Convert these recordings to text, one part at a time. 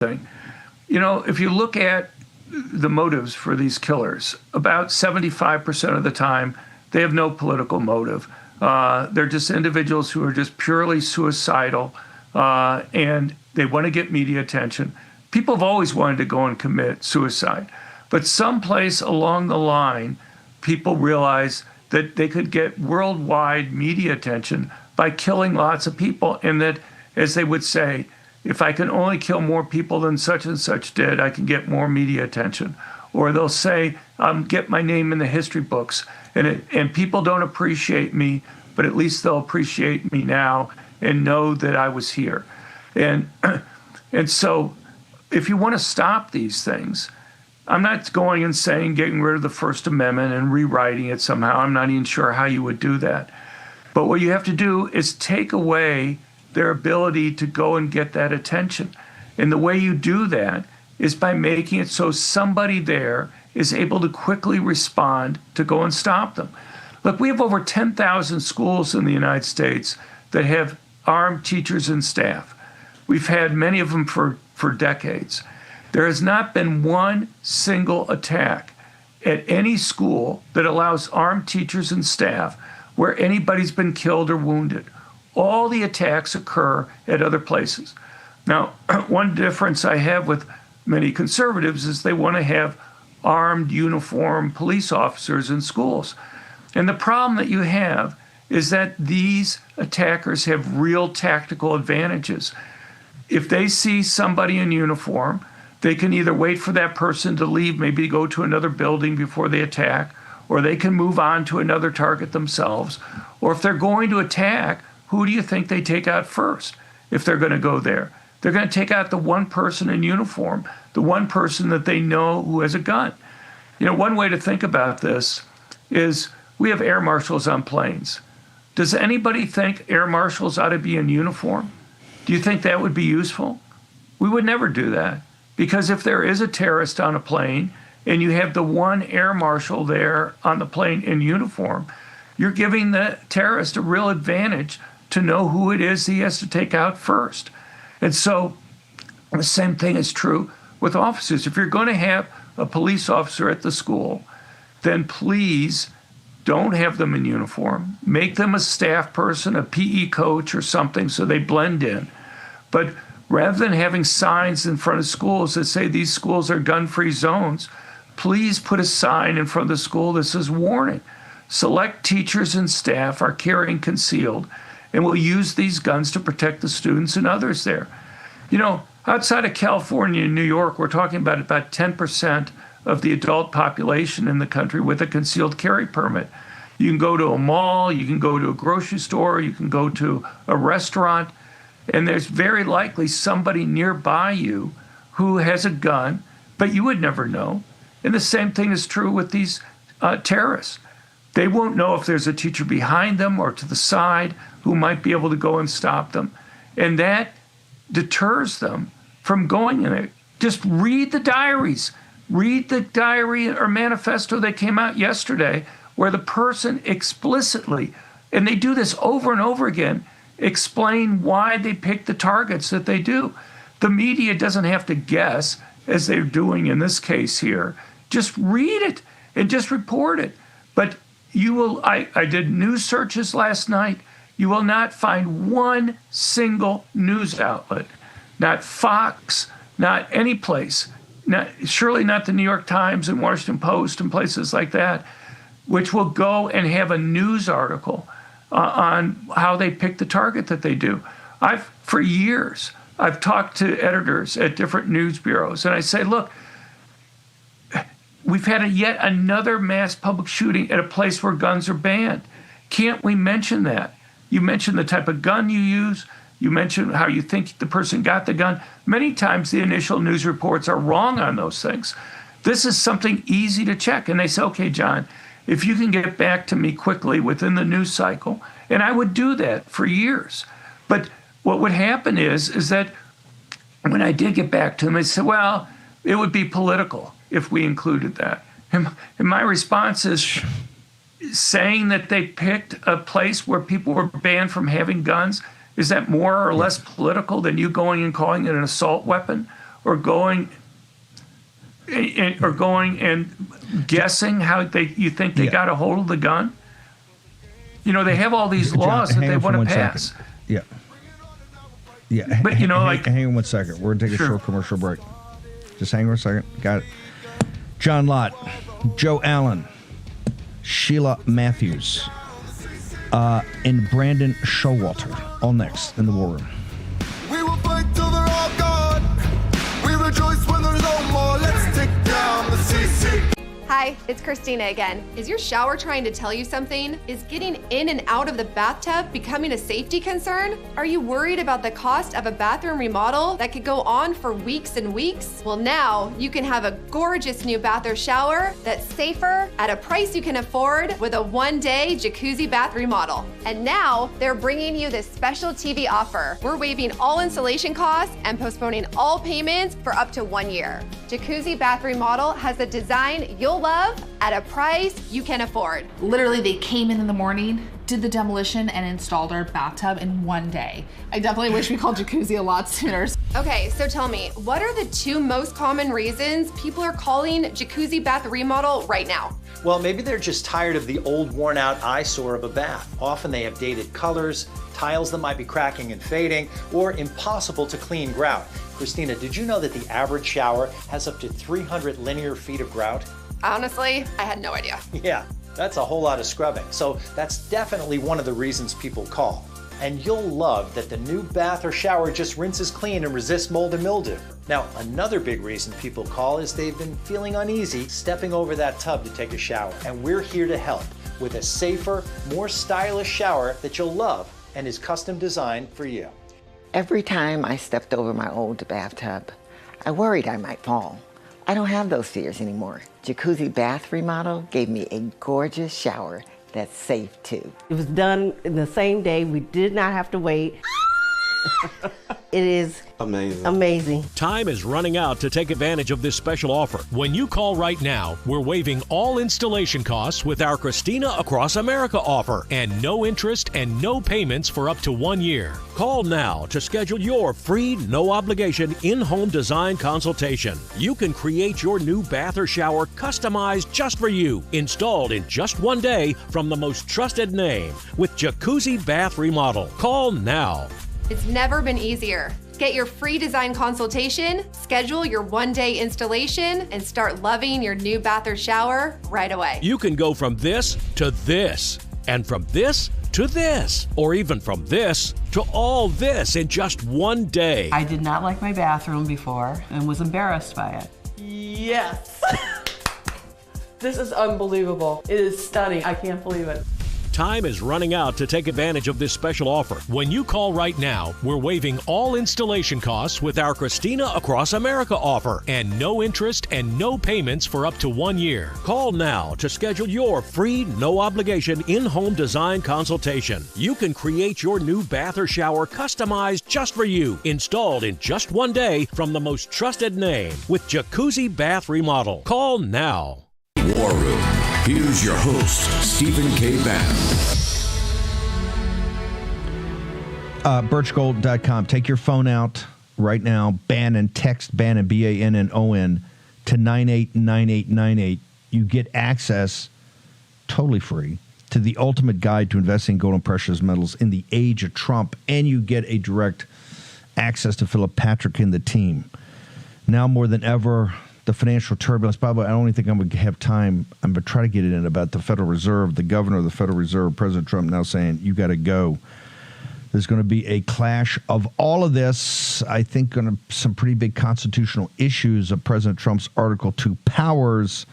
thing. If you look at the motives for these killers, about 75% of the time, they have no political motive. They're just individuals who are just purely suicidal, and they want to get media attention. People have always wanted to go and commit suicide, but someplace along the line, people realized that they could get worldwide media attention by killing lots of people, and that, as they would say, if I can only kill more people than such and such did, I can get more media attention. Or they'll say, get my name in the history books. And people don't appreciate me, but at least they'll appreciate me now and know that I was here. And so if you want to stop these things, I'm not going and saying getting rid of the First Amendment and rewriting it somehow. I'm not even sure how you would do that. But what you have to do is take away their ability to go and get that attention. And the way you do that is by making it so somebody there is able to quickly respond to go and stop them. Look, we have over 10,000 schools in the United States that have armed teachers and staff. We've had many of them for decades. There has not been one single attack at any school that allows armed teachers and staff where anybody's been killed or wounded. All the attacks occur at other places. Now, one difference I have with many conservatives is they want to have armed, uniformed police officers in schools. And the problem that you have is that these attackers have real tactical advantages. If they see somebody in uniform, they can either wait for that person to leave, maybe go to another building before they attack, or they can move on to another target themselves. Or if they're going to attack, who do you think they take out first if they're going to go there? They're going to take out the one person in uniform, the one person that they know who has a gun. One way to think about this is we have air marshals on planes. Does anybody think air marshals ought to be in uniform? Do you think that would be useful? We would never do that, because if there is a terrorist on a plane and you have the one air marshal there on the plane in uniform, you're giving the terrorist a real advantage to know who it is he has to take out first. And so the same thing is true with officers. If you're going to have a police officer at the school, then please don't have them in uniform. Make them a staff person, a PE coach or something, so they blend in. But rather than having signs in front of schools that say these schools are gun-free zones, please put a sign in front of the school that says, warning, select teachers and staff are carrying concealed and will use these guns to protect the students and others there. Outside of California and New York, we're talking about 10% of the adult population in the country with a concealed carry permit. You can go to a mall, you can go to a grocery store, you can go to a restaurant, and there's very likely somebody nearby you who has a gun, but you would never know. And the same thing is true with these terrorists. They won't know if there's a teacher behind them or to the side who might be able to go and stop them. And that deters them from going in it. Just read the diaries. Read the diary or manifesto that came out yesterday where the person explicitly, and they do this over and over again, explain why they pick the targets that they do. The media doesn't have to guess, as they're doing in this case here. Just read it and just report it. But you will, I did news searches last night. You will not find one single news outlet, not Fox, not any place, surely not the New York Times and Washington Post and places like that, which will go and have a news article on how they pick the target that they do. For years, I've talked to editors at different news bureaus, and I say, look, we've had yet another mass public shooting at a place where guns are banned. Can't we mention that? You mentioned the type of gun you use. You mentioned how you think the person got the gun. Many times the initial news reports are wrong on those things. This is something easy to check. And they say, okay, John, if you can get back to me quickly within the news cycle, and I would do that for years. But what would happen is that when I did get back to them, they said, well, it would be political if we included that. And my response is, saying that they picked a place where people were banned from having guns, is that more or less political than you going and calling it an assault weapon or going and guessing how you think they got a hold of the gun. You know, they have all these laws that they want to pass. Second. Yeah. But, hang on 1 second. We're going to take a short commercial break. Just hang on a second. Got it. John Lott, Joe Allen, Sheila Matthews, and Brandon Showalter. All next in the War Room. We will fight till they're all gone. We rejoice when there's no more. Let's take down the CC. Hi, it's Christina again. Is your shower trying to tell you something? Is getting in and out of the bathtub becoming a safety concern? Are you worried about the cost of a bathroom remodel that could go on for weeks and weeks? Well, now you can have a gorgeous new bath or shower that's safer at a price you can afford with a one-day jacuzzi bath remodel. And now they're bringing you this special TV offer. We're waiving all installation costs and postponing all payments for up to 1 year. Jacuzzi bath remodel has a design you'll love at a price you can afford. Literally, they came in the morning, did the demolition, and installed our bathtub in 1 day. I definitely wish we called jacuzzi a lot sooner. Okay, so tell me, what are the 2 most common reasons people are calling jacuzzi bath remodel right now? Well, maybe they're just tired of the old, worn-out eyesore of a bath. Often they have dated colors, tiles that might be cracking and fading, or impossible to clean grout. Christina, did you know that the average shower has up to 300 linear feet of grout? Honestly, I had no idea. Yeah, that's a whole lot of scrubbing. So that's definitely one of the reasons people call. And you'll love that the new bath or shower just rinses clean and resists mold and mildew. Now, another big reason people call is they've been feeling uneasy stepping over that tub to take a shower. And we're here to help with a safer, more stylish shower that you'll love and is custom designed for you. Every time I stepped over my old bathtub, I worried I might fall. I don't have those fears anymore. Jacuzzi Bath Remodel gave me a gorgeous shower that's safe too. It was done in the same day. We did not have to wait. It is amazing. Time is running out to take advantage of this special offer. When you call right now, we're waiving all installation costs with our Christina Across America offer and no interest and no payments for up to 1 year. Call now to schedule your free, no obligation in-home design consultation. You can create your new bath or shower customized just for you, installed in just 1 day from the most trusted name with Jacuzzi Bath Remodel. Call now. It's never been easier. Get your free design consultation, schedule your 1-day installation, and start loving your new bath or shower right away. You can go from this to this, and from this to this, or even from this to all this in just 1 day. I did not like my bathroom before and was embarrassed by it. Yes. This is unbelievable. It is stunning. I can't believe it. Time is running out to take advantage of this special offer. When you call right now, we're waiving all installation costs with our Christina Across America offer and no interest and no payments for up to 1 year. Call now to schedule your free, no obligation in-home design consultation. You can create your new bath or shower customized just for you, installed in just 1 day from the most trusted name with Jacuzzi Bath Remodel. Call now. War Room. Here's your host, Stephen K. Bannon. Birchgold.com. Take your phone out right now. Bannon. Text Bannon, Bannon, to 989898. You get access, totally free, to the ultimate guide to investing in gold and precious metals in the age of Trump, and you get a direct access to Philip Patrick and the team. Now more than ever, the financial turbulence. By the way, I don't even think I'm going to have time. I'm going to try to get it in about the Federal Reserve, the governor of the Federal Reserve, President Trump, now saying, you got to go. There's going to be a clash of all of this. I think some pretty big constitutional issues of President Trump's Article 2 powers.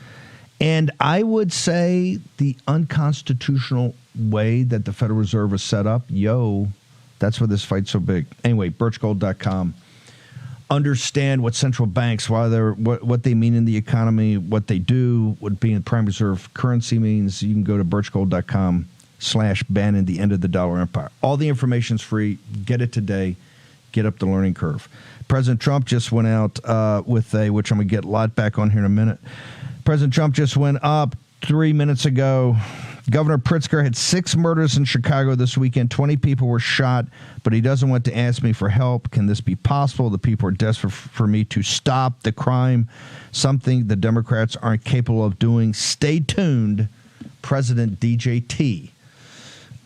And I would say the unconstitutional way that the Federal Reserve is set up, that's why this fight's so big. Anyway, birchgold.com. Understand what central banks, what they mean in the economy, what they do, what being prime reserve currency means. You can go to birchgold.com/Bannon, the end of the dollar empire. All the information's free. Get it today. Get up the learning curve. President Trump just went out with which I'm going to get a lot back on here in a minute. President Trump just went up 3 minutes ago. Governor Pritzker had 6 murders in Chicago this weekend. 20 people were shot, but he doesn't want to ask me for help. Can this be possible? The people are desperate for me to stop the crime, something the Democrats aren't capable of doing. Stay tuned, President DJT.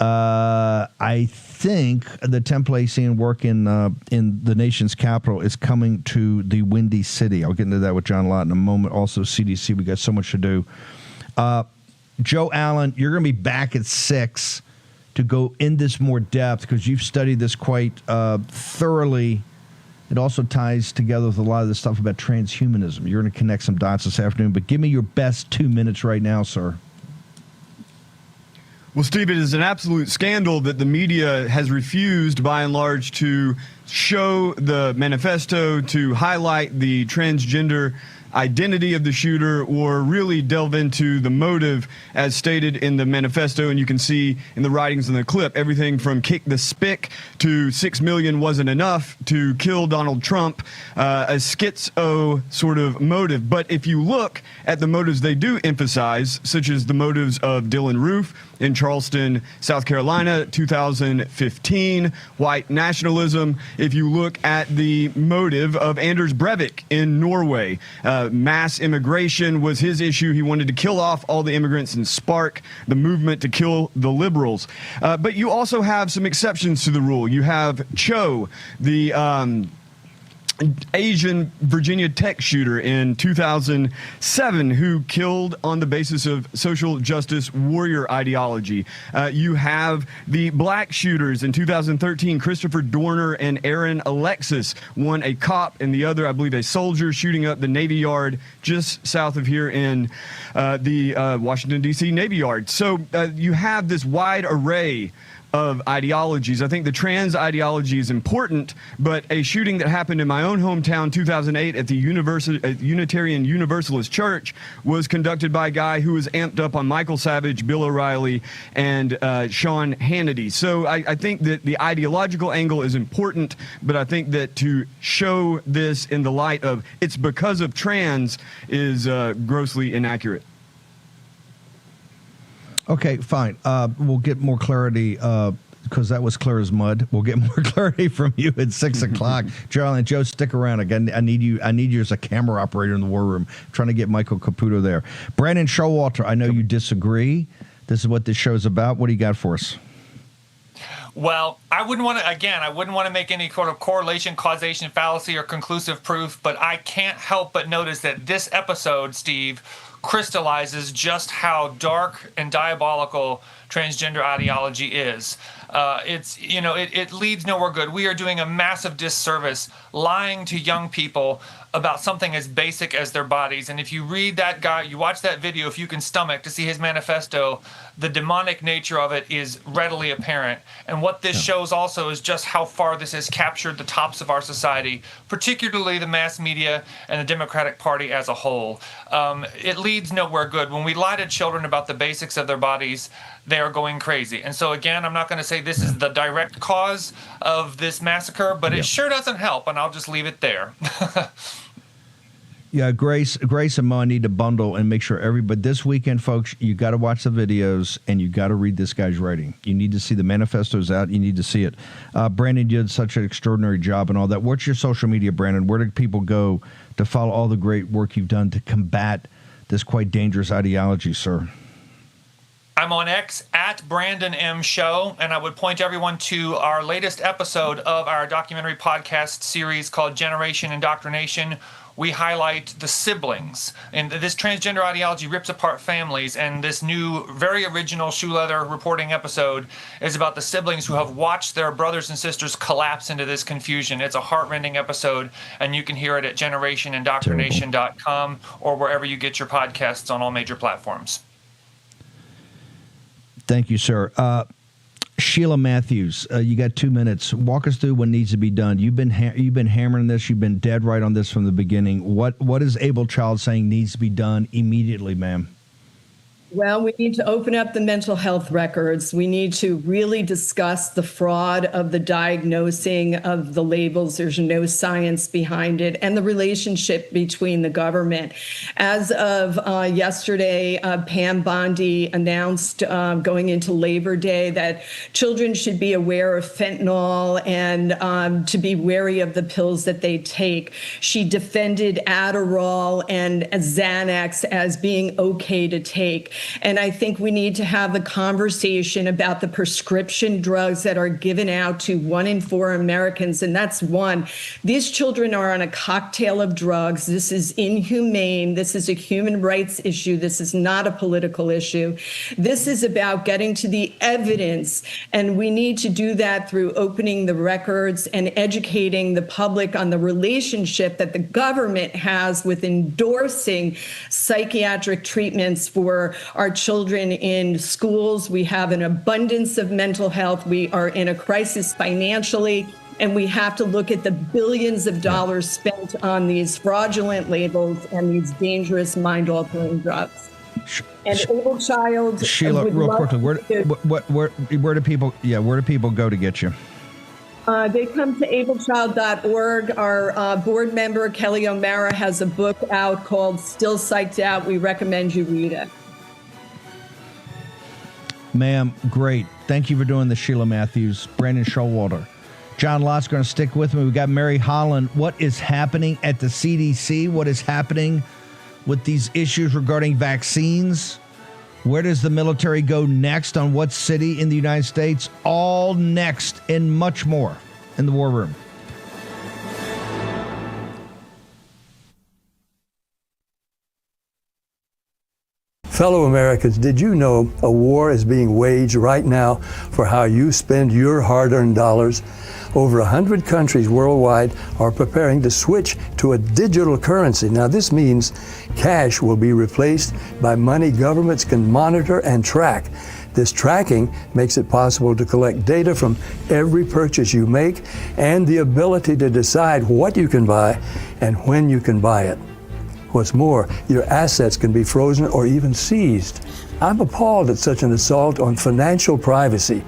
I think the template scene work in the nation's capital is coming to the Windy City. I'll get into that with John Lott in a moment. Also, CDC, we got so much to do. Joe Allen, you're going to be back at 6 to go in this more depth because you've studied this quite thoroughly. It also ties together with a lot of the stuff about transhumanism. You're going to connect some dots this afternoon, but give me your best 2 minutes right now, sir. Well, Steve, it is an absolute scandal that the media has refused, by and large, to show the manifesto, to highlight the transgender identity of the shooter, or really delve into the motive as stated in the manifesto. And you can see in the writings in the clip everything from kick the spick to 6 million wasn't enough to kill Donald Trump, a schizo sort of motive. But if you look at the motives they do emphasize, such as the motives of Dylan Roof in Charleston, South Carolina, 2015, white nationalism. If you look at the motive of Anders Breivik in Norway, mass immigration was his issue. He wanted to kill off all the immigrants and spark the movement to kill the liberals. But you also have some exceptions to the rule. You have Cho, the Asian Virginia Tech shooter in 2007 who killed on the basis of social justice warrior ideology. You have the black shooters in 2013, Christopher Dorner and Aaron Alexis, one a cop and the other, I believe, a soldier, shooting up the Navy Yard just south of here in the Washington, D.C. Navy Yard. So you have this wide array of ideologies. I think the trans ideology is important, but a shooting that happened in my own hometown, 2008, at the Unitarian Universalist Church was conducted by a guy who was amped up on Michael Savage, Bill O'Reilly, and Sean Hannity. So I think that the ideological angle is important, but I think that to show this in the light of it's because of trans is grossly inaccurate. Okay, fine. We'll get more clarity because that was clear as mud. We'll get more clarity from you at 6 o'clock. Joe, and Joe, stick around. Again, I need you as a camera operator in the war room. I'm trying to get Michael Caputo there. Brandon Showalter, I know you disagree. This is what this show's about. What do you got for us? Well, I wouldn't want to make any sort of correlation, causation, fallacy, or conclusive proof, but I can't help but notice that this episode, Steve, crystallizes just how dark and diabolical transgender ideology is. It leads nowhere good. We are doing a massive disservice lying to young people about something as basic as their bodies. And if you read that guy, you watch that video, if you can stomach to see his manifesto, the demonic nature of it is readily apparent. And what this shows also is just how far this has captured the tops of our society, particularly the mass media and the Democratic Party as a whole. It leads nowhere good. When we lie to children about the basics of their bodies, they are going crazy. And so again, I'm not going to say this is the direct cause of this massacre, but it sure doesn't help, and I'll just leave it there. Yeah, Grace and Mo need to bundle and make sure everybody this weekend, folks, you got to watch the videos and you got to read this guy's writing. You need to see the manifestos out. You need to see it. Brandon, you did such an extraordinary job and all that. What's your social media, Brandon? Where do people go to follow all the great work you've done to combat this quite dangerous ideology, sir? I'm on X at Brandon M. Show, and I would point everyone to our latest episode of our documentary podcast series called Generation Indoctrination. We highlight the siblings, and this transgender ideology rips apart families, and this new, very original Shoe Leather reporting episode is about the siblings who have watched their brothers and sisters collapse into this confusion. It's a heart-rending episode, and you can hear it at generationindoctrination.com or wherever you get your podcasts on all major platforms. Thank you, sir. Sheila Matthews, you got 2 minutes. Walk us through what needs to be done. You've been hammering this. You've been dead right on this from the beginning. What is Abel Child saying needs to be done immediately, ma'am? Well, we need to open up the mental health records. We need to really discuss the fraud of the diagnosing of the labels. There's no science behind it, and the relationship between the government. As of yesterday, Pam Bondi announced going into Labor Day that children should be aware of fentanyl and to be wary of the pills that they take. She defended Adderall and Xanax as being okay to take. And I think we need to have the conversation about the prescription drugs that are given out to 1 in 4 Americans. And that's one. These children are on a cocktail of drugs. This is inhumane. This is a human rights issue. This is not a political issue. This is about getting to the evidence. And we need to do that through opening the records and educating the public on the relationship that the government has with endorsing psychiatric treatments for our children in schools. We have an abundance of mental health. We are in a crisis financially, and we have to look at the billions of dollars spent on these fraudulent labels and these dangerous mind-altering drugs. And Able Child. Sheila, real quickly, where do people go to get you? They come to ablechild.org. Our board member, Kelly O'Mara, has a book out called Still Psyched Out. We recommend you read it. Ma'am, great. Thank you for doing this, Sheila Matthews, Brandon Showalter. John Lott's going to stick with me. We've got Mary Holland. What is happening at the CDC? What is happening with these issues regarding vaccines? Where does the military go next? On what city in the United States? All next and much more in the War Room. Fellow Americans, did you know a war is being waged right now for how you spend your hard-earned dollars? Over 100 countries worldwide are preparing to switch to a digital currency. Now, this means cash will be replaced by money governments can monitor and track. This tracking makes it possible to collect data from every purchase you make and the ability to decide what you can buy and when you can buy it. What's more, your assets can be frozen or even seized. I'm appalled at such an assault on financial privacy.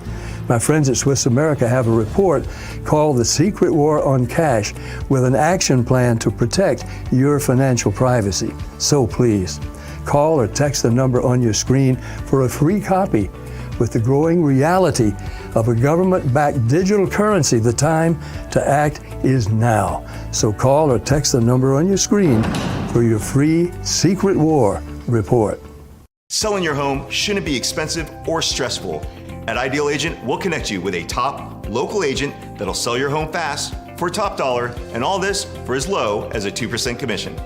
My friends at Swiss America have a report called The Secret War on Cash with an action plan to protect your financial privacy. So please, call or text the number on your screen for a free copy. With the growing reality of a government-backed digital currency, the time to act is now. So call or text the number on your screen for your free Secret War report. Selling your home shouldn't be expensive or stressful. At Ideal Agent, we'll connect you with a top local agent that'll sell your home fast for top dollar, and all this for as low as a 2% commission.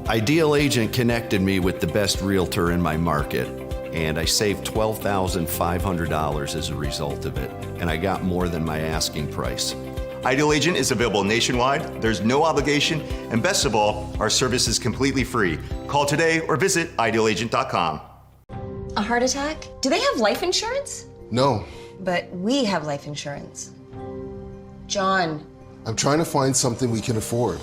Ideal Agent connected me with the best realtor in my market, and I saved $12,500 as a result of it, and I got more than my asking price. Ideal Agent is available nationwide, there's no obligation, and best of all, our service is completely free. Call today or visit idealagent.com. A heart attack? Do they have life insurance? No. But we have life insurance. John. I'm trying to find something we can afford.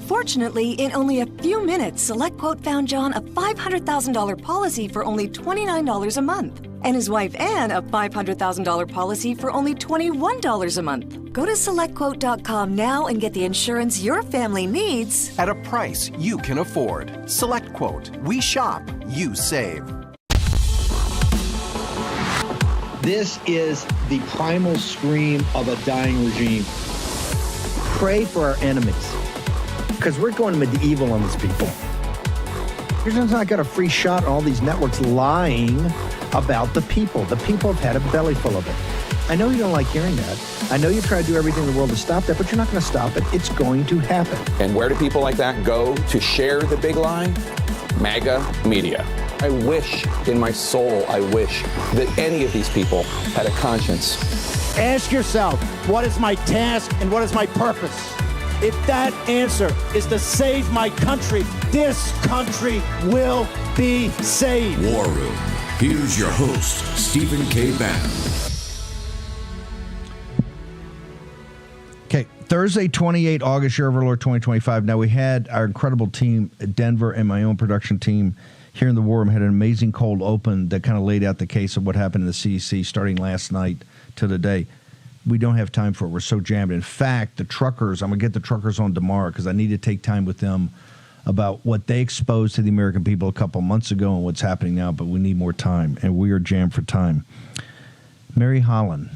Fortunately, in only a few minutes, SelectQuote found John a $500,000 policy for only $29 a month. And his wife Anne a $500,000 policy for only $21 a month. Go to SelectQuote.com now and get the insurance your family needs at a price you can afford. SelectQuote. We shop, you save. This is the primal scream of a dying regime. Pray for our enemies, because we're going medieval on these people. You're just not got a free shot on all these networks lying about the people. The people have had a belly full of it. I know you don't like hearing that. I know you try to do everything in the world to stop that, but you're not going to stop it. It's going to happen. And where do people like that go to share the big lie? MAGA media. I wish in my soul, I wish that any of these people had a conscience. Ask yourself, what is my task and what is my purpose? If that answer is to save my country, this country will be saved. War Room. Here's your host, Stephen K. Bannon. Okay, Thursday, 28 August, year of our Lord 2025. Now, we had our incredible team at Denver and my own production team here in the War Room had an amazing cold open that kind of laid out the case of what happened in the CDC starting last night to today. We don't have time for it. We're so jammed. In fact, the truckers, I'm going to get the truckers on tomorrow because I need to take time with them about what they exposed to the American people a couple months ago and what's happening now, but we need more time, and we are jammed for time. Mary Holland,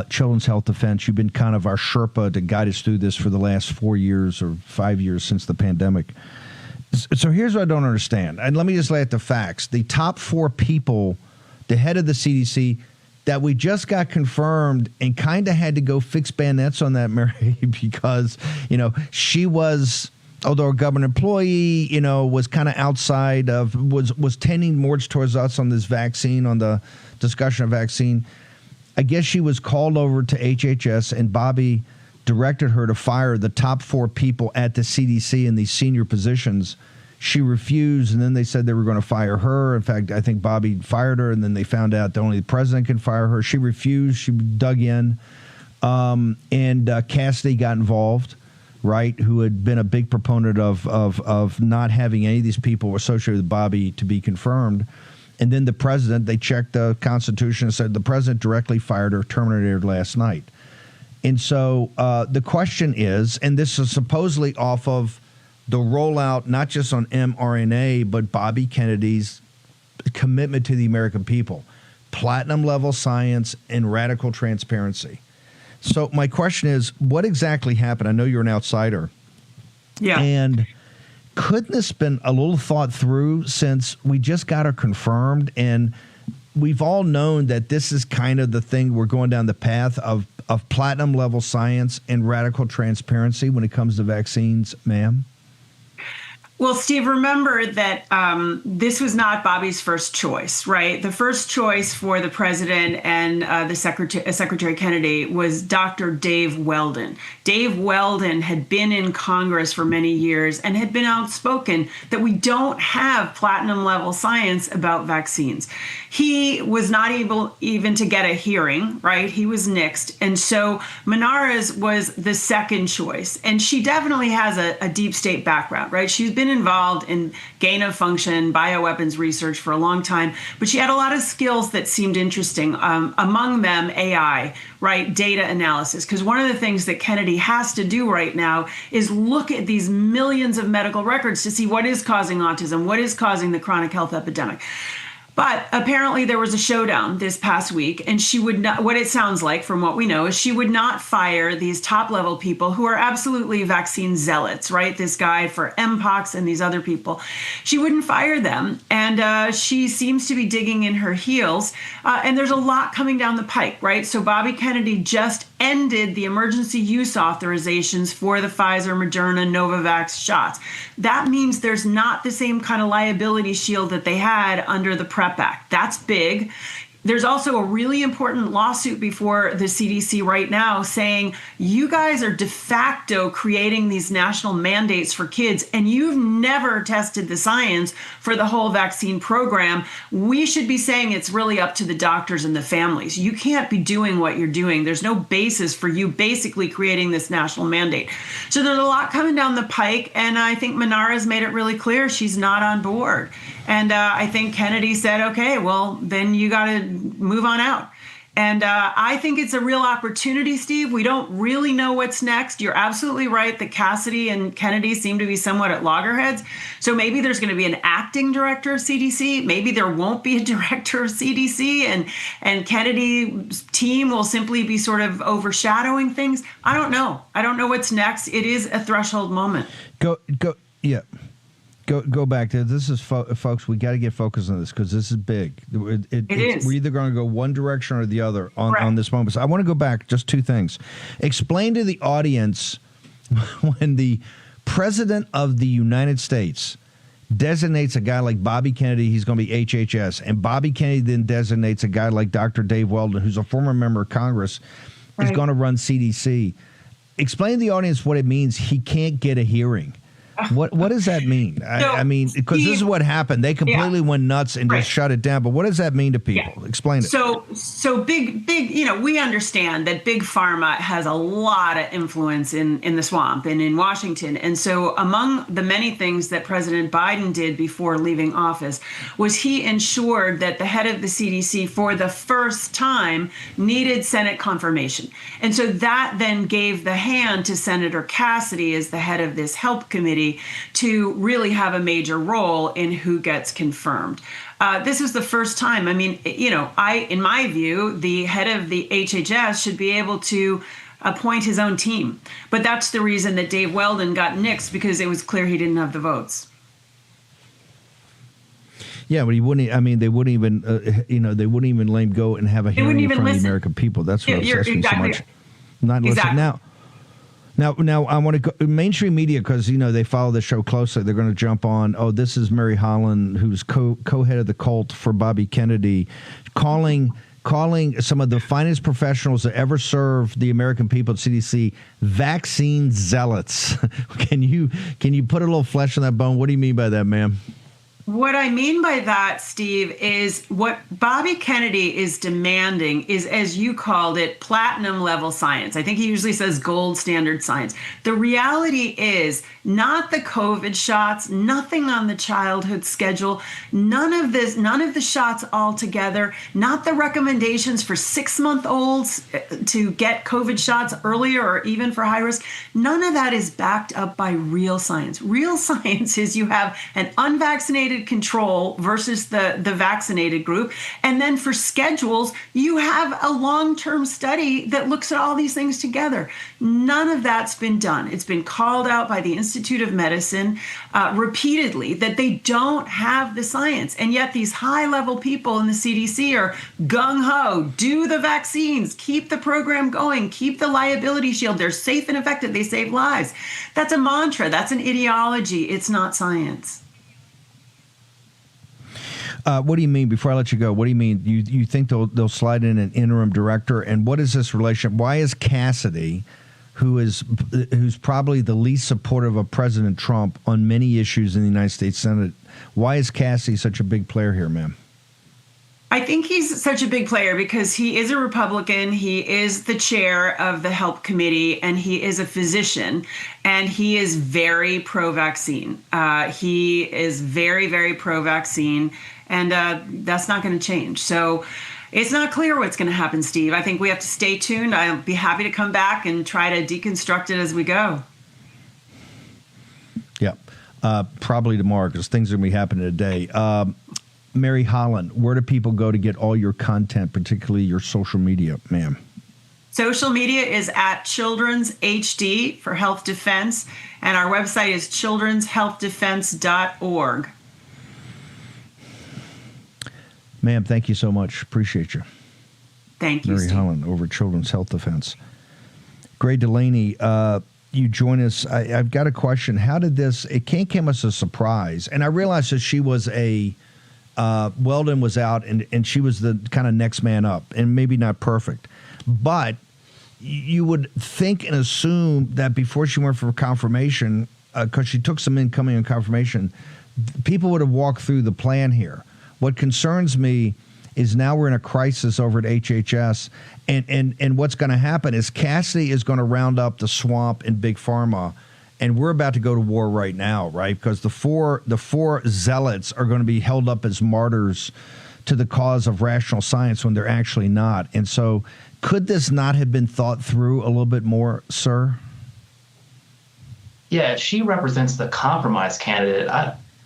Children's Health Defense, you've been kind of our Sherpa to guide us through this for the last 4 years or 5 years since the pandemic. So here's what I don't understand. And let me just lay out the facts. The top 4 people, the head of the CDC, that we just got confirmed and kind of had to go fix bayonets on that, Mary, because, she was, although a government employee, was kind of outside of, was tending more towards us on this vaccine, on the discussion of vaccine. I guess she was called over to HHS, and Bobby directed her to fire the top 4 people at the CDC in these senior positions. She refused, and then they said they were going to fire her. In fact, I think Bobby fired her, and then they found out that only the president can fire her. She refused. She dug in, and Cassidy got involved, right, who had been a big proponent of not having any of these people associated with Bobby to be confirmed. And then the president, they checked the Constitution and said the president directly fired her, terminated her last night. And so the question is, and this is supposedly off of the rollout, not just on mRNA, but Bobby Kennedy's commitment to the American people, platinum level science and radical transparency. So my question is, what exactly happened? I know you're an outsider. Yeah. And couldn't this been a little thought through, since we just got her confirmed, and we've all known that this is kind of the thing, we're going down the path of platinum level science and radical transparency when it comes to vaccines, ma'am? Well, Steve, remember that this was not Bobby's first choice, right? The first choice for the president and the Secretary Kennedy was Dr. Dave Weldon. Dave Weldon had been in Congress for many years and had been outspoken that we don't have platinum level science about vaccines. He was not able even to get a hearing, right? He was nixed. And so Menarez was the second choice. And she definitely has a deep state background, right? She's been involved in gain of function, bioweapons research for a long time, but she had a lot of skills that seemed interesting. Among them, AI, right? Data analysis. Because one of the things that Kennedy has to do right now is look at these millions of medical records to see what is causing autism, what is causing the chronic health epidemic. But apparently there was a showdown this past week, and she would not, what it sounds like from what we know is she would not fire these top level people who are absolutely vaccine zealots, right? This guy for Mpox and these other people. She wouldn't fire them. And she seems to be digging in her heels. And there's a lot coming down the pike, right? So Bobby Kennedy just ended the emergency use authorizations for the Pfizer, Moderna, Novavax shots. That means there's not the same kind of liability shield that they had under the PrEP Act. That's big. There's also a really important lawsuit before the CDC right now saying you guys are de facto creating these national mandates for kids, and you've never tested the science for the whole vaccine program. We should be saying it's really up to the doctors and the families. You can't be doing what you're doing. There's no basis for you basically creating this national mandate. So there's a lot coming down the pike, and I think Menarez made it really clear she's not on board. And I think Kennedy said, okay, well, then you got to move on out. And I think it's a real opportunity, Steve. We don't really know what's next. You're absolutely right that Cassidy and Kennedy seem to be somewhat at loggerheads. So maybe there's going to be an acting director of CDC. Maybe there won't be a director of CDC, and Kennedy's team will simply be sort of overshadowing things. I don't know. I don't know what's next. It is a threshold moment. Go back to this. Is folks, we got to get focused on this because this is big. It is. We're either going to go one direction or the other on this moment. So I want to go back just 2 things. Explain to the audience when the president of the United States designates a guy like Bobby Kennedy, he's going to be HHS, and Bobby Kennedy then designates a guy like Dr. Dave Weldon, who's a former member of Congress, is going to run CDC. Explain to the audience what it means he can't get a hearing. What does that mean? I mean, because this is what happened. They completely went nuts and just shut it down. But what does that mean to people? Explain it. So big, we understand that big pharma has a lot of influence in the swamp and in Washington. And so among the many things that President Biden did before leaving office was he ensured that the head of the CDC for the first time needed Senate confirmation. And so that then gave the hand to Senator Cassidy as the head of this HELP committee to really have a major role in who gets confirmed. This is the first time. I mean, in my view, the head of the HHS should be able to appoint his own team. But that's the reason that Dave Weldon got nixed, because it was clear he didn't have the votes. Yeah, but he wouldn't. I mean, they wouldn't even. They wouldn't even let him go and have a hearing in front of the American people. That's what upsets me so much. Not listening now. Now, I want to go mainstream media, because they follow the show closely. They're going to jump on. Oh, this is Mary Holland, who's co-head of the cult for Bobby Kennedy, calling some of the finest professionals that ever served the American people at CDC vaccine zealots. Can you put a little flesh on that bone? What do you mean by that, ma'am? What I mean by that, Steve, is what Bobby Kennedy is demanding is, as you called it, platinum level science. I think he usually says gold standard science. The reality is not the COVID shots, nothing on the childhood schedule, none of the shots altogether, not the recommendations for 6-month-olds to get COVID shots earlier or even for high risk. None of that is backed up by real science. Real science is you have an unvaccinated control versus the vaccinated group. And then for schedules, you have a long-term study that looks at all these things together. None of that's been done. It's been called out by the Institute of Medicine repeatedly that they don't have the science. And yet these high-level people in the CDC are gung-ho, do the vaccines, keep the program going, keep the liability shield. They're safe and effective. They save lives. That's a mantra. That's an ideology. It's not science. What do you mean, before I let you go, what do you mean? You think they'll slide in an interim director? And what is this relationship? Why is Cassidy, who's probably the least supportive of President Trump on many issues in the United States Senate, why is Cassidy such a big player here, ma'am? I think he's such a big player because he is a Republican, he is the chair of the HELP committee, and he is a physician, and he is very pro-vaccine. He is very, very pro-vaccine, and that's not going to change. So it's not clear what's going to happen, Steve. I think we have to stay tuned. I'll be happy to come back and try to deconstruct it as we go. Yeah, probably tomorrow, because things are going to be happening today. Mary Holland, where do people go to get all your content, particularly your social media, ma'am? Social media is at Children's HD for Health Defense, and our website is childrenshealthdefense.org. Ma'am, thank you so much. Appreciate you. Thank you, Mary Steve. Holland over Children's Health Defense. Gray Delaney, you join us. I've got a question. How did this, it came as a surprise, and I realized that she was Weldon was out, and she was the kind of next man up, and maybe not perfect. But you would think and assume that before she went for confirmation, because she took some incoming on confirmation, people would have walked through the plan here. What concerns me is now we're in a crisis over at HHS, and what's going to happen is Cassidy is going to round up the swamp in Big Pharma. And we're about to go to war right now, right? Because the four zealots are going to be held up as martyrs to the cause of rational science when they're actually not. And so could this not have been thought through a little bit more, sir? Yeah, if she represents the compromise candidate,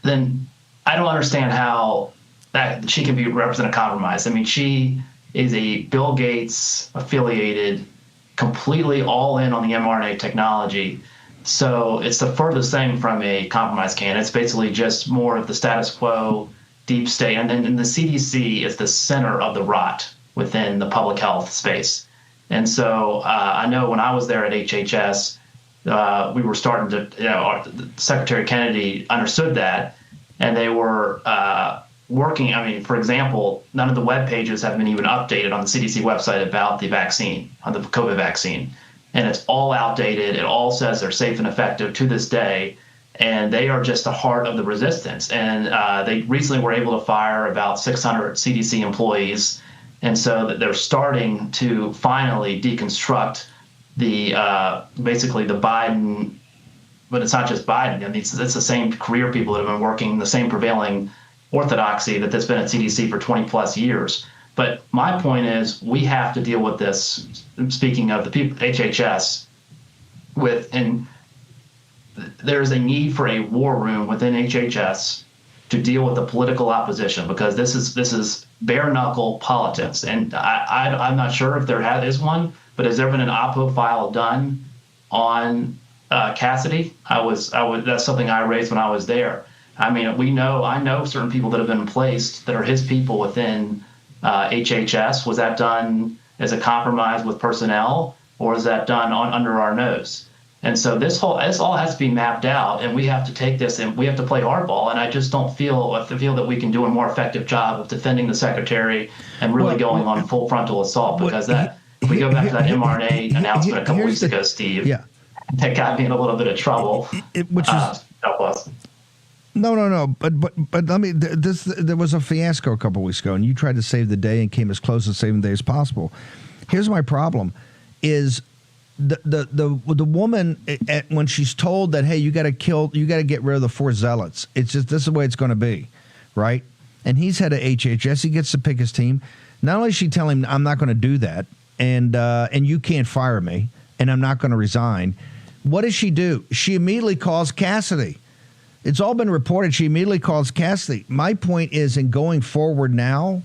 then I don't understand how that she can be represent a compromise. I mean, she is a Bill Gates affiliated, completely all in on the mRNA technology. So it's the furthest thing from a compromise candidate. It's basically just more of the status quo, deep state. And then the CDC is the center of the rot within the public health space. And so I know when I was there at HHS, we were starting to, Secretary Kennedy understood that, and they were working. I mean, for example, none of the web pages have been even updated on the CDC website about the vaccine, on the COVID vaccine. And it's all outdated. It all says they're safe and effective to this day. and they are just the heart of the resistance. And they recently were able to fire about 600 CDC employees, and so they're starting to finally deconstruct the basically the Biden. But it's not just Biden. I mean, it's the same career people that have been working the same prevailing orthodoxy that's been at CDC for 20 plus years. But my point is, we have to deal with this. Speaking of the people, HHS, and there's a need for a war room within HHS to deal with the political opposition, because this is bare knuckle politics. And I'm not sure if there is one, but has there been an oppo file done on Cassidy? That's something I raised when I was there. I mean, I know certain people that have been placed that are his people within HHS. Was that done as a compromise with personnel, or is that done under our nose? And so this all has to be mapped out, and we have to take this and we have to play hardball. And I just don't feel that we can do a more effective job of defending the secretary and really going on full frontal assault, because if we go back to that mRNA announcement a couple weeks ago, Steve. Yeah. That got me in a little bit of trouble. Which is help us. No. But let me. There was a fiasco a couple weeks ago, and you tried to save the day and came as close to saving the day as possible. Here's my problem: is the woman when she's told that, hey, you got to get rid of the 4 zealots. It's just this is the way it's going to be, right? And he's head of HHS. He gets to pick his team. Not only is she telling him, I'm not going to do that, and you can't fire me, and I'm not going to resign. What does she do? She immediately calls Cassidy. It's all been reported. She immediately calls Cassidy. My point is, in going forward now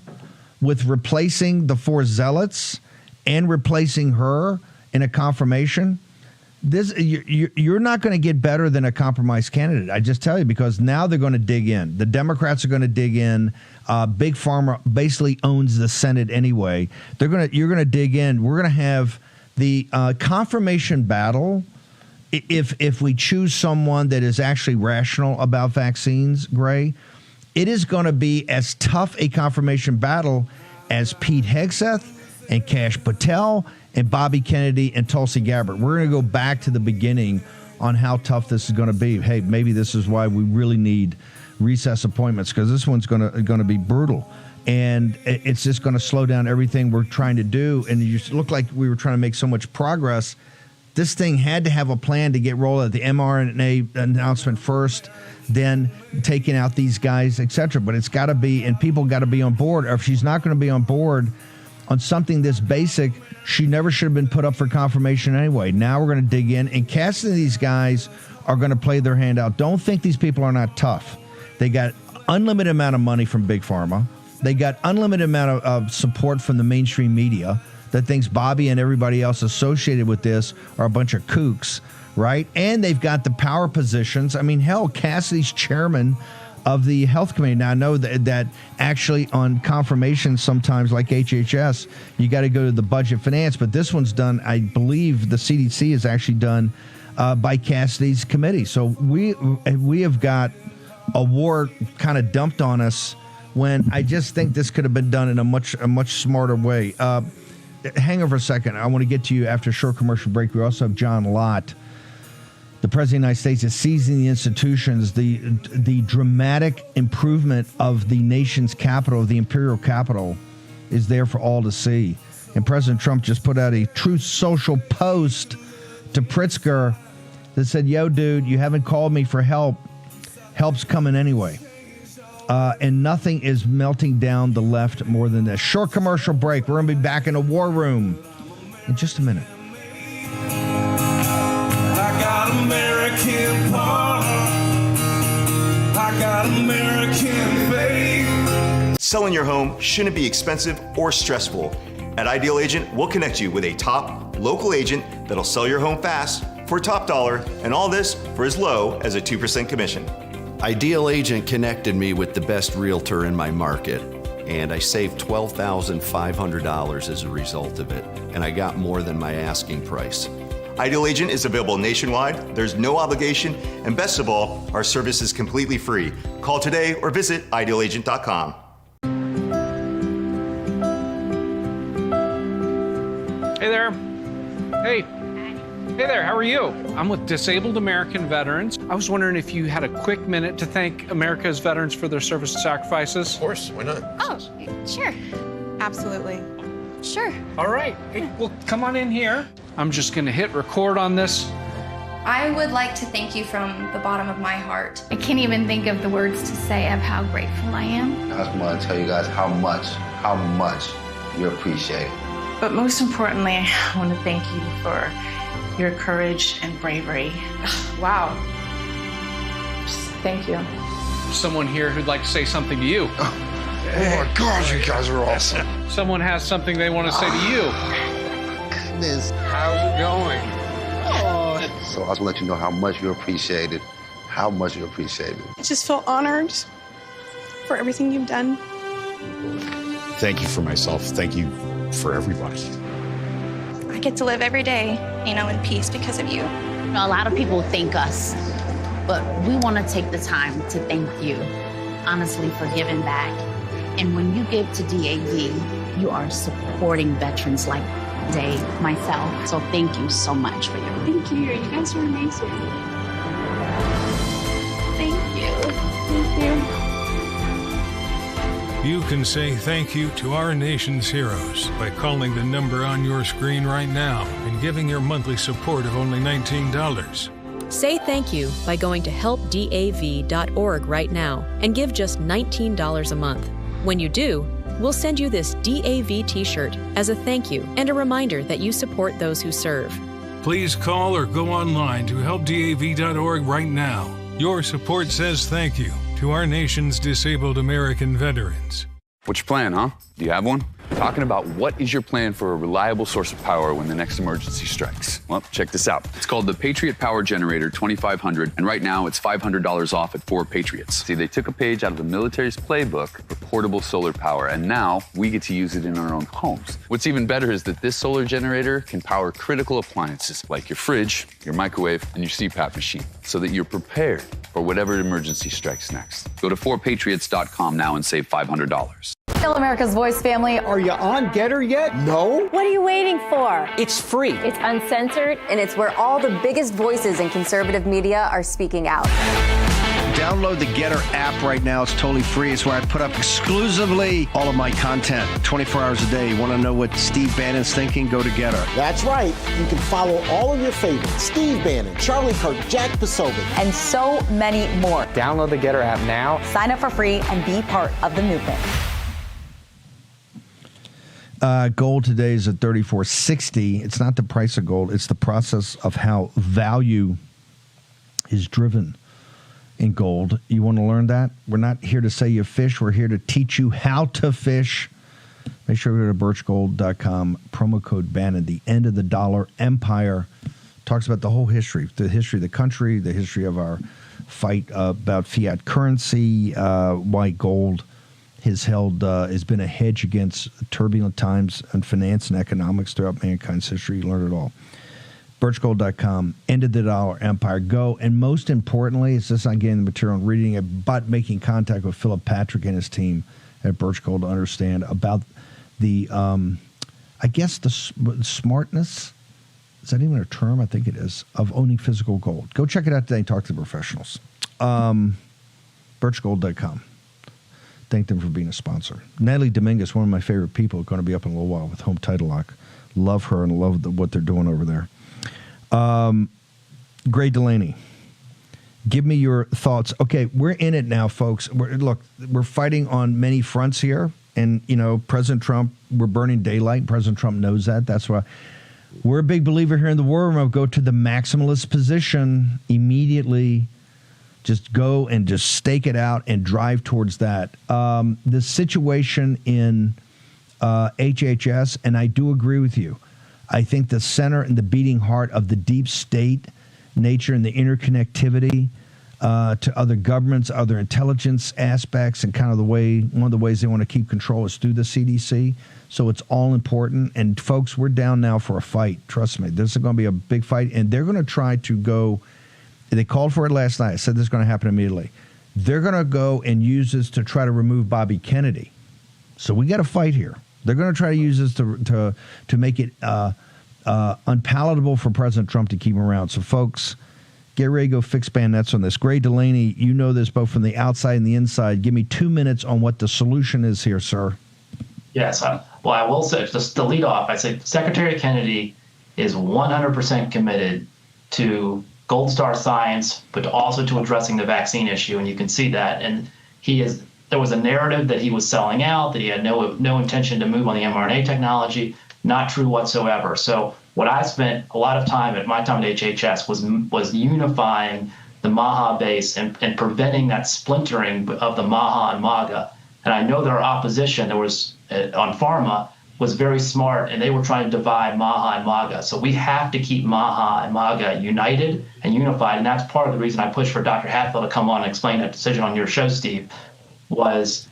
with replacing the 4 zealots and replacing her in a confirmation, you're not going to get better than a compromised candidate. I just tell you, because now they're going to dig in. The Democrats are going to dig in. Big Pharma basically owns the Senate anyway. You're going to dig in. We're going to have the confirmation battle. If we choose someone that is actually rational about vaccines, Gray, it is going to be as tough a confirmation battle as Pete Hegseth and Kash Patel and Bobby Kennedy and Tulsi Gabbard. We're going to go back to the beginning on how tough this is going to be. Hey, maybe this is why we really need recess appointments, because this one's going to be brutal. And it's just going to slow down everything we're trying to do. And you look like we were trying to make so much progress. This thing had to have a plan to get rolled out. The mRNA announcement first, then taking out these guys, et cetera. But it's got to be, and people got to be on board. Or if she's not going to be on board on something this basic, she never should have been put up for confirmation anyway. Now we're going to dig in, and casting these guys are going to play their hand out. Don't think these people are not tough. They got unlimited amount of money from Big Pharma. They got unlimited amount of support from the mainstream media that thinks Bobby and everybody else associated with this are a bunch of kooks, right? And they've got the power positions. I mean, hell, Cassidy's chairman of the health committee. Now, I know that actually on confirmation sometimes, like HHS, you got to go to the budget finance, but this one's done, I believe the CDC is actually done by Cassidy's committee. So we have got a war kind of dumped on us, when I just think this could have been done in a much smarter way. Hang on for a second. I want to get to you after a short commercial break. We also have John Lott. The President of the United States is seizing the institutions. The dramatic improvement of the nation's capital, the imperial capital, is there for all to see. And President Trump just put out a Truth Social post to Pritzker that said, yo, dude, you haven't called me for help. Help's coming anyway. And nothing is melting down the left more than this. Short commercial break. We're going to be back in a war room in just a minute. I got American heart. I got American faith. Selling your home shouldn't be expensive or stressful. At Ideal Agent, we'll connect you with a top local agent that'll sell your home fast for top dollar, and all this for as low as a 2% commission. Ideal Agent connected me with the best realtor in my market, and I saved $12,500 as a result of it, and I got more than my asking price. Ideal Agent is available nationwide, there's no obligation, and best of all, our service is completely free. Call today or visit idealagent.com. Hey there. Hey. Hey there, how are you? I'm with Disabled American Veterans. I was wondering if you had a quick minute to thank America's veterans for their service and sacrifices. Of course, why not? Oh, sure. Absolutely. Sure. All right, hey, well, come on in here. I'm just gonna hit record on this. I would like to thank you from the bottom of my heart. I can't even think of the words to say of how grateful I am. I just want to tell you guys how much you appreciate it. But most importantly, I want to thank you for your courage and bravery. Wow. Just thank you. Someone here who'd like to say something to you. Oh my gosh, you guys are awesome. Someone has something they want to say to you. Goodness. How's it going? So I just want to let you know how much you appreciate it. How much you appreciate it. I just feel honored for everything you've done. Thank you for myself. Thank you for everybody. I get to live every day, in peace because of you. A lot of people thank us, but we want to take the time to thank you, honestly, for giving back. And when you give to DAV, you are supporting veterans like Dave, myself. So thank you so much for your. Thank you. You guys are amazing. Thank you. Thank you. You can say thank you to our nation's heroes by calling the number on your screen right now and giving your monthly support of only $19. Say thank you by going to helpdav.org right now and give just $19 a month. When you do, we'll send you this DAV t-shirt as a thank you and a reminder that you support those who serve. Please call or go online to helpdav.org right now. Your support says thank you to our nation's disabled American veterans. What's your plan, huh? Do you have one? Talking about what is your plan for a reliable source of power when the next emergency strikes? Well, check this out. It's called the Patriot Power Generator 2500, and right now it's $500 off at 4 Patriots. See, they took a page out of the military's playbook for portable solar power, and now we get to use it in our own homes. What's even better is that this solar generator can power critical appliances like your fridge, your microwave, and your CPAP machine, so that you're prepared for whatever emergency strikes next. Go to 4patriots.com now and save $500. Hello, America's Voice family. Are you on Getter yet? No? What are you waiting for? It's free. It's uncensored. And it's where all the biggest voices in conservative media are speaking out. Download the Getter app right now. It's totally free. It's where I put up exclusively all of my content 24 hours a day. You want to know what Steve Bannon's thinking? Go to Getter. That's right. You can follow all of your favorites. Steve Bannon, Charlie Kirk, Jack Posobiec. And so many more. Download the Getter app now. Sign up for free and be part of the movement. Gold today is at $34.60. It's not the price of gold. It's the process of how value is driven in gold. You want to learn that? We're not here to say you fish. We're here to teach you how to fish. Make sure you go to birchgold.com. Promo code Bannon. The end of the dollar empire. Talks about the whole history. The history of the country. The history of our fight about fiat currency. Why gold has been a hedge against turbulent times in finance and economics throughout mankind's history. You learn it all. Birchgold.com, end of the dollar empire. Go. And most importantly, it's just not getting the material and reading it, but making contact with Philip Patrick and his team at Birchgold to understand about the, I guess, the smartness, is that even a term? I think it is, of owning physical gold. Go check it out today and talk to the professionals. Birchgold.com. Thank them for being a sponsor. Natalie Dominguez, one of my favorite people, going to be up in a little while with Home Title Lock. Love her and love what they're doing over there. Gray Delaney, give me your thoughts. Okay, we're in it now, folks. We're fighting on many fronts here. And, President Trump, we're burning daylight. President Trump knows that. That's why we're a big believer here in the war room of go to the maximalist position immediately. Just go and just stake it out and drive towards that. The situation in HHS, and I do agree with you, I think the center and the beating heart of the deep state nature and the interconnectivity to other governments, other intelligence aspects, and kind of one of the ways they want to keep control is through the CDC. So it's all important. And folks, we're down now for a fight. Trust me, this is going to be a big fight. And they're going to try to go. They called for it last night. I said this is going to happen immediately. They're going to go and use this to try to remove Bobby Kennedy. So we got to fight here. They're going to try to use this to make it unpalatable for President Trump to keep him around. So, folks, get ready to go fix bayonets on this. Gray Delaney, you know this both from the outside and the inside. Give me 2 minutes on what the solution is here, sir. Yes. Well, I will say, just to lead off, I say Secretary Kennedy is 100% committed to Gold Star science, but also to addressing the vaccine issue, and you can see that. And there was a narrative that he was selling out, that he had no intention to move on the mRNA technology. Not true whatsoever. So what I spent a lot of time at my time at HHS was unifying the MAHA base and preventing that splintering of the MAHA and MAGA. And I know their opposition on pharma was very smart, and they were trying to divide MAHA and MAGA. So we have to keep MAHA and MAGA united and unified, and that's part of the reason I pushed for Dr. Hatfield to come on and explain that decision on your show, Steve, was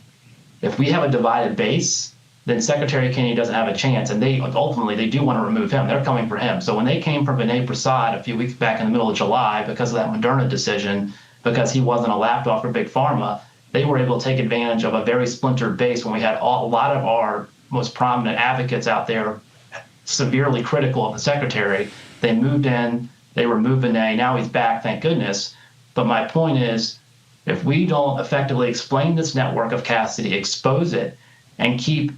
if we have a divided base, then Secretary Kennedy doesn't have a chance, and they ultimately do want to remove him. They're coming for him. So when they came for Vinay Prasad a few weeks back in the middle of July because of that Moderna decision, because he wasn't a lapdog for Big Pharma, they were able to take advantage of a very splintered base when we had a lot of our most prominent advocates out there severely critical of the secretary. They moved in, they removed Vinay, now he's back, thank goodness. But my point is, if we don't effectively explain this network of Cassidy, expose it, and keep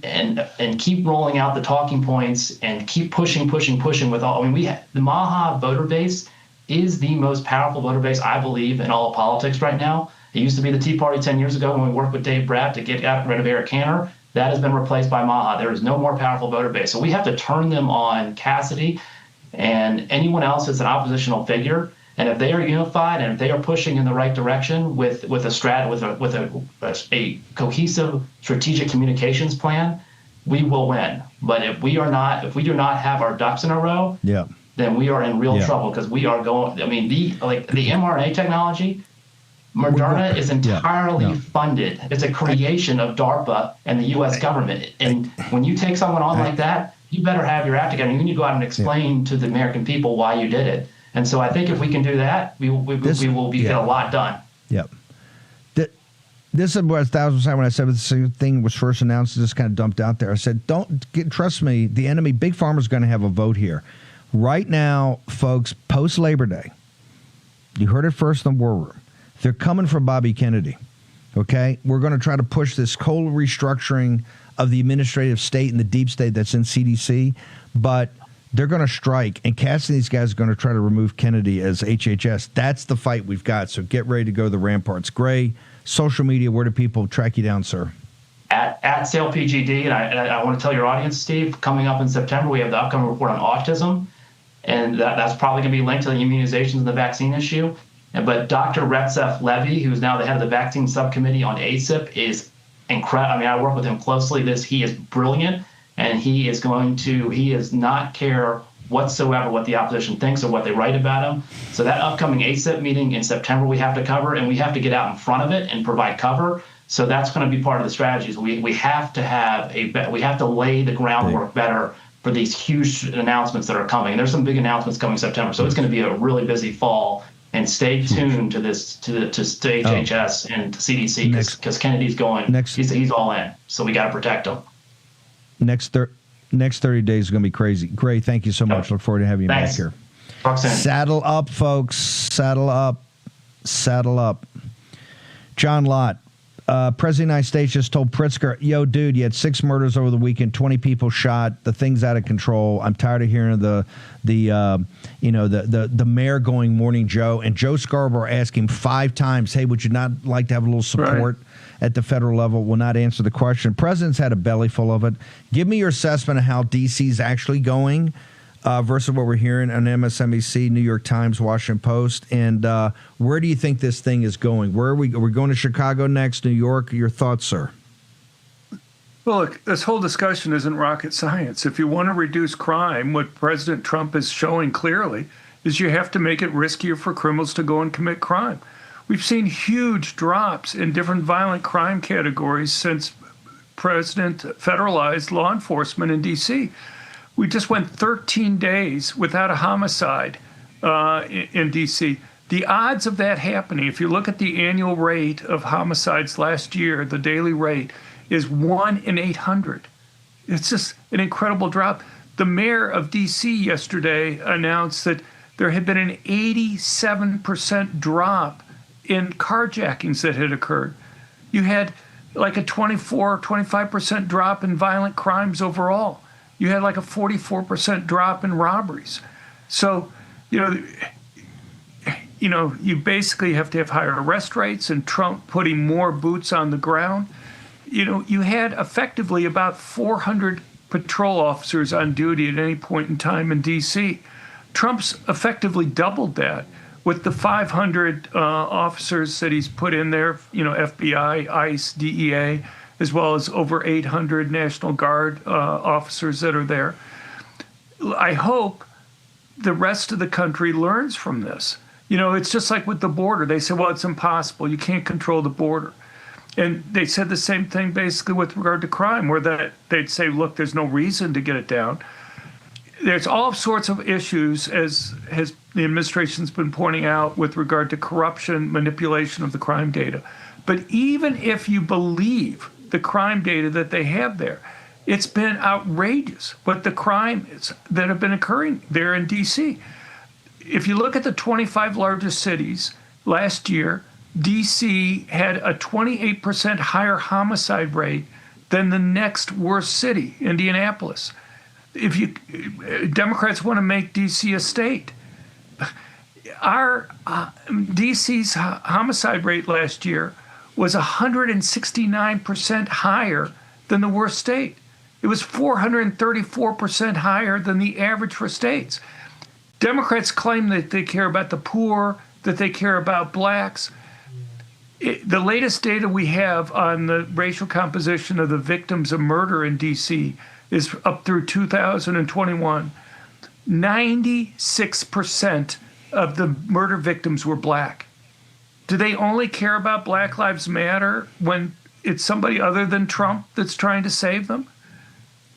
rolling out the talking points and keep pushing with all. I mean, the MAHA voter base is the most powerful voter base, I believe, in all of politics right now. It used to be the Tea Party 10 years ago when we worked with Dave Bratt to get rid of Eric Cantor. That has been replaced by MAHA. There is no more powerful voter base. So we have to turn them on Cassidy and anyone else that's an oppositional figure. And if they are unified and if they are pushing in the right direction with a cohesive strategic communications plan, we will win. But if we do not have our ducks in a row, then we are in real trouble, because we are going. I mean, the mRNA technology, Moderna is entirely funded. It's a creation of DARPA and the U.S. government. And when you take someone on like that, you better have your act together. You need to go out and explain to the American people why you did it. And so I think if we can do that, we will get a lot done. Yep. This is what 1,000% when I said this thing was first announced, just kind of dumped out there. I said, trust me, the enemy, Big Pharma, is going to have a vote here. Right now, folks, post-Labor Day, you heard it first in the war room. They're coming for Bobby Kennedy, okay? We're going to try to push this whole restructuring of the administrative state and the deep state that's in CDC, but they're going to strike, and Cassidy and these guys are going to try to remove Kennedy as HHS. That's the fight we've got, so get ready to go to the ramparts. Gray, social media, where do people track you down, sir? At SailPGD, and I want to tell your audience, Steve, coming up in September, we have the upcoming report on autism, and that's probably going to be linked to the immunizations and the vaccine issue. But Dr. Retzef Levy, who's now the head of the vaccine subcommittee on ACIP, is incredible. I mean, I work with him closely. He is brilliant, and he does not care whatsoever what the opposition thinks or what they write about him. So that upcoming ACIP meeting in September we have to cover, and we have to get out in front of it and provide cover. So that's going to be part of the strategies. We have to lay the groundwork better for these huge announcements that are coming. And there's some big announcements coming September. So it's going to be a really busy fall. And stay tuned to this, to HHS and to CDC, because Kennedy's going. He's all in. So we got to protect him. Next 30 days is going to be crazy. Gray, thank you so much. Look forward to having you back here. Talk soon. Saddle up, folks. Saddle up. Saddle up. John Lott, President of the United States just told Pritzker, yo, dude, you had 6 murders over the weekend, 20 people shot. The thing's out of control. I'm tired of hearing the mayor going Morning Joe, and Joe Scarborough asking 5 times, hey, would you not like to have a little support at the federal level? Will not answer the question. President's had a belly full of it. Give me your assessment of how D.C.'s actually going versus what we're hearing on MSNBC, New York Times, Washington Post, and where do you think this thing is going? Where are we going to Chicago next, New York? Your thoughts, sir? Well, look, this whole discussion isn't rocket science. If you want to reduce crime, what President Trump is showing clearly is you have to make it riskier for criminals to go and commit crime. We've seen huge drops in different violent crime categories since President federalized law enforcement in D.C. We just went 13 days without a homicide in D.C. The odds of that happening, if you look at the annual rate of homicides last year, the daily rate is 1 in 800. It's just an incredible drop. The mayor of D.C. yesterday announced that there had been an 87% drop in carjackings that had occurred. You had like a 25% drop in violent crimes overall. You had like a 44% drop in robberies. So, you basically have to have higher arrest rates, and Trump putting more boots on the ground. You had effectively about 400 patrol officers on duty at any point in time in D.C. Trump's effectively doubled that with the 500 officers that he's put in there, FBI, ICE, DEA, as well as over 800 National Guard officers that are there. I hope the rest of the country learns from this. It's just like with the border. They say, well, it's impossible. You can't control the border. And they said the same thing basically with regard to crime, where they'd say, look, there's no reason to get it down. There's all sorts of issues, as the administration's been pointing out, with regard to corruption, manipulation of the crime data. But even if you believe the crime data that they have there, it's been outrageous what the crime is that have been occurring there in D.C. If you look at the 25 largest cities last year, D.C. had a 28% higher homicide rate than the next worst city, Indianapolis. Democrats want to make D.C. a state. Our D.C.'s homicide rate last year was 169% higher than the worst state. It was 434% higher than the average for states. Democrats claim that they care about the poor, that they care about blacks. The latest data we have on the racial composition of the victims of murder in D.C. is up through 2021. 96% of the murder victims were black. Do they only care about Black Lives Matter when it's somebody other than Trump that's trying to save them?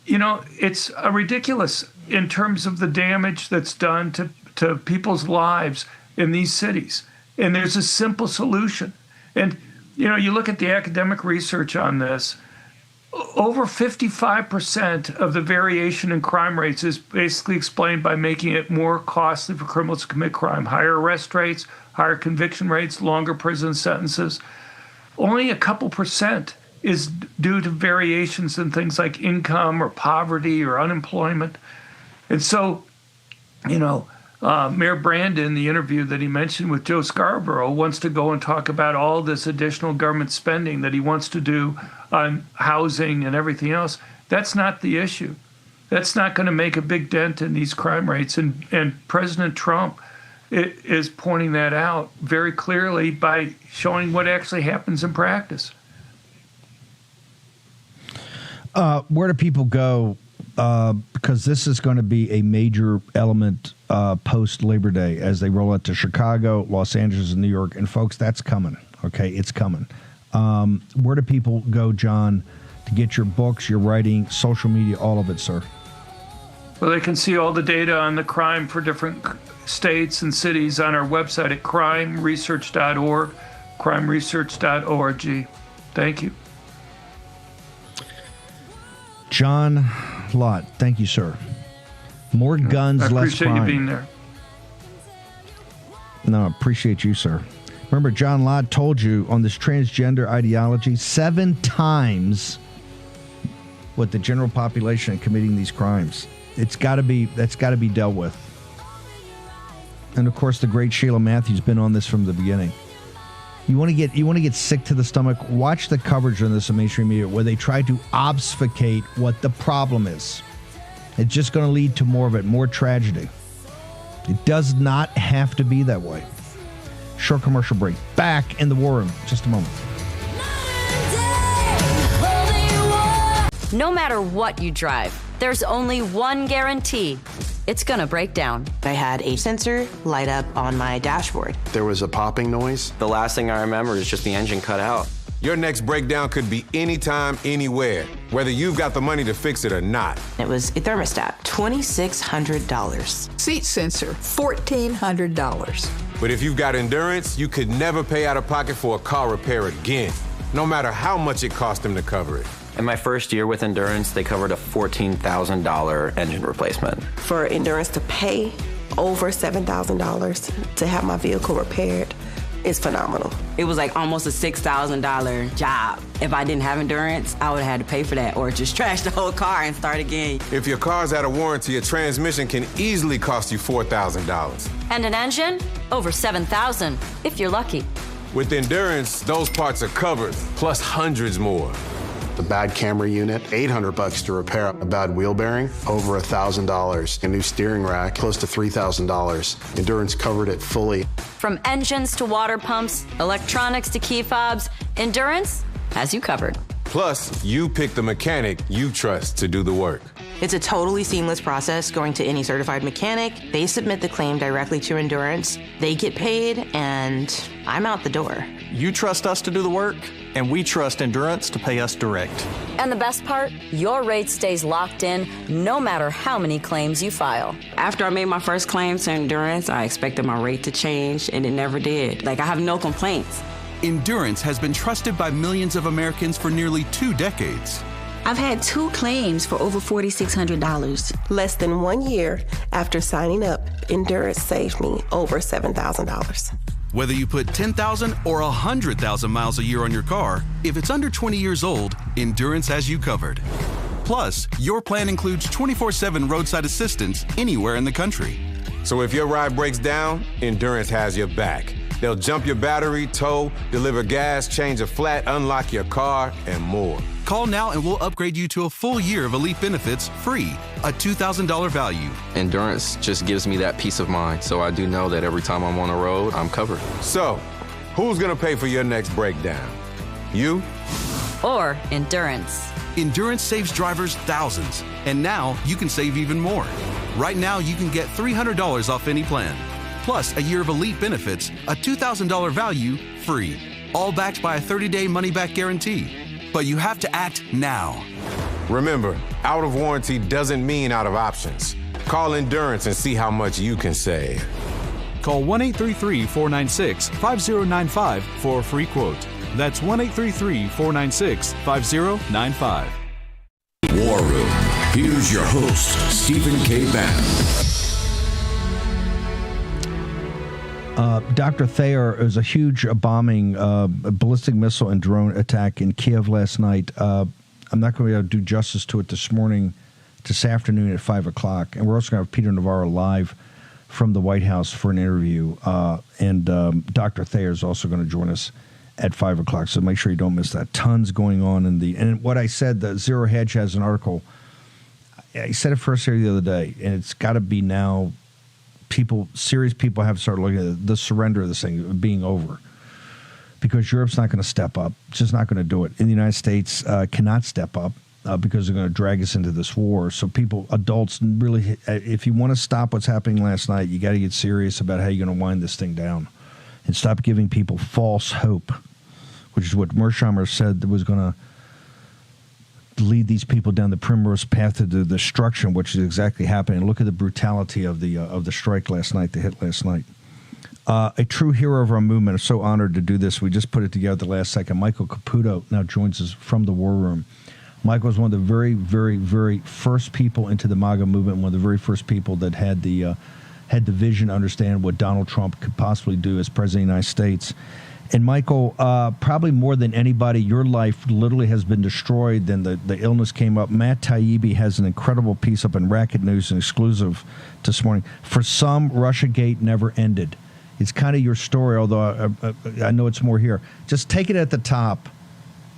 It's ridiculous in terms of the damage that's done to people's lives in these cities. And there's a simple solution. And, you look at the academic research on this, over 55% of the variation in crime rates is basically explained by making it more costly for criminals to commit crime. Higher arrest rates, higher conviction rates, longer prison sentences. Only a couple percent is due to variations in things like income or poverty or unemployment. And so, Mayor Brandon, the interview that he mentioned with Joe Scarborough, wants to go and talk about all this additional government spending that he wants to do on housing and everything else. That's not the issue. That's not going to make a big dent in these crime rates. And President Trump is pointing that out very clearly by showing what actually happens in practice. Where do people go? Because this is going to be a major element post Labor Day as they roll out to Chicago, Los Angeles, and New York. And folks, that's coming. Okay, it's coming. Where do people go, John, to get your books, your writing, social media, all of it, sir? Well, they can see all the data on the crime for different states and cities on our website at crimeresearch.org, crimeresearch.org. Thank you. John Lott, thank you, sir. More guns, less crime. I appreciate you being there. No, I appreciate you, sir. Remember, John Lott told you on this transgender ideology 7 times what the general population in committing these crimes. That's got to be dealt with. And of course, the great Sheila Matthews been on this from the beginning. You want to get sick to the stomach? Watch the coverage on this in mainstream media where they try to obfuscate what the problem is. It's just going to lead to more of it, more tragedy. It does not have to be that way. Short commercial break. Back in the war room. Just a moment. No matter what you drive, there's only one guarantee. It's going to break down. I had a sensor light up on my dashboard. There was a popping noise. The last thing I remember is just the engine cut out. Your next breakdown could be anytime, anywhere, whether you've got the money to fix it or not. It was a thermostat, $2,600. Seat sensor, $1,400. But if you've got endurance, you could never pay out of pocket for a car repair again. no matter how much it cost them to cover it. In my first year with Endurance, they covered a $14,000 engine replacement. For Endurance to pay over $7,000 to have my vehicle repaired is phenomenal. It was like almost a $6,000 job. If I didn't have Endurance, I would have had to pay for that or just trash the whole car and start again. If your car's out of warranty, a transmission can easily cost you $4,000. And an engine? Over $7,000, if you're lucky. With Endurance, those parts are covered, plus hundreds more. The bad camera unit, $800 to repair. A bad wheel bearing, over $1,000. A new steering rack, close to $3,000. Endurance covered it fully. From engines to water pumps, electronics to key fobs, Endurance has you covered. Plus, you pick the mechanic you trust to do the work. It's a totally seamless process going to any certified mechanic. They submit the claim directly to Endurance. They get paid, and I'm out the door. You trust us to do the work, and we trust Endurance to pay us direct. And the best part, your rate stays locked in no matter how many claims you file. After I made my first claim to Endurance, I expected my rate to change, and it never did. Like, I have no complaints. Endurance has been trusted by millions of Americans for nearly 2 decades. I've had 2 claims for over $4,600. Less than 1 year after signing up, Endurance saved me over $7,000. Whether you put 10,000 or 100,000 miles a year on your car, if it's under 20 years old, Endurance has you covered. Plus, your plan includes 24/7 roadside assistance anywhere in the country. So if your ride breaks down, Endurance has your back. They'll jump your battery, tow, deliver gas, change a flat, unlock your car, and more. Call now and we'll upgrade you to a full year of elite benefits free, a $2,000 value. Endurance just gives me that peace of mind, so I do know that every time I'm on the road, I'm covered. So, who's gonna pay for your next breakdown? You? Or Endurance. Endurance saves drivers thousands, and now you can save even more. Right now, you can get $300 off any plan, plus a year of elite benefits, a $2,000 value free, all backed by a 30-day money-back guarantee. But you have to act now. Remember, out of warranty doesn't mean out of options. Call Endurance and see how much you can save. Call 1-833-496-5095 for a free quote. That's 1-833-496-5095. War Room. Here's your host, Stephen K. Bannon. Dr. Thayer, it was a huge bombing, a ballistic missile and drone attack in Kiev last night. I'm not going to be able to do justice to it this afternoon at 5 o'clock. And we're also going to have Peter Navarro live from the White House for an interview. And Dr. Thayer is also going to join us at 5 o'clock. So make sure you don't miss that. Tons going on and what I said, the Zero Hedge has an article. I said it first here the other day, and it's got to be now. Serious people have to start looking at the surrender of this thing being over, because Europe's not going to step up. It's just not going to do it. And the United States cannot step up because they're going to drag us into this war. So adults, really, if you want to stop what's happening last night, you got to get serious about how you're going to wind this thing down and stop giving people false hope, which is what Mearsheimer said was going to lead these people down the primrose path to the destruction, which is exactly happening. Look at the brutality of the strike last night, the hit last night. A true hero of our movement. I'm so honored to do this. We just put it together at the last second. Michael Caputo now joins us from the War Room. Michael was one of the very, very, very first people into the MAGA movement, one of the very first people that had the vision to understand what Donald Trump could possibly do as president of the United States. And Michael, probably more than anybody, your life literally has been destroyed. Then the illness came up. Matt Taibbi has an incredible piece up in Racket News, an exclusive this morning. For some, Russiagate never ended. It's kind of your story, although I know it's more here. Just take it at the top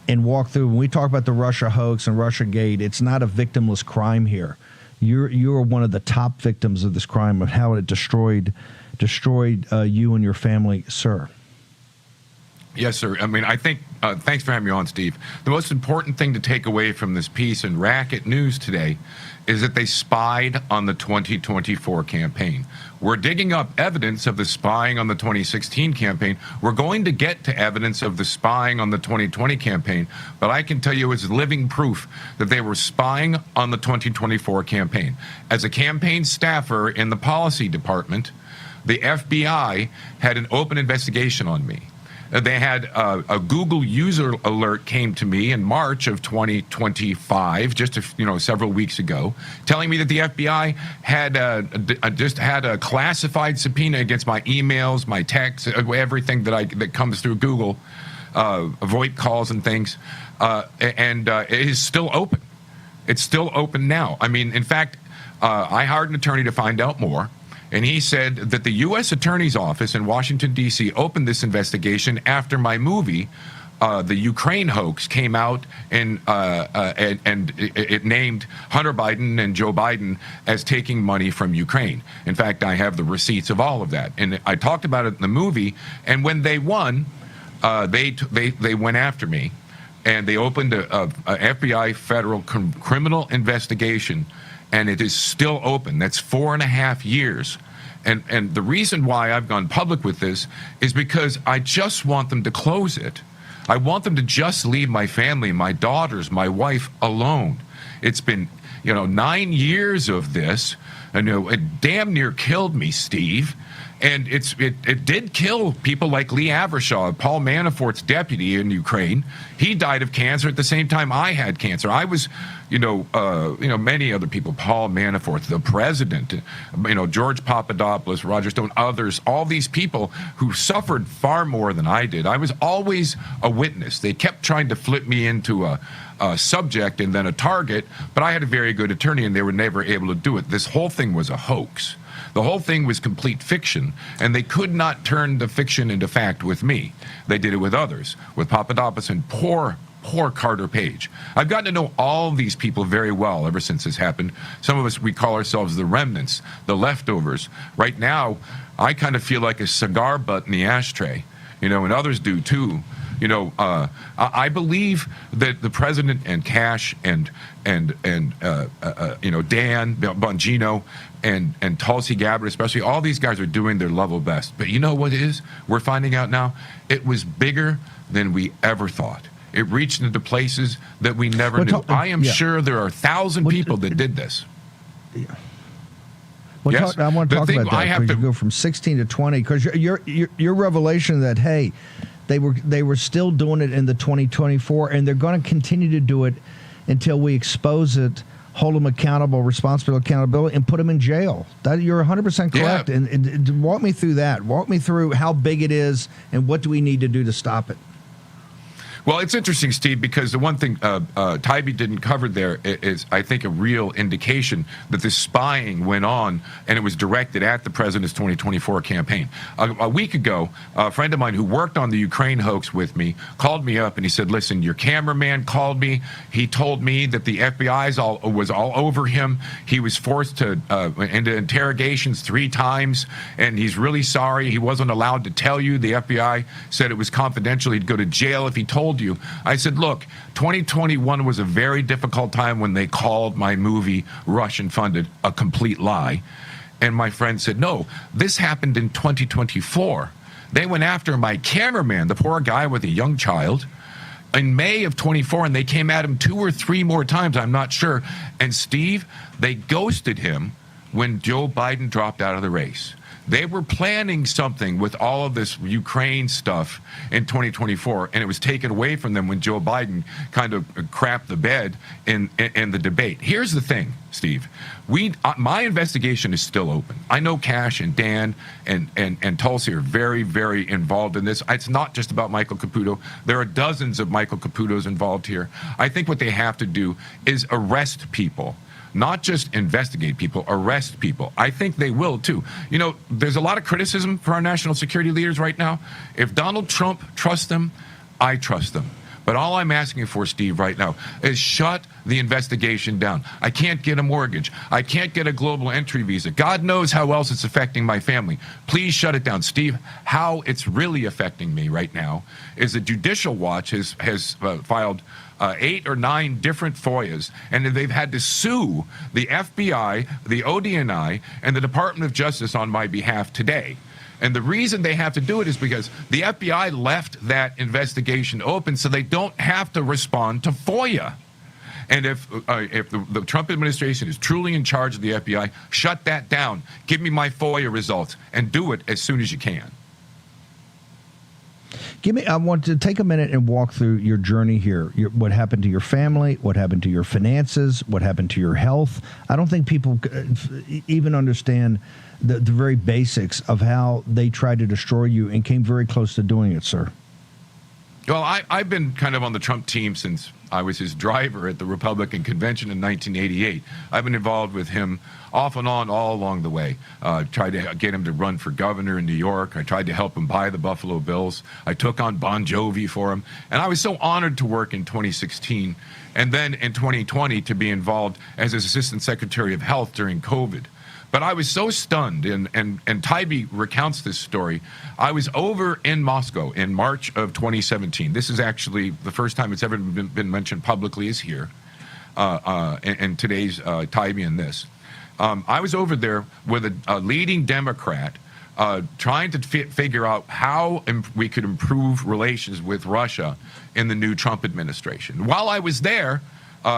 and walk through. When we talk about the Russia hoax and Russiagate, it's not a victimless crime here. You're one of the top victims of this crime, of how it destroyed you and your family, sir. Yes, sir. I mean, I think, thanks for having me on, Steve. The most important thing to take away from this piece in Racket News today is that they spied on the 2024 campaign. We're digging up evidence of the spying on the 2016 campaign. We're going to get to evidence of the spying on the 2020 campaign, but I can tell you it's living proof that they were spying on the 2024 campaign. As a campaign staffer in the policy department, the FBI had an open investigation on me. They had a Google user alert came to me in March of 2025, just several weeks ago, telling me that the FBI had just had a classified subpoena against my emails, my texts, everything that comes through Google, VoIP calls and things, and it is still open. It's still open now. I mean, in fact, I hired an attorney to find out more. And he said that the U.S. Attorney's Office in Washington, D.C. opened this investigation after my movie, the Ukraine hoax, came out and it named Hunter Biden and Joe Biden as taking money from Ukraine. In fact, I have the receipts of all of that. And I talked about it in the movie. And when they won, they went after me. And they opened a FBI federal criminal investigation. And it is still open. That's 4.5 years. And the reason why I've gone public with this is because I just want them to close it. I want them to just leave my family, my daughters, my wife alone. It's been, 9 years of this. And it damn near killed me, Steve. And it did kill people like Lee Avershaw, Paul Manafort's deputy in Ukraine. He died of cancer at the same time I had cancer. I was, many other people, Paul Manafort, the president, George Papadopoulos, Roger Stone, others, all these people who suffered far more than I did. I was always a witness. They kept trying to flip me into a subject and then a target, but I had a very good attorney and they were never able to do it. This whole thing was a hoax. The whole thing was complete fiction, and they could not turn the fiction into fact with me. They did it with others, with Papadopoulos and poor Carter Page. I've gotten to know all these people very well ever since this happened. Some of us, we call ourselves the remnants, the leftovers. Right now, I kind of feel like a cigar butt in the ashtray, and others do too. I believe that the president and Cash and Dan Bongino and Tulsi Gabbard, especially, all these guys are doing their level best. But you know what it is? We're finding out now it was bigger than we ever thought. It reached into places that we never knew. I am sure there are 1,000 people that did this. Yeah. Well, yes? I want to talk about that because you go from 16 to 20. Because your revelation that, hey, they were still doing it in the 2024, and they're going to continue to do it until we expose it, hold them accountable, responsible accountability, and put them in jail. That you're 100% correct. Yeah. And walk me through that. Walk me through how big it is and what do we need to do to stop it. Well, it's interesting, Steve, because the one thing Tybee didn't cover there is, I think, a real indication that this spying went on and it was directed at the president's 2024 campaign. A week ago, a friend of mine who worked on the Ukraine hoax with me called me up and he said, listen, your cameraman called me. He told me that the FBI was all over him. He was forced to into interrogations 3 times, and he's really sorry. He wasn't allowed to tell you. The FBI said it was confidential. He'd go to jail if he told you. I said, look, 2021 was a very difficult time when they called my movie Russian funded a complete lie. And my friend said, no, this happened in 2024. They went after my cameraman, the poor guy with a young child, in May of 24, and they came at him 2 or 3 more times, I'm not sure. And Steve, they ghosted him when Joe Biden dropped out of the race. They were planning something with all of this Ukraine stuff in 2024, and it was taken away from them when Joe Biden kind of crapped the bed in the debate. Here's the thing, Steve. My investigation is still open. I know Cash and Dan and Tulsi are very, very involved in this. It's not just about Michael Caputo. There are dozens of Michael Caputos involved here. I think what they have to do is arrest people. Not just investigate people, arrest people. I think they will, too. There's a lot of criticism for our national security leaders right now. If Donald Trump trusts them, I trust them. But all I'm asking for, Steve, right now is shut the investigation down. I can't get a mortgage. I can't get a global entry visa. God knows how else it's affecting my family. Please shut it down. Steve, how it's really affecting me right now is the Judicial Watch has filed 8 or 9 different FOIAs, and they've had to sue the FBI, the ODNI, and the Department of Justice on my behalf today. And the reason they have to do it is because the FBI left that investigation open so they don't have to respond to FOIA. And if the Trump administration is truly in charge of the FBI, shut that down. Give me my FOIA results and do it as soon as you can. I want to take a minute and walk through your journey here. What happened to your family? What happened to your finances? What happened to your health? I don't think people even understand the very basics of how they tried to destroy you and came very close to doing it, sir. Well, I've been kind of on the Trump team since I was his driver at the Republican convention in 1988. I've been involved with him off and on all along the way. Tried to get him to run for governor in New York. I tried to help him buy the Buffalo Bills. I took on Bon Jovi for him. And I was so honored to work in 2016 and then in 2020 to be involved as his Assistant Secretary of Health during COVID. But I was so stunned, and Tybee recounts this story. I was over in Moscow in March of 2017. This is actually the first time it's ever been mentioned publicly is here, and today's Tybee in this. I was over there with a leading Democrat trying to figure out how we could improve relations with Russia in the new Trump administration. While I was there,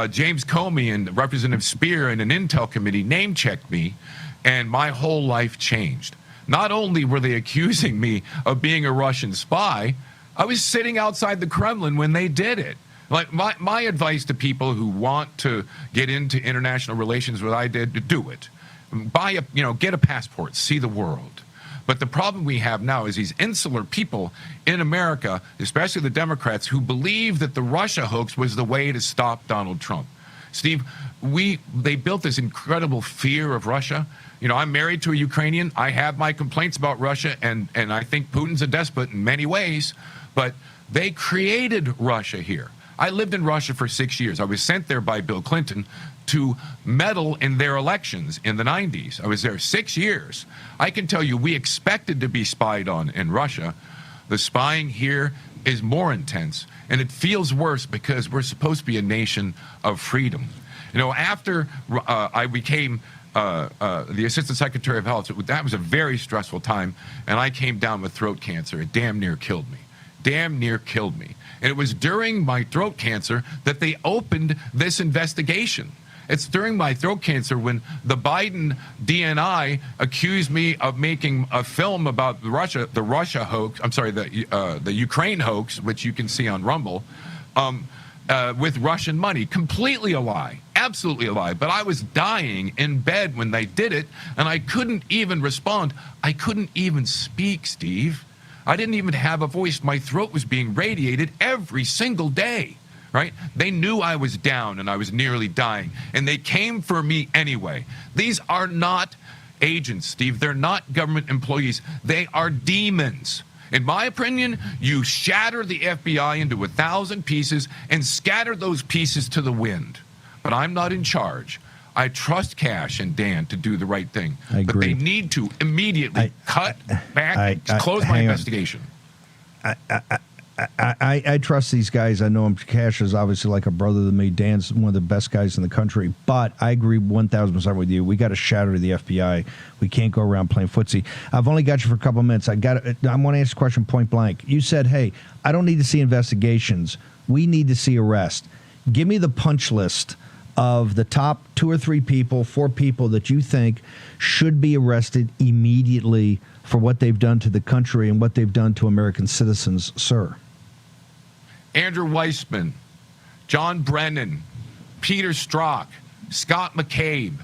James Comey and Representative Speer and an Intel committee name-checked me, and my whole life changed. Not only were they accusing me of being a Russian spy, I was sitting outside the Kremlin when they did it. Like my advice to people who want to get into international relations, what I did, do it. Get a passport, see the world. But the problem we have now is these insular people in America, especially the Democrats, who believe that the Russia hoax was the way to stop Donald Trump. Steve, they built this incredible fear of Russia. I'm married to a Ukrainian. I have my complaints about Russia, and I think Putin's a despot in many ways, but they created Russia here. I lived in Russia for 6 years. I was sent there by Bill Clinton to meddle in their elections in the 90s. I was there 6 years. I can tell you, we expected to be spied on in Russia. The spying here is more intense, and it feels worse because we're supposed to be a nation of freedom. After I became the Assistant Secretary of Health, that was a very stressful time, and I came down with throat cancer. It damn near killed me. And it was during my throat cancer that they opened this investigation. It's during my throat cancer when the Biden DNI accused me of making a film about the Russia hoax. I'm sorry, the Ukraine hoax, which you can see on Rumble, with Russian money. Completely a lie. Absolutely a lie. But I was dying in bed when they did it, and I couldn't even respond. I couldn't even speak, Steve. I didn't even have a voice. My throat was being radiated every single day, right? They knew I was down and I was nearly dying, and they came for me anyway. These are not agents, Steve. They're not government employees. They are demons. In my opinion, you shatter the FBI into 1,000 pieces and scatter those pieces to the wind. But I'm not in charge. I trust Cash and Dan to do the right thing. But they need to immediately cut back, close my investigation. I trust these guys. I know him. Cash is obviously like a brother to me. Dan's one of the best guys in the country. But I agree 1,000% with you. We got to shatter the FBI. We can't go around playing footsie. I've only got you for a couple of minutes. I want to ask a question point blank. You said, hey, I don't need to see investigations. We need to see arrest. Give me the punch list of the top 2 or 3 people, 4 people that you think should be arrested immediately for what they've done to the country and what they've done to American citizens, sir. Andrew Weissman, John Brennan, Peter Strzok, Scott McCabe,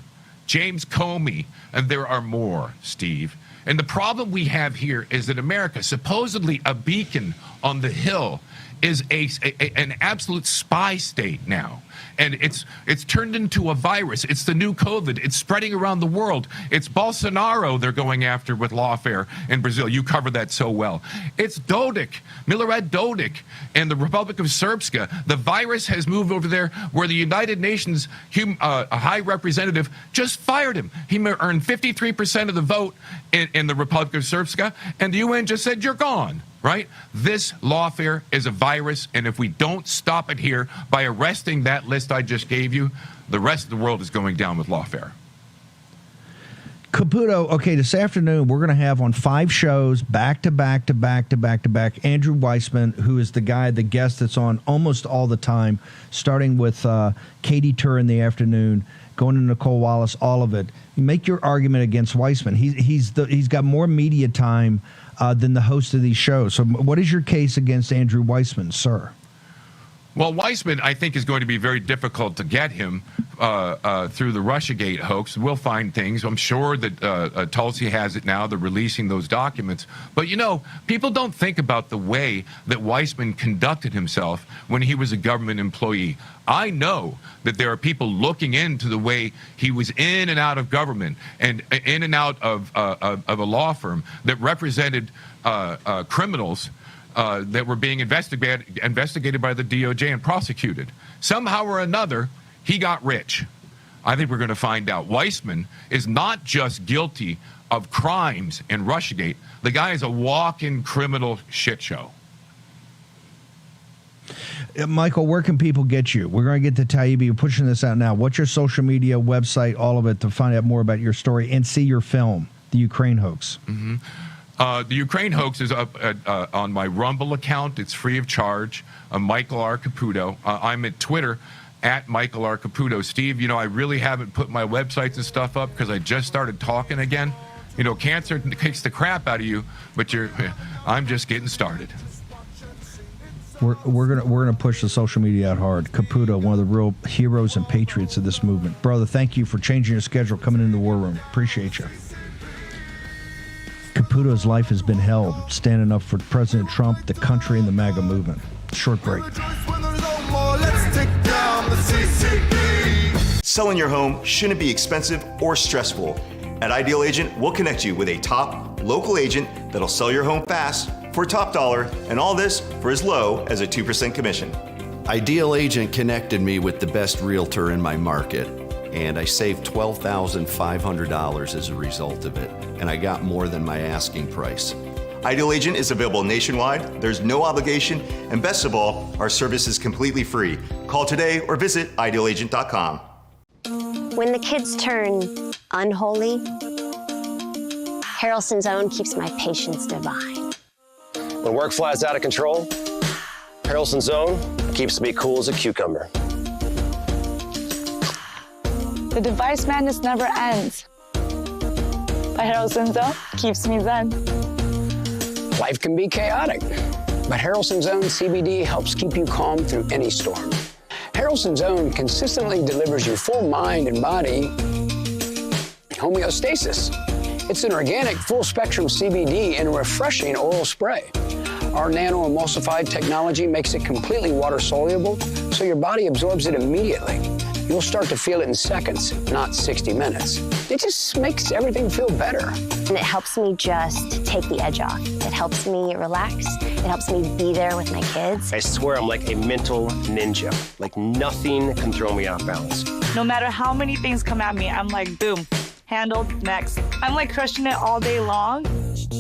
James Comey, and there are more, Steve. And the problem we have here is that America, supposedly a beacon on the hill, is an absolute spy state now. And it's turned into a virus. It's the new COVID. It's spreading around the world. It's Bolsonaro they're going after with lawfare in Brazil. You covered that so well. It's Dodik, Milorad Dodik, and the Republic of Srpska. The virus has moved over there where the United Nations High Representative just fired him. He earned 53% of the vote in the Republic of Srpska, and the UN just said, you're gone. Right? This lawfare is a virus, and if we don't stop it here by arresting that list I just gave you, the rest of the world is going down with lawfare. Caputo, okay, this afternoon we're going to have on 5 shows back to back Andrew Weissman, who is the guest that's on almost all the time, starting with Katie Tur in the afternoon, going to Nicole Wallace, all of it. Make your argument against Weissman. He's got more media time than the host of these shows. So what is your case against Andrew Weissman, sir? Well, Weissman, I think, is going to be very difficult to get him through the Russiagate hoax. We'll find things. I'm sure that Tulsi has it now. They're releasing those documents. But, people don't think about the way that Weissman conducted himself when he was a government employee. I know that there are people looking into the way he was in and out of government and in and out of a law firm that represented criminals that were being investigated by the DOJ and prosecuted. Somehow or another, he got rich. I think we're going to find out. Weissman is not just guilty of crimes in Russiagate. The guy is a walk-in criminal shit show. Michael, where can people get you? We're going to get to Taibbi. You're pushing this out now. What's your social media, website, all of it, to find out more about your story and see your film, The Ukraine Hoax? Mm-hmm. The Ukraine Hoax is up on my Rumble account. It's free of charge. Michael R. Caputo. I'm at Twitter at Michael R. Caputo. Steve, I really haven't put my websites and stuff up because I just started talking again. Cancer kicks the crap out of you, but I'm just getting started. We're gonna push the social media out hard. Caputo, one of the real heroes and patriots of this movement. Brother, thank you for changing your schedule, coming into the war room. Appreciate you. Caputo's life has been held, standing up for President Trump, the country, and the MAGA movement. Short break. Selling your home shouldn't be expensive or stressful. At Ideal Agent, we'll connect you with a top local agent that'll sell your home fast for top dollar, and all this for as low as a 2% commission. Ideal Agent connected me with the best realtor in my market, and I saved $12,500 as a result of it, and I got more than my asking price. Ideal Agent is available nationwide, there's no obligation, and best of all, our service is completely free. Call today or visit idealagent.com. When the kids turn unholy, Harrelson's Own keeps my patience divine. When work flies out of control, Harrelson's Own keeps me cool as a cucumber. The device madness never ends. But Harrelson's Own keeps me zen. Life can be chaotic, but Harrelson's Own CBD helps keep you calm through any storm. Harrelson's Own consistently delivers you full mind and body homeostasis. It's an organic, full-spectrum CBD in a refreshing oral spray. Our nano-emulsified technology makes it completely water-soluble, so your body absorbs it immediately. You'll start to feel it in seconds, not 60 minutes. It just makes everything feel better. And it helps me just take the edge off. It helps me relax. It helps me be there with my kids. I swear I'm like a mental ninja. Like nothing can throw me off balance. No matter how many things come at me, I'm like, boom, handled, next. I'm like crushing it all day long.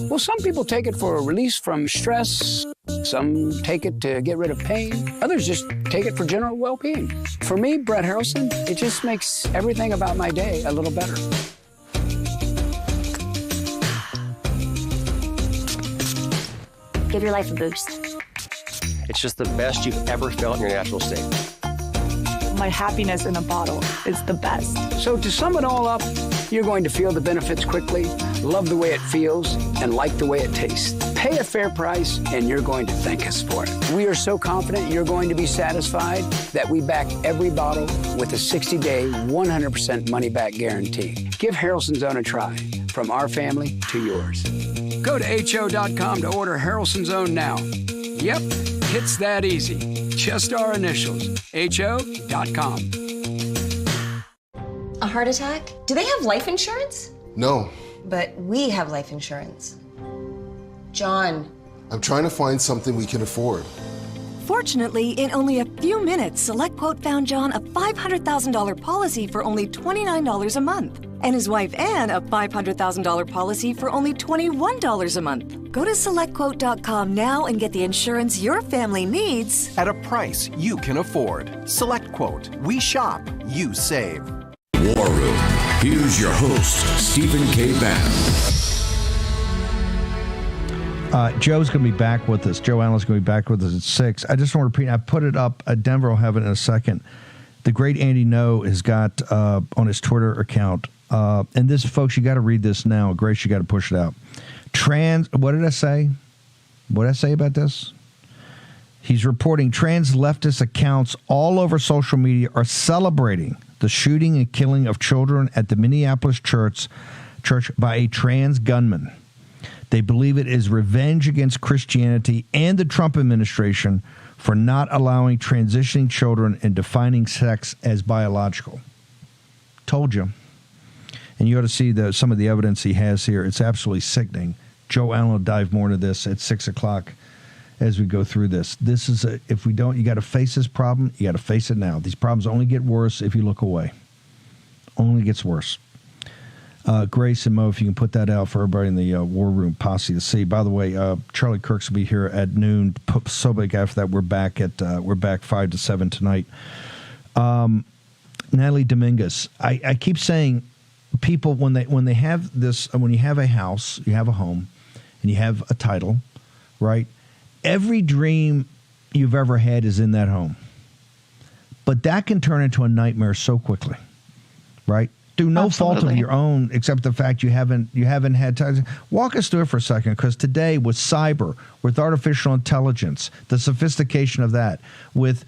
Well, some people take it for a release from stress. Some take it to get rid of pain. Others just take it for general well-being. For me, Brett Harrelson, it just makes everything about my day a little better. Give your life a boost. It's just the best you've ever felt in your natural state. My happiness in a bottle is the best. So to sum it all up, you're going to feel the benefits quickly, love the way it feels, and like the way it tastes. Pay a fair price, and you're going to thank us for it. We are so confident you're going to be satisfied that we back every bottle with a 60-day, 100% money-back guarantee. Give Harrelson's Own a try, from our family to yours. Go to HO.com to order Harrelson's Own now. Yep, it's that easy. Just our initials, HO.com. A heart attack? Do they have life insurance? No. But we have life insurance. John. I'm trying to find something we can afford. Fortunately, in only a few minutes, SelectQuote found John a $500,000 policy for only $29 a month. And his wife Anne a $500,000 policy for only $21 a month. Go to SelectQuote.com now and get the insurance your family needs at a price you can afford. SelectQuote. We shop, you save. War Room. Here's your host, Stephen K. Bannon. Joe's going to be back with us. Joe Allen's going to be back with us at 6. I just want to repeat, I put it up. Denver will have it in a second. The great Andy No has got on his Twitter account, and this, folks, you got to read this now. Grace, you got to push it out. What did I say? What did I say about this? He's reporting trans leftist accounts all over social media are celebrating the shooting and killing of children at the Minneapolis church by a trans gunman. They believe it is revenge against Christianity and the Trump administration for not allowing transitioning children and defining sex as biological. Told you. And you ought to see some of the evidence he has here. It's absolutely sickening. Joe Allen will dive more into this at 6 o'clock as we go through this. This is if we don't, you got to face this problem. You got to face it now. These problems only get worse if you look away. Only gets worse. Grace and Mo, if you can put that out for everybody in the War Room posse to see. By the way, Charlie Kirks will be here at noon. Posobiec after that. We're back 5 to 7 tonight. Natalie Dominguez. I keep saying, people when they have this, when you have a house, you have a home, and you have a title, right? Every dream you've ever had is in that home. But that can turn into a nightmare so quickly, right? Through no fault of your own, except the fact you haven't had time. Walk us through it for a second, because today with cyber, with artificial intelligence, the sophistication of that, with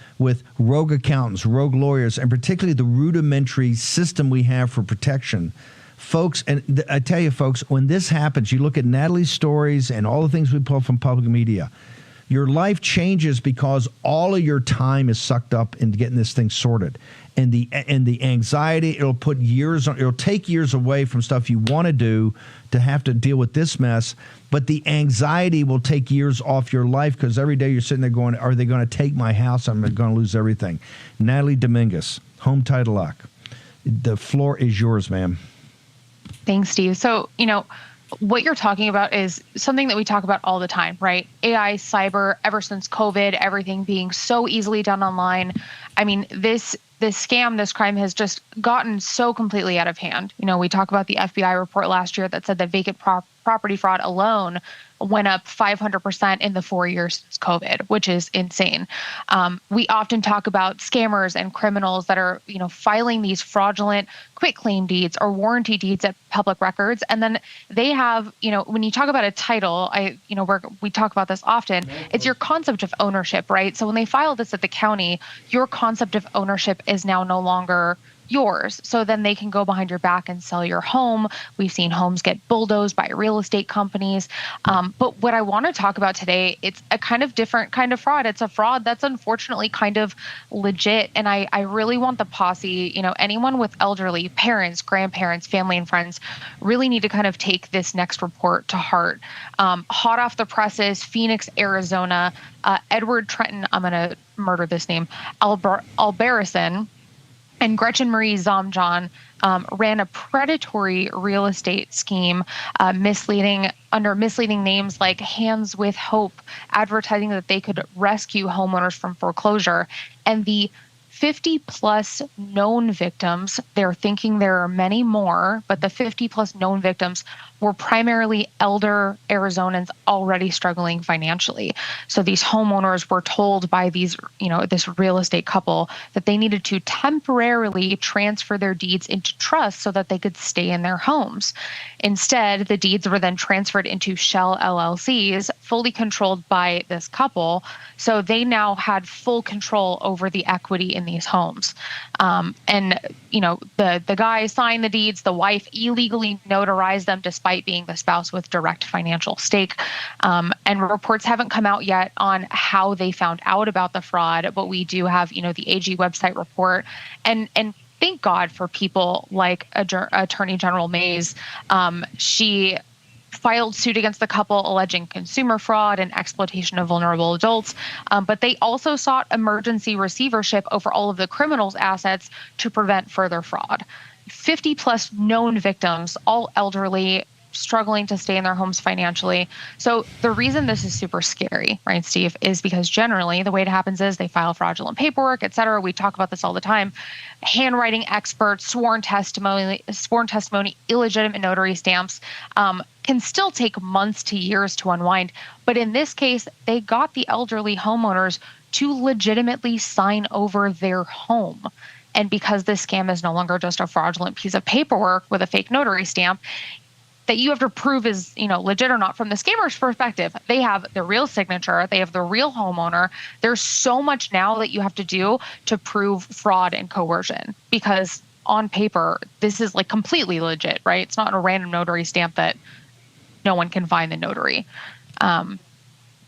rogue accountants, rogue lawyers, and particularly the rudimentary system we have for protection, folks, and I tell you, folks, when this happens, you look at Natalie's stories and all the things we pull from public media, your life changes because all of your time is sucked up in getting this thing sorted. And the anxiety, it'll take years away from stuff you want to do to have to deal with this mess. But the anxiety will take years off your life, because every day you're sitting there going, are they going to take my house? I'm going to lose everything. Natalie Dominguez, Home Title Lock. The floor is yours, ma'am. Thanks, Steve. So, what you're talking about is something that we talk about all the time, right? AI, cyber, ever since COVID, everything being so easily done online. I mean, this scam, this crime has just gotten so completely out of hand. We talk about the FBI report last year that said that vacant property fraud alone went up 500% in the 4 years since COVID, which is insane. We often talk about scammers and criminals that are, filing these fraudulent quitclaim deeds or warranty deeds at public records. And then they have, when you talk about a title, we talk about this often, it's your concept of ownership, right? So when they file this at the county, your concept of ownership is now no longer yours. So then they can go behind your back and sell your home. We've seen homes get bulldozed by real estate companies. But what I want to talk about today, it's a kind of different kind of fraud. It's a fraud that's unfortunately kind of legit. And I really want the posse, anyone with elderly parents, grandparents, family, and friends really need to kind of take this next report to heart. Hot off the presses, Phoenix, Arizona, Edward Trenton, I'm going to murder this name, Alberison, and Gretchen Marie Zomjan ran a predatory real estate scheme, misleading names like Hands with Hope, advertising that they could rescue homeowners from foreclosure. And the 50-plus known victims, they're thinking there are many more, but the 50-plus known victims were primarily elder Arizonans already struggling financially. So these homeowners were told by this real estate couple that they needed to temporarily transfer their deeds into trust so that they could stay in their homes. Instead, the deeds were then transferred into shell LLCs, fully controlled by this couple. So they now had full control over the equity in these homes. The guy signed the deeds, the wife illegally notarized them despite being the spouse with direct financial stake. And reports haven't come out yet on how they found out about the fraud, but we do have, the AG website report. And thank God for people like Attorney General Mays. She filed suit against the couple alleging consumer fraud and exploitation of vulnerable adults. But they also sought emergency receivership over all of the criminals' assets to prevent further fraud. 50-plus known victims, all elderly, struggling to stay in their homes financially. So the reason this is super scary, right, Steve, is because generally the way it happens is they file fraudulent paperwork, et cetera. We talk about this all the time. Handwriting experts, sworn testimony, illegitimate notary stamps can still take months to years to unwind. But in this case, they got the elderly homeowners to legitimately sign over their home. And because this scam is no longer just a fraudulent piece of paperwork with a fake notary stamp that you have to prove is, legit or not from the scammer's perspective, they have the real signature, they have the real homeowner. There's so much now that you have to do to prove fraud and coercion, because on paper, this is like completely legit, right? It's not a random notary stamp that no one can find the notary.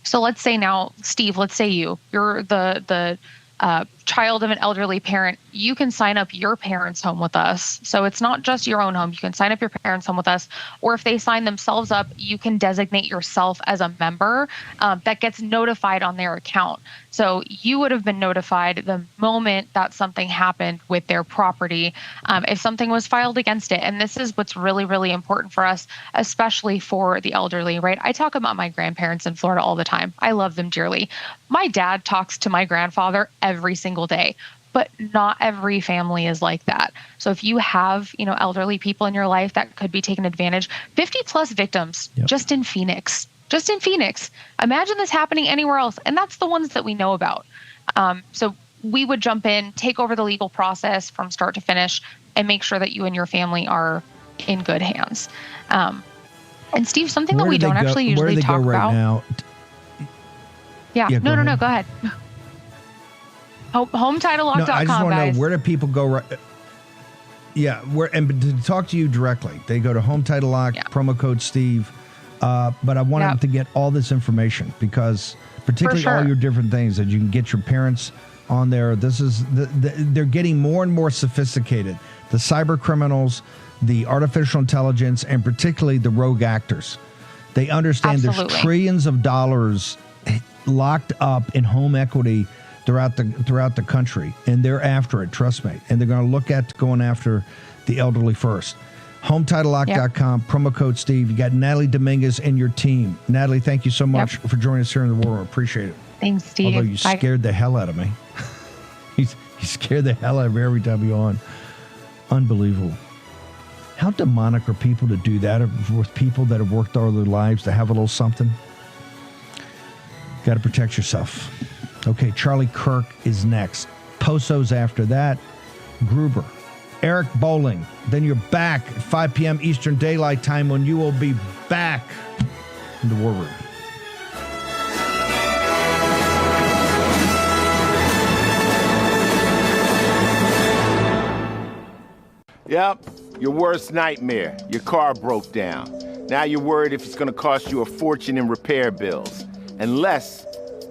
So let's say now, Steve, let's say you're the child of an elderly parent. You can sign up your parents' home with us. So it's not just your own home. You can sign up your parents' home with us. Or if they sign themselves up, you can designate yourself as a member that gets notified on their account. So you would have been notified the moment that something happened with their property, if something was filed against it. And this is what's really, really important for us, especially for the elderly, right? I talk about my grandparents in Florida all the time. I love them dearly. My dad talks to my grandfather every single day, but not every family is like that. So if you have, elderly people in your life that could be taken advantage, 50 plus victims just in Phoenix. Imagine this happening anywhere else. And that's the ones that we know about. So we would jump in, take over the legal process from start to finish, and make sure that you and your family are in good hands. And Steve, something that we don't actually usually talk about. Now? Yeah. No, go ahead. HomeTitleLock.com, I just want to guys. know, where do people go right? Yeah, and to talk to you directly, they go to Home Title Lock, promo code Steve. But I want them to get all this information, because particularly all your different things that you can get your parents on there. This is they're getting more and more sophisticated. The cyber criminals, the artificial intelligence, and particularly the rogue actors. They understand there's trillions of dollars locked up in home equity throughout the country, and they're after it, trust me. And they're going to look at going after the elderly first. HomeTitleLock.com, promo code Steve. You got Natalie Dominguez and your team. Natalie, thank you so much for joining us here in the War Room. Appreciate it. Thanks, Steve. Although you scared the hell out of me. You scared the hell out of me every time you're on. Unbelievable. How demonic are people to do that with people that have worked all their lives to have a little something? Got to protect yourself. Okay, Charlie Kirk is next. Poso's after that. Gruber. Eric Bowling. Then you're back at 5 p.m. Eastern Daylight Time, when you will be back in the War Room. Yep, your worst nightmare. Your car broke down. Now you're worried if it's going to cost you a fortune in repair bills. Unless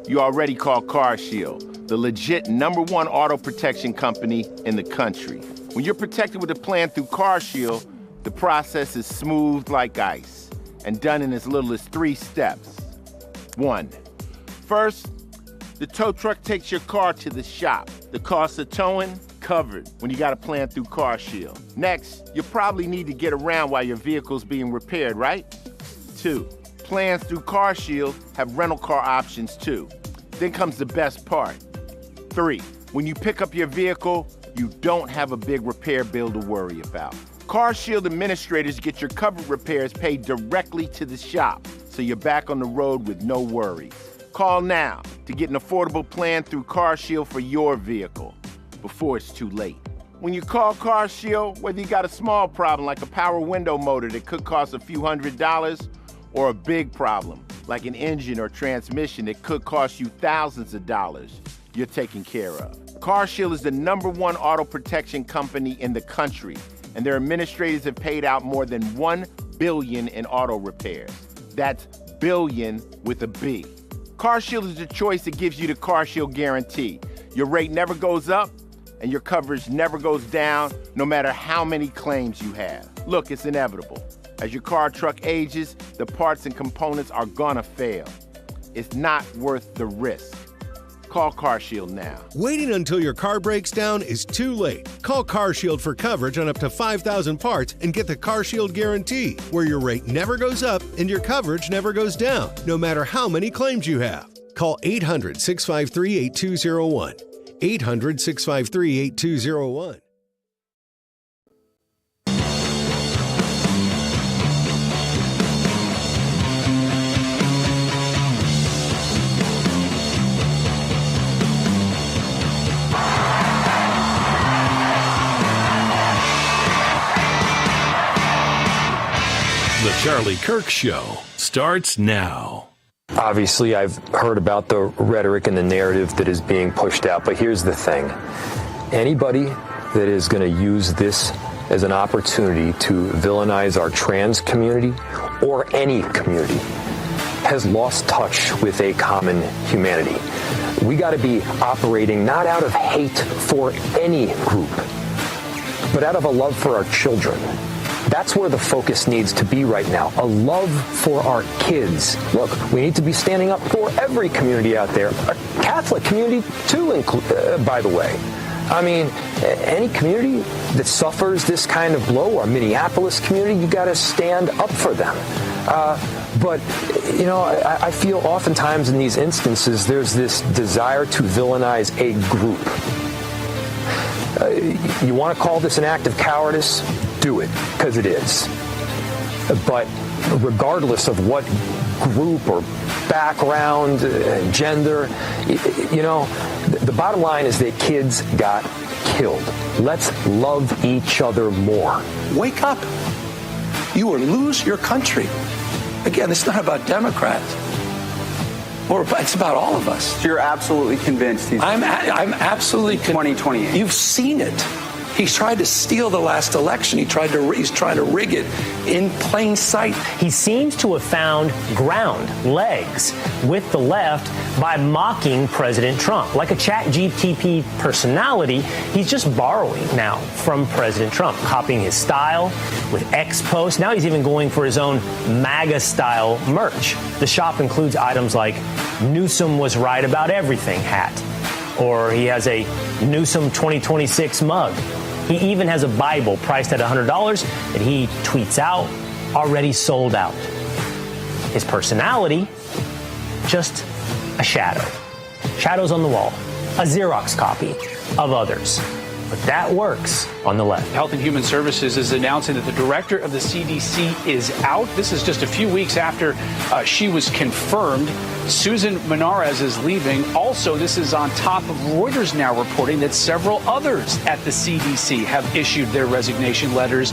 you already called CarShield, the legit #1 auto protection company in the country. When you're protected with a plan through CarShield, the process is smooth like ice and done in as little as 3 steps. 1. First, the tow truck takes your car to the shop. The cost of towing, covered when you got a plan through CarShield. Next, you probably need to get around while your vehicle's being repaired, right? 2. Plans through CarShield have rental car options too. Then comes the best part. 3. When you pick up your vehicle, you don't have a big repair bill to worry about. CarShield administrators get your covered repairs paid directly to the shop, so you're back on the road with no worries. Call now to get an affordable plan through CarShield for your vehicle before it's too late. When you call CarShield, whether you got a small problem like a power window motor that could cost a few $100s, or a big problem like an engine or transmission that could cost you thousands of dollars, you're taken care of. CarShield is the #1 auto protection company in the country, and their administrators have paid out more than $1 billion in auto repairs. That's billion with a B. CarShield is the choice that gives you the CarShield guarantee. Your rate never goes up, and your coverage never goes down, no matter how many claims you have. Look, it's inevitable. As your car or truck ages, the parts and components are gonna fail. It's not worth the risk. Call CarShield now. Waiting until your car breaks down is too late. Call CarShield for coverage on up to 5,000 parts and get the CarShield guarantee, where your rate never goes up and your coverage never goes down, no matter how many claims you have. Call 800-653-8201. 800-653-8201. Charlie Kirk Show starts now. Obviously, I've heard about the rhetoric and the narrative that is being pushed out, but here's the thing. Anybody that is going to use this as an opportunity to villainize our trans community or any community has lost touch with a common humanity. We got to be operating not out of hate for any group, but out of a love for our children. That's where the focus needs to be right now, a love for our kids. Look, we need to be standing up for every community out there, a Catholic community too, by the way. I mean, any community that suffers this kind of blow, our Minneapolis community, you got to stand up for them. But, you know, I feel oftentimes in these instances there's this desire to villainize a group. You want to call this an act of cowardice? Do it, because it is. But regardless of what group or background, gender, you know, the bottom line is that kids got killed. Let's love each other more. Wake up. You will lose your country. Again, it's not about Democrats. Or it's about all of us. So you're absolutely convinced he's... I'm absolutely 2028. You've seen it. He's tried to steal the last election. He's trying to rig it in plain sight. He seems to have found ground, legs, with the left by mocking President Trump. Like a ChatGPT personality, he's just borrowing now from President Trump, copying his style with X posts. Now he's even going for his own MAGA-style merch. The shop includes items like Newsom was right about everything hat, or he has a Newsom 2026 mug. He even has a Bible priced at $100 that he tweets out, already sold out. His personality, just a shadow. Shadows on the wall, a Xerox copy of others. But that works on the left. Health and Human Services is announcing that the director of the CDC is out. This is just a few weeks after she was confirmed. Susan Menarez is leaving. Also, this is on top of Reuters now reporting that several others at the CDC have issued their resignation letters.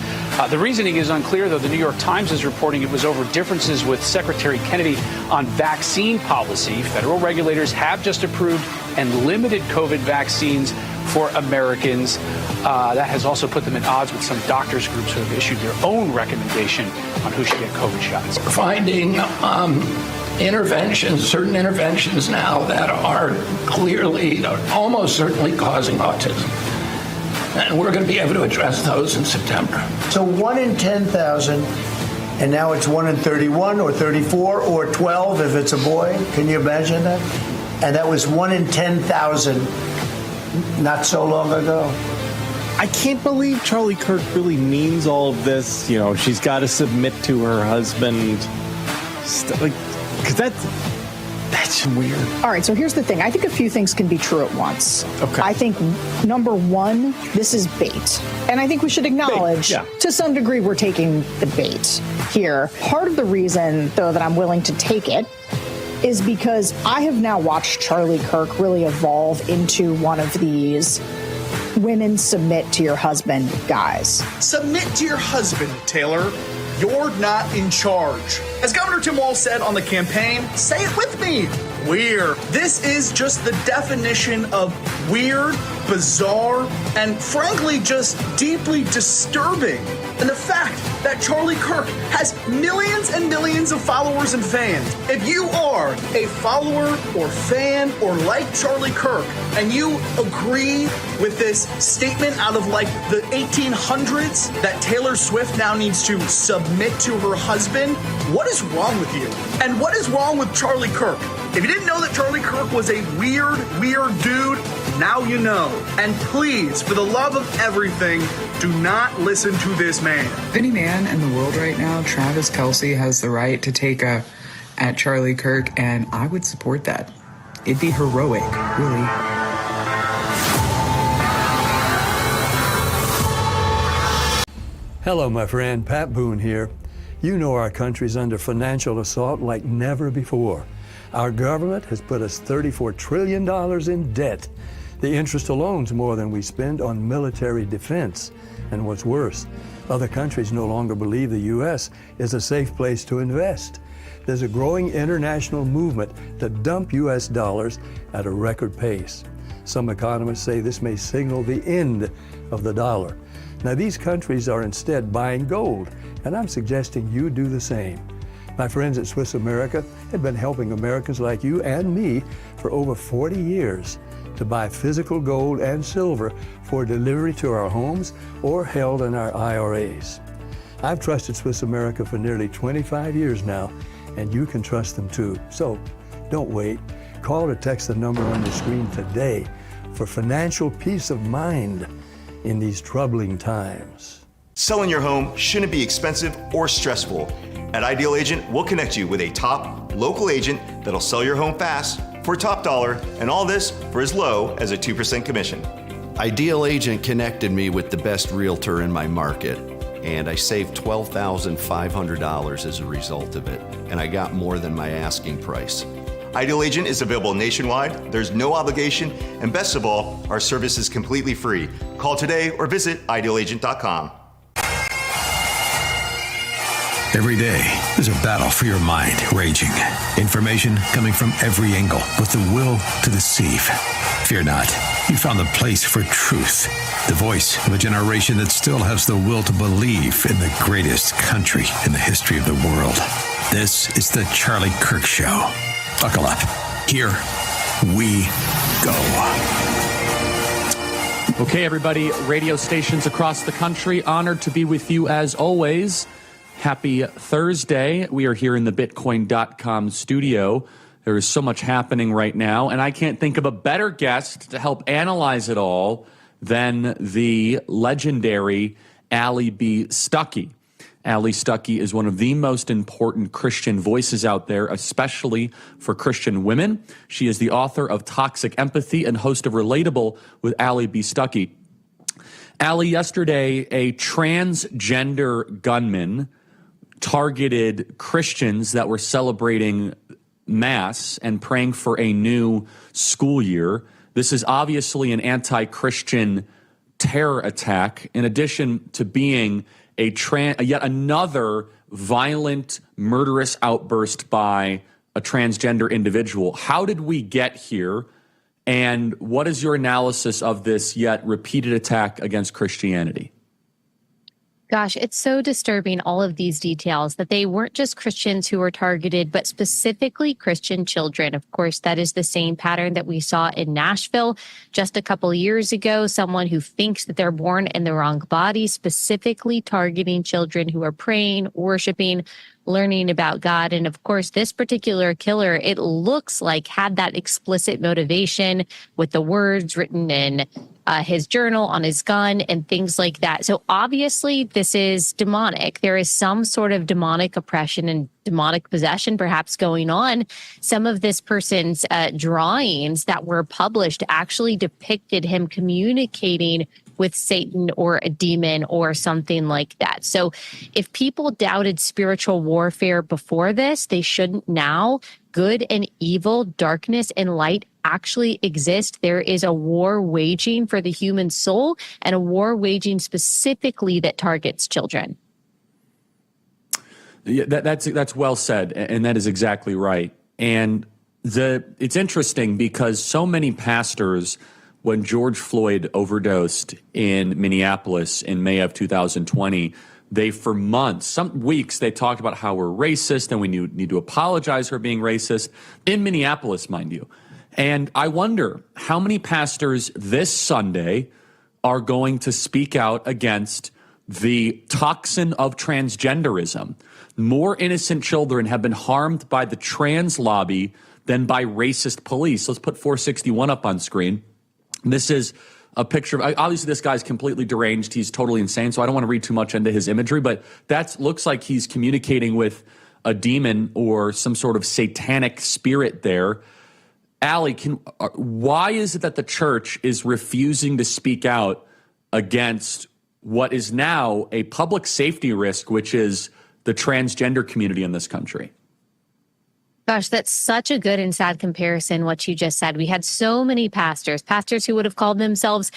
The reasoning is unclear, though. The New York Times is reporting it was over differences with Secretary Kennedy on vaccine policy. Federal regulators have just approved and limited COVID vaccines for Americans. That has also put them at odds with some doctors groups who have issued their own recommendation on who should get COVID shots. Finding certain interventions now that are clearly, almost certainly causing autism. And we're going to be able to address those in September. So 1 in 10,000, and now it's 1 in 31 or 34 or 12 if it's a boy. Can you imagine that? And that was 1 in 10,000 not so long ago. I can't believe Charlie Kirk really means all of this. You know, she's got to submit to her husband. Because that's weird. All right, so here's the thing. I think a few things can be true at once. Okay. I think, number one, this is bait. And I think we should acknowledge, to some degree, we're taking the bait here. Part of the reason, though, that I'm willing to take it is because I have now watched Charlie Kirk really evolve into one of these women submit to your husband guys. Submit to your husband, Taylor. You're not in charge. As Governor Tim Walz said on the campaign, say it with me, weird. This is just the definition of weird, bizarre, and frankly just deeply disturbing. And the fact that Charlie Kirk has millions and millions of followers and fans. If you are a follower or fan or like Charlie Kirk and you agree with this statement out of like the 1800s that Taylor Swift now needs to submit to her husband, what is wrong with you? And what is wrong with Charlie Kirk? If you didn't know that Charlie Kirk was a weird dude, now you know. And please, for the love of everything, do not listen to this man. Any man in the world right now, Travis Kelce has the right to take a at Charlie Kirk, and I would support that. It'd be heroic, really. Hello, my friend. Pat Boone here. You know our country's under financial assault like never before. Our government has put us $34 trillion in debt. The interest alone's more than we spend on military defense. And what's worse, Other countries no longer believe the U.S. is a safe place to invest. There's a growing international movement to dump U.S. dollars at a record pace. Some economists say this may signal the end of the dollar. Now, these countries are instead buying gold, and I'm suggesting you do the same. My friends at Swiss America have been helping Americans like you and me for over 40 years to buy physical gold and silver for delivery to our homes or held in our IRAs. I've trusted Swiss America for nearly 25 years now, and you can trust them too. So don't wait. Call or text the number on your screen today for financial peace of mind in these troubling times. Selling your home shouldn't be expensive or stressful. At Ideal Agent, we'll connect you with a top local agent that'll sell your home fast for top dollar, and all this for as low as a 2% commission. Ideal Agent connected me with the best realtor in my market, and I saved $12,500 as a result of it, and I got more than my asking price. Ideal Agent is available nationwide, there's no obligation, and best of all, our service is completely free. Call today or visit idealagent.com. Every day, there's a battle for your mind raging. Information coming from every angle with the will to deceive. Fear not. You found the place for truth. The voice of a generation that still has the will to believe in the greatest country in the history of the world. This is the Charlie Kirk Show. Buckle up. Here we go. Okay, everybody, radio stations across the country, honored to be with you as always. Happy Thursday. We are here in the Bitcoin.com studio. There is so much happening right now, and I can't think of a better guest to help analyze it all than the legendary Allie B. Stuckey. Allie Stuckey is one of the most important Christian voices out there, especially for Christian women. She is the author of Toxic Empathy and host of Relatable with Allie B. Stuckey. Allie, yesterday, a transgender gunman targeted Christians that were celebrating Mass and praying for a new school year. This is obviously an anti-Christian terror attack, in addition to being yet another violent, murderous outburst by a transgender individual. How did we get here? And what is your analysis of this yet repeated attack against Christianity? Gosh, it's so disturbing, all of these details, that they weren't just Christians who were targeted, but specifically Christian children. Of course, that is the same pattern that we saw in Nashville just a couple years ago. Someone who thinks that they're born in the wrong body, specifically targeting children who are praying, worshiping, learning about God. And of course, this particular killer, it looks like had that explicit motivation with the words written in his journal, on his gun, and things like that. So obviously, this is demonic. There is some sort of demonic oppression and demonic possession perhaps going on. Some of this person's drawings that were published actually depicted him communicating with Satan or a demon or something like that. So if people doubted spiritual warfare before this, they shouldn't now. Good and evil, darkness and light actually exist. There is a war waging for the human soul, and a war waging specifically that targets children. Yeah, that's well said, and that is exactly right. And it's interesting because so many pastors, when George Floyd overdosed in Minneapolis in May of 2020, they, for months, some weeks, they talked about how we're racist and we need to apologize for being racist in Minneapolis, mind you. And I wonder how many pastors this Sunday are going to speak out against the toxin of transgenderism. More innocent children have been harmed by the trans lobby than by racist police. Let's put 461 up on screen. This is a picture of, obviously this guy's completely deranged. He's totally insane, so I don't want to read too much into his imagery, but that looks like he's communicating with a demon or some sort of satanic spirit there. Allie, why is it that the church is refusing to speak out against what is now a public safety risk, which is the transgender community in this country? Gosh, that's such a good and sad comparison, what you just said. We had so many pastors who would have called themselves,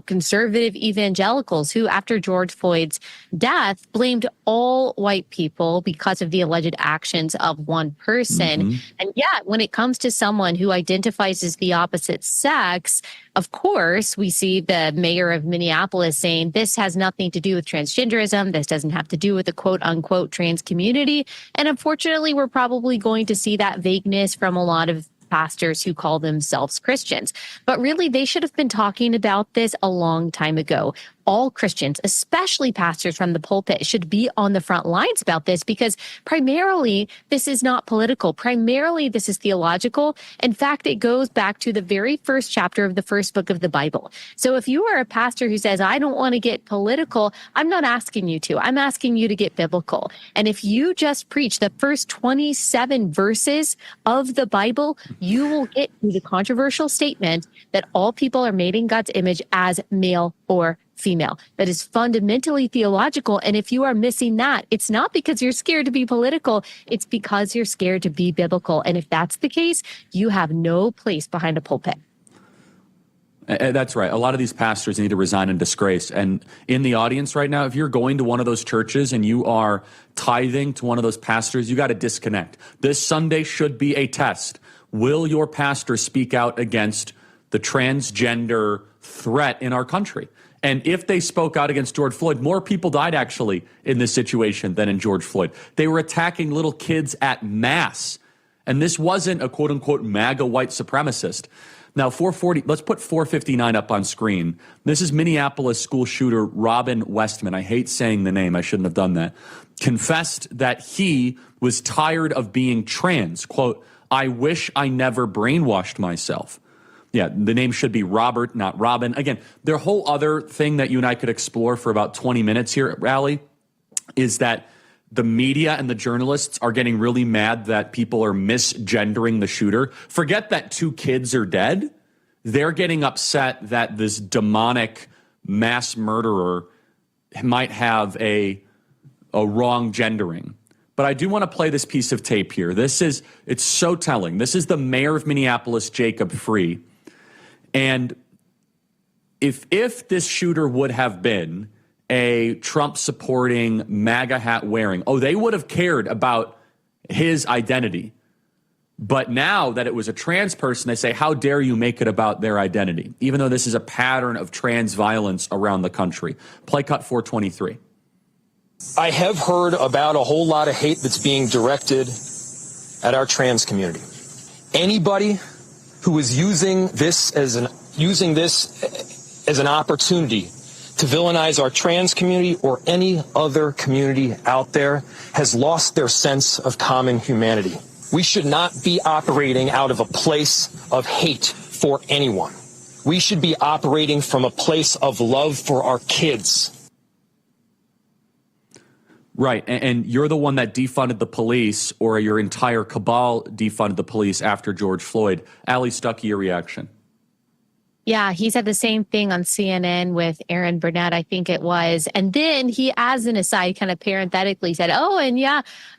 conservative evangelicals who, after George Floyd's death, blamed all white people because of the alleged actions of one person. Mm-hmm. And yet, when it comes to someone who identifies as the opposite sex, of course, we see the mayor of Minneapolis saying this has nothing to do with transgenderism. This doesn't have to do with the quote unquote trans community. And unfortunately, we're probably going to see that vagueness from a lot of pastors who call themselves Christians. But really, they should have been talking about this a long time ago. All Christians, especially pastors from the pulpit, should be on the front lines about this, because primarily this is not political. Primarily this is theological. In fact, it goes back to the very first chapter of the first book of the Bible. So if you are a pastor who says, I don't want to get political, I'm not asking you to. I'm asking you to get biblical. And if you just preach the first 27 verses of the Bible, you will get to the controversial statement that all people are made in God's image as male or female. That is fundamentally theological. And if you are missing that, it's not because you're scared to be political. It's because you're scared to be biblical. And if that's the case, you have no place behind a pulpit. That's right. A lot of these pastors need to resign in disgrace. And in the audience right now, if you're going to one of those churches and you are tithing to one of those pastors, you got to disconnect. This Sunday should be a test. Will your pastor speak out against the transgender threat in our country? And if they spoke out against George Floyd, more people died actually in this situation than in George Floyd. They were attacking little kids at mass. And this wasn't a quote unquote MAGA white supremacist. Now, 440, let's put 459 up on screen. This is Minneapolis school shooter Robin Westman. I hate saying the name. I shouldn't have done that. Confessed that he was tired of being trans. Quote, I wish I never brainwashed myself. Yeah, the name should be Robert, not Robin. Again, their whole other thing that you and I could explore for about 20 minutes here, Allie, is that the media and the journalists are getting really mad that people are misgendering the shooter. Forget that 2 kids are dead. They're getting upset that this demonic mass murderer might have a wrong gendering. But I do want to play this piece of tape here. It's so telling. This is the mayor of Minneapolis, Jacob Free. And if this shooter would have been a Trump-supporting, MAGA hat wearing, they would have cared about his identity. But now that it was a trans person, they say, how dare you make it about their identity, even though this is a pattern of trans violence around the country. Play cut 423. I have heard about a whole lot of hate that's being directed at our trans community. Anybody who is using this as an opportunity to villainize our trans community or any other community out there has lost their sense of common humanity. We should not be operating out of a place of hate for anyone. We should be operating from a place of love for our kids. Right, and you're the one that defunded the police, or your entire cabal defunded the police after George Floyd. Allie Stuckey, your reaction? Yeah, he said the same thing on CNN with Aaron Burnett, I think it was. And then he, as an aside, kind of parenthetically said,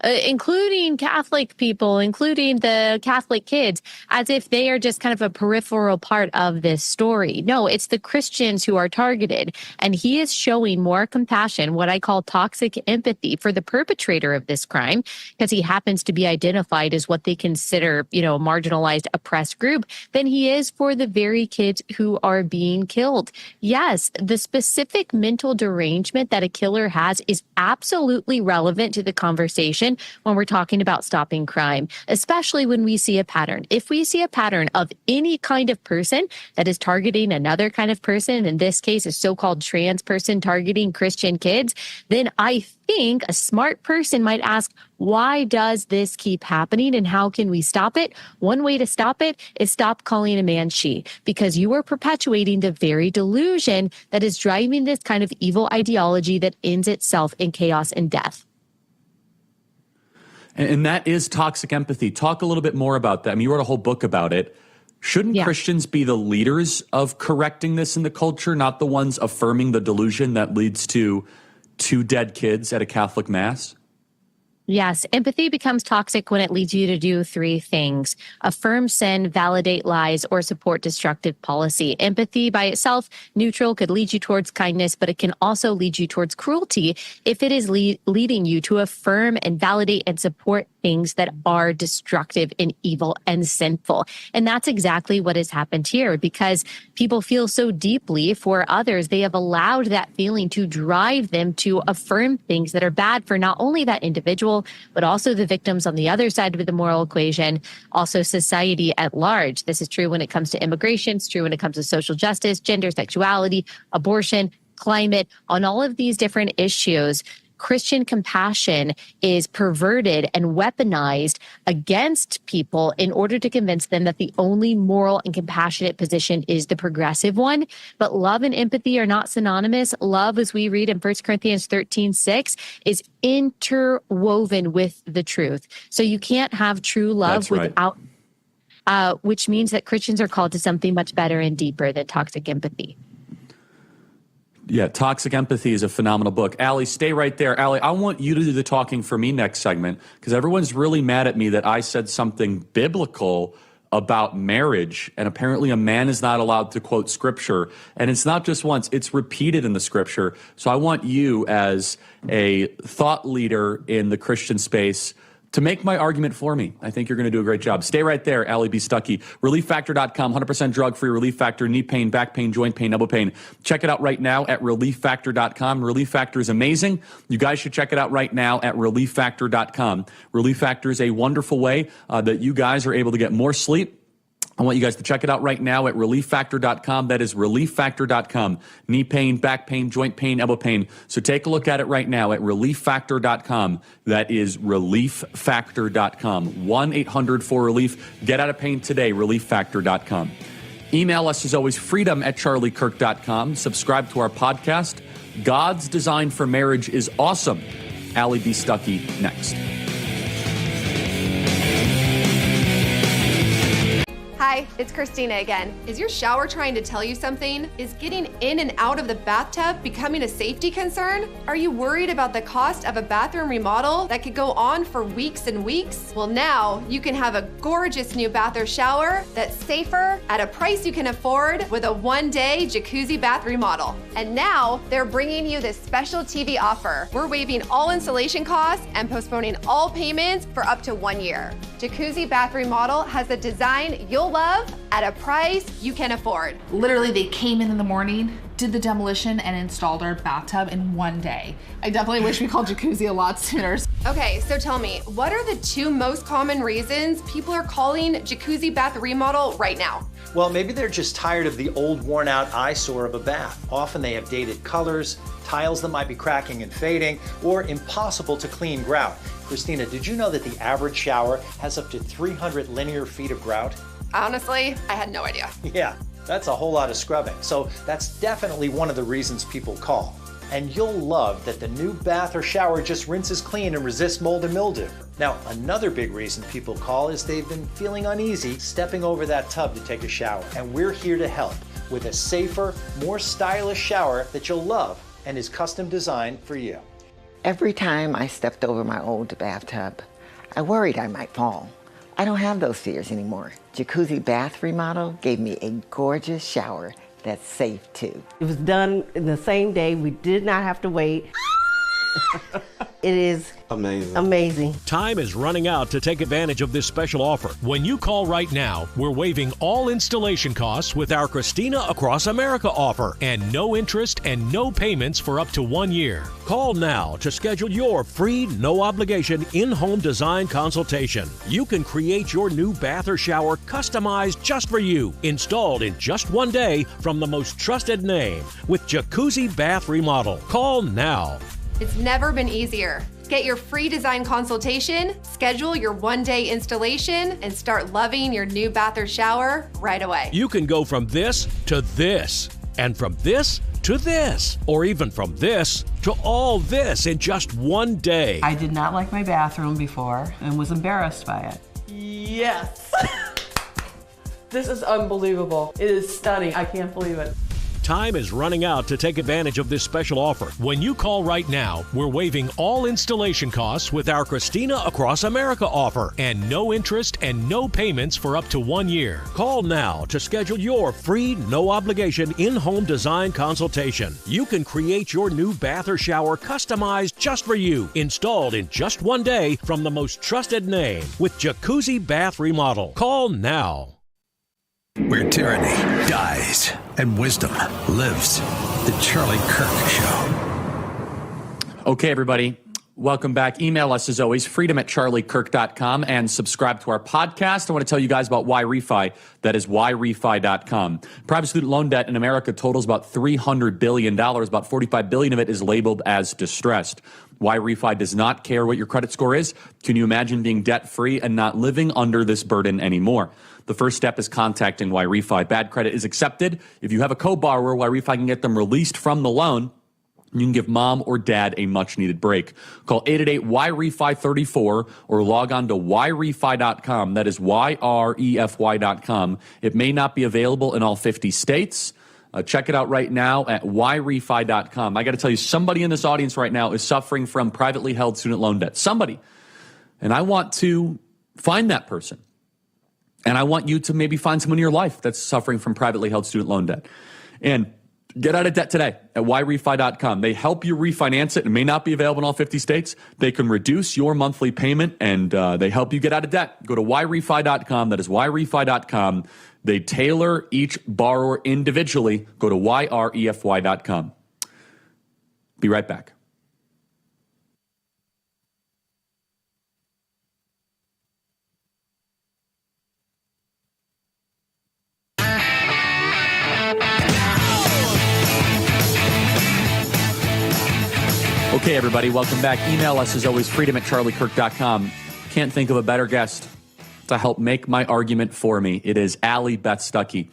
including Catholic people, including the Catholic kids, as if they are just kind of a peripheral part of this story. No, it's the Christians who are targeted. And he is showing more compassion, what I call toxic empathy, for the perpetrator of this crime, because he happens to be identified as what they consider, a marginalized, oppressed group, than he is for the very kids who are being killed. Yes, the specific mental derangement that a killer has is absolutely relevant to the conversation when we're talking about stopping crime, especially when we see a pattern. If we see a pattern of any kind of person that is targeting another kind of person, in this case, a so-called trans person targeting Christian kids, then I think a smart person might ask, why does this keep happening and how can we stop it? One way to stop it is stop calling a man she, because you are perpetuating the very delusion that is driving this kind of evil ideology that ends itself in chaos and death. And that is toxic empathy. Talk a little bit more about that. I mean, you wrote a whole book about it. Shouldn't Christians be the leaders of correcting this in the culture, not the ones affirming the delusion that leads to 2 dead kids at a Catholic mass? Yes, empathy becomes toxic when it leads you to do three things: affirm sin, validate lies, or support destructive policy. Empathy by itself, neutral, could lead you towards kindness, but it can also lead you towards cruelty if it is leading you to affirm and validate and support things that are destructive and evil and sinful. And that's exactly what has happened here, because people feel so deeply for others. They have allowed that feeling to drive them to affirm things that are bad for not only that individual, but also the victims on the other side of the moral equation, also society at large. This is true when it comes to immigration. It's true when it comes to social justice, gender, sexuality, abortion, climate. On all of these different issues, Christian compassion is perverted and weaponized against people in order to convince them that the only moral and compassionate position is the progressive one. But love and empathy are not synonymous. Love, as we read in 1 Corinthians 13:6, is interwoven with the truth. So you can't have true love without, which means that Christians are called to something much better and deeper than toxic empathy. Yeah, Toxic Empathy is a phenomenal book. Allie, stay right there. Allie, I want you to do the talking for me next segment, because everyone's really mad at me that I said something biblical about marriage, and apparently a man is not allowed to quote scripture. And it's not just once, it's repeated in the scripture. So I want you, as a thought leader in the Christian space, to make my argument for me. I think you're going to do a great job. Stay right there, Allie B. Stuckey. ReliefFactor.com, 100% drug-free Relief Factor, knee pain, back pain, joint pain, elbow pain. Check it out right now at ReliefFactor.com. Relief Factor is amazing. You guys should check it out right now at ReliefFactor.com. Relief Factor is a wonderful way that you guys are able to get more sleep. I want you guys to check it out right now at ReliefFactor.com. That is ReliefFactor.com. Knee pain, back pain, joint pain, elbow pain. So take a look at it right now at ReliefFactor.com. That is ReliefFactor.com. 1-800-4RELIEF. Get out of pain today, ReliefFactor.com. Email us as always, freedom@charliekirk.com. Subscribe to our podcast. God's design for marriage is awesome. Allie B. Stuckey next. Hi, it's Christina again. Is your shower trying to tell you something? Is getting in and out of the bathtub becoming a safety concern? Are you worried about the cost of a bathroom remodel that could go on for weeks and weeks? Well, now you can have a gorgeous new bath or shower that's safer at a price you can afford with a one-day jacuzzi bath remodel. And now they're bringing you this special TV offer. We're waiving all installation costs and postponing all payments for up to 1 year. Jacuzzi bath remodel has a design you'll love at a price you can afford. Literally, they came in the morning, did the demolition, and installed our bathtub in 1 day. I definitely wish we called jacuzzi a lot sooner. Okay, so tell me, what are the two most common reasons people are calling jacuzzi bath remodel right now? Well, maybe they're just tired of the old, worn-out eyesore of a bath. Often they have dated colors, tiles that might be cracking and fading, or impossible to clean grout. Christina, did you know that the average shower has up to 300 linear feet of grout? Honestly, I had no idea. Yeah, that's a whole lot of scrubbing. So that's definitely one of the reasons people call. And you'll love that the new bath or shower just rinses clean and resists mold and mildew. Now, another big reason people call is they've been feeling uneasy stepping over that tub to take a shower. And we're here to help with a safer, more stylish shower that you'll love and is custom designed for you. Every time I stepped over my old bathtub, I worried I might fall. I don't have those fears anymore. Jacuzzi bath remodel gave me a gorgeous shower that's safe too. It was done in the same day. We did not have to wait. It is amazing. Time is running out to take advantage of this special offer. When you call right now, we're waiving all installation costs with our Christina Across America offer, and no interest and no payments for up to 1 year. Call now to schedule your free, no obligation in-home design consultation. You can create your new bath or shower customized just for you, installed in just 1 day from the most trusted name with Jacuzzi Bath Remodel. Call now. It's never been easier. Get your free design consultation, schedule your one-day installation, and start loving your new bath or shower right away. You can go from this to this, and from this to this, or even from this to all this in just 1 day. I did not like my bathroom before and was embarrassed by it. Yes. This is unbelievable. It is stunning. I can't believe it. Time is running out to take advantage of this special offer. When you call right now, we're waiving all installation costs with our Christina Across America offer and no interest and no payments for up to 1 year. Call now to schedule your free, no obligation in-home design consultation. You can create your new bath or shower customized just for you, installed in just 1 day from the most trusted name with Jacuzzi Bath Remodel. Call now. Where tyranny dies and wisdom lives. The Charlie Kirk Show. Okay, everybody. Welcome back. Email us as always, freedom@charliekirk.com, and subscribe to our podcast. I want to tell you guys about YRefi. That is YRefi.com. Private student loan debt in America totals about $300 billion. About $45 billion of it is labeled as distressed. YRefi does not care what your credit score is. Can you imagine being debt-free and not living under this burden anymore? The first step is contacting YRefi. Bad credit is accepted. If you have a co-borrower, YRefi can get them released from the loan. You can give mom or dad a much-needed break. Call 888-YREFI-34 or log on to YRefi.com. That is YREFY.com. It may not be available in all 50 states. Check it out right now at YRefi.com. I got to tell you, somebody in this audience right now is suffering from privately held student loan debt. Somebody. And I want to find that person. And I want you to maybe find someone in your life that's suffering from privately held student loan debt. And get out of debt today at YRefi.com. They help you refinance it. It may not be available in all 50 states. They can reduce your monthly payment, and they help you get out of debt. Go to YRefi.com. That is YRefi.com. They tailor each borrower individually. Go to YREFY.com. Be right back. Okay, everybody, welcome back. Email us as always, freedom@charliekirk.com. Can't think of a better guest to help make my argument for me. It is Allie Beth Stuckey.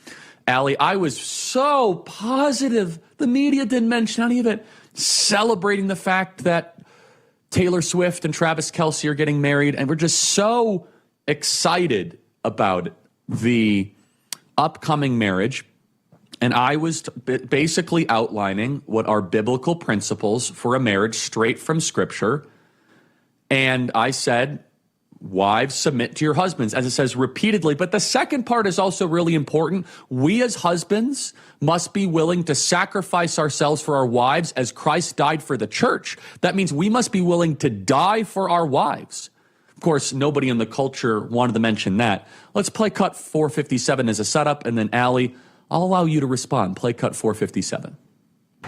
Allie, I was so positive the media didn't mention any of it, celebrating the fact that Taylor Swift and Travis Kelce are getting married, and we're just so excited about the upcoming marriage. And I was basically outlining what are biblical principles for a marriage straight from Scripture. And I said, wives, submit to your husbands, as it says repeatedly. But the second part is also really important. We as husbands must be willing to sacrifice ourselves for our wives as Christ died for the church. That means we must be willing to die for our wives. Of course, nobody in the culture wanted to mention that. Let's play cut 457 as a setup, and then Allie, I'll allow you to respond. Play cut 457.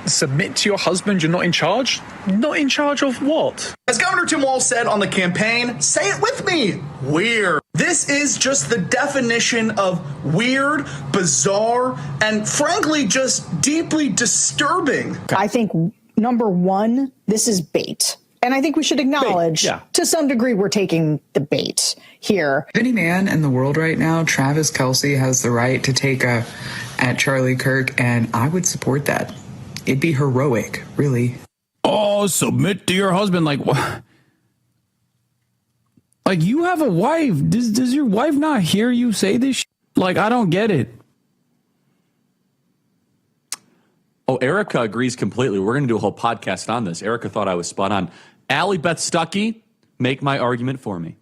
Submit to your husband. You're not in charge? Not in charge of what? As Governor Tim Walz said on the campaign, say it with me, weird. This is just the definition of weird, bizarre, and frankly, just deeply disturbing. I think, number one, this is bait. And I think we should acknowledge, to some degree, we're taking the bait here. Any man in the world right now, Travis Kelce has the right to take a at Charlie Kirk, and I would support that. It'd be heroic, really. Oh, submit to your husband. Like, what? Like, you have a wife. Does your wife not hear you say this? Like, I don't get it. Oh, Erica agrees completely. We're going to do a whole podcast on this. Erica thought I was spot on. Allie Beth Stuckey, make my argument for me.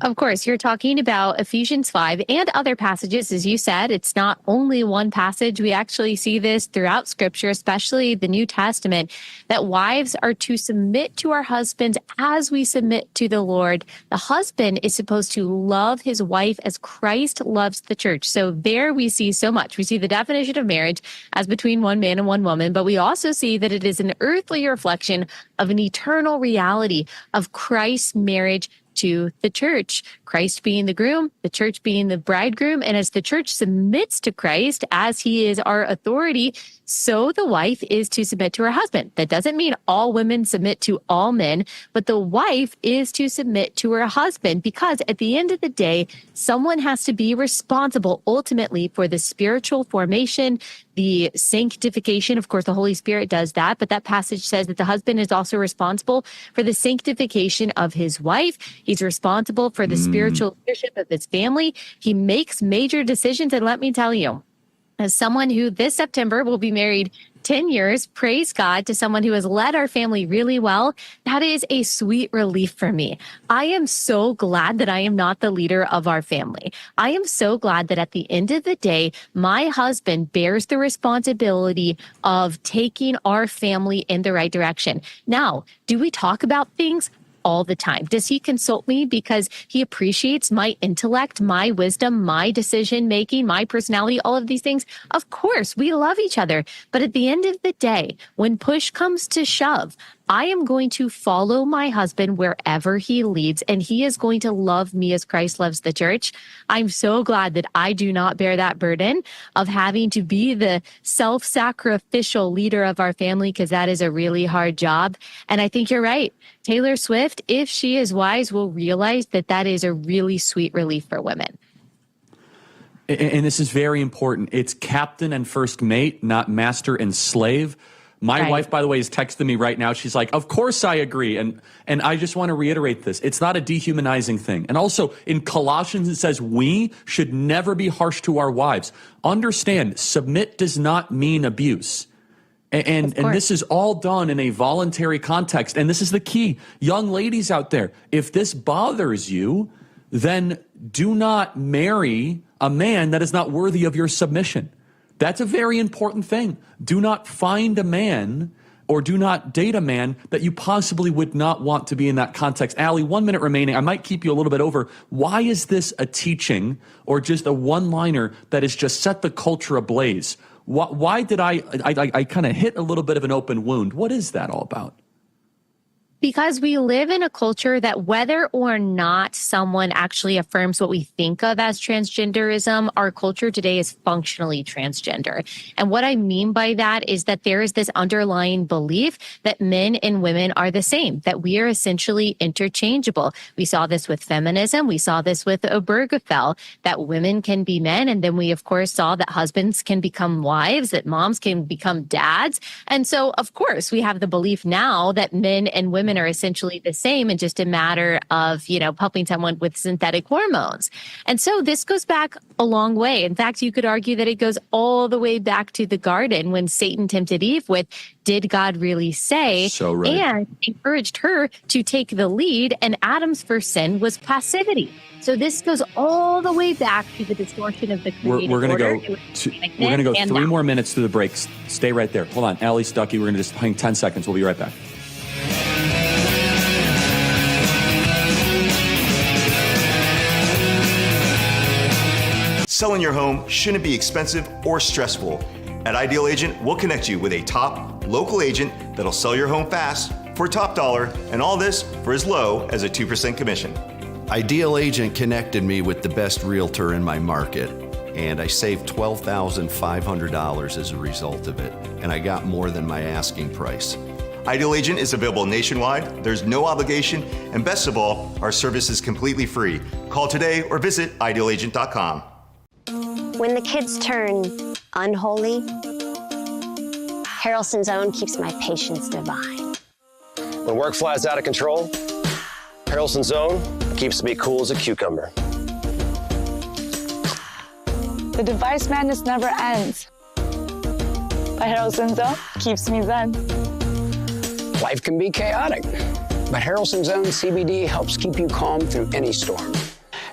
Of course, you're talking about Ephesians 5 and other passages. As you said, it's not only one passage. We actually see this throughout Scripture, especially the New Testament, that wives are to submit to our husbands as we submit to the Lord. The husband is supposed to love his wife as Christ loves the church. So there we see so much. We see the definition of marriage as between one man and one woman, but we also see that it is an earthly reflection of an eternal reality of Christ's marriage to the church, Christ being the groom, the church being the bridegroom. And as the church submits to Christ, as he is our authority, so the wife is to submit to her husband. That doesn't mean all women submit to all men, but the wife is to submit to her husband, because at the end of the day, someone has to be responsible ultimately for the spiritual formation, the sanctification. Of course, the Holy Spirit does that, but that passage says that the husband is also responsible for the sanctification of his wife. He's responsible for the spiritual leadership of his family. He makes major decisions, and let me tell you, As someone who this September will be married 10 years, praise God, to someone who has led our family really well, that is a sweet relief for me. I am so glad that I am not the leader of our family. I am so glad that at the end of the day, my husband bears the responsibility of taking our family in the right direction. Now, do we talk about things all the time? Does he consult me because he appreciates my intellect, my wisdom, my decision making, my personality, all of these things? Of course, we love each other. But at the end of the day, when push comes to shove, I am going to follow my husband wherever he leads, and he is going to love me as Christ loves the church. I'm so glad that I do not bear that burden of having to be the self-sacrificial leader of our family, because that is a really hard job. And I think you're right. Taylor Swift, if she is wise, will realize that that is a really sweet relief for women. And this is very important. It's captain and first mate, not master and slave. My wife, by the way, is texting me right now. She's like, of course I agree. And I just want to reiterate this. It's not a dehumanizing thing. And also in Colossians, it says we should never be harsh to our wives. Understand, submit does not mean abuse. And this is all done in a voluntary context. And this is the key. Young ladies out there, if this bothers you, then do not marry a man that is not worthy of your submission. That's a very important thing. Do not find a man or do not date a man that you possibly would not want to be in that context. Allie, 1 minute remaining. I might keep you a little bit over. Why is this a teaching or just a one-liner that has just set the culture ablaze? Why did I kind of hit a little bit of an open wound? What is that all about? Because we live in a culture that whether or not someone actually affirms what we think of as transgenderism, our culture today is functionally transgender. And what I mean by that is that there is this underlying belief that men and women are the same, that we are essentially interchangeable. We saw this with feminism. We saw this with Obergefell, that women can be men. And then we, of course, saw that husbands can become wives, that moms can become dads. And so, of course, we have the belief now that men and women are essentially the same and just a matter of, helping someone with synthetic hormones. And so this goes back a long way. In fact, you could argue that it goes all the way back to the garden when Satan tempted Eve with, did God really say? So right. And encouraged her to take the lead. And Adam's first sin was passivity. So this goes all the way back to the distortion of the creative order. We're going to go 3 more minutes through the breaks. Stay right there. Hold on. Allie Stuckey, we're going to just hang 10 seconds. We'll be right back. Selling your home shouldn't be expensive or stressful. At Ideal Agent, we'll connect you with a top local agent that'll sell your home fast for top dollar, and all this for as low as a 2% commission. Ideal Agent connected me with the best realtor in my market, and I saved $12,500 as a result of it, and I got more than my asking price. Ideal Agent is available nationwide, there's no obligation, and best of all, our service is completely free. Call today or visit idealagent.com. When the kids turn unholy, Harrelson's Own keeps my patience divine. When work flies out of control, Harrelson's Own keeps me cool as a cucumber. The device madness never ends, but Harrelson's Own keeps me zen. Life can be chaotic, but Harrelson's Own CBD helps keep you calm through any storm.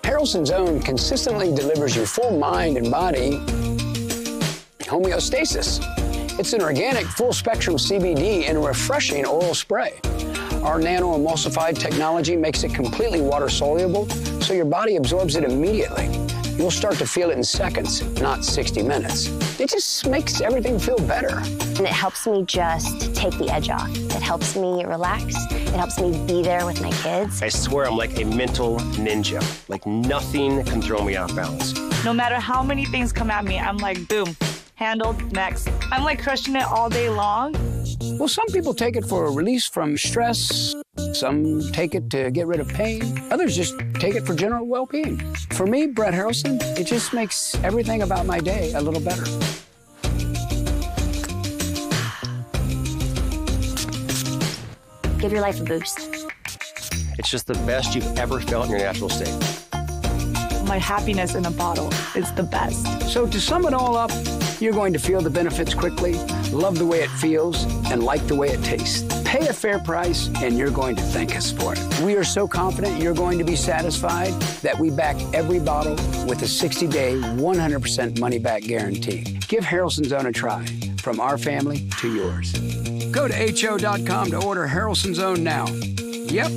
Harrelson's Own consistently delivers your full mind and body homeostasis. It's an organic, full-spectrum CBD in a refreshing oral spray. Our nano-emulsified technology makes it completely water-soluble, so your body absorbs it immediately. You'll start to feel it in seconds, not 60 minutes. It just makes everything feel better. And it helps me just take the edge off. It helps me relax. It helps me be there with my kids. I swear I'm like a mental ninja. Like nothing can throw me off balance. No matter how many things come at me, I'm like, boom, handled, next. I'm like crushing it all day long. Well, some people take it for a release from stress. Some take it to get rid of pain. Others just take it for general well-being. For me, Brett Harrelson, it just makes everything about my day a little better. Give your life a boost. It's just the best you've ever felt in your natural state. My happiness in a bottle is the best. So to sum it all up, You're going to feel the benefits quickly, love the way it feels, and like the way it tastes. Pay a fair price, and you're going to thank us for it. We are so confident you're going to be satisfied that we back every bottle with a 60-day, 100% money-back guarantee. Give Harrelson Zone a try, from our family to yours. Go to HO.com to order Harrelson Zone now. Yep,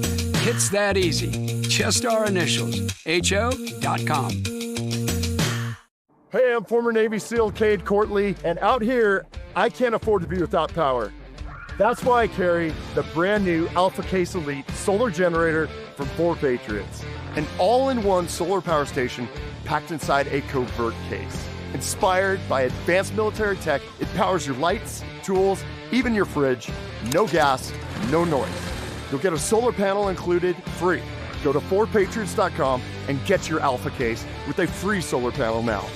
it's that easy. Just our initials, HO.com. Hey, I'm former Navy SEAL Cade Courtley, and out here, I can't afford to be without power. That's why I carry the brand new Alpha Case Elite solar generator from 4 Patriots. An all-in-one solar power station packed inside a covert case. Inspired by advanced military tech, it powers your lights, tools, even your fridge. No gas, no noise. You'll get a solar panel included free. Go to 4patriots.com and get your Alpha Case with a free solar panel now.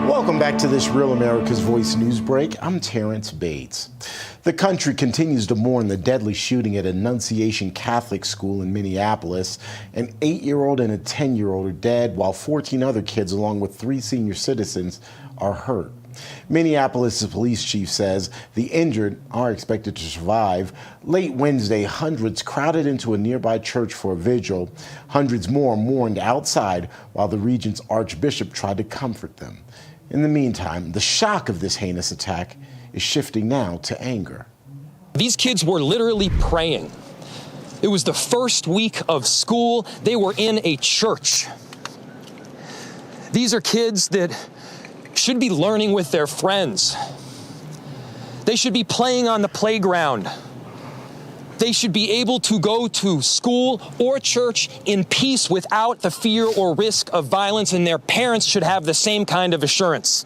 Welcome back to this Real America's Voice news break. I'm Terrence Bates. The country continues to mourn the deadly shooting at Annunciation Catholic School in Minneapolis. An 8-year-old and a 10-year-old are dead, while 14 other kids, along with 3 senior citizens, are hurt. Minneapolis' police chief says the injured are expected to survive. Late Wednesday, hundreds crowded into a nearby church for a vigil. Hundreds more mourned outside while the region's archbishop tried to comfort them. In the meantime, the shock of this heinous attack is shifting now to anger. These kids were literally praying. It was the first week of school. They were in a church. These are kids that should be learning with their friends. They should be playing on the playground. They should be able to go to school or church in peace without the fear or risk of violence, and their parents should have the same kind of assurance.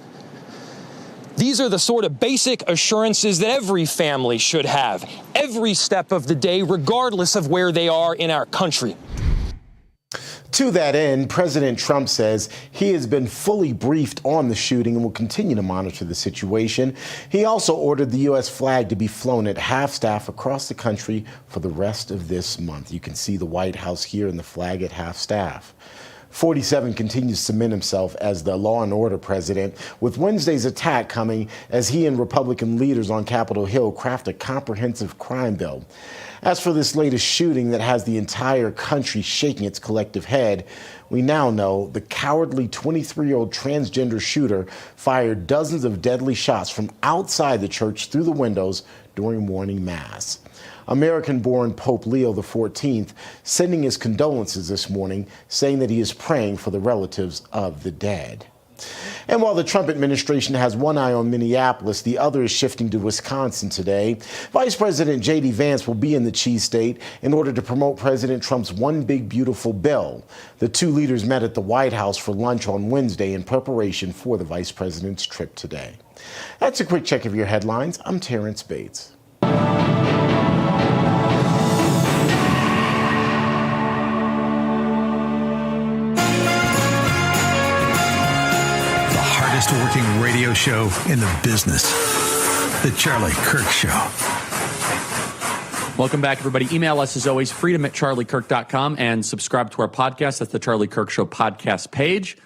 These are the sort of basic assurances that every family should have, every step of the day, regardless of where they are in our country. To that end, President Trump says he has been fully briefed on the shooting and will continue to monitor the situation. He also ordered the U.S. flag to be flown at half-staff across the country for the rest of this month. You can see the White House here and the flag at half-staff. 47 continues to cement himself as the law and order president, with Wednesday's attack coming as he and Republican leaders on Capitol Hill craft a comprehensive crime bill. As for this latest shooting that has the entire country shaking its collective head, we now know the cowardly 23-year-old transgender shooter fired dozens of deadly shots from outside the church through the windows during morning mass. American-born Pope Leo XIV sending his condolences this morning, saying that he is praying for the relatives of the dead. And while the Trump administration has one eye on Minneapolis, the other is shifting to Wisconsin today. Vice President J.D. Vance will be in the Cheese State in order to promote President Trump's One Big Beautiful Bill. The two leaders met at the White House for lunch on Wednesday in preparation for the vice president's trip today. That's a quick check of your headlines. I'm Terrence Bates. Working radio show in the business, The Charlie Kirk Show. Welcome back, everybody. Email us, as always, freedom@charliekirk.com, and subscribe to our podcast. That's the Charlie Kirk Show podcast page.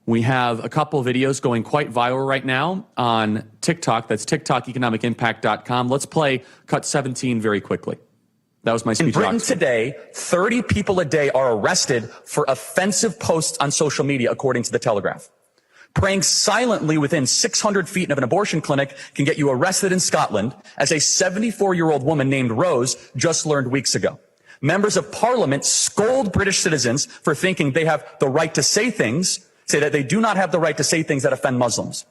We have a couple of videos going quite viral right now on TikTok. That's TikTokeconomicimpact.com. Let's play cut 17 very quickly. That was my speech. In Britain today, 30 people a day are arrested for offensive posts on social media, according to The Telegraph. Praying silently within 600 feet of an abortion clinic can get you arrested in Scotland, as a 74-year-old woman named Rose just learned weeks ago. Members of Parliament scold British citizens for thinking they have the right to say things, say that they do not have the right to say things that offend Muslims.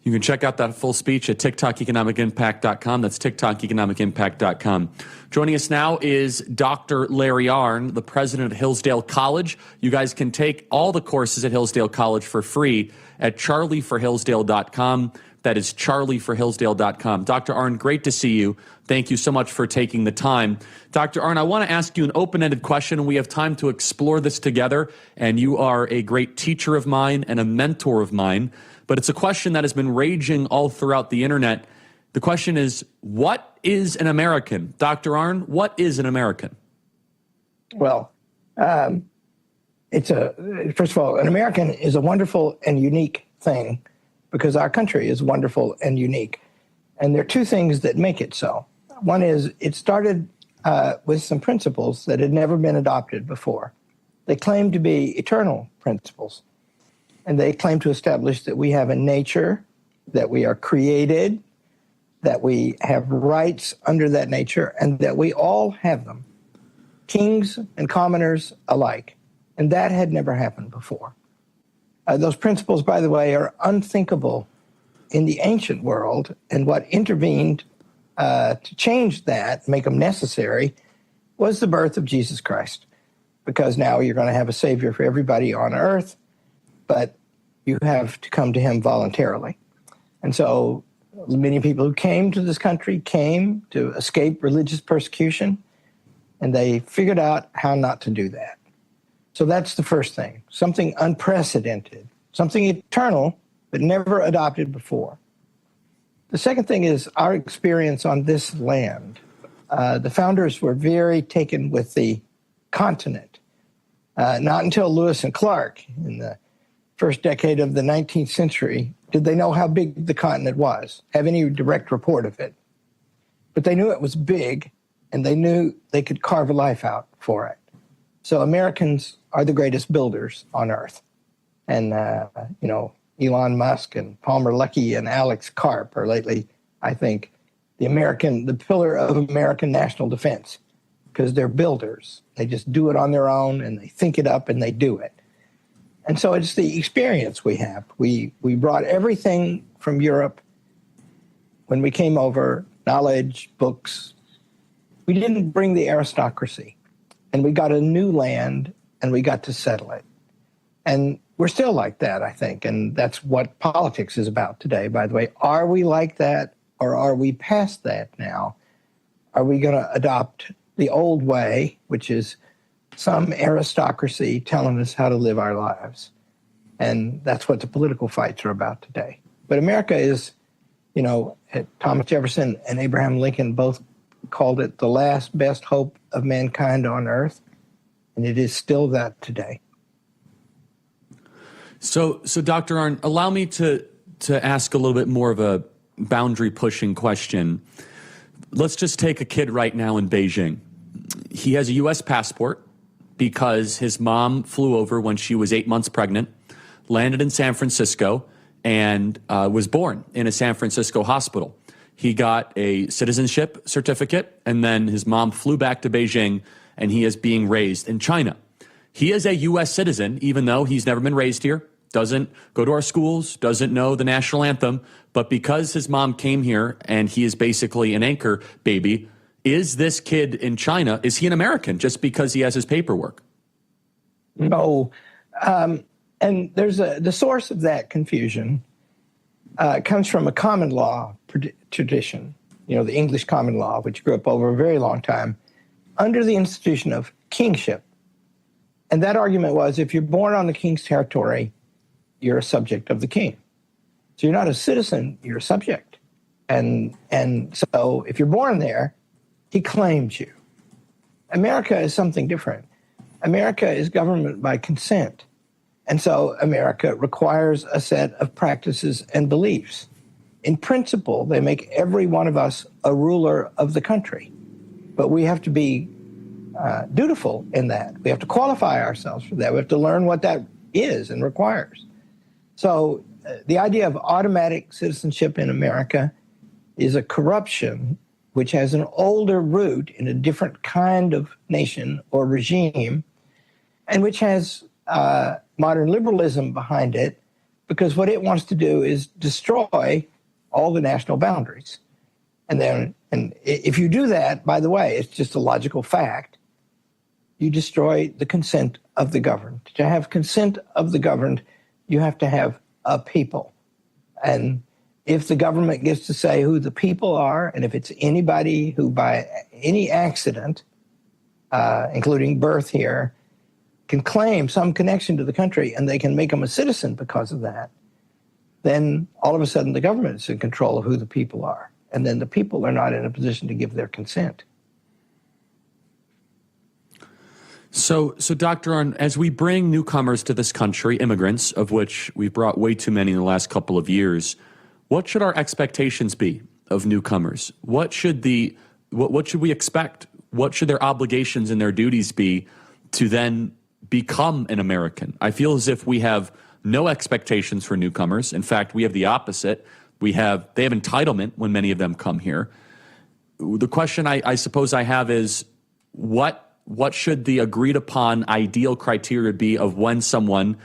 You can check out that full speech at TikTokeconomicimpact.com. That's TikTokeconomicimpact.com. Joining us now is Dr. Larry Arnn, the president of Hillsdale College. You guys can take all the courses at Hillsdale College for free at charlieforhillsdale.com. That is charlieforhillsdale.com. Dr. Arnn, great to see you. Thank you so much for taking the time. Dr. Arnn, I want to ask you an open-ended question, and we have time to explore this together. And you are a great teacher of mine and a mentor of mine. But it's a question that has been raging all throughout the internet. The question is, what is an American? Dr. Arnn, what is an American? Well, First of all, an American is a wonderful and unique thing because our country is wonderful and unique. And there are two things that make it so. One is it started with some principles that had never been adopted before. They claim to be eternal principles. And they claim to establish that we have a nature, that we are created, that we have rights under that nature, and that we all have them, kings and commoners alike. And that had never happened before. Those principles, by the way, are unthinkable in the ancient world, and what intervened to change that, make them necessary, was the birth of Jesus Christ. Because now you're going to have a Savior for everybody on earth, but you have to come to him voluntarily. And so many people who came to this country came to escape religious persecution, and they figured out how not to do that. So that's the first thing, something unprecedented, something eternal, but never adopted before. The second thing is our experience on this land. The founders were very taken with the continent. Not until Lewis and Clark in the first decade of the 19th century did they know how big the continent was, have any direct report of it. But they knew it was big, and they knew they could carve a life out for it. So Americans are the greatest builders on earth. And, Elon Musk and Palmer Luckey and Alex Karp are lately, I think, the pillar of American national defense, because they're builders. They just do it on their own, and they think it up, and they do it. And so it's the experience we have. We brought everything from Europe when we came over, knowledge, books. We didn't bring the aristocracy. And we got a new land, and we got to settle it. And we're still like that, I think. And that's what politics is about today, by the way. Are we like that, or are we past that now? Are we going to adopt the old way, which is some aristocracy telling us how to live our lives? And that's what the political fights are about today. But America is, Thomas Jefferson and Abraham Lincoln both called it the last best hope of mankind on earth. And it is still that today. So Dr. Arnn, allow me to ask a little bit more of a boundary pushing question. Let's just take a kid right now in Beijing. He has a U.S. passport because his mom flew over when she was 8 months pregnant, landed in San Francisco, and was born in a San Francisco hospital. He got a citizenship certificate, and then his mom flew back to Beijing, and he is being raised in China. He is a U.S. citizen, even though he's never been raised here, doesn't go to our schools, doesn't know the national anthem, but because his mom came here and he is basically an anchor baby, is this kid in China, is he an American just because he has his paperwork? No. And there's the source of that confusion comes from a common law tradition, the English common law, which grew up over a very long time, under the institution of kingship. And that argument was, if you're born on the king's territory, you're a subject of the king. So you're not a citizen, you're a subject. And so if you're born there, he claims you. America is something different. America is government by consent. And so America requires a set of practices and beliefs. In principle, they make every one of us a ruler of the country. But we have to be dutiful in that. We have to qualify ourselves for that. We have to learn what that is and requires. So the idea of automatic citizenship in America is a corruption which has an older root in a different kind of nation or regime, and which has modern liberalism behind it, because what it wants to do is destroy all the national boundaries. And if you do that, by the way, it's just a logical fact, you destroy the consent of the governed. To have consent of the governed, you have to have a people. And if the government gets to say who the people are, and if it's anybody who by any accident, including birth here, can claim some connection to the country and they can make them a citizen because of that, then all of a sudden the government is in control of who the people are. And then the people are not in a position to give their consent. So, Dr. Arnn, as we bring newcomers to this country, immigrants, of which we've brought way too many in the last couple of years, what should our expectations be of newcomers? What should we expect? What should their obligations and their duties be to then become an American? I feel as if we have no expectations for newcomers. In fact, we have the opposite. They have entitlement when many of them come here. The question I suppose I have is, what should the agreed upon ideal criteria be of when someone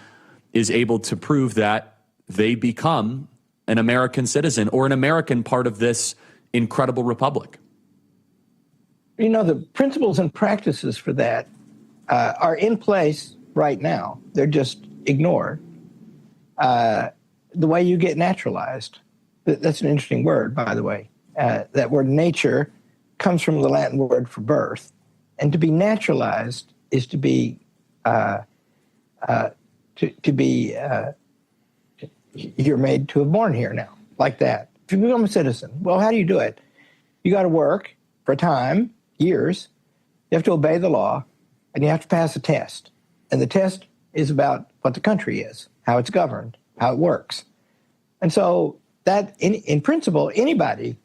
is able to prove that they become an American citizen or an American part of this incredible republic? You know, the principles and practices for that are in place right now. They're just ignored. The way you get naturalized, that's an interesting word, by the way. That word nature comes from the Latin word for birth. And to be naturalized is to be you're made to have born here now, like that. If you become a citizen, well, how do you do it? You got to work for a time, years. You have to obey the law, and you have to pass a test. And the test is about what the country is, how it's governed, how it works. And so that, in principle, anybody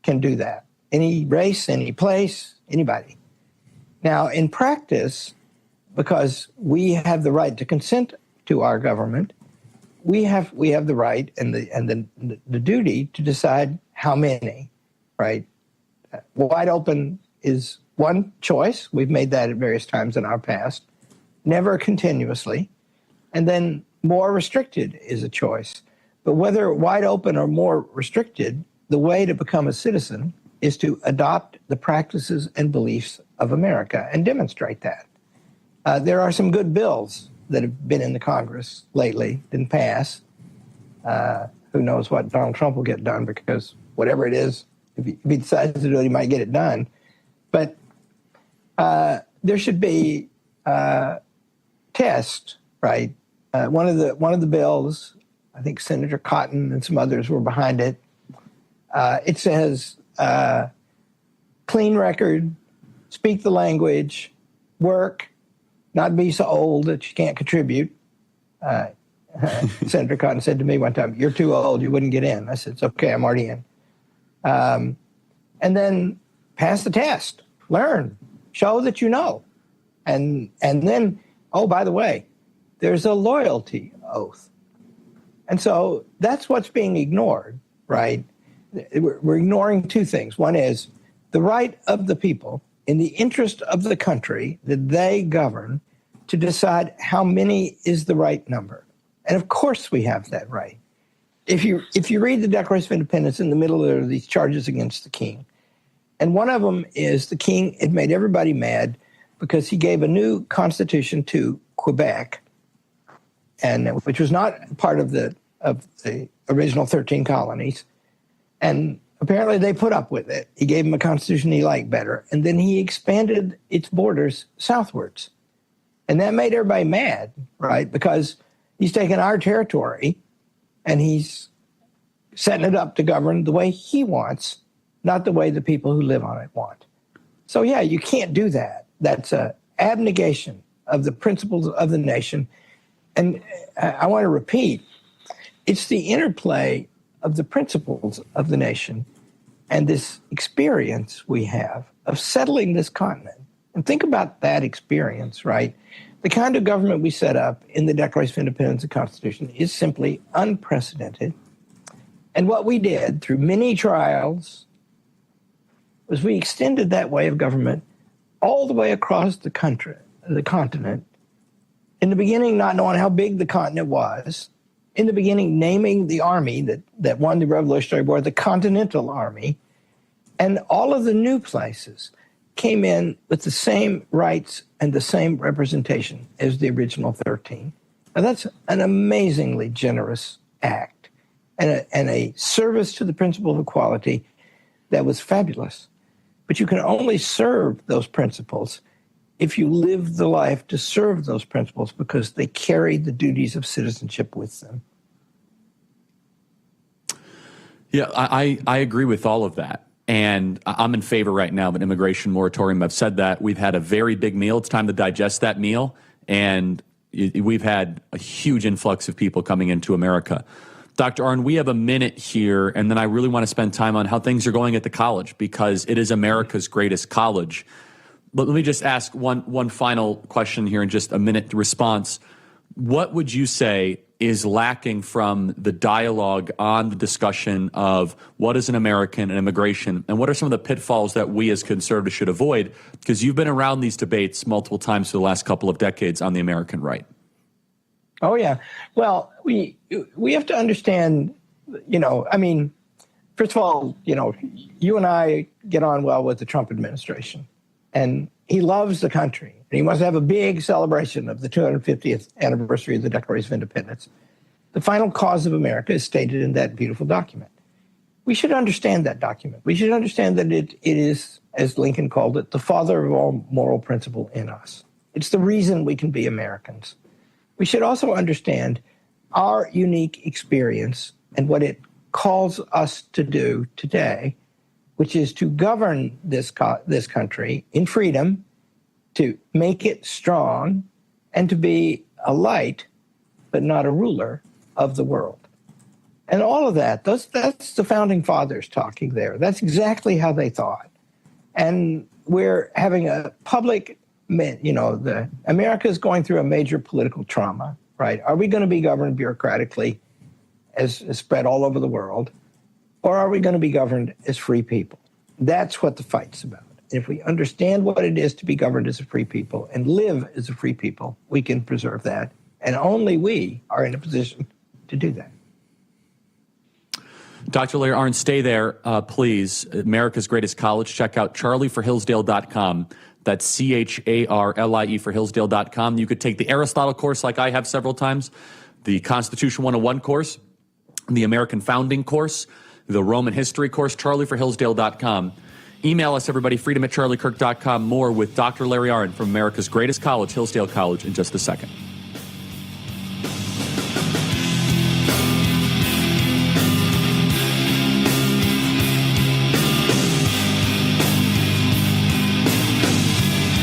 can do that. Any race, any place, anybody. Now, in practice, because we have the right to consent to our government, we have the right and the duty to decide how many, right? Wide open is one choice. We've made that at various times in our past, never continuously. And then more restricted is a choice. But whether wide open or more restricted, the way to become a citizen is to adopt the practices and beliefs of America and demonstrate that. There are some good bills that have been in the Congress lately, didn't pass. Who knows what Donald Trump will get done, because whatever it is, if he decides to do it, he might get it done. But there should be tests, right? One of the bills, I think Senator Cotton and some others were behind it. It says clean record, speak the language, work, not be so old that you can't contribute. Senator Cotton said to me one time, "You're too old, you wouldn't get in." I said, "It's okay, I'm already in." And then pass the test, learn, show that you know. And then, oh, by the way, there's a loyalty oath. And so that's what's being ignored, right? We're ignoring two things. One is the right of the people in the interest of the country that they govern to decide how many is the right number. And of course we have that right. If you read the Declaration of Independence, in the middle there are these charges against the king. And one of them is the king had made everybody mad because he gave a new constitution to Quebec, and which was not part of the original 13 colonies. And apparently they put up with it. He gave them a constitution he liked better. And then he expanded its borders southwards. And that made everybody mad, right? Because he's taken our territory and he's setting it up to govern the way he wants, not the way the people who live on it want. So yeah, you can't do that. That's an abnegation of the principles of the nation. And I want to repeat, it's the interplay of the principles of the nation and this experience we have of settling this continent. And think about that experience, right? The kind of government we set up in the Declaration of Independence and Constitution is simply unprecedented. And what we did through many trials was we extended that way of government all the way across the continent. In the beginning, not knowing how big the continent was. In the beginning, naming the army that won the Revolutionary War the Continental Army. And all of the new places came in with the same rights and the same representation as the original 13. Now, that's an amazingly generous act and a service to the principle of equality that was fabulous. But you can only serve those principles if you live the life to serve those principles, because they carry the duties of citizenship with them. Yeah, I agree with all of that. And I'm in favor right now of an immigration moratorium. I've said that. We've had a very big meal. It's time to digest that meal. And we've had a huge influx of people coming into America. Dr. Arnn, we have a minute here, and then I really want to spend time on how things are going at the college, because it is America's greatest college. But let me just ask one final question here in just a minute response. What would you say is lacking from the dialogue on the discussion of what is an American and immigration, and what are some of the pitfalls that we as conservatives should avoid? Because you've been around these debates multiple times for the last couple of decades on the American right. Oh, yeah. Well, we have to understand, first of all, you and I get on well with the Trump administration, and he loves the country. And he wants to have a big celebration of the 250th anniversary of the Declaration of Independence. The final cause of America is stated in that beautiful document. We should understand that document. We should understand that it is, as Lincoln called it, the father of all moral principle in us. It's the reason we can be Americans. We should also understand our unique experience and what it calls us to do today, which is to govern this country in freedom, to make it strong, and to be a light, but not a ruler, of the world. And all of that, that's the founding fathers talking there. That's exactly how they thought. And we're having a public, America is going through a major political trauma, right? Are we going to be governed bureaucratically as spread all over the world? Or are we going to be governed as free people? That's what the fight's about. If we understand what it is to be governed as a free people and live as a free people, we can preserve that. And only we are in a position to do that. Dr. Larry Arnn, stay there, please. America's Greatest College. Check out charlieforhillsdale.com. That's CHARLIE for Hillsdale.com. You could take the Aristotle course like I have several times, the Constitution 101 course, the American Founding course, the Roman History course, charlieforhillsdale.com. Email us, everybody, freedom@charliekirk.com. More with Dr. Larry Arnn from America's Greatest College, Hillsdale College, in just a second.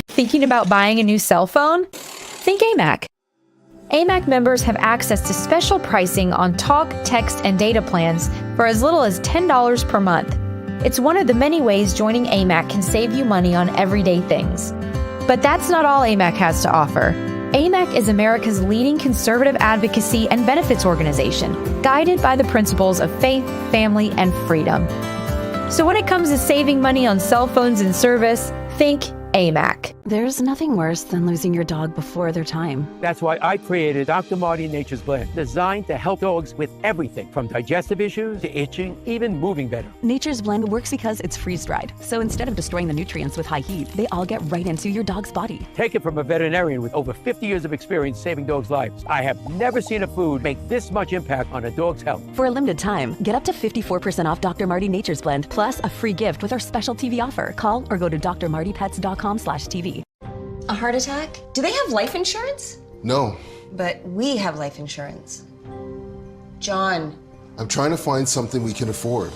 Thinking about buying a new cell phone? Think AMAC. AMAC members have access to special pricing on talk, text, and data plans for as little as $10 per month. It's one of the many ways joining AMAC can save you money on everyday things. But that's not all AMAC has to offer. AMAC is America's leading conservative advocacy and benefits organization, guided by the principles of faith, family, and freedom. So when it comes to saving money on cell phones and service, think AMAC. There's nothing worse than losing your dog before their time. That's why I created Dr. Marty Nature's Blend, designed to help dogs with everything from digestive issues to itching, even moving better. Nature's Blend works because it's freeze-dried. So instead of destroying the nutrients with high heat, they all get right into your dog's body. Take it from a veterinarian with over 50 years of experience saving dogs' lives. I have never seen a food make this much impact on a dog's health. For a limited time, get up to 54% off Dr. Marty Nature's Blend, plus a free gift with our special TV offer. Call or go to drmartypets.com/TV. A heart attack? Do they have life insurance? No. But we have life insurance. John. I'm trying to find something we can afford.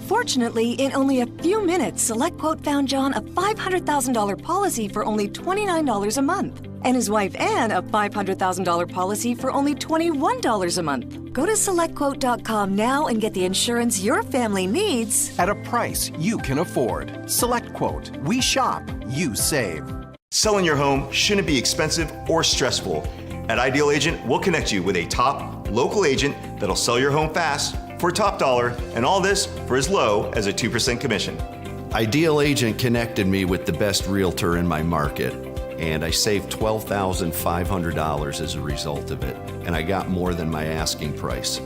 Fortunately, in only a few minutes, SelectQuote found John a $500,000 policy for only $29 a month. And his wife Anne a $500,000 policy for only $21 a month. Go to SelectQuote.com now and get the insurance your family needs at a price you can afford. SelectQuote. We shop, you save. Selling your home shouldn't be expensive or stressful. At Ideal Agent, we'll connect you with a top local agent that'll sell your home fast for top dollar, and all this for as low as a 2% commission. Ideal Agent connected me with the best realtor in my market, and I saved $12,500 as a result of it, and I got more than my asking price.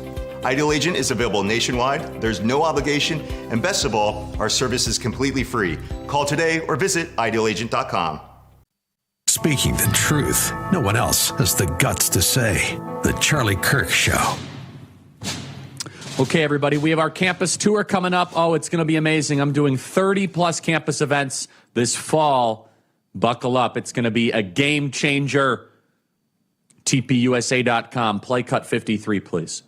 Ideal Agent is available nationwide, there's no obligation, and best of all, our service is completely free. Call today or visit idealagent.com. Speaking the truth, no one else has the guts to say. The Charlie Kirk Show. Okay, everybody, we have our campus tour coming up. Oh, it's going to be amazing. I'm doing 30-plus campus events this fall. Buckle up. It's going to be a game changer. TPUSA.com. Play cut 53, please.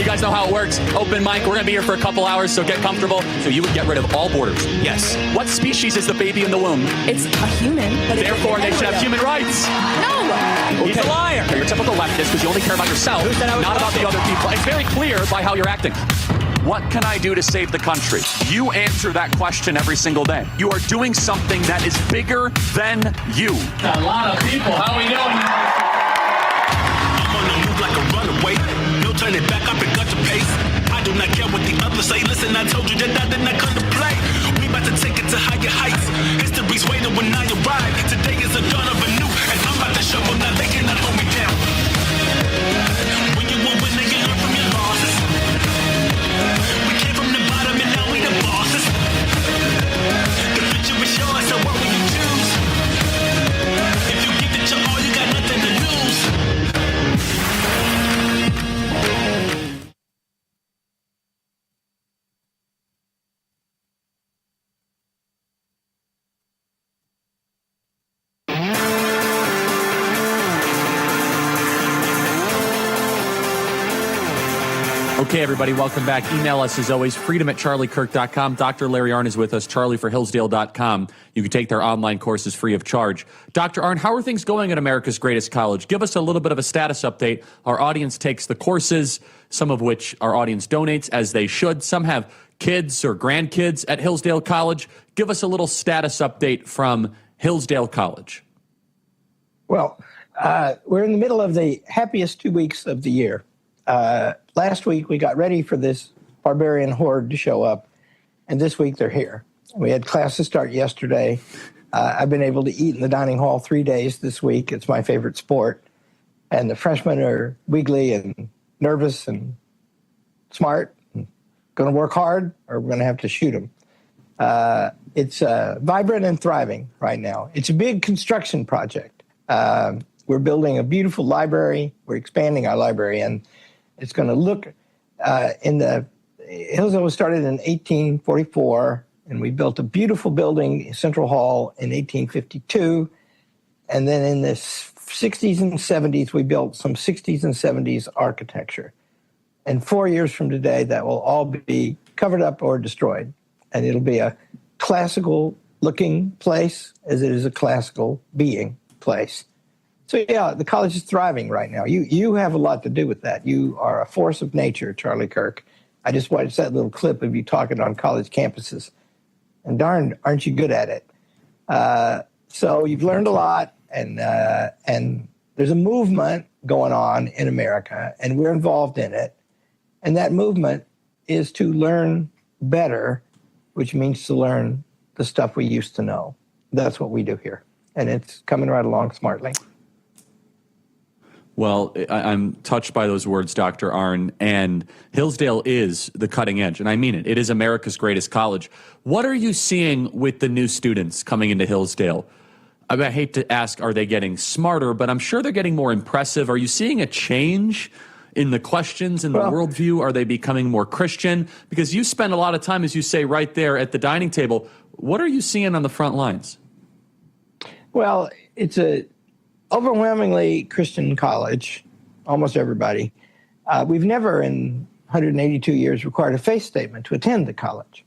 You guys know how it works. Open mic. We're going to be here for a couple hours, so get comfortable. So you would get rid of all borders. Yes. What species is the baby in the womb? It's a human, but therefore they should have human rights. No. He's a liar. You're a typical leftist because you only care about yourself, not about the other people. It's very clear by how you're acting. What can I do to save the country? You answer that question every single day. You are doing something that is bigger than you. A lot of people. How are we doing? I'm on the move like a runaway. No turning back, I pick up the pace. I do not care what the others say. Listen, I told you that I did not come to play. We about to take it to higher heights. History's waiting when I arrive. Today is the dawn of a new, and I'm about to show them that they cannot hold me down. When you will win, then you learn from your losses. We came from the bottom and now we the bosses. The future is yours, so what will you choose? If you give it your all, you got nothing to lose. Okay, everybody, welcome back. Email us, as always, freedom@charliekirk.com. Dr. Larry Arnn is with us, charlieforhillsdale.com. You can take their online courses free of charge. Dr. Arnn, how are things going at America's Greatest College? Give us a little bit of a status update. Our audience takes the courses, some of which our audience donates, as they should. Some have kids or grandkids at Hillsdale College. Give us a little status update from Hillsdale College. Well, we're in the middle of the happiest 2 weeks of the year. Last week, we got ready for this barbarian horde to show up, and this week they're here. We had classes start yesterday. I've been able to eat in the dining hall 3 days this week. It's my favorite sport. And the freshmen are wiggly and nervous and smart, and going to work hard, or we're going to have to shoot them. It's vibrant and thriving right now. It's a big construction project. We're building a beautiful library. We're expanding our library, and it's going to look Hillsdale was started in 1844, and we built a beautiful building, Central Hall, in 1852. And then in the 60s and 70s, we built some 60s and 70s architecture. And 4 years from today, that will all be covered up or destroyed. And it'll be a classical-looking place as it is a classical-being place. So, yeah, the college is thriving right now. You have a lot to do with that. You are a force of nature, Charlie Kirk. I just watched that little clip of you talking on college campuses. And darn, aren't you good at it? So you've learned a lot, and there's a movement going on in America, and we're involved in it. And that movement is to learn better, which means to learn the stuff we used to know. That's what we do here. And it's coming right along smartly. Well, I'm touched by those words, Dr. Arnn, and Hillsdale is the cutting edge, and I mean it. It is America's greatest college. What are you seeing with the new students coming into Hillsdale? I hate to ask, are they getting smarter, but I'm sure they're getting more impressive. Are you seeing a change in the questions, in the worldview? Are they becoming more Christian? Because you spend a lot of time, as you say, right there at the dining table. What are you seeing on the front lines? Well, it's a overwhelmingly Christian college, almost everybody. We've never in 182 years required a faith statement to attend the college.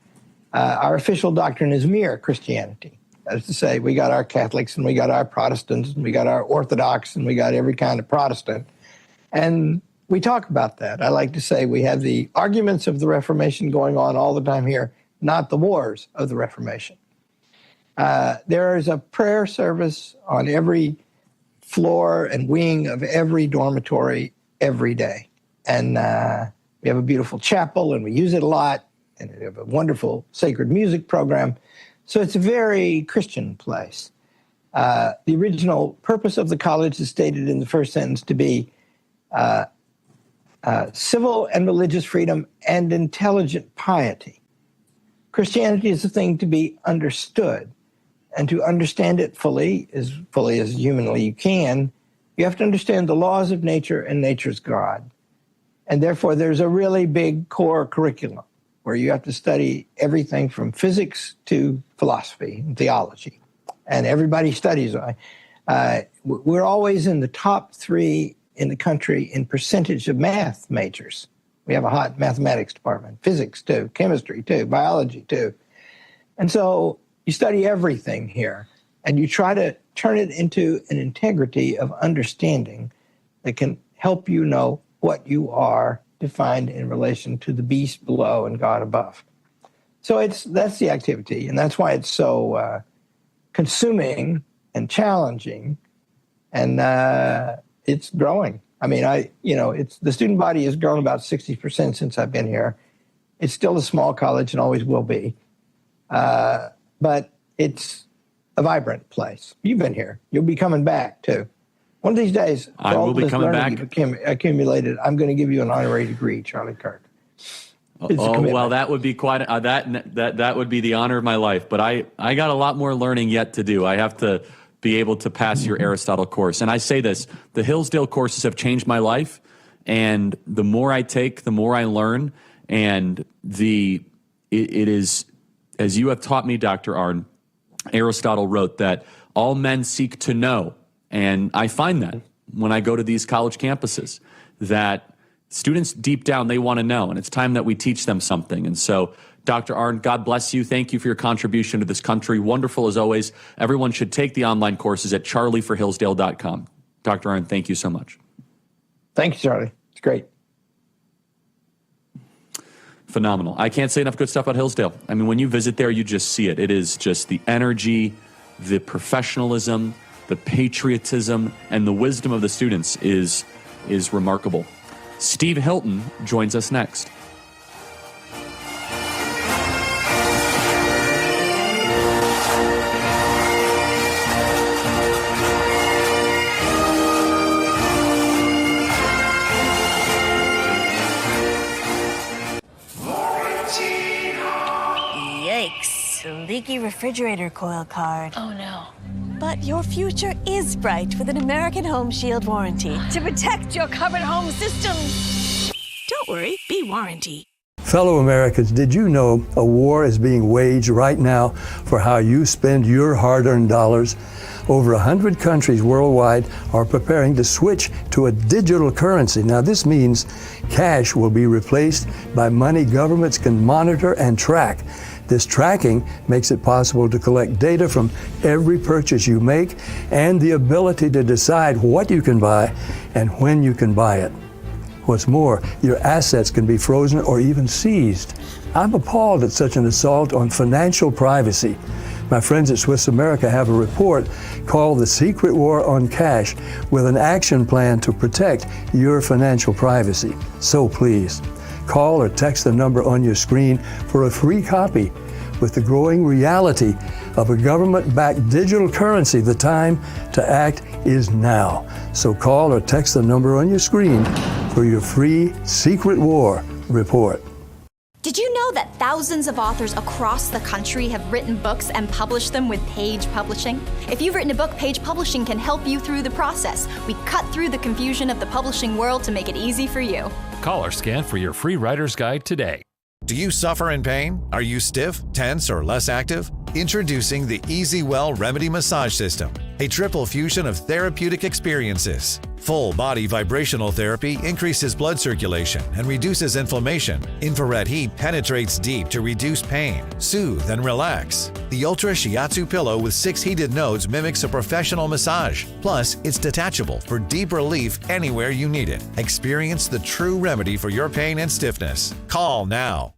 Our official doctrine is mere Christianity. That is to say, we got our Catholics and we got our Protestants and we got our Orthodox and we got every kind of Protestant. And we talk about that. I like to say we have the arguments of the Reformation going on all the time here, not the wars of the Reformation. There is a prayer service on every floor and wing of every dormitory every day. And we have a beautiful chapel, and we use it a lot, and we have a wonderful sacred music program. So it's a very Christian place. The original purpose of the college is stated in the first sentence to be civil and religious freedom and intelligent piety. Christianity is a thing to be understood. And to understand it fully as humanly you can, you have to understand the laws of nature and nature's God. And therefore, there's a really big core curriculum where you have to study everything from physics to philosophy and theology. And everybody studies. We're always in the top 3 in the country in percentage of math majors. We have a hot mathematics department, physics too, chemistry too, biology too. And so you study everything here, and you try to turn it into an integrity of understanding that can help you know what you are defined in relation to the beast below and God above. So that's the activity, and that's why it's so consuming and challenging, and it's growing. I mean, the student body has grown about 60% since I've been here. It's still a small college and always will be, but it's a vibrant place. You've been here. You'll be coming back too. One of these days, I will be coming back. Accumulated. I'm going to give you an honorary degree, Charlie Kirk. Oh, well, that would be quite that would be the honor of my life. But I got a lot more learning yet to do. I have to be able to pass your Aristotle course. And I say this, the Hillsdale courses have changed my life. And the more I take, the more I learn. And it is, as you have taught me, Dr. Arnn, Aristotle wrote that all men seek to know. And I find that when I go to these college campuses, that students deep down, they want to know. And it's time that we teach them something. And so, Dr. Arnn, God bless you. Thank you for your contribution to this country. Wonderful as always. Everyone should take the online courses at charlieforhillsdale.com. Dr. Arnn, thank you so much. Thank you, Charlie. It's great. Phenomenal. I can't say enough good stuff about Hillsdale. I mean, when you visit there, you just see it. It is just the energy, the professionalism, the patriotism, and the wisdom of the students is remarkable. Steve Hilton joins us next. Yikes. Leaky refrigerator coil card. Oh no. But your future is bright with an American Home Shield warranty to protect your covered home system. Don't worry, be warranty. Fellow Americans, did you know a war is being waged right now for how you spend your hard-earned dollars? Over 100 countries worldwide are preparing to switch to a digital currency. Now, this means cash will be replaced by money governments can monitor and track. This tracking makes it possible to collect data from every purchase you make and the ability to decide what you can buy and when you can buy it. What's more, your assets can be frozen or even seized. I'm appalled at such an assault on financial privacy. My friends at Swiss America have a report called The Secret War on Cash with an action plan to protect your financial privacy. So please, call or text the number on your screen for a free copy. With the growing reality of a government-backed digital currency, the time to act is now. So call or text the number on your screen for your free Secret War report. Did you know that thousands of authors across the country have written books and published them with Page Publishing? If you've written a book, Page Publishing can help you through the process. We cut through the confusion of the publishing world to make it easy for you. Call or scan for your free writer's guide today. Do you suffer in pain? Are you stiff, tense, or less active? Introducing the Easy Well Remedy Massage System, a triple fusion of therapeutic experiences. Full body vibrational therapy increases blood circulation and reduces inflammation. Infrared heat penetrates deep to reduce pain, soothe, and relax. The Ultra Shiatsu pillow with 6 heated nodes mimics a professional massage. Plus, it's detachable for deep relief anywhere you need it. Experience the true remedy for your pain and stiffness. Call now.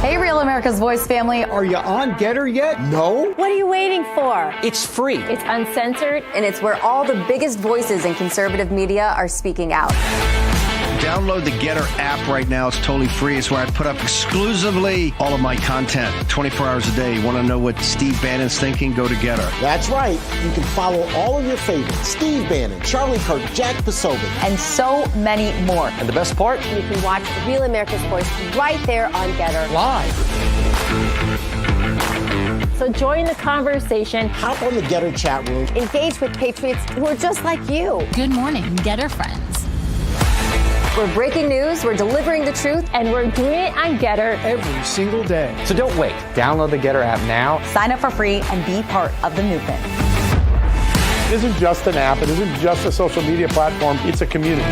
Hey, Real America's Voice family. Are you on Getter yet? No? What are you waiting for? It's free. It's uncensored, and it's where all the biggest voices in conservative media are speaking out. Download the Getter app right now. It's totally free. It's where I put up exclusively all of my content 24 hours a day. You want to know what Steve Bannon's thinking? Go to Getter. That's right. You can follow all of your favorites. Steve Bannon, Charlie Kirk, Jack Posobiec. And so many more. And the best part? You can watch Real America's Voice right there on Getter. Live. So join the conversation. Hop on the Getter chat room. Engage with patriots who are just like you. Good morning, Getter friends. We're breaking news, we're delivering the truth, and we're doing it on Getter every single day. So don't wait. Download the Getter app now. Sign up for free and be part of the movement. It isn't just an app. It isn't just a social media platform. It's a community.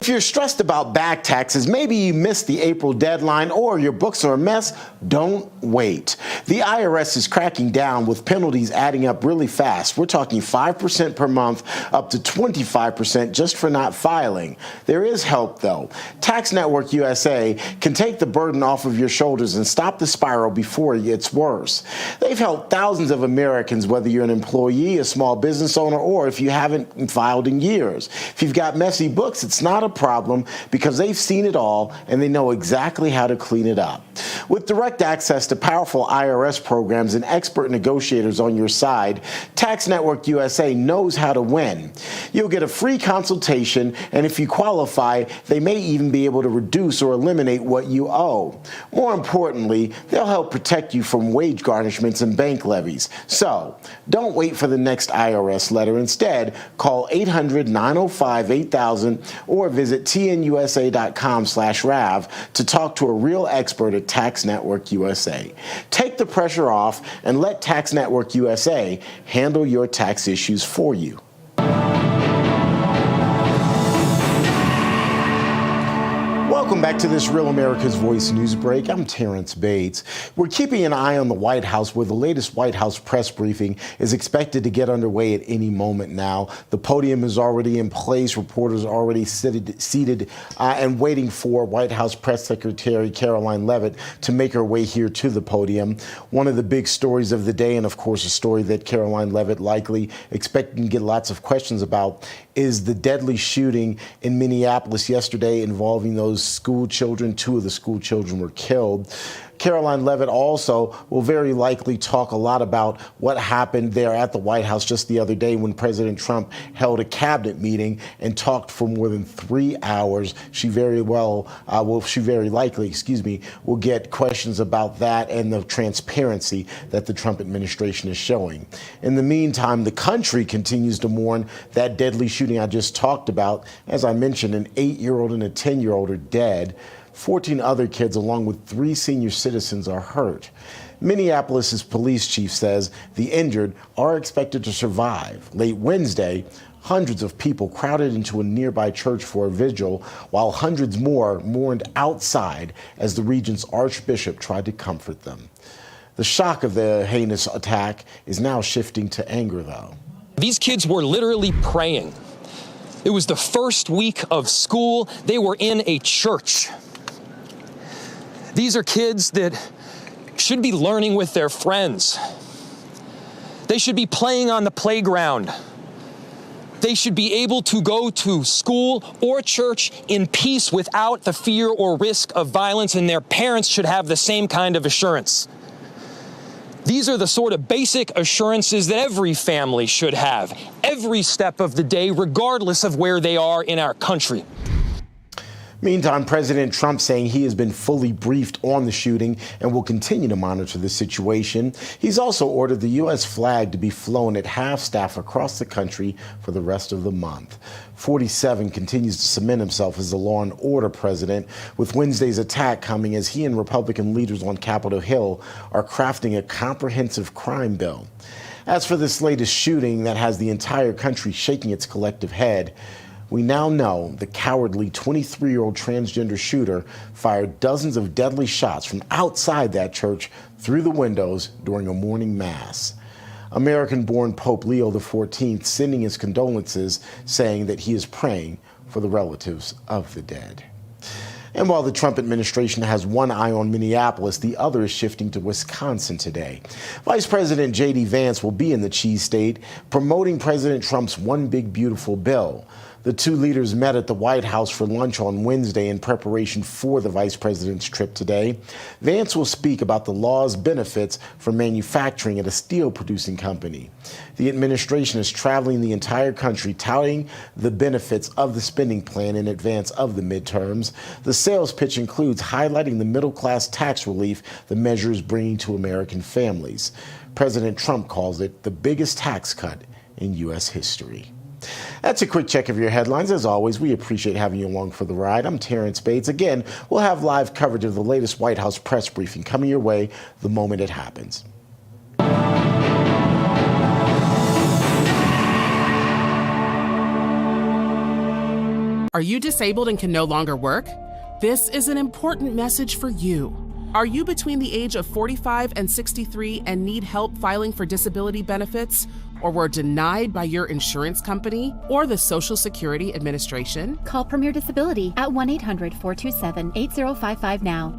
If you're stressed about back taxes, maybe you missed the April deadline or your books are a mess, don't wait. The IRS is cracking down with penalties adding up really fast. We're talking 5% per month up to 25% just for not filing. There is help, though. Tax Network USA can take the burden off of your shoulders and stop the spiral before it gets worse. They've helped thousands of Americans, whether you're an employee, a small business owner, or if you haven't filed in years. If you've got messy books, it's not a problem because they've seen it all and they know exactly how to clean it up. With direct access to powerful IRS programs and expert negotiators on your side, Tax Network USA knows how to win. You'll get a free consultation, and if you qualify, they may even be able to reduce or eliminate what you owe. More importantly, they'll help protect you from wage garnishments and bank levies. So, don't wait for the next IRS letter. Instead, call 800-905-8000 or visit tnusa.com/RAV to talk to a real expert at Tax Network USA. Take the pressure off and let Tax Network USA handle your tax issues for you. Welcome back to this Real America's Voice news break. I'm Terrence Bates. We're keeping an eye on the White House, where the latest White House press briefing is expected to get underway at any moment now. The podium is already in place. Reporters are already seated and waiting for White House Press Secretary Caroline Leavitt to make her way here to the podium. One of the big stories of the day, and of course a story that Caroline Leavitt likely expecting to get lots of questions about, is the deadly shooting in Minneapolis yesterday involving those school children. 2 of the school children were killed. Caroline Leavitt also will very likely talk a lot about what happened there at the White House just the other day when President Trump held a cabinet meeting and talked for more than 3 hours. She very likely will get questions about that and the transparency that the Trump administration is showing. In the meantime, the country continues to mourn that deadly shooting I just talked about. As I mentioned, an 8-year-old and a 10-year-old are dead. 14 other kids, along with 3 senior citizens, are hurt. Minneapolis's police chief says the injured are expected to survive. Late Wednesday, hundreds of people crowded into a nearby church for a vigil, while hundreds more mourned outside as the region's archbishop tried to comfort them. The shock of the heinous attack is now shifting to anger, though. These kids were literally praying. It was the first week of school. They were in a church. These are kids that should be learning with their friends. They should be playing on the playground. They should be able to go to school or church in peace without the fear or risk of violence, and their parents should have the same kind of assurance. These are the sort of basic assurances that every family should have, every step of the day, regardless of where they are in our country. Meantime, President Trump saying he has been fully briefed on the shooting and will continue to monitor the situation. He's also ordered the U.S. flag to be flown at half-staff across the country for the rest of the month. 47 continues to cement himself as the law and order president, with Wednesday's attack coming as he and Republican leaders on Capitol Hill are crafting a comprehensive crime bill. As for this latest shooting that has the entire country shaking its collective head, we now know the cowardly 23-year-old transgender shooter fired dozens of deadly shots from outside that church through the windows during a morning mass. American-born Pope Leo XIV sending his condolences, saying that he is praying for the relatives of the dead. And while the Trump administration has one eye on Minneapolis, the other is shifting to Wisconsin today. Vice President J.D. Vance will be in the cheese state, promoting President Trump's One Big Beautiful Bill. The 2 leaders met at the White House for lunch on Wednesday in preparation for the vice president's trip today. Vance will speak about the law's benefits for manufacturing at a steel-producing company. The administration is traveling the entire country touting the benefits of the spending plan in advance of the midterms. The sales pitch includes highlighting the middle-class tax relief the measure is bringing to American families. President Trump calls it the biggest tax cut in U.S. history. That's a quick check of your headlines. As always, we appreciate having you along for the ride. I'm Terrence Bates. Again, we'll have live coverage of the latest White House press briefing coming your way the moment it happens. Are you disabled and can no longer work? This is an important message for you. Are you between the age of 45 and 63 and need help filing for disability benefits, or were denied by your insurance company or the Social Security Administration? Call Premier Disability at 1-800-427-8055 now.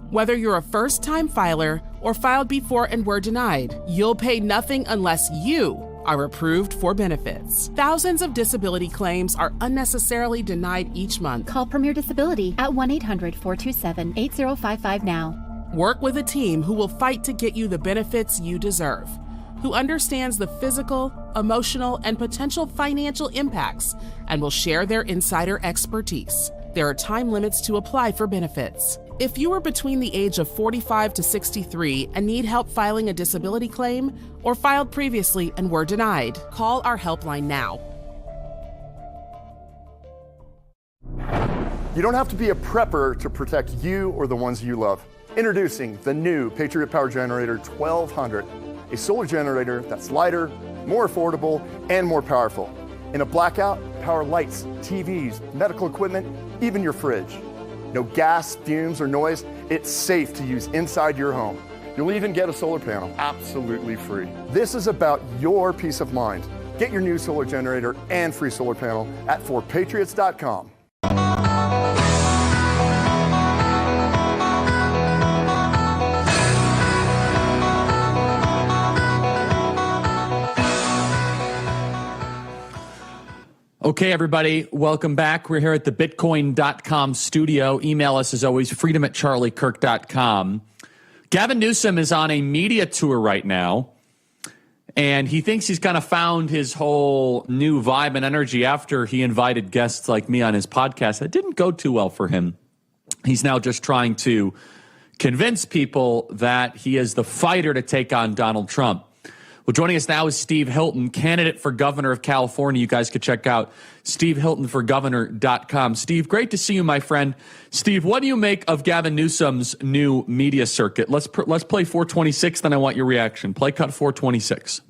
Whether you're a first-time filer or filed before and were denied, you'll pay nothing unless you are approved for benefits. Thousands of disability claims are unnecessarily denied each month. Call Premier Disability at 1-800-427-8055 now. Work with a team who will fight to get you the benefits you deserve, who understands the physical, emotional, and potential financial impacts, and will share their insider expertise. There are time limits to apply for benefits. If you are between the age of 45 to 63 and need help filing a disability claim, or filed previously and were denied, call our helpline now. You don't have to be a prepper to protect you or the ones you love. Introducing the new Patriot Power Generator 1200, a solar generator that's lighter, more affordable, and more powerful. In a blackout, power lights, TVs, medical equipment, even your fridge. No gas, fumes, or noise. It's safe to use inside your home. You'll even get a solar panel absolutely free. This is about your peace of mind. Get your new solar generator and free solar panel at forpatriots.com. Okay, everybody, welcome back. We're here at the Bitcoin.com studio. Email us, as always, freedom@charliekirk.com. Gavin Newsom is on a media tour right now, and he thinks he's kind of found his whole new vibe and energy after he invited guests like me on his podcast. That didn't go too well for him. He's now just trying to convince people that he is the fighter to take on Donald Trump. Well, joining us now is Steve Hilton, candidate for governor of California. You guys could check out stevehiltonforgovernor.com. Steve, great to see you, my friend. Steve, what do you make of Gavin Newsom's new media circuit? Let's play 426, then I want your reaction. Play cut 426.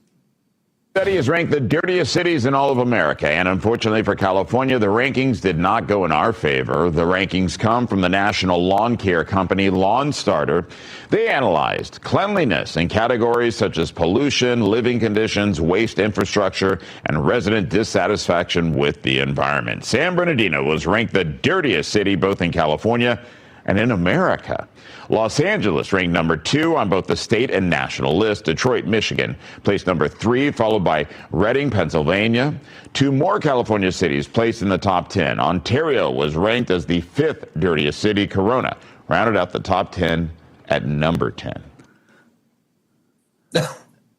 Study has ranked the dirtiest cities in all of America, and unfortunately for California, the rankings did not go in our favor. The rankings come from the national lawn care company Lawn Starter. They analyzed cleanliness in categories such as pollution, living conditions, waste infrastructure, and resident dissatisfaction with the environment. San Bernardino was ranked the dirtiest city both in California and in America. Los Angeles ranked number 2 on both the state and national list. Detroit, Michigan placed number 3, followed by Reading, Pennsylvania. 2 more California cities placed in the top 10. Ontario was ranked as the 5th dirtiest city. Corona rounded out the top 10 at number 10.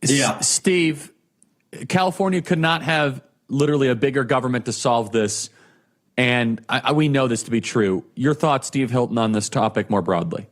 Yeah. Steve, California could not have literally a bigger government to solve this. And we know this to be true. Your thoughts, Steve Hilton, on this topic more broadly?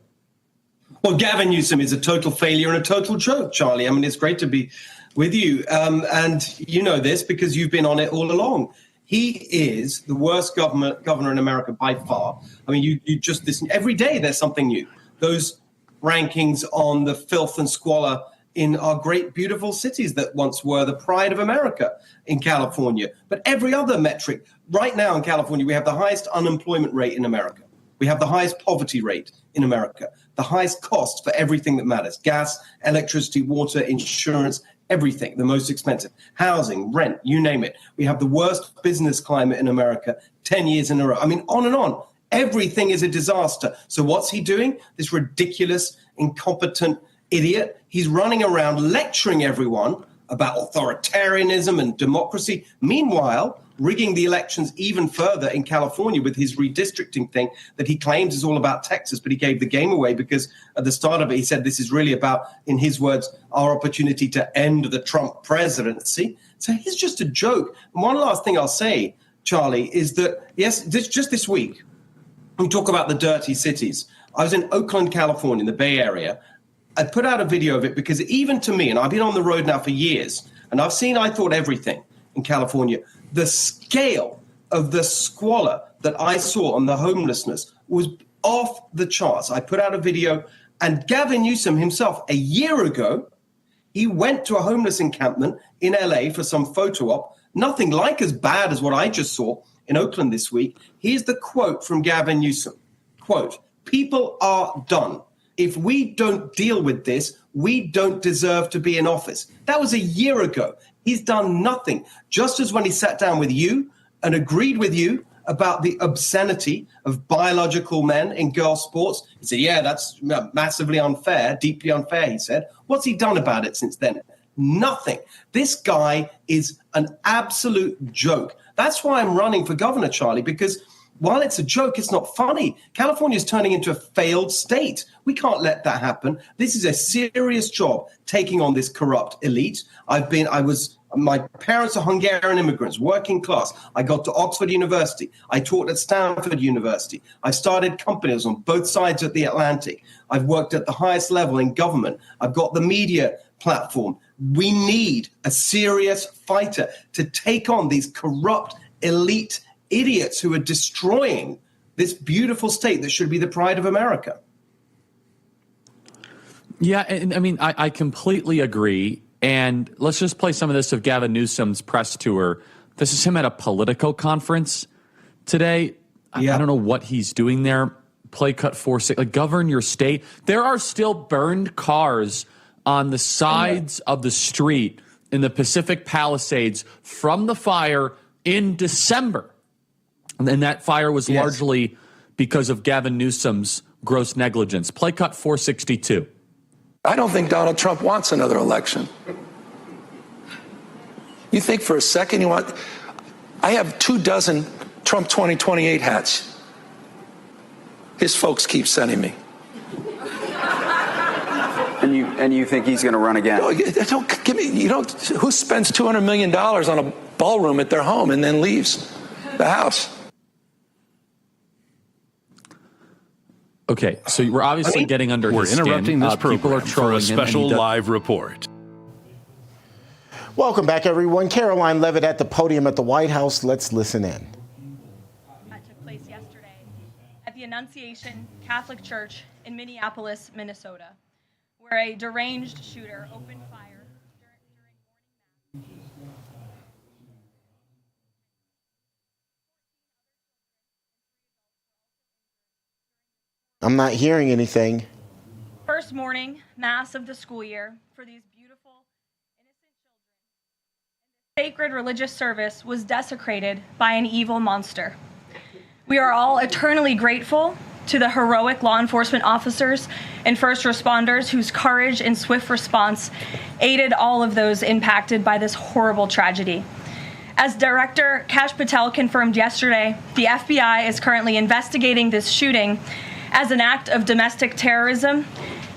Well, Gavin Newsom is a total failure and a total joke, Charlie. I mean, it's great to be with you. And you know this because you've been on it all along. He is the worst governor in America by far. I mean, you just listen. Every day there's something new. Those rankings on the filth and squalor in our great, beautiful cities that once were the pride of America in California. But every other metric, right now in California, we have the highest unemployment rate in America. We have the highest poverty rate in America, the highest cost for everything that matters: gas, electricity, water, insurance, everything, the most expensive, housing, rent, you name it. We have the worst business climate in America 10 years in a row. I mean, on and on. Everything is a disaster. So what's he doing? This ridiculous, incompetent idiot. He's running around lecturing everyone about authoritarianism and democracy. Meanwhile, rigging the elections even further in California with his redistricting thing that he claims is all about Texas, but he gave the game away because at the start of it, he said this is really about, in his words, our opportunity to end the Trump presidency. So he's just a joke. And one last thing I'll say, Charlie, is that, yes, just this week, we talk about the dirty cities. I was in Oakland, California, in the Bay Area. I put out a video of it because even to me, and I've been on the road now for years, and I've seen, I thought, everything in California. The scale of the squalor that I saw on the homelessness was off the charts. I put out a video, and Gavin Newsom himself, a year ago, he went to a homeless encampment in LA for some photo op, nothing like as bad as what I just saw. in Oakland this week. Here's the quote from Gavin Newsom. Quote, "People are done. If we don't deal with this, we don't deserve to be in office." That was a year ago. He's done nothing. Just as when he sat down with you and agreed with you about the obscenity of biological men in girls' sports, he said, yeah, that's massively unfair, deeply unfair, he said. What's he done about it since then? Nothing. This guy is an absolute joke. That's why I'm running for governor, Charlie, because while it's a joke, it's not funny. California is turning into a failed state. We can't let that happen. This is a serious job, taking on this corrupt elite. My parents are Hungarian immigrants, working class. I got to Oxford University. I taught at Stanford University. I've started companies on both sides of the Atlantic. I've worked at the highest level in government. I've got the media platform. We need a serious fighter to take on these corrupt elite idiots who are destroying this beautiful state that should be the pride of America. Yeah, and I mean, I completely agree. And let's just play some of this of Gavin Newsom's press tour. This is him at a Politico conference today. Yeah. I don't know what he's doing there. Play cut 4-6, like govern your state. There are still burned cars on the sides of the street in the Pacific Palisades from the fire in December. And that fire was largely because of Gavin Newsom's gross negligence. Play cut 462. I don't think Donald Trump wants another election. You think for a second you want... I have 24 Trump 2028 hats. His folks keep sending me. And you think he's going to run again? No, don't give me... who spends $200 million on a ballroom at their home and then leaves the house? Okay, so we're obviously getting under his skin. We're interrupting this People are program for a special live report. Welcome back, everyone. Caroline Levitt at the podium at the White House. Let's listen in. That took place yesterday at the Annunciation Catholic Church in Minneapolis, Minnesota, where a deranged shooter opened fire during I'm not hearing anything. first morning mass of the school year for these beautiful, innocent children. The sacred religious service was desecrated by an evil monster. We are all eternally grateful to the heroic law enforcement officers and first responders whose courage and swift response aided all of those impacted by this horrible tragedy. As Director Kash Patel confirmed yesterday, the FBI is currently investigating this shooting as an act of domestic terrorism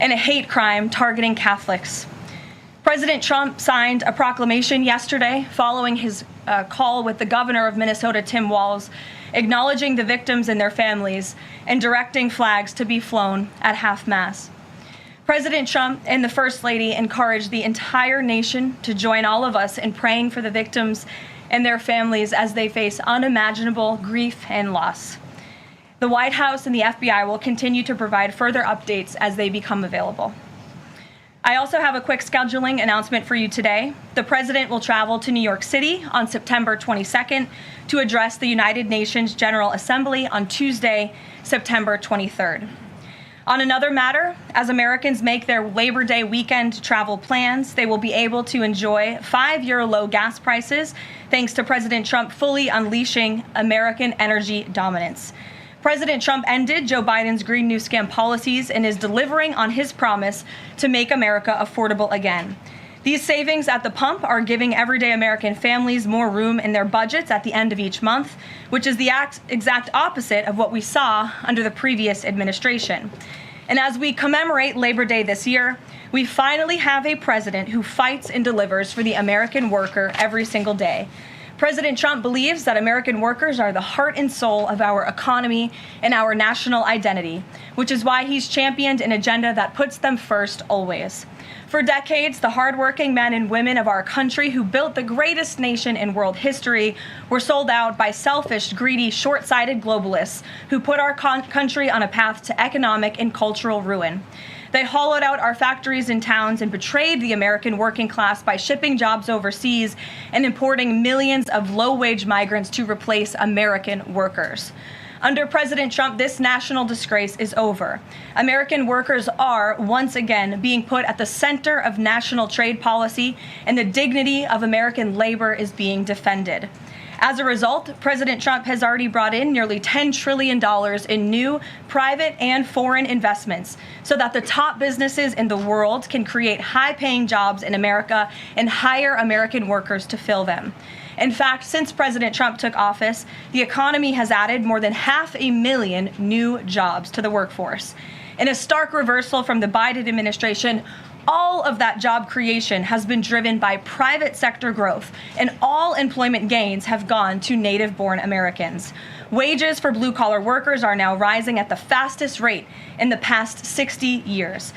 and a hate crime targeting Catholics. President Trump signed a proclamation yesterday following his call with the governor of Minnesota, Tim Walz, acknowledging the victims and their families and directing flags to be flown at half-mast. President Trump and the First Lady encouraged the entire nation to join all of us in praying for the victims and their families as they face unimaginable grief and loss. The White House and the FBI will continue to provide further updates as they become available. I also have a quick scheduling announcement for you today. The President will travel to New York City on September 22nd to address the United Nations General Assembly on Tuesday, September 23rd. On another matter, as Americans make their Labor Day weekend travel plans, they will be able to enjoy 5-year low gas prices thanks to President Trump fully unleashing American energy dominance. President Trump ended Joe Biden's Green New Scam policies and is delivering on his promise to make America affordable again. These savings at the pump are giving everyday American families more room in their budgets at the end of each month, which is the exact opposite of what we saw under the previous administration. And as we commemorate Labor Day this year, we finally have a president who fights and delivers for the American worker every single day. President Trump believes that American workers are the heart and soul of our economy and our national identity, which is why he's championed an agenda that puts them first always. For decades, the hardworking men and women of our country who built the greatest nation in world history were sold out by selfish, greedy, short-sighted globalists who put our country on a path to economic and cultural ruin. They hollowed out our factories and towns and betrayed the American working class by shipping jobs overseas and importing millions of low-wage migrants to replace American workers. Under President Trump, this national disgrace is over. American workers are, once again, being put at the center of national trade policy, and the dignity of American labor is being defended. As a result, President Trump has already brought in nearly $10 trillion in new private and foreign investments so that the top businesses in the world can create high-paying jobs in America and hire American workers to fill them. In fact, since President Trump took office, the economy has added more than 500,000 new jobs to the workforce. In a stark reversal from the Biden administration, all of that job creation has been driven by private sector growth, and all employment gains have gone to native-born Americans. Wages for blue-collar workers are now rising at the fastest rate in the past 60 years.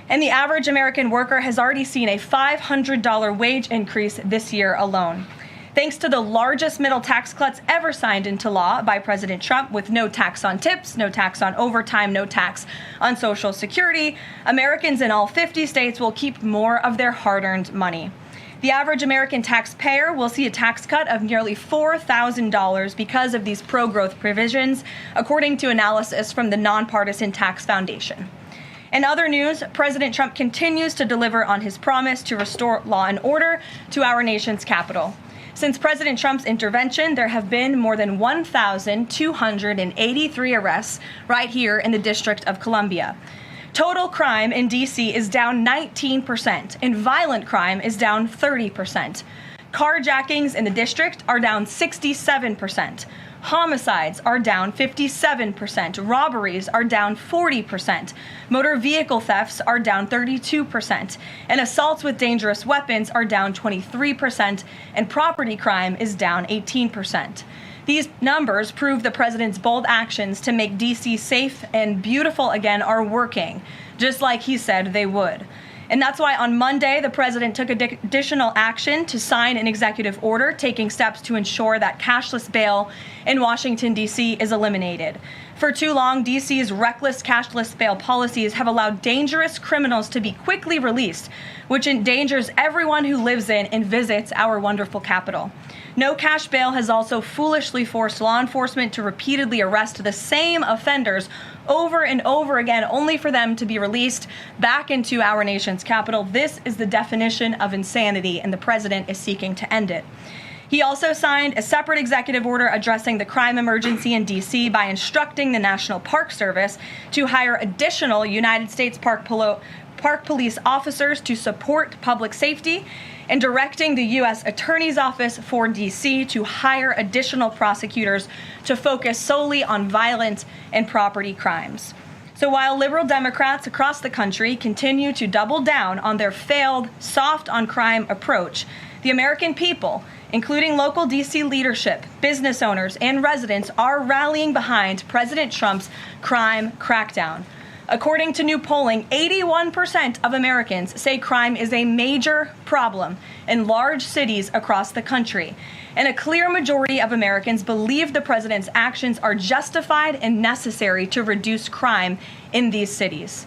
And the average American worker has already seen a $500 wage increase this year alone. Thanks to the largest middle tax cuts ever signed into law by President Trump, with no tax on tips, no tax on overtime, no tax on Social Security, Americans in all 50 states will keep more of their hard-earned money. The average American taxpayer will see a tax cut of nearly $4,000 because of these pro-growth provisions, according to analysis from the Nonpartisan Tax Foundation. In other news, President Trump continues to deliver on his promise to restore law and order to our nation's capital. Since President Trump's intervention, there have been more than 1,283 arrests right here in the District of Columbia. Total crime in D.C. is down 19%, and violent crime is down 30%. Carjackings in the district are down 67%. Homicides are down 57%. Robberies are down 40%. Motor vehicle thefts are down 32%. And assaults with dangerous weapons are down 23%. And property crime is down 18%. These numbers prove the president's bold actions to make D.C. safe and beautiful again are working, just like he said they would. And that's why on Monday, the president took additional action to sign an executive order taking steps to ensure that cashless bail in Washington, D.C. is eliminated. For too long, D.C.'s reckless cashless bail policies have allowed dangerous criminals to be quickly released, which endangers everyone who lives in and visits our wonderful capital. No cash bail has also foolishly forced law enforcement to repeatedly arrest the same offenders over and over again, only for them to be released back into our nation's capital. This is the definition of insanity, and the president is seeking to end it. He also signed a separate executive order addressing the crime emergency in D.C. by instructing the National Park Service to hire additional United States Park Police officers to support public safety, and directing the U.S. Attorney's Office for D.C. to hire additional prosecutors to focus solely on violent and property crimes. So while liberal Democrats across the country continue to double down on their failed soft-on-crime approach, the American people, including local D.C. leadership, business owners, and residents, are rallying behind President Trump's crime crackdown. According to new polling, 81% of Americans say crime is a major problem in large cities across the country. And a clear majority of Americans believe the president's actions are justified and necessary to reduce crime in these cities.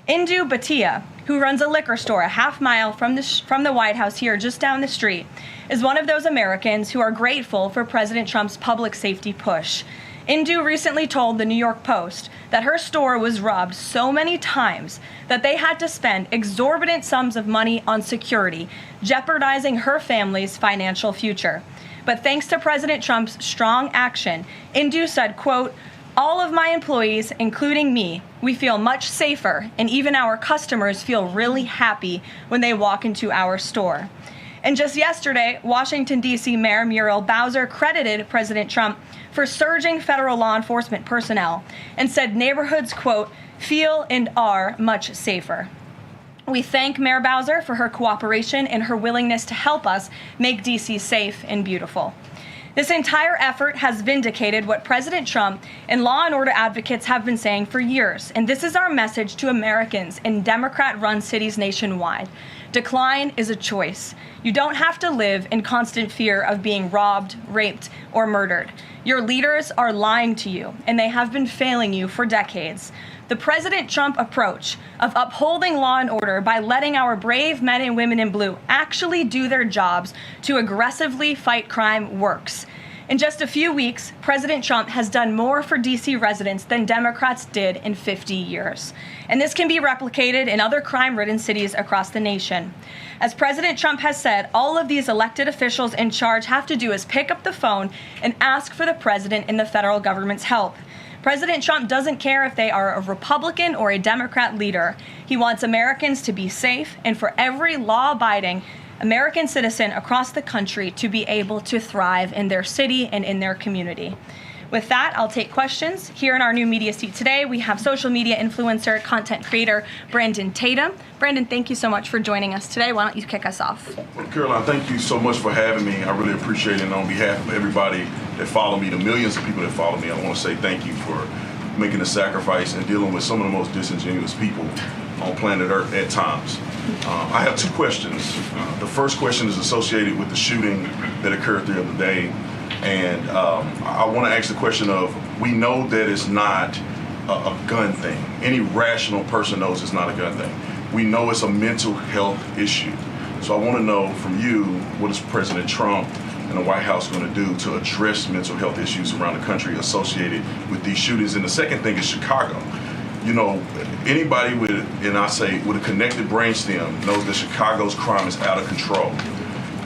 Indu Bhatia, who runs a liquor store a half mile from the White House here just down the street, is one of those Americans who are grateful for President Trump's public safety push. Indu recently told the New York Post that her store was robbed so many times that they had to spend exorbitant sums of money on security, jeopardizing her family's financial future. But thanks to President Trump's strong action, Indu said, quote, "All of my employees, including me, we feel much safer, and even our customers feel really happy when they walk into our store." And just yesterday, Washington, D.C. Mayor Muriel Bowser credited President Trump for surging federal law enforcement personnel and said neighborhoods, quote, "feel and are much safer." We thank Mayor Bowser for her cooperation and her willingness to help us make D.C. safe and beautiful. This entire effort has vindicated what President Trump and law and order advocates have been saying for years, and this is our message to Americans in Democrat-run cities nationwide. Decline is a choice. You don't have to live in constant fear of being robbed, raped, or murdered. Your leaders are lying to you, and they have been failing you for decades. The President Trump approach of upholding law and order by letting our brave men and women in blue actually do their jobs to aggressively fight crime works. In just a few weeks, President Trump has done more for D.C. residents than Democrats did in 50 years. And this can be replicated in other crime-ridden cities across the nation. As President Trump has said, all of these elected officials in charge have to do is pick up the phone and ask for the president and the federal government's help. President Trump doesn't care if they are a Republican or a Democrat leader. He wants Americans to be safe and for every law-abiding American citizen across the country to be able to thrive in their city and in their community. With that, I'll take questions. Here in our new media seat today, we have social media influencer, content creator, Brandon Tatum. Brandon, thank you so much for joining us today. Why don't you kick us off? Well, Caroline, thank you so much for having me. I really appreciate it. And on behalf of everybody that follow me, the millions of people that follow me, I want to say thank you for making the sacrifice and dealing with some of the most disingenuous people on planet Earth at times. I have two questions. The first question is associated with the shooting that occurred the other day. And I want to ask the question of, we know that it's not a gun thing. Any rational person knows it's not a gun thing. We know it's a mental health issue. So I want to know from you, what is President Trump and the White House going to do to address mental health issues around the country associated with these shootings? And the second thing is Chicago. You know, anybody with a connected brainstem knows that Chicago's crime is out of control.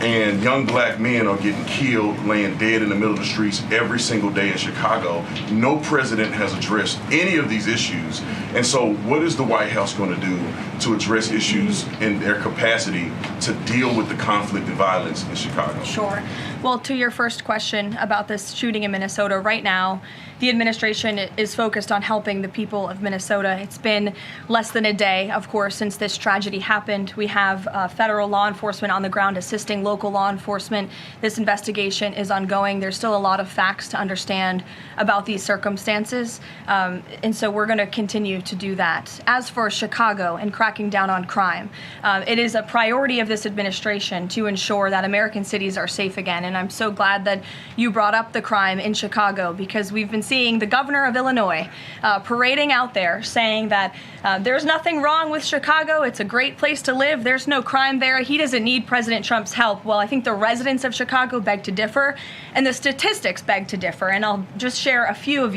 And young black men are getting killed, laying dead in the middle of the streets every single day in Chicago. No president has addressed any of these issues. And so what is the White House going to do to address issues in their capacity to deal with the conflict and violence in Chicago? Sure. Well, to your first question about this shooting in Minnesota, right now, the administration is focused on helping the people of Minnesota. It's been less than a day, of course, since this tragedy happened. We have federal law enforcement on the ground assisting local law enforcement. This investigation is ongoing. There's still a lot of facts to understand about these circumstances, and so we're going to continue to do that. As for Chicago and cracking down on crime, it is a priority of this administration to ensure that American cities are safe again, and I'm so glad that you brought up the crime in Chicago, because we've been seeing the governor of Illinois parading out there saying that there's nothing wrong with Chicago. It's a great place to live. There's no crime there. He doesn't need President Trump's help. Well, I think the residents of Chicago beg to differ, and the statistics beg to differ. And I'll just share a few of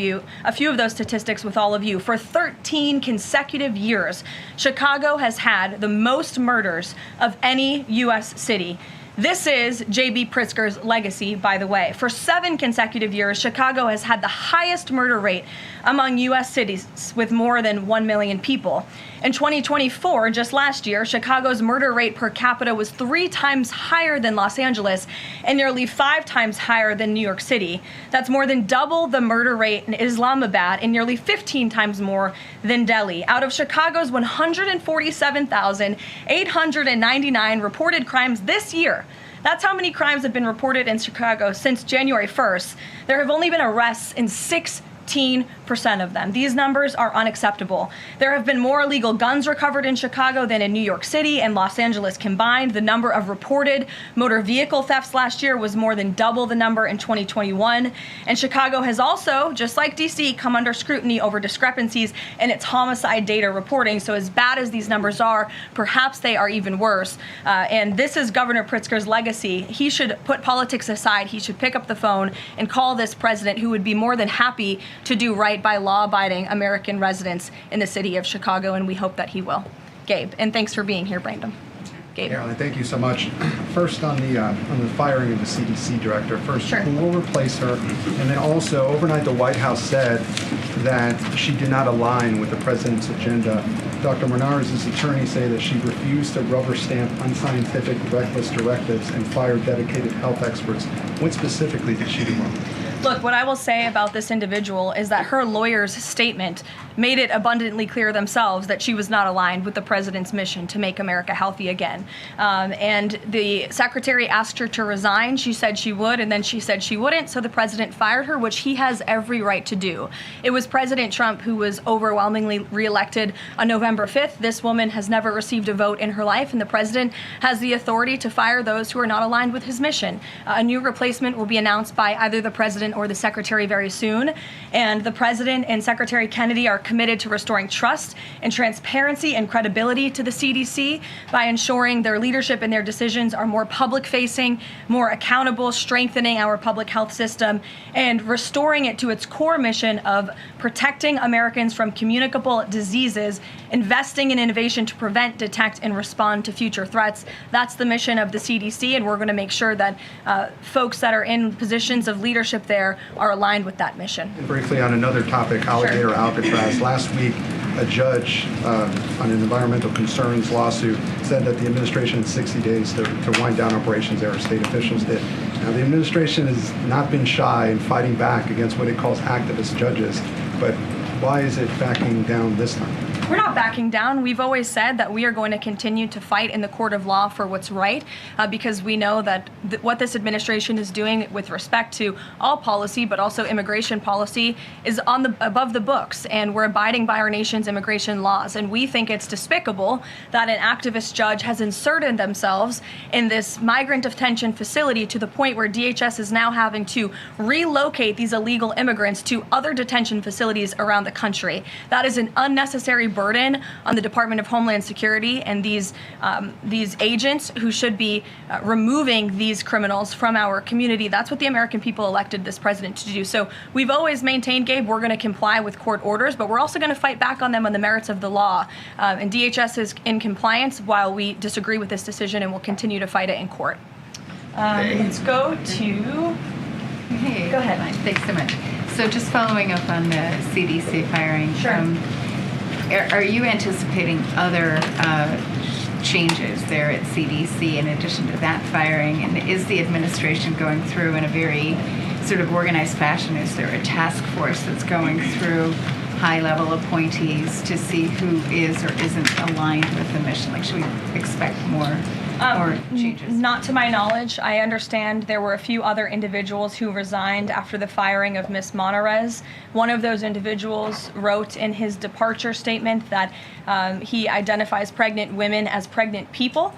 those statistics with all of you. For 13 consecutive years, Chicago has had the most murders of any U.S. city. This is J.B. Pritzker's legacy, by the way. For 7 consecutive years, Chicago has had the highest murder rate among U.S. cities with more than 1 million people. In 2024, just last year, Chicago's murder rate per capita was 3 times higher than Los Angeles and nearly 5 times higher than New York City. That's more than double the murder rate in Islamabad and nearly 15 times more than Delhi. Out of Chicago's 147,899 reported crimes this year, that's how many crimes have been reported in Chicago since January 1st. There have only been arrests in 16% of them. These numbers are unacceptable. There have been more illegal guns recovered in Chicago than in New York City and Los Angeles combined. The number of reported motor vehicle thefts last year was more than double the number in 2021. And Chicago has also, just like DC, come under scrutiny over discrepancies in its homicide data reporting. So as bad as these numbers are, perhaps they are even worse. And this is Governor Pritzker's legacy. He should put politics aside. He should pick up the phone and call this president, who would be more than happy to do right by law-abiding American residents in the city of Chicago, and we hope that he will. Gabe, and thanks for being here, Brandon. Gabe. Caroline, thank you so much. First on the firing of the CDC director. First, sure. Who will replace her? And then also, overnight, the White House said that she did not align with the president's agenda. Dr. Menard's attorneys say that she refused to rubber stamp unscientific, reckless directives and fire dedicated health experts. What specifically did she do wrong? Look, what I will say about this individual is that her lawyer's statement made it abundantly clear themselves that she was not aligned with the president's mission to make America healthy again. And the secretary asked her to resign. She said she would, and then she said she wouldn't, so the president fired her, which he has every right to do. It was President Trump who was overwhelmingly reelected on November 5th. This woman has never received a vote in her life, and the president has the authority to fire those who are not aligned with his mission. A new replacement will be announced by either the president or the secretary very soon, and the president and Secretary Kennedy are committed to restoring trust and transparency and credibility to the CDC by ensuring their leadership and their decisions are more public-facing, more accountable, strengthening our public health system, and restoring it to its core mission of protecting Americans from communicable diseases, investing in innovation to prevent, detect, and respond to future threats. That's the mission of the CDC, and we're going to make sure that folks that are in positions of leadership there are aligned with that mission. And briefly on another topic, alligator Alcatraz. Last week, a judge on an environmental concerns lawsuit said that the administration had 60 days to wind down operations there, state officials did. Now, the administration has not been shy in fighting back against what it calls activist judges, but why is it backing down this time? We're not backing down. We've always said that we are going to continue to fight in the court of law for what's right, because we know that what this administration is doing with respect to all policy, but also immigration policy, is above the books, and we're abiding by our nation's immigration laws. And we think it's despicable that an activist judge has inserted themselves in this migrant detention facility to the point where DHS is now having to relocate these illegal immigrants to other detention facilities around the country. That is an unnecessary burden on the Department of Homeland Security and these agents who should be removing these criminals from our community. That's what the American people elected this president to do. So we've always maintained, Gabe, we're going to comply with court orders, but we're also going to fight back on them on the merits of the law. And DHS is in compliance while we disagree with this decision, and we'll continue to fight it in court. Let's go to... Hey, go ahead. Thanks so much. So just following up on the CDC firing. Sure. Are you anticipating other changes there at CDC in addition to that firing? And is the administration going through in a very sort of organized fashion? Is there a task force that's going through high-level appointees to see who is or isn't aligned with the mission? Like, should we expect more changes? Not to my knowledge. I understand there were a few other individuals who resigned after the firing of Ms. Monarez. One of those individuals wrote in his departure statement that he identifies pregnant women as pregnant people.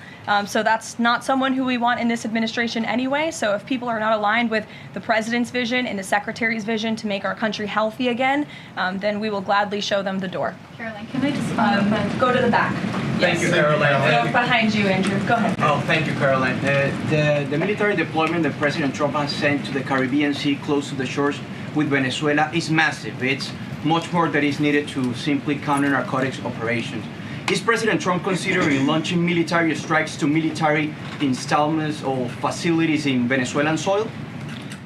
So that's not someone who we want in this administration anyway. So if people are not aligned with the president's vision and the secretary's vision to make our country healthy again, then we will gladly show them the door. Caroline, can I just go to the back? Thank you, Caroline. Go behind you, Andrew. Go ahead. Oh, thank you, Caroline. The military deployment that President Trump has sent to the Caribbean Sea close to the shores with Venezuela is massive. It's much more that is needed to simply counter narcotics operations. Is President Trump considering launching military strikes to military installments or facilities in Venezuelan soil?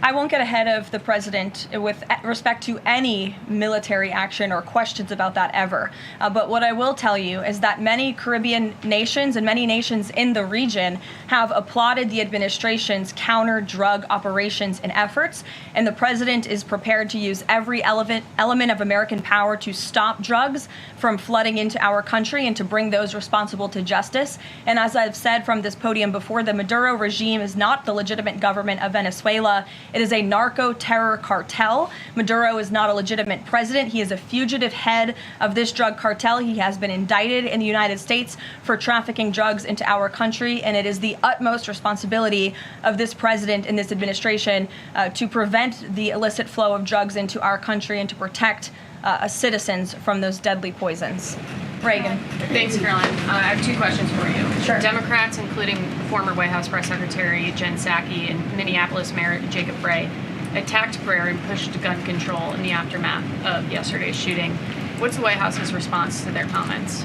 I won't get ahead of the president with respect to any military action or questions about that ever. But what I will tell you is that many Caribbean nations and many nations in the region have applauded the administration's counter-drug operations and efforts, and the president is prepared to use every element of American power to stop drugs from flooding into our country and to bring those responsible to justice. And as I've said from this podium before, the Maduro regime is not the legitimate government of Venezuela. It is a narco-terror cartel. Maduro is not a legitimate president. He is a fugitive head of this drug cartel. He has been indicted in the United States for trafficking drugs into our country, and it is the utmost responsibility of this president and this administration to prevent the illicit flow of drugs into our country and to protect citizens from those deadly poisons. Reagan. Thanks, Caroline. I have two questions for you. Sure. Democrats, including former White House Press Secretary Jen Psaki and Minneapolis Mayor Jacob Frey, attacked prayer and pushed gun control in the aftermath of yesterday's shooting. What's the White House's response to their comments?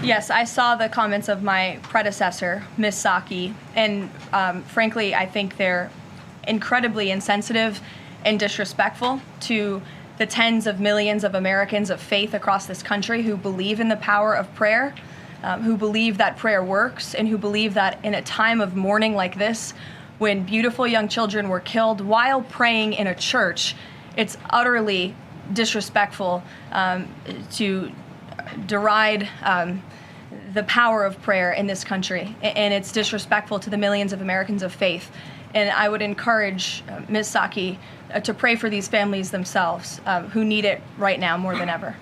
Yes, I saw the comments of my predecessor, Ms. Psaki, and frankly, I think they're incredibly insensitive and disrespectful to the tens of millions of Americans of faith across this country who believe in the power of prayer, who believe that prayer works, and who believe that in a time of mourning like this, when beautiful young children were killed while praying in a church, it's utterly disrespectful to deride the power of prayer in this country, and it's disrespectful to the millions of Americans of faith. And I would encourage Ms. Psaki to pray for these families themselves who need it right now more than ever.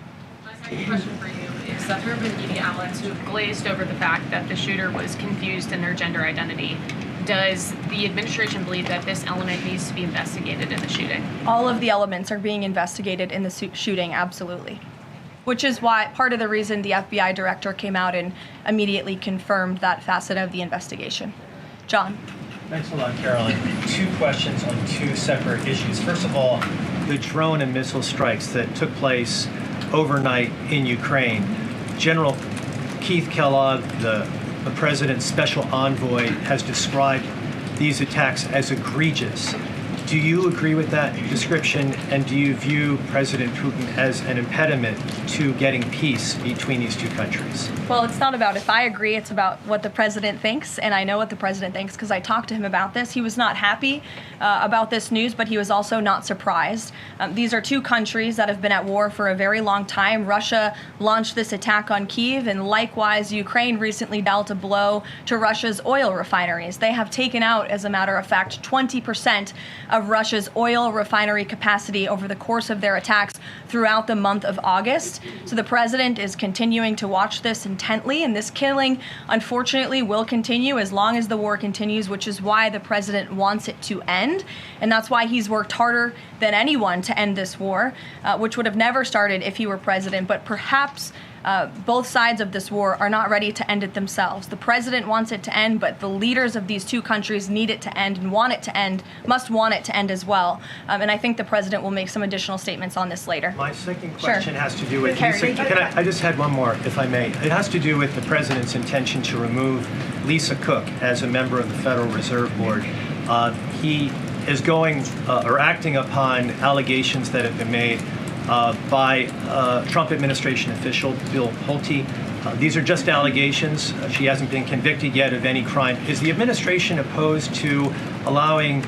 My second question for you is that there have been media outlets who have glazed over the fact that the shooter was confused in their gender identity. Does the administration believe that this element needs to be investigated in the shooting? All of the elements are being investigated in the shooting, absolutely. which is why part of the reason the FBI director came out and immediately confirmed that facet of the investigation. John. Thanks a lot, Caroline. Two questions on two separate issues. First of all, the drone and missile strikes that took place overnight in Ukraine. General Keith Kellogg, the president's special envoy, has described these attacks as egregious. Do you agree with that description, and do you view President Putin as an impediment to getting peace between these two countries? Well, it's not about if I agree, it's about what the president thinks, and I know what the president thinks because I talked to him about this. He was not happy about this news, but he was also not surprised. These are two countries that have been at war for a very long time. Russia launched this attack on Kyiv, and likewise, Ukraine recently dealt a blow to Russia's oil refineries. They have taken out, as a matter of fact, 20% of Russia's oil refinery capacity over the course of their attacks throughout the month of August. So the president is continuing to watch this intently, and this killing, unfortunately, will continue as long as the war continues, which is why the president wants it to end. And that's why he's worked harder than anyone to end this war, which would have never started if he were president. But perhaps both sides of this war are not ready to end it themselves. The president wants it to end, but the leaders of these two countries need it to end and want it to end, must want it to end as well. And I think the president will make some additional statements on this later. My second question has to do with, Carrie. I just had one more, if I may. It has to do with the president's intention to remove Lisa Cook as a member of the Federal Reserve Board. He is going or acting upon allegations that have been made by Trump administration official Bill Pulte. These are just allegations. She hasn't been convicted yet of any crime. Is the administration opposed to allowing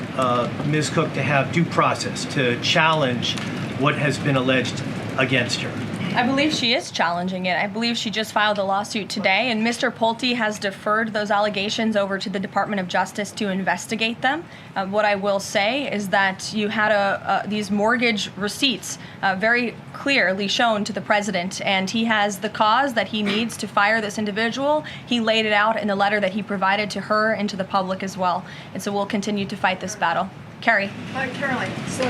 Ms. Cook to have due process, to challenge what has been alleged against her? I believe she is challenging it. I believe she just filed a lawsuit today, and Mr. Pulte has deferred those allegations over to the Department of Justice to investigate them. What I will say is that you had these mortgage receipts very clearly shown to the president, and he has the cause that he needs to fire this individual. He laid it out in the letter that he provided to her and to the public as well. And so we'll continue to fight this battle. Carrie. Hi, Caroline. So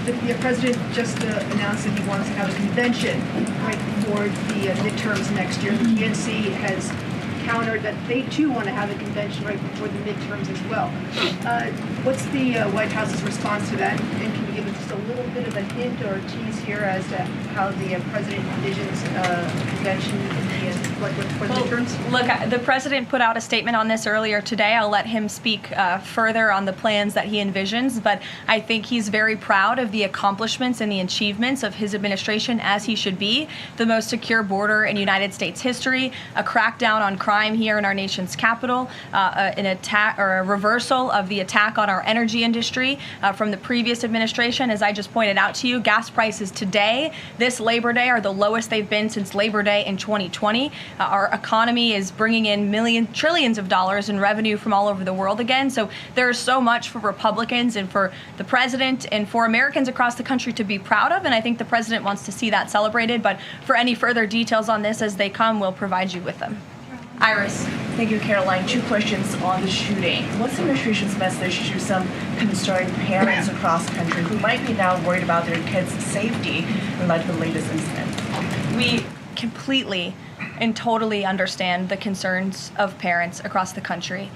the president just announced that he wants to have a convention right before the midterms next year. The DNC has countered that they too want to have a convention right before the midterms as well. What's the White House's response to that? And can you give us just a little bit of a hint or a tease here as to how the president envisions a convention for the midterms? Look, the president put out a statement on this earlier today. I'll let him speak further on the plans that he envisions, but I think he's very proud of the accomplishments and the achievements of his administration, as he should be. The most secure border in United States history, a crackdown on crime here in our nation's capital, an attack or a reversal of the attack on our energy industry from the previous administration. As I just pointed out to you, gas prices today, this Labor Day, are the lowest they've been since Labor Day in 2020. Our economy is bringing in trillions of dollars in revenue from all over the world again. So there's so much for Republicans and for the president and for Americans across the country to be proud of. And I think the president wants to see that celebrated. But for any further details on this as they come, we'll provide you with them. Iris. Thank you, Caroline. Two questions on the shooting. What's the administration's message to some concerned parents across the country who might be now worried about their kids' safety in light of the latest incident? We completely and totally understand the concerns of parents across the country.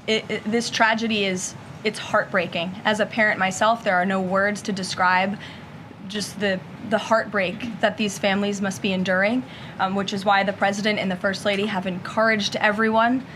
This tragedy it's heartbreaking. As a parent myself, there are no words to describe just the heartbreak that these families must be enduring, which is why the president and the first lady have encouraged everyone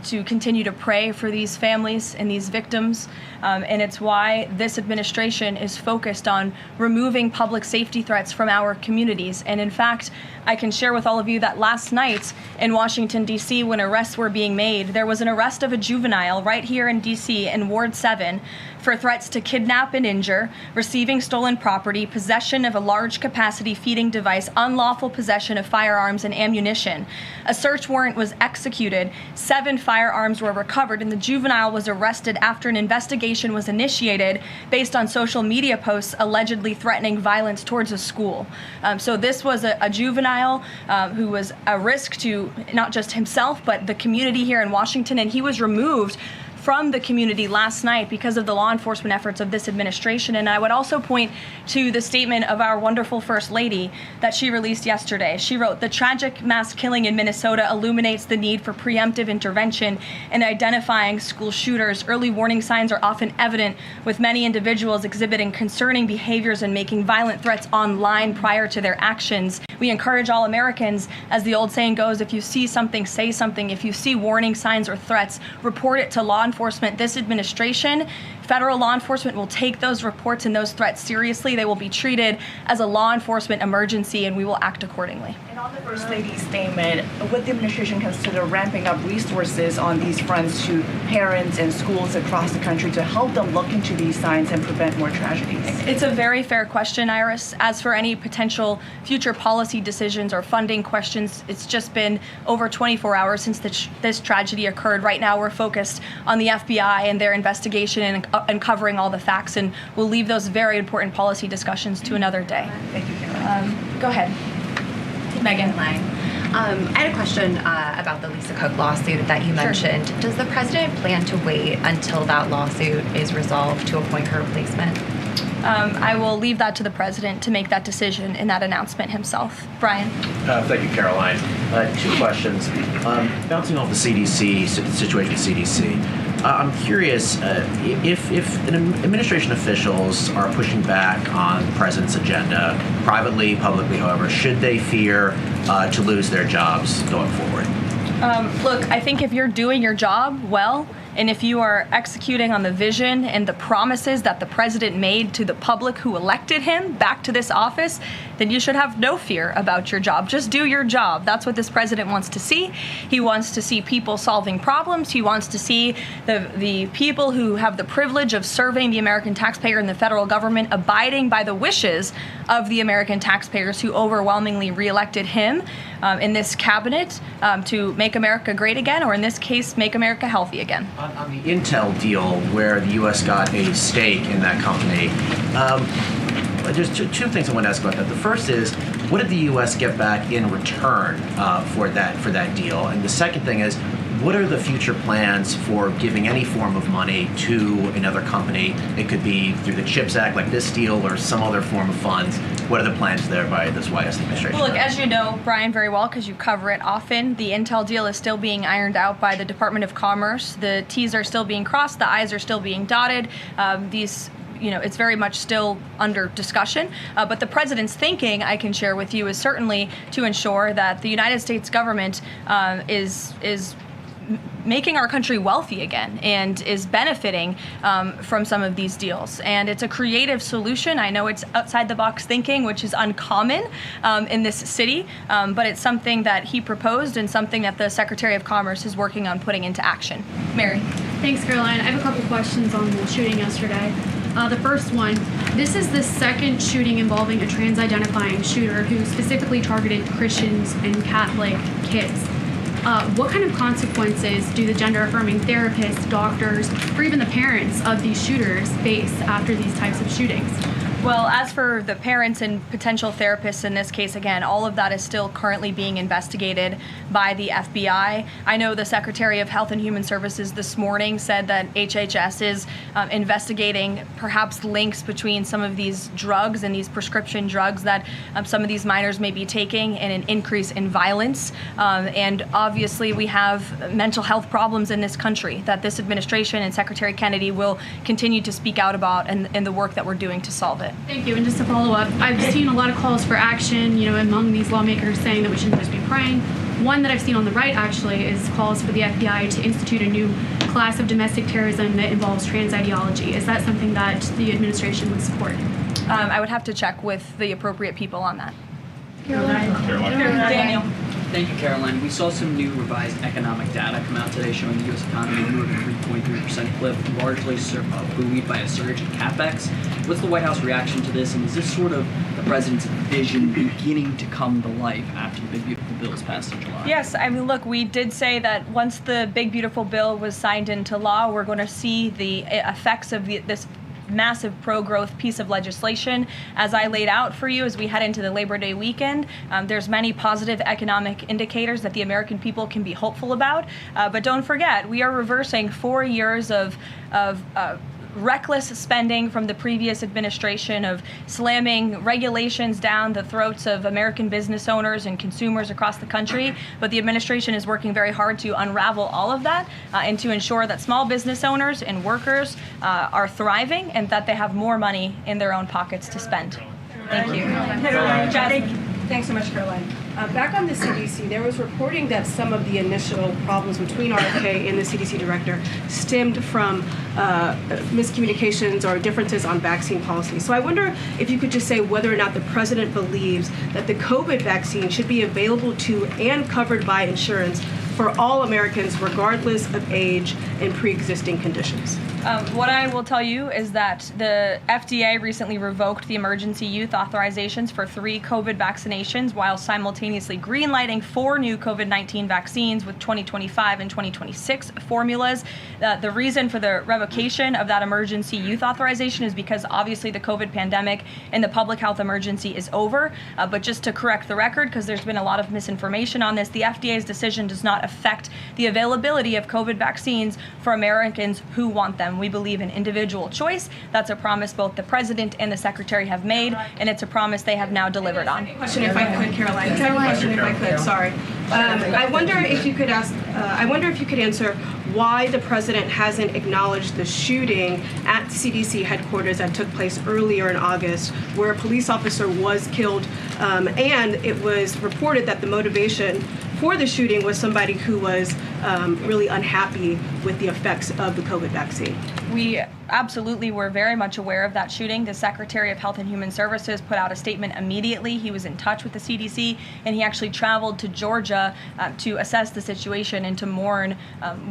to continue to pray for these families and these victims. And it's why this administration is focused on removing public safety threats from our communities. And in fact, I can share with all of you that last night in Washington, D.C., when arrests were being made, there was an arrest of a juvenile right here in D.C. in Ward 7 for threats to kidnap and injure, receiving stolen property, possession of a large capacity feeding device, unlawful possession of firearms and ammunition. A search warrant was executed, 7 firearms were recovered, and the juvenile was arrested after an investigation was initiated based on social media posts allegedly threatening violence towards a school. So this was a juvenile who was a risk to not just himself, but the community here in Washington, and he was removed from the community last night because of the law enforcement efforts of this administration. And I would also point to the statement of our wonderful First Lady that she released yesterday. She wrote, "The tragic mass killing in Minnesota illuminates the need for preemptive intervention in identifying school shooters. Early warning signs are often evident, with many individuals exhibiting concerning behaviors and making violent threats online prior to their actions. We encourage all Americans, as the old saying goes, if you see something, say something. If you see warning signs or threats, report it to law enforcement." This administration, federal law enforcement, will take those reports and those threats seriously. They will be treated as a law enforcement emergency, and we will act accordingly. And on the First Lady's statement, would the administration consider ramping up resources on these fronts to parents and schools across the country to help them look into these signs and prevent more tragedies? It's a very fair question, Iris. As for any potential future policy decisions or funding questions, it's just been over 24 hours since this tragedy occurred. Right now, we're focused on the FBI and their investigation and uncovering all the facts, and we'll leave those very important policy discussions to another day. Thank you, Caroline. Go ahead. Megan. I had a question about the Lisa Cook lawsuit that you mentioned. Does the president plan to wait until that lawsuit is resolved to appoint her replacement? I will leave that to the president to make that decision in that announcement himself. Brian. Thank you, Caroline. Two questions. Bouncing off the CDC situation at CDC. I'm curious if administration officials are pushing back on the president's agenda, privately, publicly, however, should they fear to lose their jobs going forward? Look, I think if you're doing your job well, and if you are executing on the vision and the promises that the president made to the public who elected him back to this office, then you should have no fear about your job. Just do your job. That's what this president wants to see. He wants to see people solving problems. He wants to see the people who have the privilege of serving the American taxpayer and the federal government abiding by the wishes of the American taxpayers who overwhelmingly reelected him in this cabinet to make America great again, or in this case, make America healthy again. On the Intel deal, where the U.S. got a stake in that company, there's two things I want to ask about that. The first is, what did the U.S. get back in return for that deal? And the second thing is, what are the future plans for giving any form of money to another company? It could be through the CHIPS Act, like this deal, or some other form of funds. What are the plans there by this White House administration? Well, look, as you know, Brian, very well, because you cover it often, the Intel deal is still being ironed out by the Department of Commerce. The T's are still being crossed, the I's are still being dotted. It's very much still under discussion. But the president's thinking, I can share with you, is certainly to ensure that the United States government is making our country wealthy again and is benefiting from some of these deals. And it's a creative solution. I know it's outside the box thinking, which is uncommon in this city, but it's something that he proposed and something that the Secretary of Commerce is working on putting into action. Mary. Thanks, Caroline. I have a couple questions on the shooting yesterday. The first one, this is the second shooting involving a trans-identifying shooter who specifically targeted Christians and Catholic kids. What kind of consequences do the gender-affirming therapists, doctors, or even the parents of these shooters face after these types of shootings? Well, as for the parents and potential therapists in this case, again, all of that is still currently being investigated by the FBI. I know the Secretary of Health and Human Services this morning said that HHS is investigating perhaps links between some of these drugs and these prescription drugs that some of these minors may be taking and an increase in violence. And obviously we have mental health problems in this country that this administration and Secretary Kennedy will continue to speak out about and the work that we're doing to solve it. Thank you. And just to follow up, I've seen a lot of calls for action, among these lawmakers saying that we shouldn't just be praying. One that I've seen on the right, actually, is calls for the FBI to institute a new class of domestic terrorism that involves trans ideology. Is that something that the administration would support? I would have to check with the appropriate people on that. Daniel. Thank you, Caroline. We saw some new revised economic data come out today showing the U.S. economy moved at a 3.3% clip, largely buoyed by a surge in capex. What's the White House reaction to this, and is this sort of the president's vision beginning to come to life after the Big Beautiful Bill was passed in July? Yes, I mean, look, we did say that once the Big Beautiful Bill was signed into law, we're going to see the effects of this massive pro-growth piece of legislation. As I laid out for you, as we head into the Labor Day weekend, there's many positive economic indicators that the American people can be hopeful about. But don't forget, we are reversing 4 years of reckless spending from the previous administration, of slamming regulations down the throats of American business owners and consumers across the country. But the administration is working very hard to unravel all of that and to ensure that small business owners and workers are thriving and that they have more money in their own pockets to spend. Thank you. Thanks so much, Caroline. Back on the CDC, there was reporting that some of the initial problems between RFK and the CDC director stemmed from miscommunications or differences on vaccine policy. So I wonder if you could just say whether or not the president believes that the COVID vaccine should be available to and covered by insurance for all Americans, regardless of age and pre-existing conditions. What I will tell you is that the FDA recently revoked the emergency youth authorizations for 3 COVID vaccinations while simultaneously greenlighting 4 new COVID-19 vaccines with 2025 and 2026 formulas. The reason for the revocation of that emergency youth authorization is because obviously the COVID pandemic and the public health emergency is over. But just to correct the record, because there's been a lot of misinformation on this, the FDA's decision does not affect the availability of COVID vaccines for Americans who want them. We believe in individual choice. That's a promise both the president and the secretary have made, and it's a promise they have now delivered on. Question, if I could, Caroline. Second question, if I could. Sorry. I wonder if you could answer why the president hasn't acknowledged the shooting at CDC headquarters that took place earlier in August, where a police officer was killed, and it was reported that the motivation for the shooting was somebody who was really unhappy with the effects of the COVID vaccine. We absolutely were very much aware of that shooting. The Secretary of Health and Human Services put out a statement immediately. He was in touch with the CDC, and he actually traveled to Georgia to assess the situation and to mourn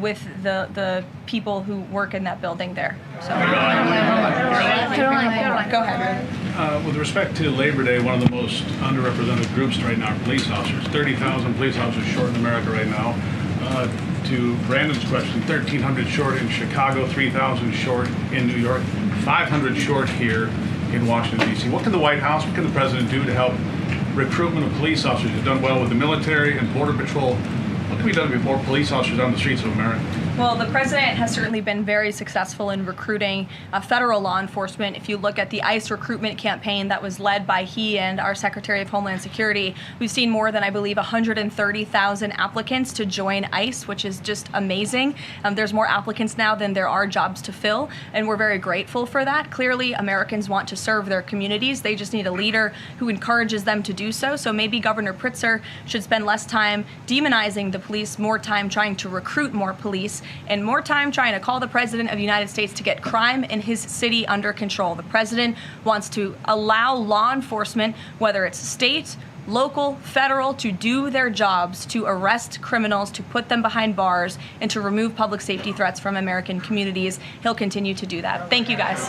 with the people who work in that building there. So, Caroline, go ahead. With respect to Labor Day, one of the most underrepresented groups right now are police officers. 30,000 police officers short in America right now. To Brandon's question, 1,300 short in Chicago, 3,000 short in New York, 500 short here in Washington, D.C. What can the White House, what can the president do to help recruitment of police officers? You've done well with the military and Border Patrol. What can be done to get more police officers on the streets of America? Well, the president has certainly been very successful in recruiting federal law enforcement. If you look at the ICE recruitment campaign that was led by he and our Secretary of Homeland Security, we've seen more than, I believe, 130,000 applicants to join ICE, which is just amazing. There's more applicants now than there are jobs to fill, and we're very grateful for that. Clearly, Americans want to serve their communities. They just need a leader who encourages them to do so. So maybe Governor Pritzker should spend less time demonizing the police, more time trying to recruit more police, and more time trying to call the President of the United States to get crime in his city under control. The President wants to allow law enforcement, whether it's state, local, federal, to do their jobs, to arrest criminals, to put them behind bars, and to remove public safety threats from American communities. He'll continue to do that. Thank you, guys.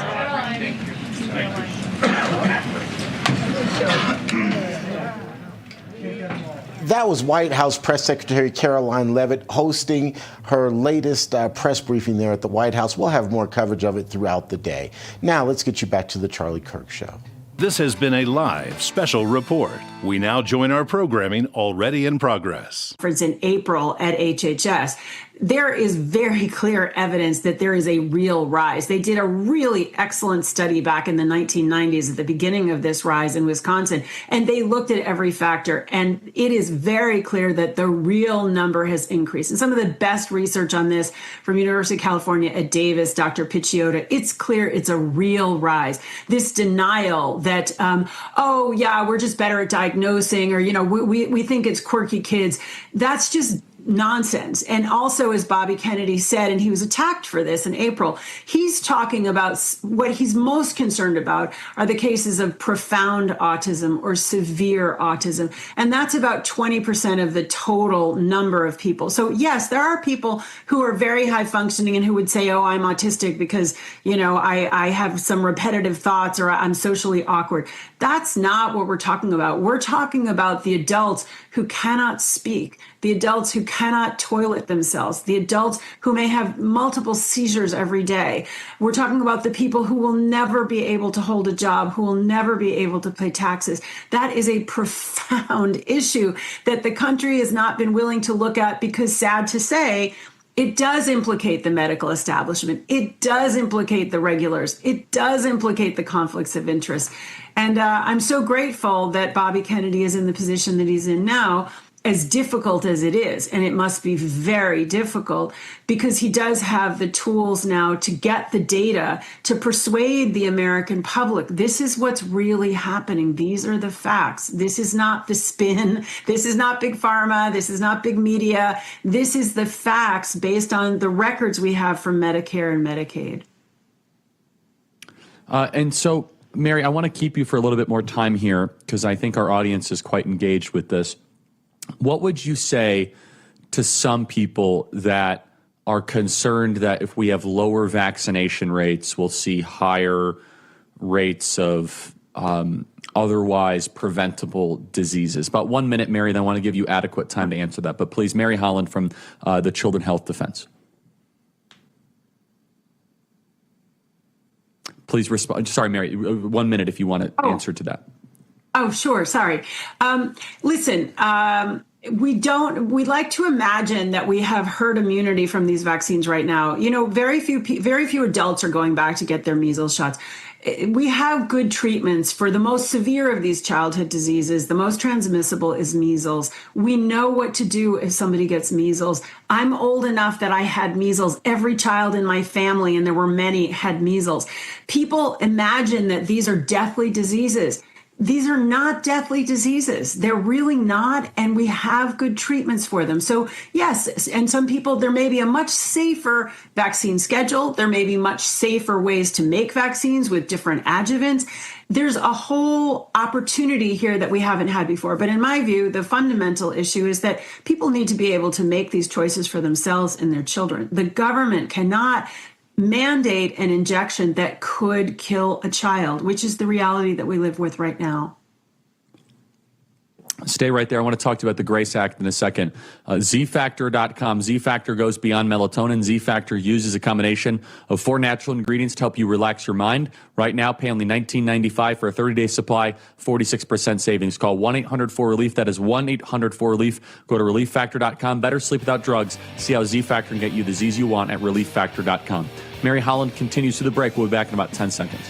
That was White House Press Secretary Caroline Leavitt hosting her latest press briefing there at the White House. We'll have more coverage of it throughout the day. Now, let's get you back to the Charlie Kirk Show. This has been a live special report. We now join our programming already in progress. In April at HHS, there is very clear evidence that there is a real rise. They did a really excellent study back in the 1990s at the beginning of this rise in Wisconsin, and they looked at every factor, and it is very clear that the real number has increased. And some of the best research on this from University of California at Davis, Dr. Picciota, it's clear it's a real rise. This denial that, oh yeah, we're just better at diagnosing, or, you know, we think it's quirky kids, that's just nonsense. And also, as Bobby Kennedy said, and he was attacked for this in April, he's talking about what he's most concerned about are the cases of profound autism or severe autism. And that's about 20% of the total number of people. So yes, there are people who are very high functioning and who would say, oh, I'm autistic because, you know, I have some repetitive thoughts or I'm socially awkward. That's not what we're talking about. We're talking about the adults who cannot speak, the adults who cannot toilet themselves, the adults who may have multiple seizures every day. We're talking about the people who will never be able to hold a job, who will never be able to pay taxes. That is a profound issue that the country has not been willing to look at because, sad to say, it does implicate the medical establishment. It does implicate the regulars. It does implicate the conflicts of interest. And I'm so grateful that Bobby Kennedy is in the position that he's in now, as difficult as it is. And it must be very difficult because he does have the tools now to get the data to persuade the American public. This is what's really happening. These are the facts. This is not the spin. This is not big pharma. This is not big media. This is the facts based on the records we have from Medicare and Medicaid. And so, Mary, I want to keep you for a little bit more time here because I think our audience is quite engaged with this. What would you say to some people that are concerned that if we have lower vaccination rates, we'll see higher rates of otherwise preventable diseases? About 1 minute, Mary, then I want to give you adequate time to answer that. But please, Mary Holland from the Children's Health Defense. Please respond. Sorry, Mary, 1 minute if you want to answer to that. Oh, sure. Sorry. Listen, we like to imagine that we have herd immunity from these vaccines right now. You know, very few adults are going back to get their measles shots. We have good treatments for the most severe of these childhood diseases. The most transmissible is measles. We know what to do if somebody gets measles. I'm old enough that I had measles. Every child in my family, and there were many, had measles. People imagine that these are deathly diseases. These are not deathly diseases. They're really not, and we have good treatments for them. So yes, and some people, there may be a much safer vaccine schedule. There may be much safer ways to make vaccines with different adjuvants. There's a whole opportunity here that we haven't had before. But in my view, the fundamental issue is that people need to be able to make these choices for themselves and their children. The government cannot mandate an injection that could kill a child, which is the reality that we live with right now. Stay right there. I want to talk to you about the GRACE Act in a second. ZFactor.com. ZFactor goes beyond melatonin. ZFactor uses a combination of 4 natural ingredients to help you relax your mind. Right now, pay only $19.95 for a 30-day supply, 46% savings. Call 1-800-4RELIEF. That is 1-800-4RELIEF. Go to ReliefFactor.com. Better sleep without drugs. See how ZFactor can get you the Z's you want at ReliefFactor.com. Mary Holland continues to the break. We'll be back in about 10 seconds.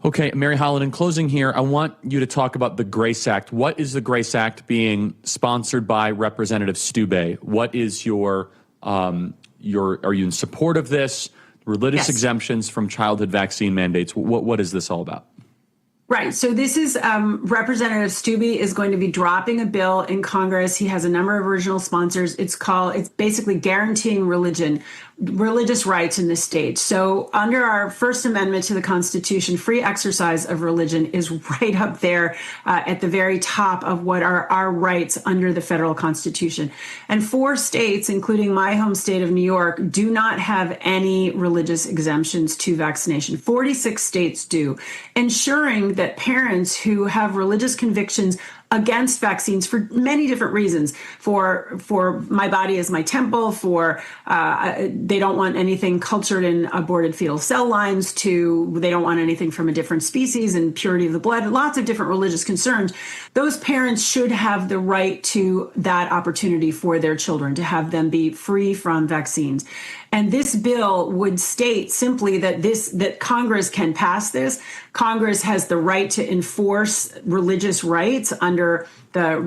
Okay, Mary Holland, in closing here, I want you to talk about the GRACE Act. What is the GRACE Act being sponsored by Representative Stubbe? What is are you in support of this? Religious exemptions from childhood vaccine mandates. What is this all about? Right. So this is Representative Stubbe is going to be dropping a bill in Congress. He has a number of original sponsors. It's basically guaranteeing religious rights in the state. So under our First Amendment to the Constitution, free exercise of religion is right up there at the very top of what are our rights under the federal Constitution. And 4 states, including my home state of New York, do not have any religious exemptions to vaccination. 46 states do, ensuring that parents who have religious convictions against vaccines for many different reasons, for my body as my temple, for they don't want anything cultured in aborted fetal cell lines, to they don't want anything from a different species and purity of the blood, lots of different religious concerns. Those parents should have the right to that opportunity for their children, to have them be free from vaccines. And this bill would state simply that Congress can pass this. Congress has the right to enforce religious rights under the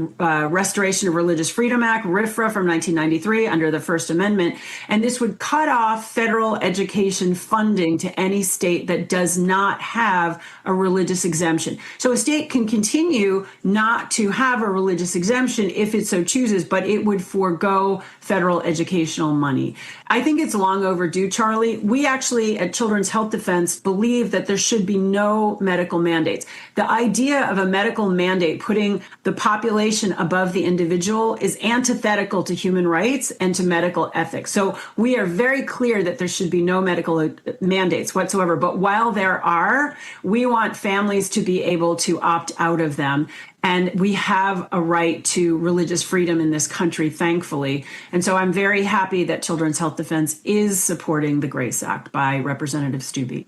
Restoration of Religious Freedom Act, RFRA from 1993, under the First Amendment. And this would cut off federal education funding to any state that does not have a religious exemption. So a state can continue not to have a religious exemption if it so chooses, but it would forego federal educational money. I think it's long overdue, Charlie. We actually at Children's Health Defense believe that there should be no medical mandates. The idea of a medical mandate putting the population above the individual is antithetical to human rights and to medical ethics. So we are very clear that there should be no medical mandates whatsoever. But while there are, we want families to be able to opt out of them. And we have a right to religious freedom in this country, thankfully. And so I'm very happy that Children's Health Defense is supporting the GRACE Act by Representative Stubbe.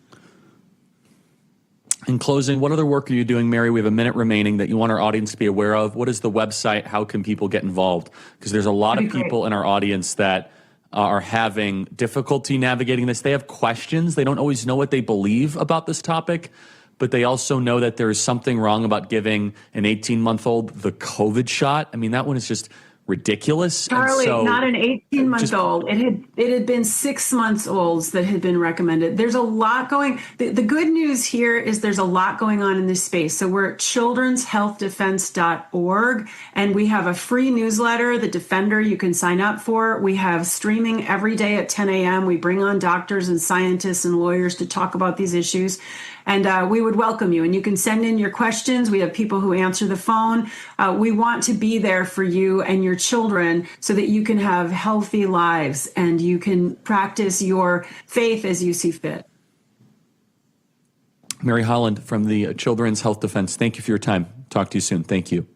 In closing, what other work are you doing, Mary? We have a minute remaining that you want our audience to be aware of. What is the website? How can people get involved? Because there's a lot of people in our audience that are having difficulty navigating this. They have questions. They don't always know what they believe about this topic, but they also know that there is something wrong about giving an 18-month-old the COVID shot. I mean, that one is just ridiculous. Charlie, not an 18-month-old. It had been 6 months olds that had been recommended. There's a lot going. The good news here is there's a lot going on in this space. So we're at childrenshealthdefense.org, and we have a free newsletter, The Defender, you can sign up for. We have streaming every day at 10 a.m. We bring on doctors and scientists and lawyers to talk about these issues. And we would welcome you. And you can send in your questions. We have people who answer the phone. We want to be there for you and your children so that you can have healthy lives and you can practice your faith as you see fit. Mary Holland from the Children's Health Defense, thank you for your time. Talk to you soon. Thank you.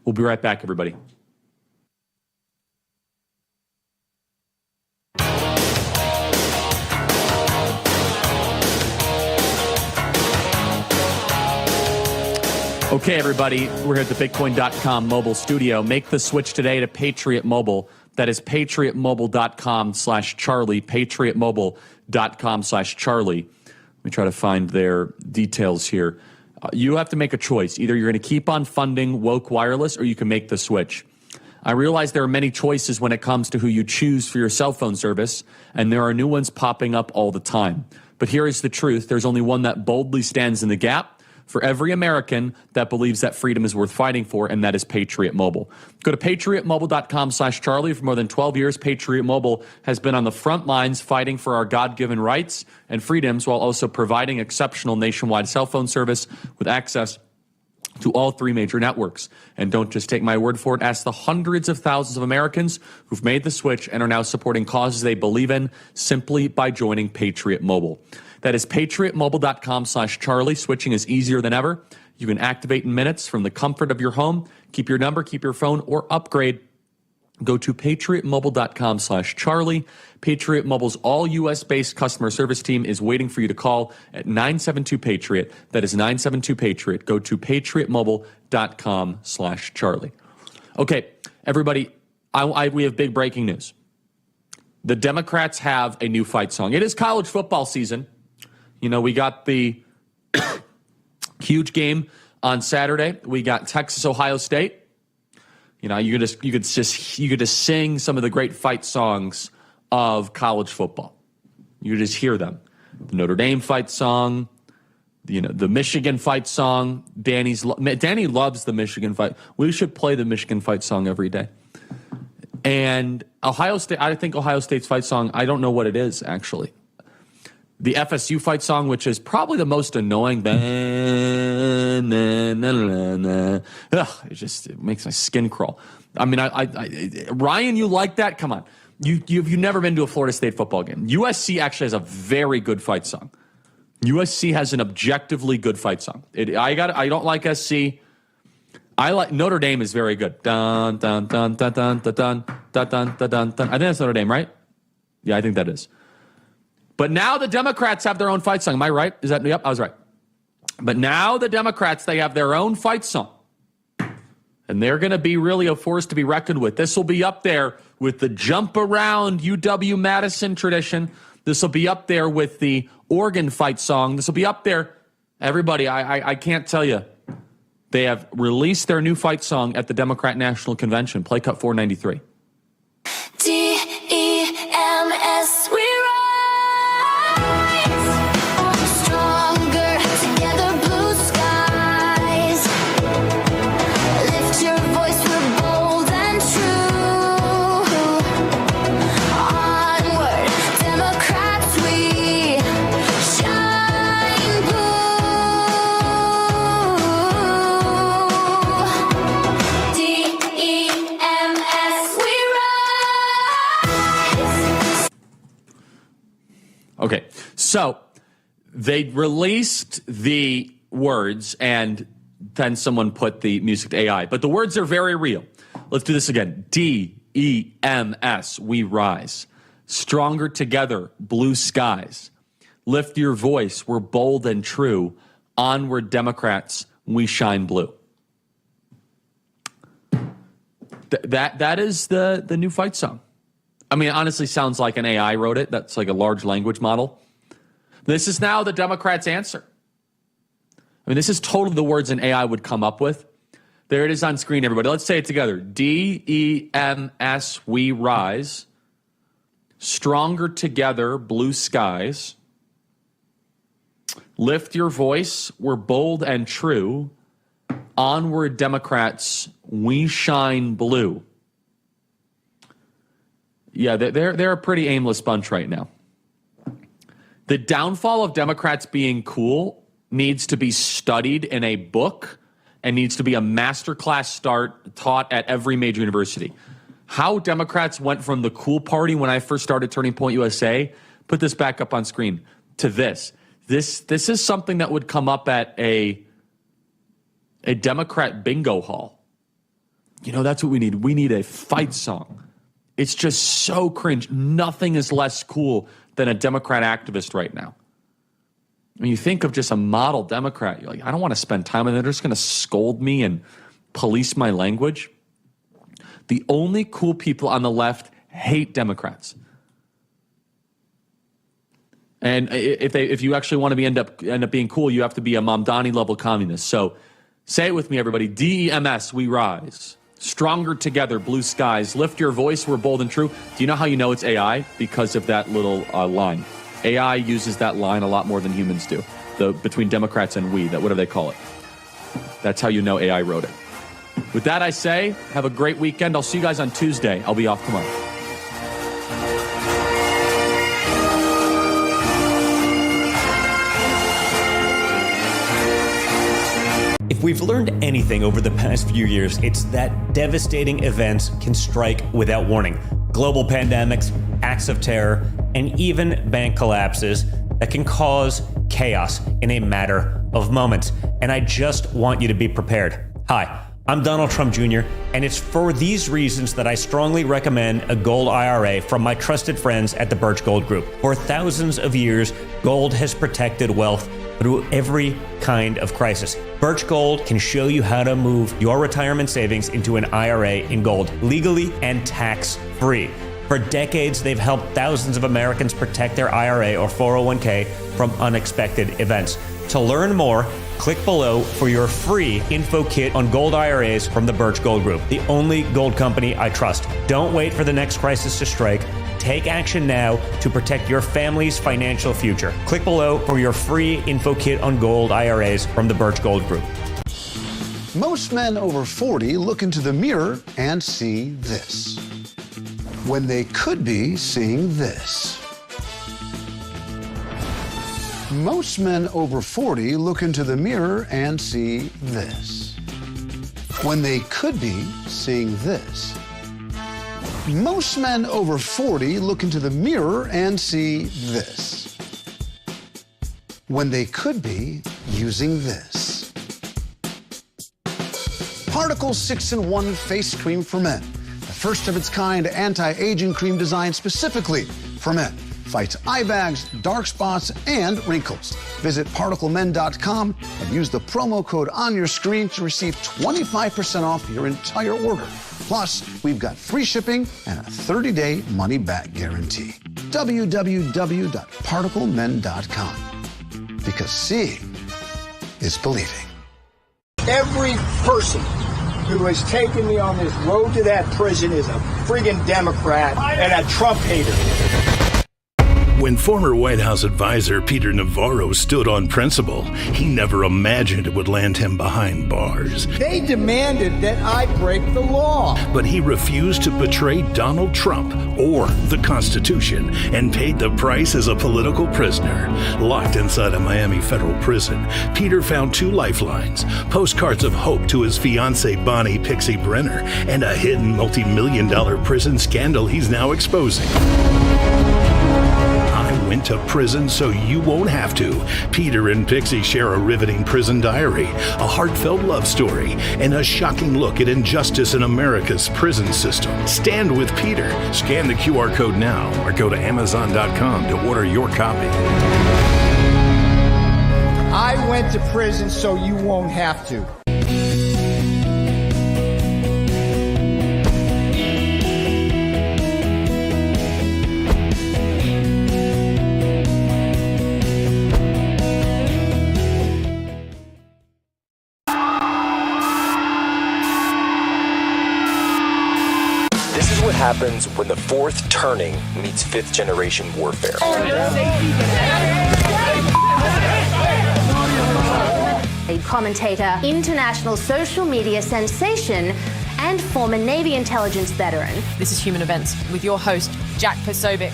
We'll be right back, everybody. Okay, everybody, we're here at the Bitcoin.com mobile studio. Make the switch today to Patriot Mobile. That is patriotmobile.com/Charlie, patriotmobile.com/Charlie. Let me try to find their details here. You have to make a choice. Either you're going to keep on funding woke wireless or you can make the switch. I realize there are many choices when it comes to who you choose for your cell phone service, and there are new ones popping up all the time. But here is the truth. There's only one that boldly stands in the gap for every American that believes that freedom is worth fighting for, and that is Patriot Mobile. Go to patriotmobile.com/Charlie. For more than 12 years, Patriot Mobile has been on the front lines fighting for our God-given rights and freedoms while also providing exceptional nationwide cell phone service with access to all three major networks. And don't just take my word for it. Ask the hundreds of thousands of Americans who've made the switch and are now supporting causes they believe in simply by joining Patriot Mobile. That is patriotmobile.com/Charlie. Switching is easier than ever. You can activate in minutes from the comfort of your home. Keep your number, keep your phone, or upgrade. Go to patriotmobile.com/Charlie. Patriot Mobile's all U.S.-based customer service team is waiting for you to call at 972-PATRIOT. That is 972-PATRIOT. Go to patriotmobile.com/Charlie. Okay, everybody, we have big breaking news. The Democrats have a new fight song. It is college football season. You know, we got the huge game on Saturday. We got Texas, Ohio State. You know, you could just sing some of the great fight songs of college football. You could just hear them. The Notre Dame fight song, the Michigan fight song. Danny loves the Michigan fight. We should play the Michigan fight song every day. And Ohio State, I think Ohio State's fight song, I don't know what it is, actually. The FSU fight song, which is probably the most annoying. It makes my skin crawl. I mean, Ryan, you like that? Come on. You've never been to a Florida State football game. USC actually has a very good fight song. USC has an objectively good fight song. I don't like SC. I like Notre Dame is very good. Dun dun dun dun dun dun dun dun dun dun dun. I think that's Notre Dame, right? Yeah, I think that is. But now the Democrats have their own fight song. Am I right? Yep, I was right. But now the Democrats, they have their own fight song. And they're going to be really a force to be reckoned with. This will be up there with the jump around UW-Madison tradition. This will be up there with the Oregon fight song. This will be up there. Everybody, I can't tell you. They have released their new fight song at the Democrat National Convention. Play cut 493. DEMS, we rise. Stronger together, blue skies. Lift your voice, we're bold and true. So they released the words, and then someone put the music to AI. But the words are very real. Let's do this again. DEMS, we rise. Stronger together, blue skies. Lift your voice, we're bold and true. Onward, Democrats, we shine blue. That is the new fight song. I mean, it honestly sounds like an AI wrote it. That's like a large language model. This is now the Democrats' answer. I mean, this is totally the words an AI would come up with. There it is on screen, everybody. Let's say it together. DEMS, we rise. Stronger together, blue skies. Lift your voice, we're bold and true. Onward, Democrats, we shine blue. Yeah, they're a pretty aimless bunch right now. The downfall of Democrats being cool needs to be studied in a book and needs to be a masterclass taught at every major university. How Democrats went from the cool party when I first started Turning Point USA, put this back up on screen, to this. This is something that would come up at a Democrat bingo hall. You know, that's what we need. We need a fight song. It's just so cringe. Nothing is less cool than a Democrat activist right now. When you think of just a model Democrat, you're like, I don't want to spend time with them. They're just going to scold me and police my language. The only cool people on the left hate Democrats. And if you actually want to end up being cool, you have to be a Mamdani level communist. So say it with me, everybody. DEMS, we rise. Stronger together, blue skies. Lift your voice, we're bold and true. Do you know how you know it's AI? Because of that little line. AI uses that line a lot more than humans do. Between Democrats and we, what do they call it? That's how you know AI wrote it. With that, I say, have a great weekend. I'll see you guys on Tuesday. I'll be off tomorrow. If we've learned anything over the past few years, it's that devastating events can strike without warning. Global pandemics, acts of terror, and even bank collapses that can cause chaos in a matter of moments. And I just want you to be prepared. Hi, I'm Donald Trump Jr., and it's for these reasons that I strongly recommend a gold IRA from my trusted friends at the Birch Gold Group. For thousands of years, gold has protected wealth through every kind of crisis. Birch Gold can show you how to move your retirement savings into an IRA in gold, legally and tax-free. For decades, they've helped thousands of Americans protect their IRA or 401k from unexpected events. To learn more, click below for your free info kit on gold IRAs from the Birch Gold Group, the only gold company I trust. Don't wait for the next crisis to strike. Take action now to protect your family's financial future. Click below for your free info kit on gold IRAs from the Birch Gold Group. Most men over 40 look into the mirror and see this, when they could be seeing this. Most men over 40 look into the mirror and see this, when they could be seeing this. Most men over 40 look into the mirror and see this, when they could be using this. Particle 6-in-1 Face Cream for Men, the first of its kind anti-aging cream designed specifically for men. Fights eye bags, dark spots, and wrinkles. Visit ParticleMen.com and use the promo code on your screen to receive 25% off your entire order. Plus, we've got free shipping and a 30-day money-back guarantee. www.ParticleMen.com. Because seeing is believing. Every person who has taken me on this road to that prison is a friggin' Democrat and a Trump hater. When former White House advisor Peter Navarro stood on principle, he never imagined it would land him behind bars. They demanded that I break the law. But he refused to betray Donald Trump or the Constitution and paid the price as a political prisoner. Locked inside a Miami federal prison, Peter found two lifelines, postcards of hope to his fiancée Bonnie Pixie Brenner, and a hidden multi-million-dollar prison scandal he's now exposing. I went to prison so you won't have to. Peter and Pixie share a riveting prison diary, a heartfelt love story, and a shocking look at injustice in America's prison system. Stand with Peter. Scan the QR code now or go to Amazon.com to order your copy. I went to prison so you won't have to. This is what happens when the fourth turning meets fifth generation warfare. A commentator, international social media sensation, and former Navy intelligence veteran. This is Human Events with your host, Jack Posobiec.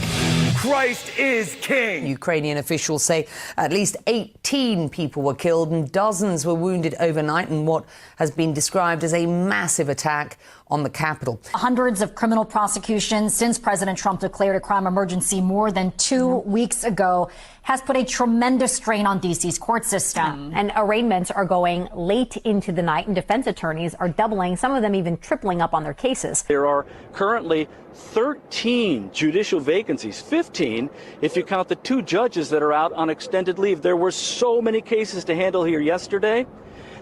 Christ is king. Ukrainian officials say at least 18 people were killed and dozens were wounded overnight in what has been described as a massive attack on the capital. Hundreds of criminal prosecutions since President Trump declared a crime emergency more than 2 weeks ago has put a tremendous strain on D.C.'s court system. And arraignments are going late into the night, and defense attorneys are doubling, some of them even tripling up on their cases. There are currently 13 judicial vacancies, 15 if you count the 2 judges that are out on extended leave. There were so many cases to handle here yesterday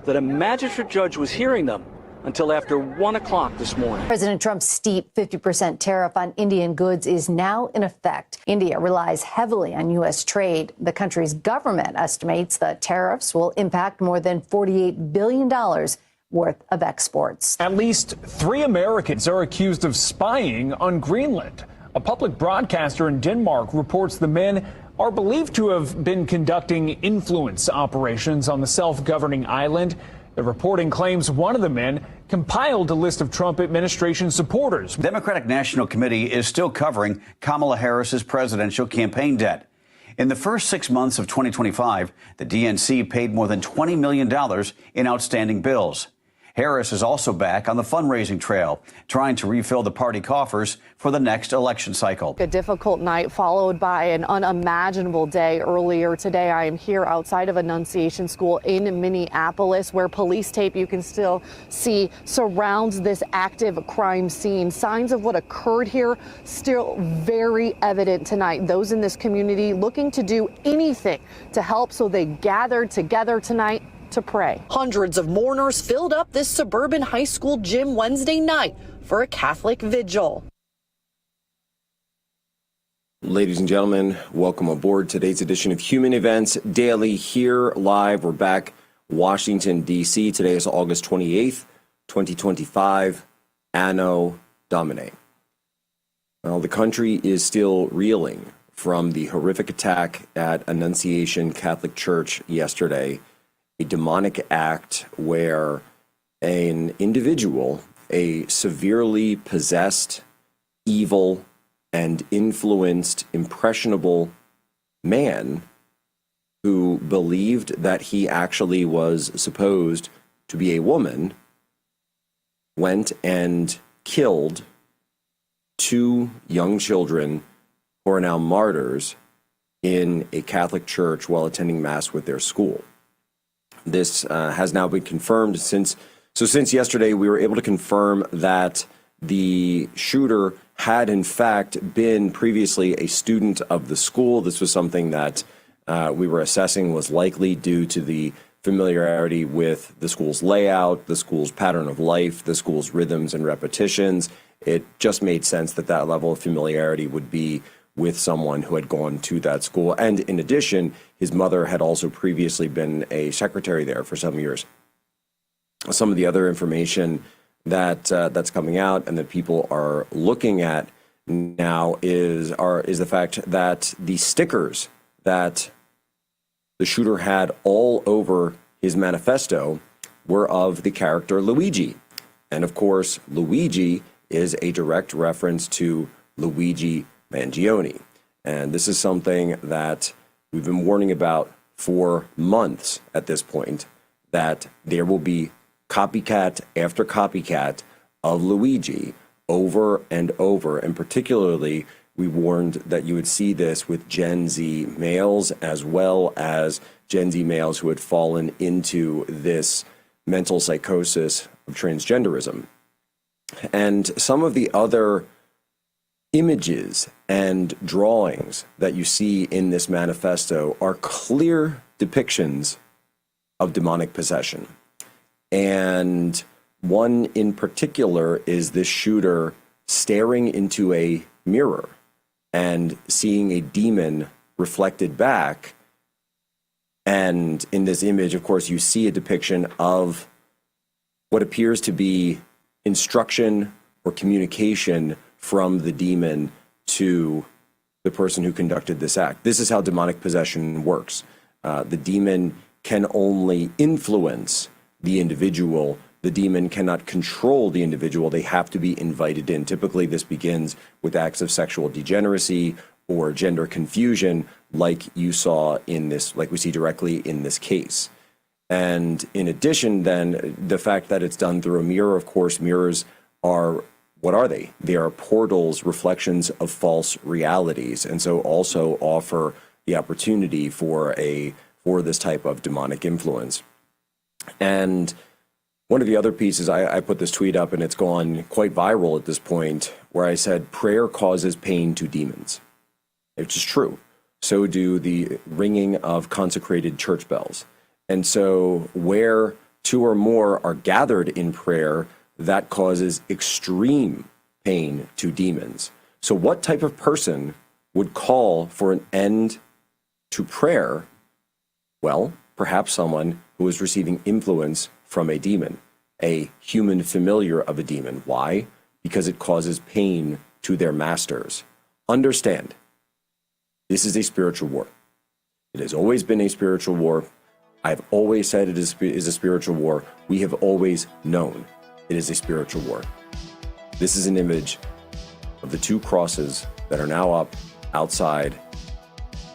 that a magistrate judge was hearing them until after 1 o'clock this morning. President Trump's steep 50% tariff on Indian goods is now in effect. India relies heavily on U.S. trade. The country's government estimates the tariffs will impact more than $48 billion worth of exports. At least 3 Americans are accused of spying on Greenland. A public broadcaster in Denmark reports the men are believed to have been conducting influence operations on the self-governing island. The reporting claims one of the men compiled a list of Trump administration supporters. The Democratic National Committee is still covering Kamala Harris's presidential campaign debt. In the first 6 months of 2025, the DNC paid more than $20 million in outstanding bills. Harris is also back on the fundraising trail, trying to refill the party coffers for the next election cycle. A difficult night followed by an unimaginable day earlier today. I am here outside of Annunciation School in Minneapolis, where police tape you can still see surrounds this active crime scene. Signs of what occurred here still very evident tonight. Those in this community looking to do anything to help, so they gathered together tonight to pray. Hundreds of mourners filled up this suburban high school gym Wednesday night for a Catholic vigil. Ladies and gentlemen, welcome aboard today's edition of Human Events Daily here live. We're back Washington, D.C. Today is August 28th, 2025, Anno Domini. Well, the country is still reeling from the horrific attack at Annunciation Catholic Church yesterday. A demonic act where an individual, a severely possessed, evil, and influenced, impressionable man who believed that he actually was supposed to be a woman, went and killed 2 young children who are now martyrs in a Catholic church while attending Mass with their school. This has now been confirmed since yesterday. We were able to confirm that the shooter had in fact been previously a student of the school. This was something that we were assessing was likely due to the familiarity with the school's layout, the school's pattern of life, the school's rhythms and repetitions. It just made sense that that level of familiarity would be with someone who had gone to that school. And in addition, his mother had also previously been a secretary there for some years. Some of the other information that's coming out and that people are looking at now is the fact that the stickers that the shooter had all over his manifesto were of the character Luigi. And of course, Luigi is a direct reference to Luigi Mangione. And this is something that we've been warning about for months at this point, that there will be copycat after copycat of Luigi over and over, and particularly we warned that you would see this with Gen Z males as well as Gen Z males who had fallen into this mental psychosis of transgenderism. And some of the other images and drawings that you see in this manifesto are clear depictions of demonic possession. And one in particular is this shooter staring into a mirror and seeing a demon reflected back. And in this image, of course, you see a depiction of what appears to be instruction or communication from the demon to the person who conducted this act. This is how demonic possession works. The demon can only influence the individual. The demon cannot control the individual. They have to be invited in. Typically, this begins with acts of sexual degeneracy or gender confusion, like you saw in this, like we see directly in this case. And in addition, then, the fact that it's done through a mirror, of course, mirrors are, what are they? They are portals, reflections of false realities, and so also offer the opportunity for this type of demonic influence. And one of the other pieces, I put this tweet up, and it's gone quite viral at this point, where I said, prayer causes pain to demons. It's just true. So do the ringing of consecrated church bells. And so where two or more are gathered in prayer, that causes extreme pain to demons. So what type of person would call for an end to prayer? Well, perhaps someone who is receiving influence from a demon, a human familiar of a demon. Why? Because it causes pain to their masters. Understand, this is a spiritual war. It has always been a spiritual war. I've always said it is a spiritual war. We have always known it is a spiritual war. This is an image of the two crosses that are now up outside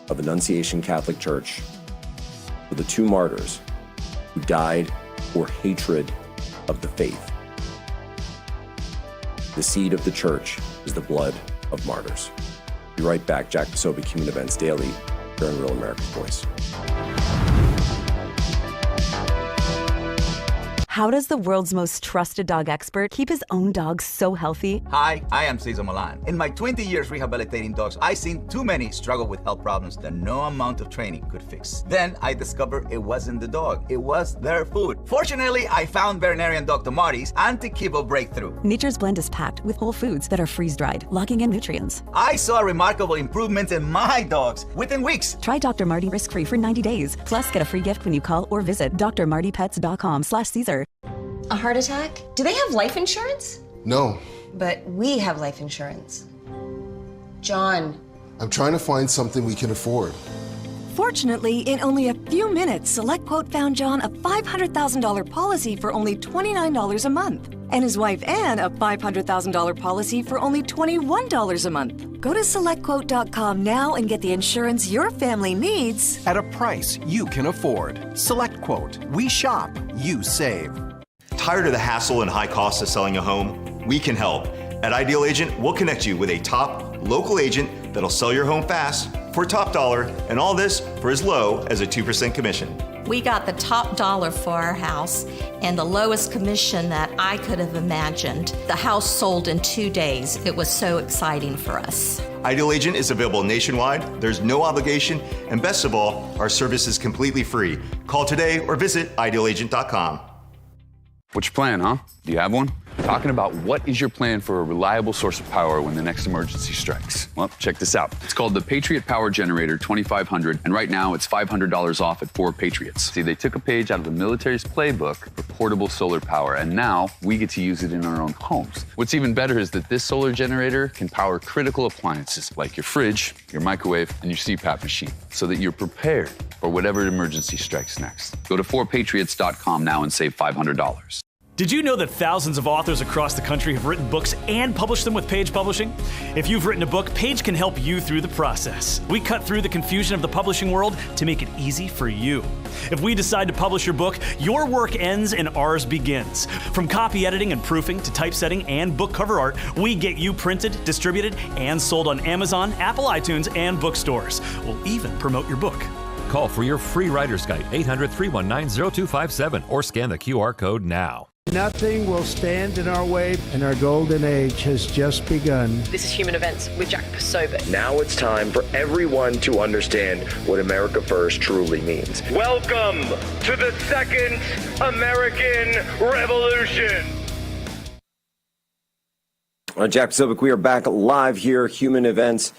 of Annunciation Catholic Church for the two martyrs who died for hatred of the faith. The seed of the church is the blood of martyrs. Be right back. Jack Posobiec, Human Events Daily, here on Real America's Voice. How does the world's most trusted dog expert keep his own dog so healthy? Hi, I am Cesar Milan. In my 20 years rehabilitating dogs, I've seen too many struggle with health problems that no amount of training could fix. Then I discovered it wasn't the dog, it was their food. Fortunately, I found veterinarian Dr. Marty's Anti-Kibble Breakthrough. Nature's Blend is packed with whole foods that are freeze-dried, locking in nutrients. I saw remarkable improvements in my dogs within weeks. Try Dr. Marty risk-free for 90 days. Plus, get a free gift when you call or visit drmartypets.com/Caesar. A heart attack? Do they have life insurance? No. But we have life insurance. John. I'm trying to find something we can afford. Fortunately, in only a few minutes, SelectQuote found John a $500,000 policy for only $29 a month. And his wife Anne a $500,000 policy for only $21 a month. Go to SelectQuote.com now and get the insurance your family needs at a price you can afford. SelectQuote. We shop, you save. Tired of the hassle and high cost of selling a home? We can help. At Ideal Agent, we'll connect you with a top local agent that'll sell your home fast for top dollar, and all this for as low as a 2% commission. We got the top dollar for our house and the lowest commission that I could have imagined. The house sold in 2 days. It was so exciting for us. Ideal Agent is available nationwide. There's no obligation, and best of all, our service is completely free. Call today or visit idealagent.com. What's your plan, huh? Do you have one? Talking about what is your plan for a reliable source of power when the next emergency strikes? Well, check this out. It's called the Patriot Power Generator 2500, and right now it's $500 off at 4 Patriots. See, they took a page out of the military's playbook for portable solar power, and now we get to use it in our own homes. What's even better is that this solar generator can power critical appliances like your fridge, your microwave, and your CPAP machine, so that you're prepared for whatever emergency strikes next. Go to 4patriots.com now and save $500. Did you know that thousands of authors across the country have written books and published them with Page Publishing? If you've written a book, Page can help you through the process. We cut through the confusion of the publishing world to make it easy for you. If we decide to publish your book, your work ends and ours begins. From copy editing and proofing to typesetting and book cover art, we get you printed, distributed, and sold on Amazon, Apple iTunes, and bookstores. We'll even promote your book. Call for your free writer's guide, 800-319-0257, or scan the QR code now. Nothing will stand in our way, and our golden age has just begun. This is Human Events with Jack Posobiec. Now it's time for everyone to understand what America First truly means. Welcome to the Second American Revolution. Jack Posobiec, we are back live here, Human Events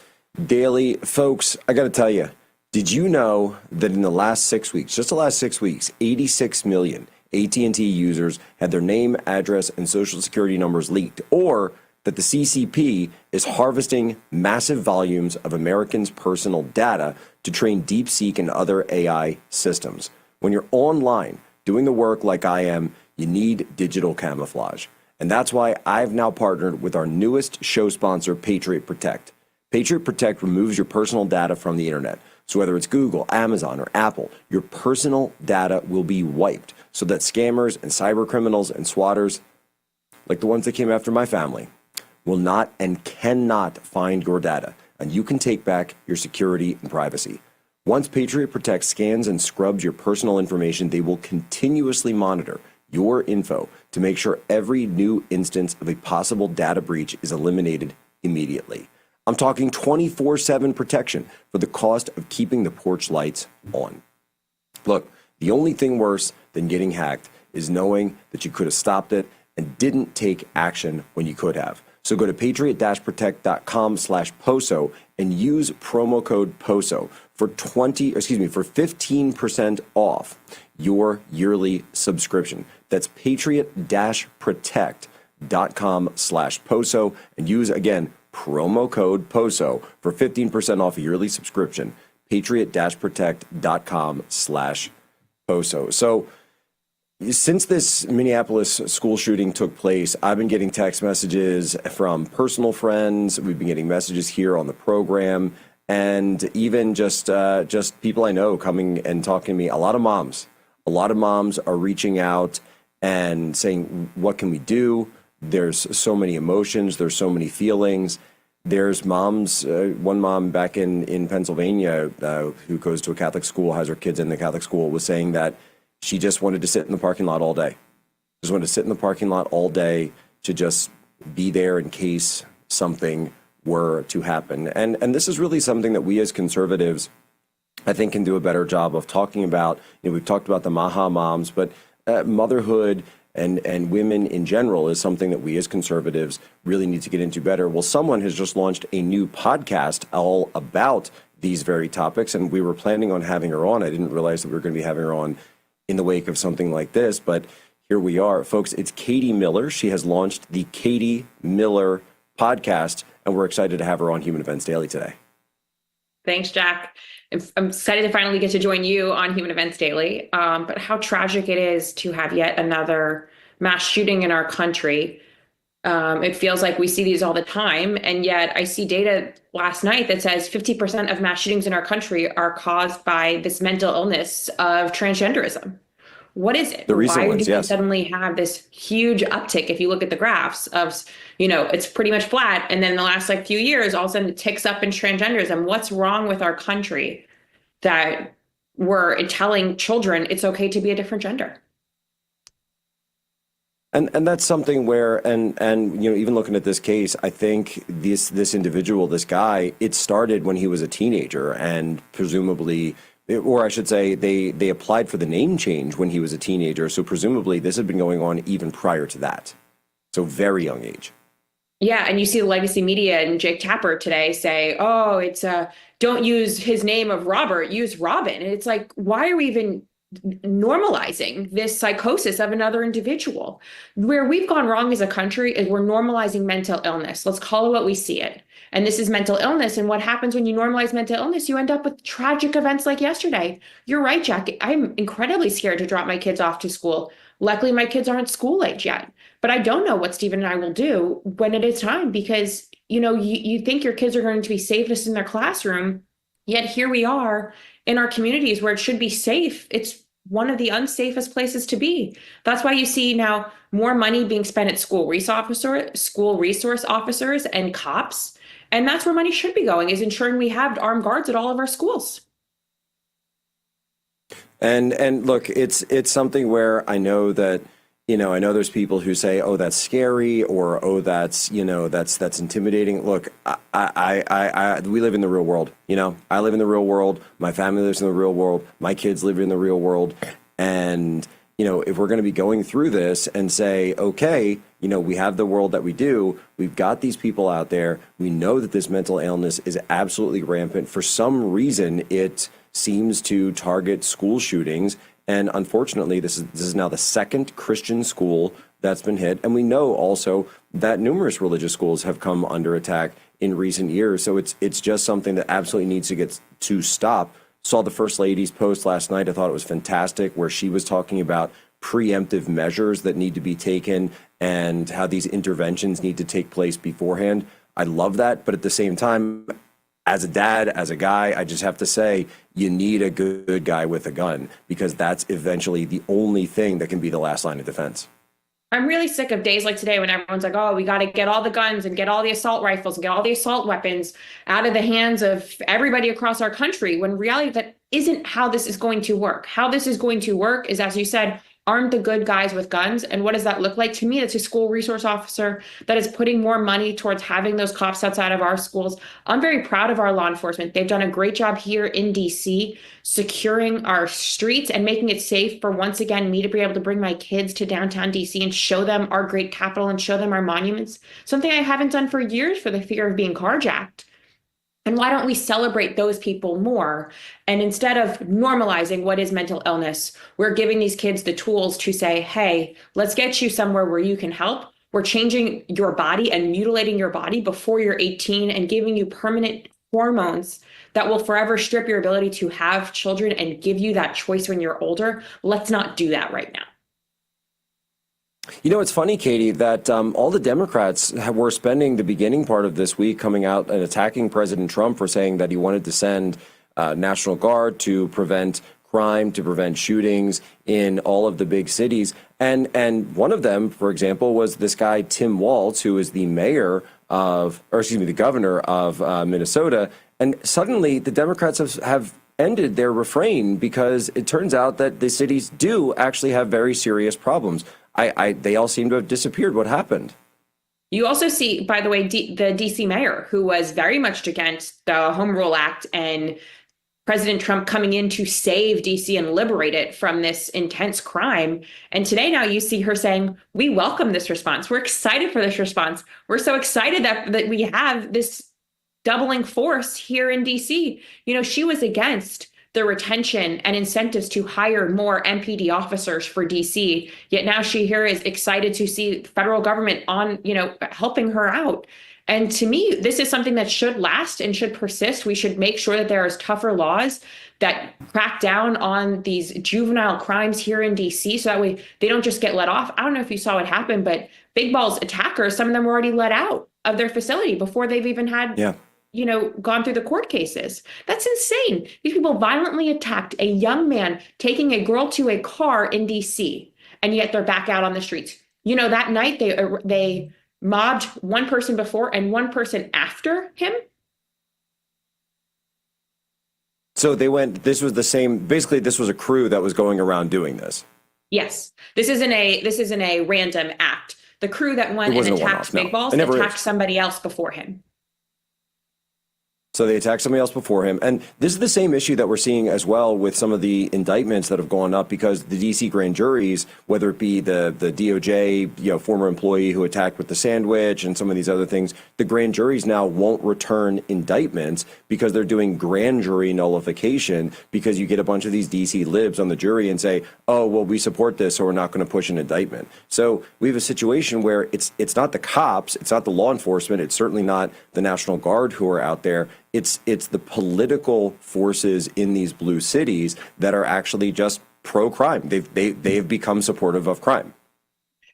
Daily. Folks, I got to tell you, did you know that in the last 6 weeks, just the last 6 weeks, 86 million AT&T users had their name, address, and social security numbers leaked, or that the CCP is harvesting massive volumes of Americans' personal data to train DeepSeek and other AI systems? When you're online doing the work like I am, you need digital camouflage. And that's why I've now partnered with our newest show sponsor, Patriot Protect. Patriot Protect removes your personal data from the internet. So whether it's Google, Amazon, or Apple, your personal data will be wiped so that scammers and cyber criminals and swatters, like the ones that came after my family, will not and cannot find your data. And you can take back your security and privacy. Once Patriot Protect scans and scrubs your personal information, they will continuously monitor your info to make sure every new instance of a possible data breach is eliminated immediately. I'm talking 24/7 protection for the cost of keeping the porch lights on. Look, the only thing worse than getting hacked is knowing that you could have stopped it and didn't take action when you could have. So go to patriot-protect.com/POSO and use promo code POSO for 15% off your yearly subscription. That's patriot-protect.com/POSO and use again promo code POSO for 15% off a yearly subscription, patriot-protect.com/POSO. So since this Minneapolis school shooting took place, I've been getting text messages from personal friends. We've been getting messages here on the program, and even just people I know coming and talking to me. A lot of moms are reaching out and saying, what can we do? There's so many emotions. There's so many feelings. There's moms, one mom back in Pennsylvania who goes to a Catholic school, has her kids in the Catholic school, was saying that she just wanted to sit in the parking lot all day. Just wanted to sit in the parking lot all day to just be there in case something were to happen. And this is really something that we as conservatives, I think, can do a better job of talking about. You know, we've talked about the Maha moms, but motherhood and women in general is something that we as conservatives really need to get into better. Well, someone has just launched a new podcast all about these very topics, and we were planning on having her on. I didn't realize that we were going to be having her on in the wake of something like this, but here we are. Folks, it's Katie Miller. She has launched the Katie Miller podcast, and we're excited to have her on Human Events Daily today. Thanks, Jack. I'm excited to finally get to join you on Human Events Daily. But how tragic it is to have yet another mass shooting in our country. It feels like we see these all the time. And yet I see data last night that says 50% of mass shootings in our country are caused by this mental illness of transgenderism. What is it? Why do we suddenly have this huge uptick? If you look at the graphs of, it's pretty much flat. And then the last few years, all of a sudden it ticks up in transgenderism. What's wrong with our country that we're telling children it's okay to be a different gender? And that's something where, and even looking at this case, I think this individual, this guy, it started when he was a teenager, and presumably, or I should say, they applied for the name change when he was a teenager. So presumably this had been going on even prior to that. So very young age. Yeah, and you see the legacy media and Jake Tapper today say, "Oh, it's don't use his name of Robert, use Robin." And it's like, why are we even normalizing this psychosis of another individual. Where we've gone wrong as a country is we're normalizing mental illness. Let's call it what we see it. And this is mental illness. And what happens when you normalize mental illness, you end up with tragic events like yesterday. You're right, Jack. I'm incredibly scared to drop my kids off to school. Luckily, my kids aren't school age yet. But I don't know what Stephen and I will do when it is time, because, you think your kids are going to be safest in their classroom. Yet here we are in our communities where it should be safe. It's one of the unsafest places to be. That's why you see now more money being spent at school resource officers and cops. And that's where money should be going, is ensuring we have armed guards at all of our schools. And look, it's something where I know that, I know there's people who say, oh, that's scary, or, oh, that's intimidating. Look, we live in the real world. I live in the real world. My family lives in the real world. My kids live in the real world. And, if we're going to be going through this and say, okay, we have the world that we do, we've got these people out there, we know that this mental illness is absolutely rampant. For some reason, it seems to target school shootings. And unfortunately, this is now the second Christian school that's been hit. And we know also that numerous religious schools have come under attack in recent years. So it's just something that absolutely needs to get to stop. Saw the First Lady's post last night. I thought it was fantastic, where she was talking about preemptive measures that need to be taken and how these interventions need to take place beforehand. I love that. But at the same time, as a dad, as a guy, I just have to say, you need a good guy with a gun, because that's eventually the only thing that can be the last line of defense. I'm really sick of days like today when everyone's like, oh, we got to get all the guns and get all the assault rifles and get all the assault weapons out of the hands of everybody across our country, when in reality that isn't how this is going to work. How this is going to work is, as you said, arm the good guys with guns. And what does that look like? To me, it's a school resource officer that is putting more money towards having those cops outside of our schools. I'm very proud of our law enforcement. They've done a great job here in DC, securing our streets and making it safe for, once again, me to be able to bring my kids to downtown DC and show them our great capital and show them our monuments. Something I haven't done for years for the fear of being carjacked. And why don't we celebrate those people more? And instead of normalizing what is mental illness, we're giving these kids the tools to say, hey, let's get you somewhere where you can help. We're changing your body and mutilating your body before you're 18 and giving you permanent hormones that will forever strip your ability to have children and give you that choice when you're older. Let's not do that right now. It's funny, Katie, that all the Democrats were spending the beginning part of this week coming out and attacking President Trump for saying that he wanted to send National Guard to prevent crime, to prevent shootings in all of the big cities. And one of them, for example, was this guy, Tim Walz, who is the the governor of Minnesota. And suddenly the Democrats have ended their refrain, because it turns out that the cities do actually have very serious problems. They all seem to have disappeared. What happened? You also see, by the way, the DC mayor, who was very much against the Home Rule Act and President Trump coming in to save DC and liberate it from this intense crime. And today now you see her saying, we welcome this response. We're excited for this response. We're so excited that we have this doubling force here in DC. She was against the retention and incentives to hire more MPD officers for DC. Yet now she here is excited to see federal government on, helping her out. And to me, this is something that should last and should persist. We should make sure that there is tougher laws that crack down on these juvenile crimes here in DC, so that way they don't just get let off. I don't know if you saw what happened, but Big Ball's attackers, some of them were already let out of their facility before they've even had gone through the court cases. That's insane. These people violently attacked a young man taking a girl to a car in DC, and yet they're back out on the streets. That night they mobbed one person before and one person after him. So this was the same, basically this was a crew that was going around doing this. Yes. This isn't a random act. The crew that went and attacked Big Balls attacked somebody else before him. So they attacked somebody else before him. And this is the same issue that we're seeing as well with some of the indictments that have gone up because the D.C. grand juries, whether it be the DOJ, former employee who attacked with the sandwich and some of these other things, the grand juries now won't return indictments because they're doing grand jury nullification because you get a bunch of these D.C. libs on the jury and say, oh, well, we support this, so we're not going to push an indictment. So we have a situation where it's not the cops, it's not the law enforcement, it's certainly not the National Guard who are out there. It's the political forces in these blue cities that are actually just pro-crime. They've become supportive of crime.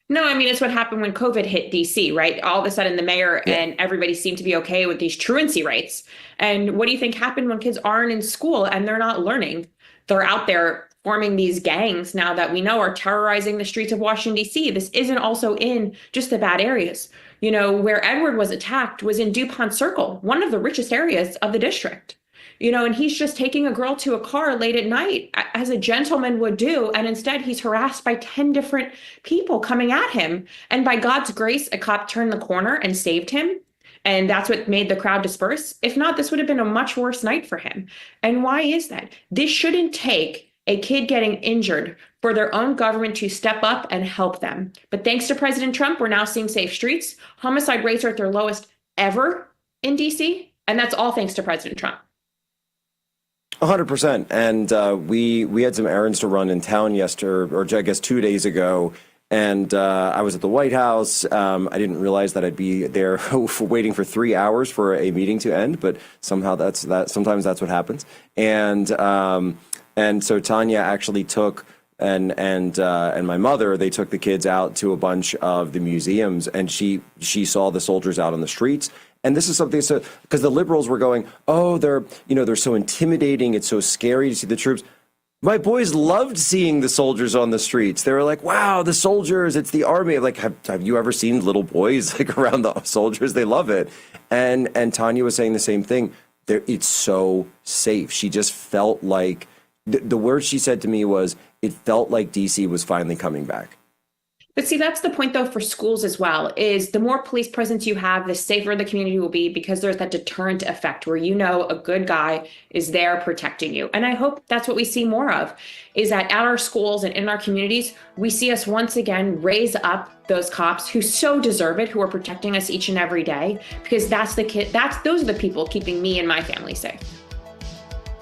No, I mean, it's what happened when COVID hit DC, right? All of a sudden, the mayor and everybody seemed to be okay with these truancy rates. And what do you think happened when kids aren't in school and they're not learning? They're out there forming these gangs now that we know are terrorizing the streets of Washington, D.C. This isn't also in just the bad areas. Where Edward was attacked was in DuPont Circle, one of the richest areas of the district. And he's just taking a girl to a car late at night, as a gentleman would do. And instead, he's harassed by 10 different people coming at him. And by God's grace, a cop turned the corner and saved him. And that's what made the crowd disperse. If not, this would have been a much worse night for him. And why is that? This shouldn't take a kid getting injured for their own government to step up and help them. But thanks to President Trump, we're now seeing safe streets. Homicide rates are at their lowest ever in DC. And that's all thanks to President Trump. 100%. And we had some errands to run in town yesterday, or I guess 2 days ago. And I was at the White House. I didn't realize that I'd be there waiting for 3 hours for a meeting to end, but somehow sometimes that's what happens. And so Tanya actually took and my mother, they took the kids out to a bunch of the museums, and she saw the soldiers out on the streets. And this is something, so because the liberals were going, oh, they're so intimidating, it's so scary to see the troops. My boys loved seeing the soldiers on the streets. They were like, wow, the soldiers, it's the army. Like, have you ever seen little boys like around the soldiers? They love it. And Tanya was saying the same thing. It's so safe. She just felt like, the word she said to me was, it felt like DC was finally coming back. But see, that's the point, though, for schools as well, is the more police presence you have, the safer the community will be, because there's that deterrent effect where a good guy is there protecting you. And I hope that's what we see more of, is that at our schools and in our communities, we see us once again raise up those cops who so deserve it, who are protecting us each and every day, because those are the people keeping me and my family safe.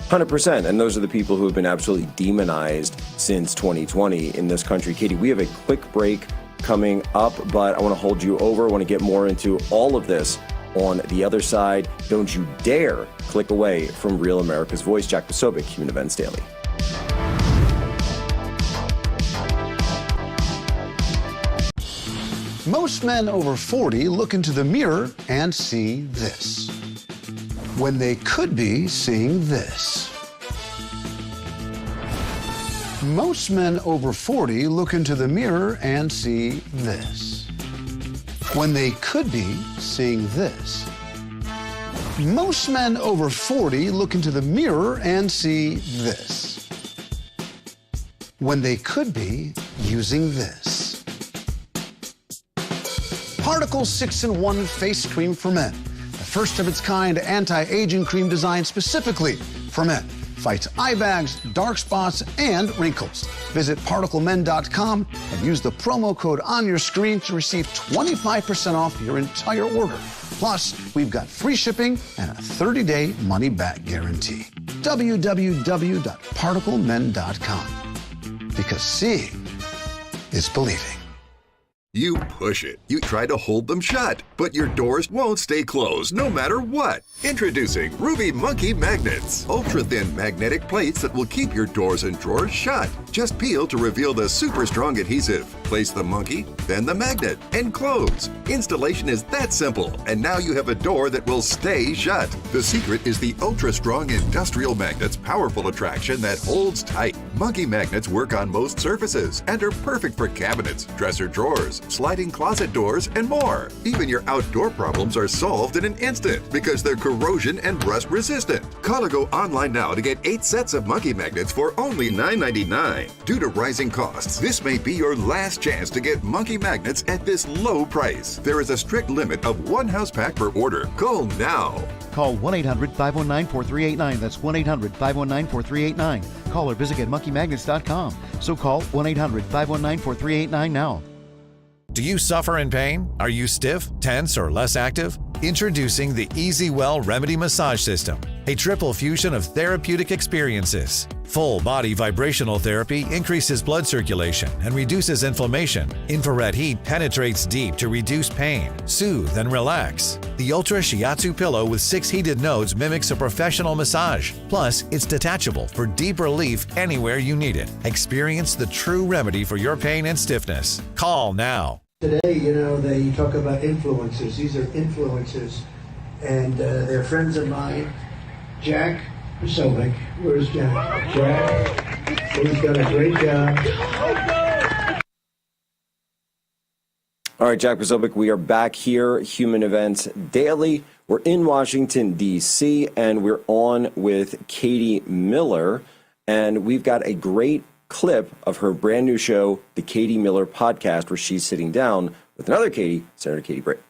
100%. And those are the people who have been absolutely demonized since 2020 in this country. Katie, we have a quick break coming up, but I want to hold you over. I want to get more into all of this on the other side. Don't you dare click away from Real America's Voice. Jack Posobiec, Human Events Daily. Most men over 40 look into the mirror and see this, when they could be seeing this. Most men over 40 look into the mirror and see this, when they could be seeing this. Most men over 40 look into the mirror and see this, when they could be using this. Particle 6-in-1 Face Cream for Men. The first of its kind anti-aging cream designed specifically for men. Fights eye bags, dark spots, and wrinkles. Visit ParticleMen.com and use the promo code on your screen to receive 25% off your entire order. Plus, we've got free shipping and a 30-day money-back guarantee. www.ParticleMen.com. Because seeing is believing. You push it. You try to hold them shut, but your doors won't stay closed no matter what. Introducing Ruby Monkey Magnets. Ultra-thin magnetic plates that will keep your doors and drawers shut. Just peel to reveal the super strong adhesive. Place the monkey, then the magnet, and close. Installation is that simple, and now you have a door that will stay shut. The secret is the ultra-strong industrial magnet's powerful attraction that holds tight. Monkey magnets work on most surfaces and are perfect for cabinets, dresser drawers, sliding closet doors, and more. Even your outdoor problems are solved in an instant because they're corrosion and rust resistant. Call or go online now to get 8 sets of monkey magnets for only $9.99. Due to rising costs, this may be your last chance to get monkey magnets at this low price. There is a strict limit of 1 house pack per order. Call now. Call 1-800-519-4389. That's 1-800-519-4389. Call or visit GetMonkeyMagnets.com. So call 1-800-519-4389 now. Do you suffer in pain? Are you stiff, tense, or less active? Introducing the Easy Well Remedy Massage System, a triple fusion of therapeutic experiences. Full body vibrational therapy increases blood circulation and reduces inflammation. Infrared heat penetrates deep to reduce pain, soothe, and relax. The Ultra Shiatsu pillow with 6 heated nodes mimics a professional massage. Plus, it's detachable for deep relief anywhere you need it. Experience the true remedy for your pain and stiffness. Call now. Today, you know, they talk about influencers. These are influencers, and they're friends of mine. Jack Posobiec. Where's Jack? Jack, he's done a great job. All right, Jack Posobiec, we are back here, Human Events Daily. We're in Washington, D.C., and we're on with Katie Miller, and we've got a great clip of her brand new show, The Katie Miller Podcast, where she's sitting down with another Katie, Senator Katie Britt.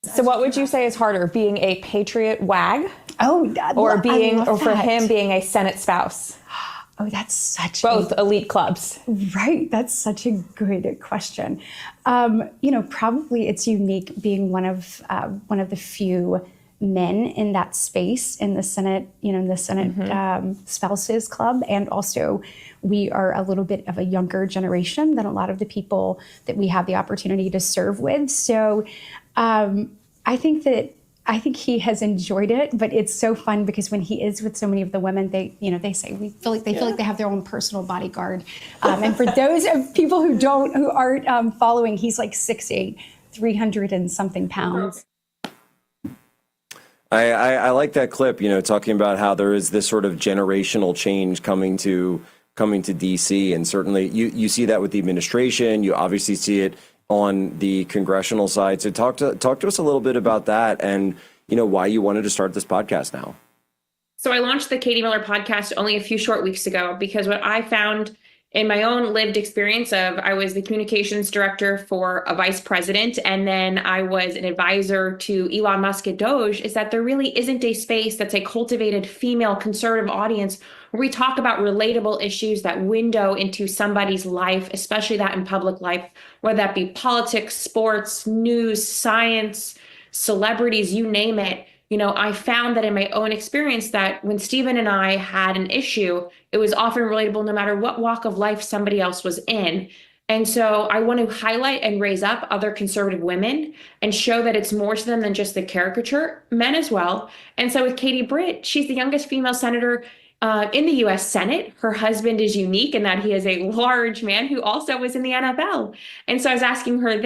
So what would you say is harder, being a patriot wag or for him being a Senate spouse? Oh, that's such both elite clubs. Right. That's such a good question. Probably it's unique being one of the few men in that space in the Senate, spouses club. And also we are a little bit of a younger generation than a lot of the people that we have the opportunity to serve with. So I think he has enjoyed it, but it's so fun because when he is with so many of the women, they say we feel like they have their own personal bodyguard. And for those of people who aren't following, he's like 6'8", 300 and something pounds. I like that clip, talking about how there is this sort of generational change coming to DC, and certainly you see that with the administration. You obviously see it on the congressional side. So talk to us a little bit about that, and why you wanted to start this podcast now. So I launched the Katie Miller Podcast only a few short weeks ago because what I found in my own lived experience I was the communications director for a vice president, and then I was an advisor to Elon Musk at Doge, is that there really isn't a space that's a cultivated female conservative audience where we talk about relatable issues that window into somebody's life, especially that in public life, whether that be politics, sports, news, science, celebrities, you name it. I found that in my own experience that when Stephen and I had an issue, it was often relatable no matter what walk of life somebody else was in. And so I want to highlight and raise up other conservative women and show that it's more to them than just the caricature, men as well. And so with Katie Britt, she's the youngest female senator in the U.S. Senate. Her husband is unique in that he is a large man who also was in the NFL. And so I was asking her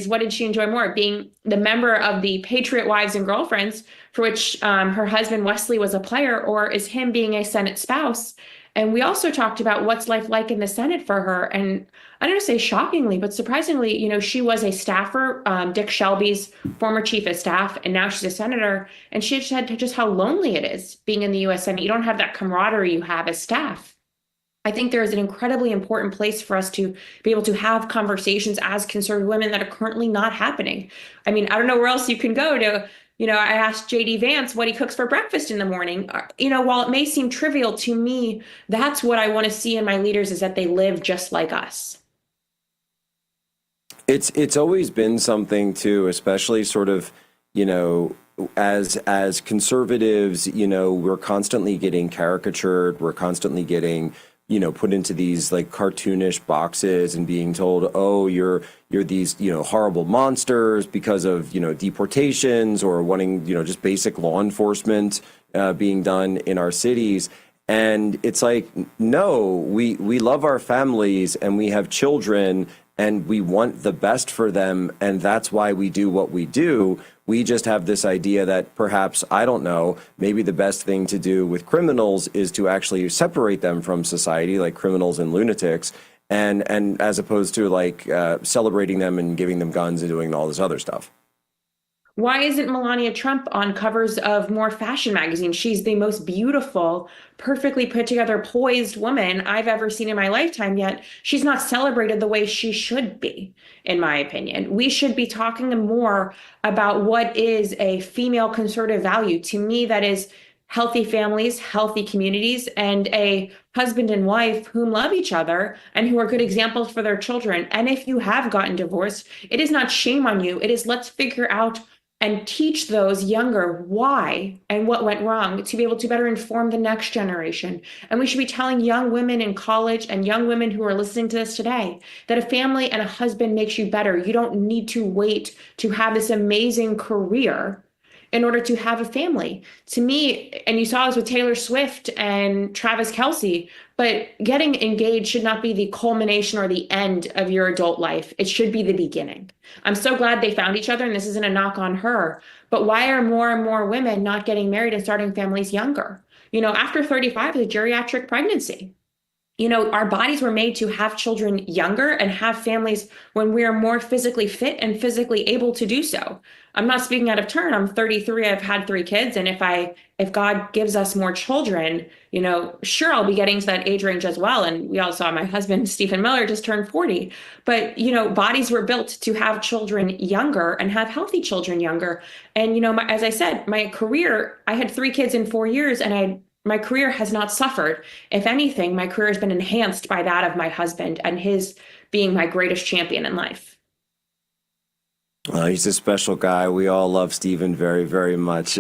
what did she enjoy more, being the member of the Patriot Wives and Girlfriends, for which her husband Wesley was a player, or is him being a Senate spouse? And we also talked about what's life like in the Senate for her. And I don't want to say shockingly, but surprisingly, she was a staffer, Dick Shelby's former chief of staff, and now she's a senator. And she said just how lonely it is being in the U.S. Senate. You don't have that camaraderie you have as staff. I think there is an incredibly important place for us to be able to have conversations as conservative women that are currently not happening. I mean, I don't know where else you can go to. I asked J.D. Vance what he cooks for breakfast in the morning. While it may seem trivial to me, that's what I want to see in my leaders, is that they live just like us. It's always been something too, especially sort of, as conservatives, we're constantly getting caricatured. We're constantly getting, put into these like cartoonish boxes and being told, oh, you're these, horrible monsters because of, deportations or wanting, just basic law enforcement being done in our cities. And it's like, no, we love our families and we have children and we want the best for them. And that's why we do what we do. We just have this idea that perhaps, I don't know, maybe the best thing to do with criminals is to actually separate them from society, like criminals and lunatics, and as opposed to like celebrating them and giving them guns and doing all this other stuff. Why isn't Melania Trump on covers of more fashion magazines? She's the most beautiful, perfectly put together, poised woman I've ever seen in my lifetime, yet she's not celebrated the way she should be, in my opinion. We should be talking more about what is a female conservative value. To me, that is healthy families, healthy communities, and a husband and wife whom love each other and who are good examples for their children. And if you have gotten divorced, it is not shame on you. It is let's figure out and teach those younger why and what went wrong to be able to better inform the next generation. And we should be telling young women in college and young women who are listening to this today that a family and a husband makes you better. You don't need to wait to have this amazing career in order to have a family. To me, and you saw this with Taylor Swift and Travis Kelce, but getting engaged should not be the culmination or the end of your adult life. It should be the beginning. I'm so glad they found each other, and this isn't a knock on her, but why are more and more women not getting married and starting families younger? You know, after 35 is a geriatric pregnancy. You know, our bodies were made to have children younger and have families when we are more physically fit and physically able to do so. I'm not speaking out of turn. I'm 33. I've had 3 kids. And if God gives us more children, you know, sure, I'll be getting to that age range as well. And we all saw my husband, Stephen Miller, just turned 40. But, you know, bodies were built to have children younger and have healthy children younger. And, you know, as I said, my career, I had 3 kids in 4 years, and my career has not suffered. If anything, my career has been enhanced by that of my husband and his being my greatest champion in life. He's a special guy. We all love Stephen very, very much.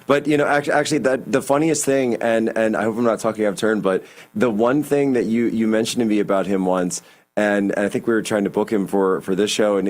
But, you know, actually, the funniest thing, and I hope I'm not talking out of turn, but the one thing that you mentioned to me about him once, and I think we were trying to book him for this show, and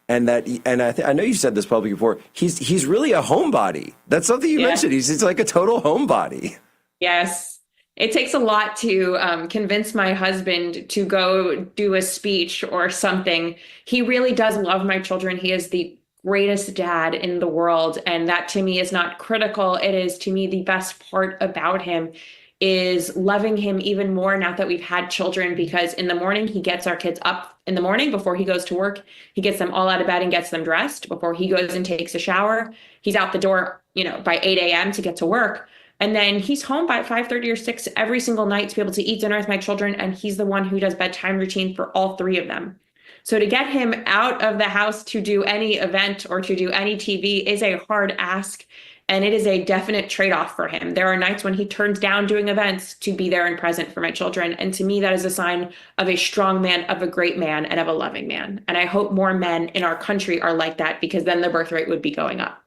I know you've said this publicly before. He's really a homebody. That's something you mentioned. He's like a total homebody. Yes. It takes a lot to convince my husband to go do a speech or something. He really does love my children. He is the greatest dad in the world. And that to me is not critical. It is to me the best part about him is loving him even more now that we've had children, because in the morning, he gets our kids up in the morning before he goes to work. He gets them all out of bed and gets them dressed before he goes and takes a shower. He's out the door, you know, by 8 a.m. to get to work. And then he's home by 5:30 or 6 every single night to be able to eat dinner with my children. And he's the one who does bedtime routine for all 3 of them. So to get him out of the house to do any event or to do any TV is a hard ask. And it is a definite trade-off for him. There are nights when he turns down doing events to be there and present for my children. And to me, that is a sign of a strong man, of a great man, and of a loving man. And I hope more men in our country are like that, because then the birth rate would be going up.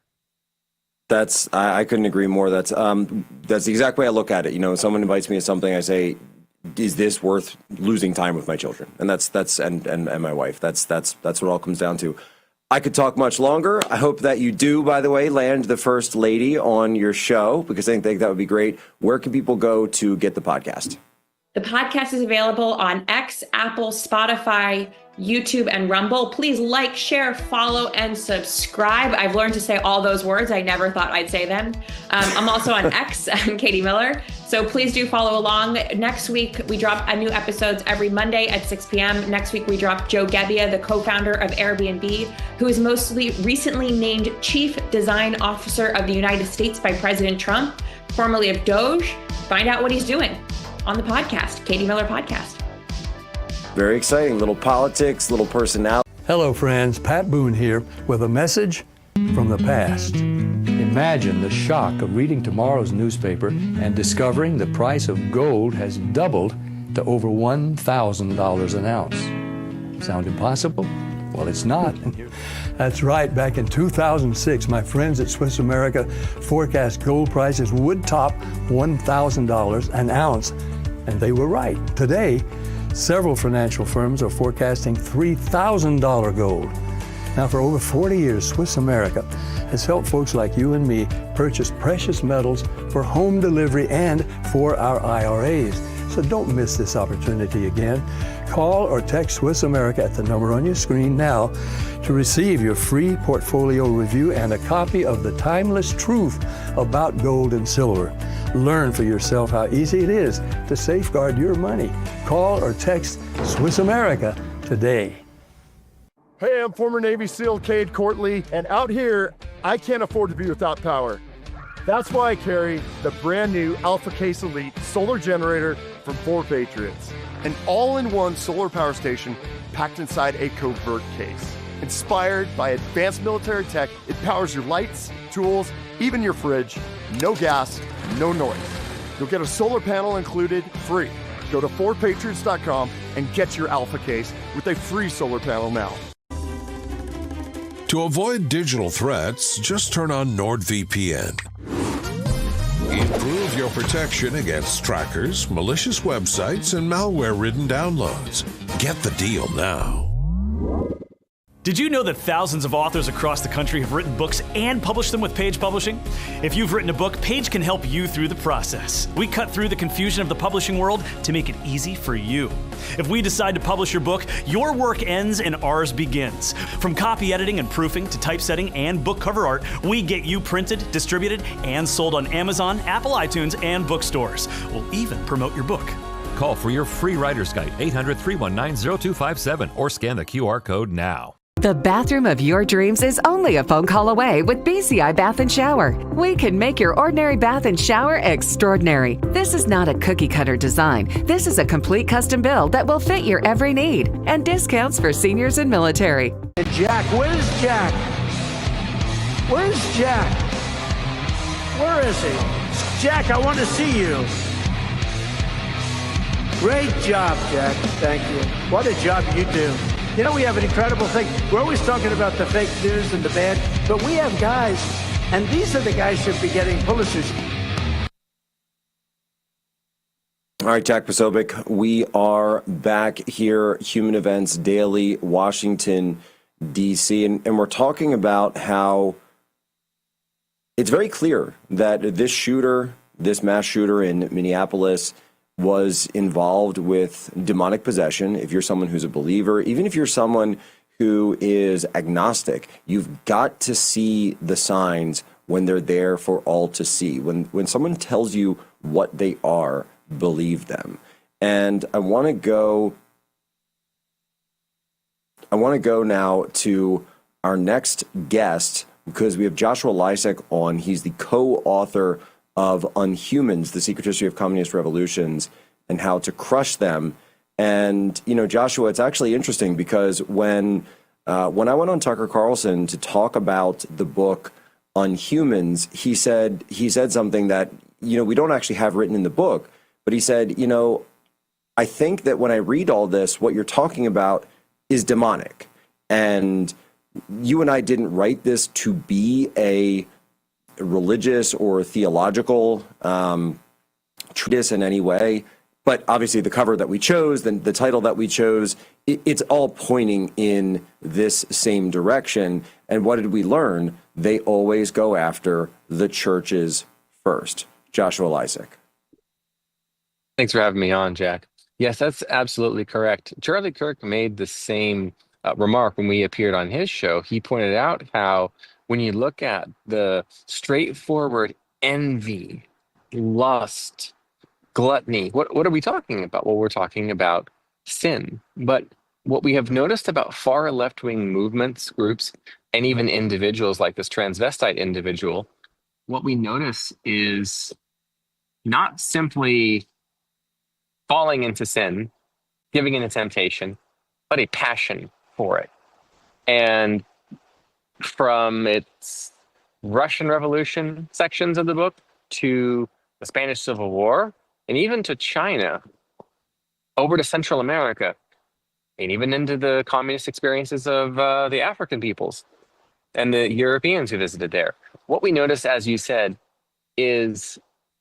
I couldn't agree more. That's the exact way I look at it. You know, when someone invites me to something, I say, is this worth losing time with my children? And and my wife. That's what it all comes down to. I could talk much longer. I hope that you do, by the way, land the first lady on your show, because I think that would be great. Where can people go to get the podcast? The podcast is available on X, Apple, Spotify, YouTube, and Rumble. Please like, share, follow, and subscribe. I've learned to say all those words. I never thought I'd say them. I'm also on X. I'm Katie Miller. So please do follow along. Next week, we drop new episodes every Monday at 6 p.m. Next week, we drop Joe Gebbia, the co-founder of Airbnb, who is recently named Chief Design Officer of the United States by President Trump, formerly of Doge. Find out what he's doing on the podcast, Katie Miller Podcast. Very exciting. Little politics, little personality. Hello, friends. Pat Boone here with a message from the past. Imagine the shock of reading tomorrow's newspaper and discovering the price of gold has doubled to over $1,000 an ounce. Sound impossible? Well, it's not. That's right. Back in 2006, my friends at Swiss America forecast gold prices would top $1,000 an ounce, and they were right. Today, several financial firms are forecasting $3,000 gold. Now, for over 40 years, Swiss America has helped folks like you and me purchase precious metals for home delivery and for our IRAs. So don't miss this opportunity again. Call or text Swiss America at the number on your screen now to receive your free portfolio review and a copy of The Timeless Truth About Gold and Silver. Learn for yourself how easy it is to safeguard your money. Call or text Swiss America today. Hey, I'm former Navy SEAL Cade Courtley, and out here, I can't afford to be without power. That's why I carry the brand new Alpha Case Elite solar generator from 4 Patriots. An all-in-one solar power station packed inside a covert case. Inspired by advanced military tech, it powers your lights, tools, even your fridge. No gas, no noise. You'll get a solar panel included free. Go to 4patriots.com and get your Alpha Case with a free solar panel now. To avoid digital threats, just turn on NordVPN. Improve your protection against trackers, malicious websites, and malware-ridden downloads. Get the deal now. Did you know that thousands of authors across the country have written books and published them with Page Publishing? If you've written a book, Page can help you through the process. We cut through the confusion of the publishing world to make it easy for you. If we decide to publish your book, your work ends and ours begins. From copy editing and proofing to typesetting and book cover art, we get you printed, distributed, and sold on Amazon, Apple iTunes, and bookstores. We'll even promote your book. Call for your free writer's guide, 800-319-0257, or scan the QR code now. The bathroom of your dreams is only a phone call away with BCI Bath and Shower. We can make your ordinary bath and shower extraordinary. This is not a cookie cutter design. This is a complete custom build that will fit your every need, and discounts for seniors and military. Jack, where's Jack? Where's Jack? Where is he? Jack, I want to see you. Great job, Jack. Thank you. What a job you do. You know, we have an incredible thing. We're always talking about the fake news and the bad, but we have guys, and these are the guys who should be getting Pulitzers. All right, Jack Posobiec, we are back here, Human Events Daily, Washington, D.C., and we're talking about how it's very clear that this shooter, this mass shooter in Minneapolis, was involved with demonic possession. If you're someone who's a believer, even if you're someone who is agnostic, you've got to see the signs when they're there for all to see. When someone tells you what they are, believe them. And I want to go now to our next guest, because we have Joshua Lysek on. He's the co-author of Unhumans, The Secret History of Communist Revolutions and How to Crush Them. And, you know, Joshua, it's actually interesting because when I went on Tucker Carlson to talk about the book Unhumans, he said something that, you know, we don't actually have written in the book, but he said, you know, I think that when I read all this, what you're talking about is demonic. And you and I didn't write this to be a religious or theological treatise in any way, but obviously the cover that we chose, the title that we chose, it's all pointing in this same direction. And what did we learn? They always go after the churches first. Joshua Lysek. Thanks for having me on, Jack. Yes, that's absolutely correct. Charlie Kirk made the same remark when we appeared on his show. He pointed out how when you look at the straightforward envy, lust, gluttony, what are we talking about? Well, we're talking about sin. But what we have noticed about far left-wing movements, groups, and even individuals like this transvestite individual, what we notice is not simply falling into sin, giving in to temptation, but a passion for it. And from its Russian Revolution sections of the book to the Spanish Civil War, and even to China, over to Central America, and even into the communist experiences of the African peoples and the Europeans who visited there. What we notice, as you said, is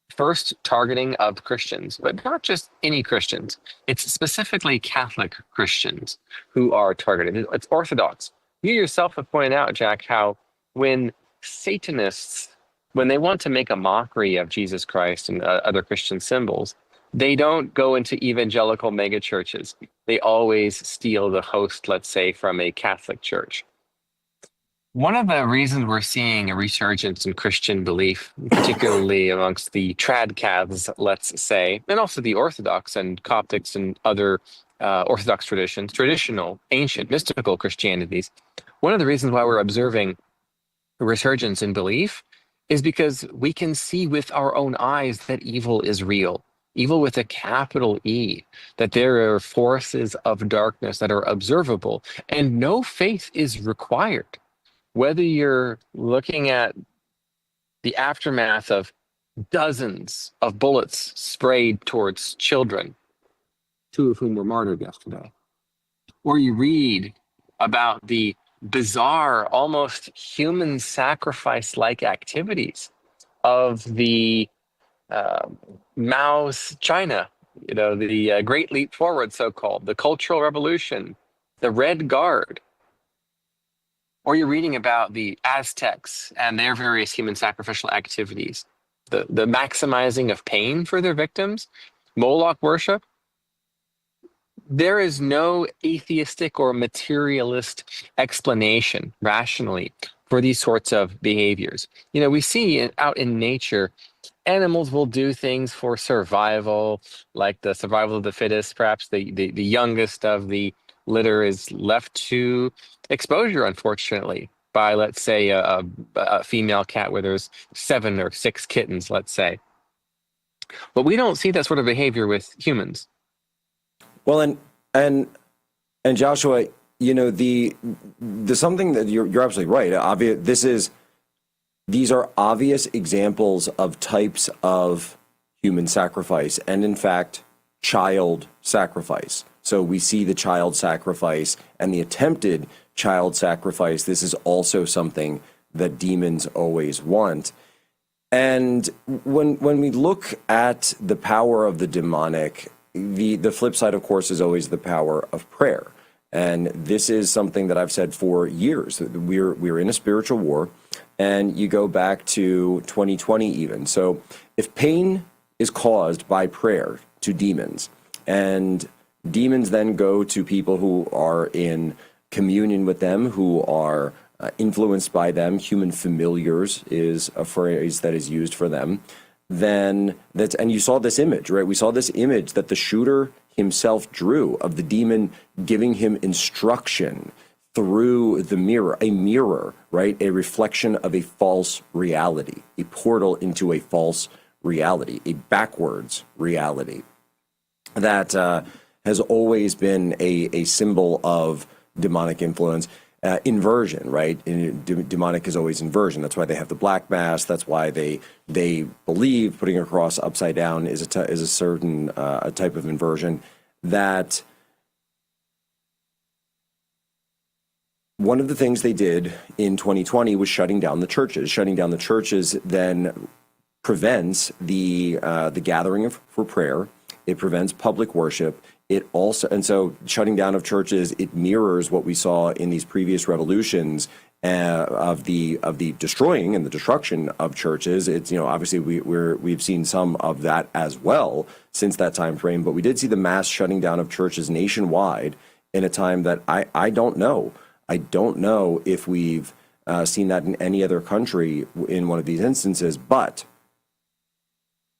first targeting of Christians, but not just any Christians. It's specifically Catholic Christians who are targeted. It's Orthodox. You yourself have pointed out, Jack, how when Satanists, when they want to make a mockery of Jesus Christ and other Christian symbols, They don't go into evangelical megachurches. They always steal the host, let's say, from a Catholic church. One of the reasons we're seeing a resurgence in Christian belief, particularly amongst the trad-caths, let's say, and also the Orthodox and Coptics and other Orthodox traditions, traditional, ancient, mystical Christianities, one of the reasons why we're observing a resurgence in belief is because we can see with our own eyes that evil is real. Evil with a capital E, that there are forces of darkness that are observable, and no faith is required. Whether you're looking at the aftermath of dozens of bullets sprayed towards children, 2 of whom were martyred yesterday, or you read about the bizarre, almost human sacrifice-like activities of the Mao's China, the Great Leap Forward, so-called, the Cultural Revolution, the Red Guard, or you're reading about the Aztecs and their various human sacrificial activities, the maximizing of pain for their victims, Moloch worship. There is no atheistic or materialist explanation rationally for these sorts of behaviors. We see out in nature, animals will do things for survival, like the survival of the fittest. Perhaps the youngest of the litter is left to exposure, unfortunately, by, let's say, a female cat where there's 7 or 6 kittens, let's say. But we don't see that sort of behavior with humans. Well, and Joshua, the something that you're absolutely right. These are obvious examples of types of human sacrifice, and in fact, child sacrifice. So we see the child sacrifice and the attempted child sacrifice. This is also something that demons always want. And when we look at the power of the demonic, the flip side, of course, is always the power of prayer. And this is something that I've said for years. We're in a spiritual war, and you go back to 2020 even. So if pain is caused by prayer to demons, and demons then go to people who are in communion with them, who are influenced by them, human familiars is a phrase that is used for them, and you saw this image, right? We saw this image that the shooter himself drew of the demon giving him instruction through the mirror, a mirror, right? A reflection of a false reality, a portal into a false reality, a backwards reality that has always been a symbol of demonic influence. Inversion, right? Demonic is always inversion. That's why they have the black mass. That's why they believe putting a cross upside down is a certain a type of inversion. That one of the things they did in 2020 was shutting down the churches. Shutting down the churches then prevents the gathering for prayer. It prevents public worship. It also, and so shutting down of churches, it mirrors what we saw in these previous revolutions of the destroying and the destruction of churches. It's, obviously we've seen some of that as well since that time frame, but we did see the mass shutting down of churches nationwide in a time that I don't know. I don't know if we've seen that in any other country in one of these instances, but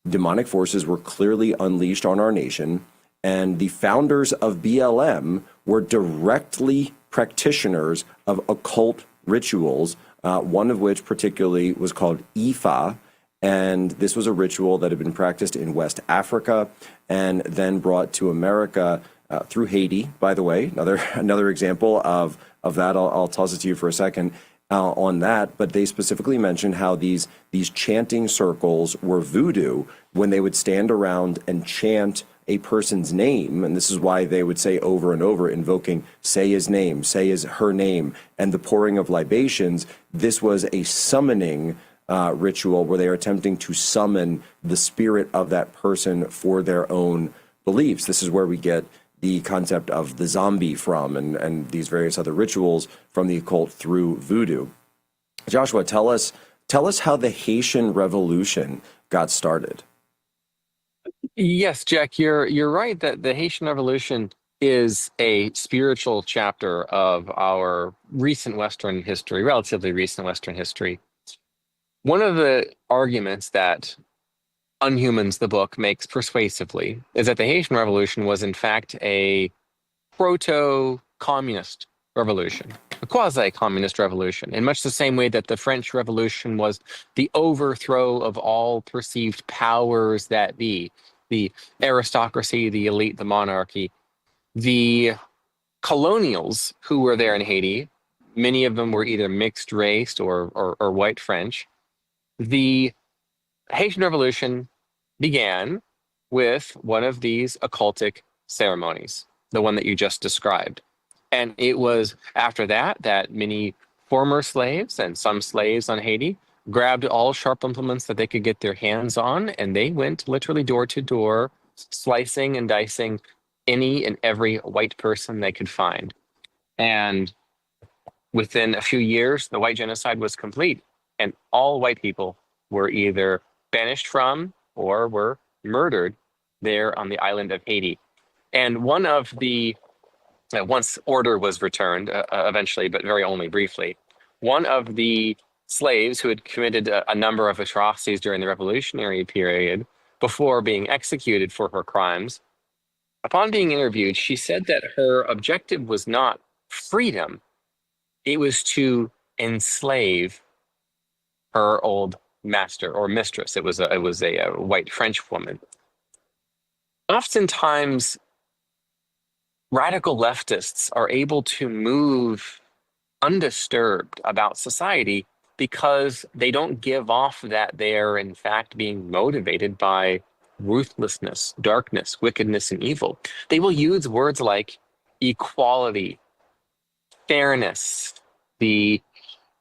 demonic forces were clearly unleashed on our nation. And the founders of BLM were directly practitioners of occult rituals, one of which particularly was called Ifa. And this was a ritual that had been practiced in West Africa and then brought to America through Haiti, by the way. Another example of that. I'll toss it to you for a second on that. But they specifically mentioned how these chanting circles were voodoo when they would stand around and chant a person's name, and this is why they would say over and over, invoking, say his name, say her name, and the pouring of libations. This was a summoning ritual where they are attempting to summon the spirit of that person for their own beliefs. This is where we get the concept of the zombie from, and these various other rituals from the occult through voodoo. Joshua, tell us how the Haitian Revolution got started. Yes, Jack, you're right that the Haitian Revolution is a spiritual chapter of our recent Western history, relatively recent Western history. One of the arguments that Unhumans, the book, makes persuasively is that the Haitian Revolution was in fact a proto-communist revolution, a quasi-communist revolution, in much the same way that the French Revolution was the overthrow of all perceived powers that be, the aristocracy, the elite, the monarchy. The colonials who were there in Haiti, many of them were either mixed race or white French. The Haitian Revolution began with one of these occultic ceremonies, the one that you just described. And it was after that that many former slaves and some slaves on Haiti grabbed all sharp implements that they could get their hands on, and they went literally door to door, slicing and dicing any and every white person they could find. And within a few years, the white genocide was complete, and all white people were either banished from or were murdered there on the island of Haiti. And one of the, once order was returned eventually, but very only briefly, one of the slaves who had committed a number of atrocities during the revolutionary period before being executed for her crimes, upon being interviewed, she said that her objective was not freedom, it was to enslave her old master or mistress. It was a white French woman. Oftentimes, radical leftists are able to move undisturbed about society because they don't give off that they are in fact being motivated by ruthlessness, darkness, wickedness, and evil. They will use words like equality, fairness, the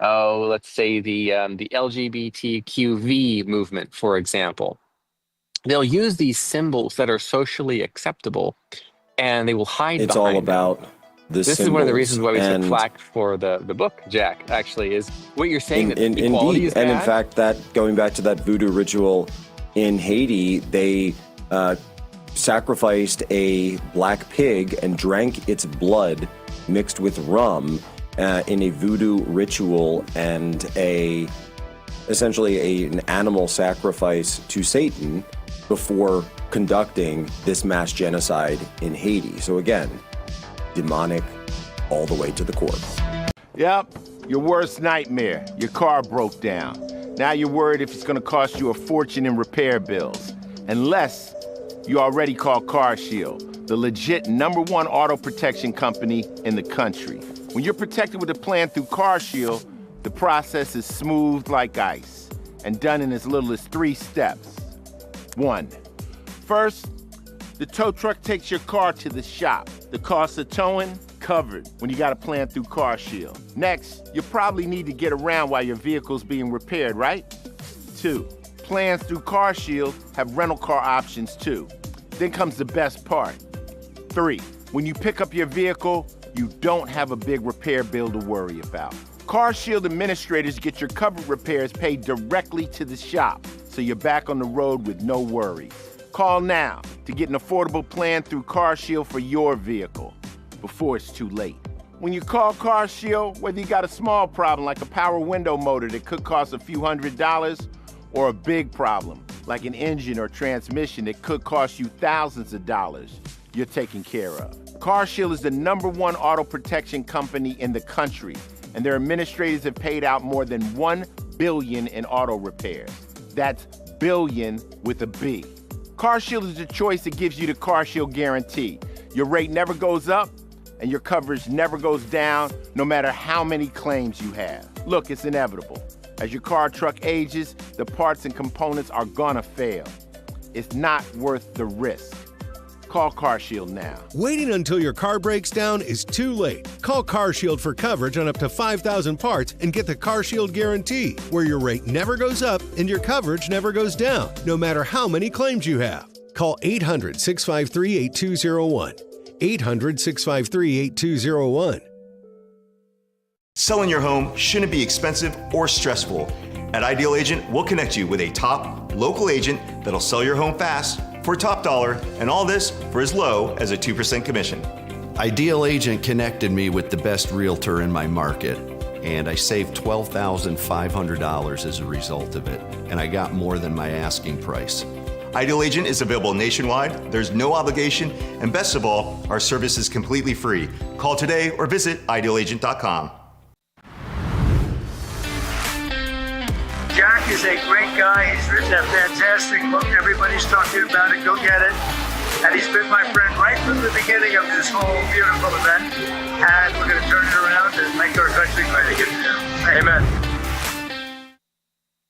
LGBTQV movement, for example. They'll use these symbols that are socially acceptable, and they will hide behind them. It's all about the symbols. This is one of the reasons why we took flack for the book, Jack, actually, is what you're saying, that equality is bad. And in fact, that going back to that voodoo ritual in Haiti, they sacrificed a black pig and drank its blood mixed with rum in a voodoo ritual, and essentially an animal sacrifice to Satan before conducting this mass genocide in Haiti. So again, demonic all the way to the core. Yep, your worst nightmare. Your car broke down. Now you're worried if it's going to cost you a fortune in repair bills. Unless you already called CarShield, the legit #1 auto protection company in the country. When you're protected with a plan through CarShield, the process is smooth like ice and done in as little as 3 steps. 1. First, the tow truck takes your car to the shop. The cost of towing covered when you got a plan through CarShield. Next, you probably need to get around while your vehicle's being repaired, right? 2. Plans through CarShield have rental car options too. Then comes the best part. 3. When you pick up your vehicle, you don't have a big repair bill to worry about. CarShield administrators get your covered repairs paid directly to the shop, so you're back on the road with no worries. Call now to get an affordable plan through CarShield for your vehicle before it's too late. When you call CarShield, whether you got a small problem like a power window motor that could cost a few $100s, or a big problem like an engine or transmission that could cost you thousands of dollars, you're taken care of. CarShield is the #1 auto protection company in the country, and their administrators have paid out more than $1 billion in auto repairs. That's billion with a B. CarShield is the choice that gives you the CarShield guarantee. Your rate never goes up, and your coverage never goes down, no matter how many claims you have. Look, it's inevitable. As your car or truck ages, the parts and components are gonna fail. It's not worth the risk. Call CarShield now. Waiting until your car breaks down is too late. Call CarShield for coverage on up to 5,000 parts and get the CarShield guarantee, where your rate never goes up and your coverage never goes down, no matter how many claims you have. Call 800-653-8201. 800-653-8201. Selling your home shouldn't be expensive or stressful. At Ideal Agent, we'll connect you with a top local agent that'll sell your home fast for top dollar, and all this for as low as a 2% commission. Ideal Agent connected me with the best realtor in my market, and I saved $12,500 as a result of it, and I got more than my asking price. Ideal Agent is available nationwide, there's no obligation, and best of all, our service is completely free. Call today or visit idealagent.com. Jack is a great guy. He's written a fantastic book. Everybody's talking about it. Go get it. And he's been my friend right from the beginning of this whole beautiful event. And we're going to turn it around and make our country great again. Amen.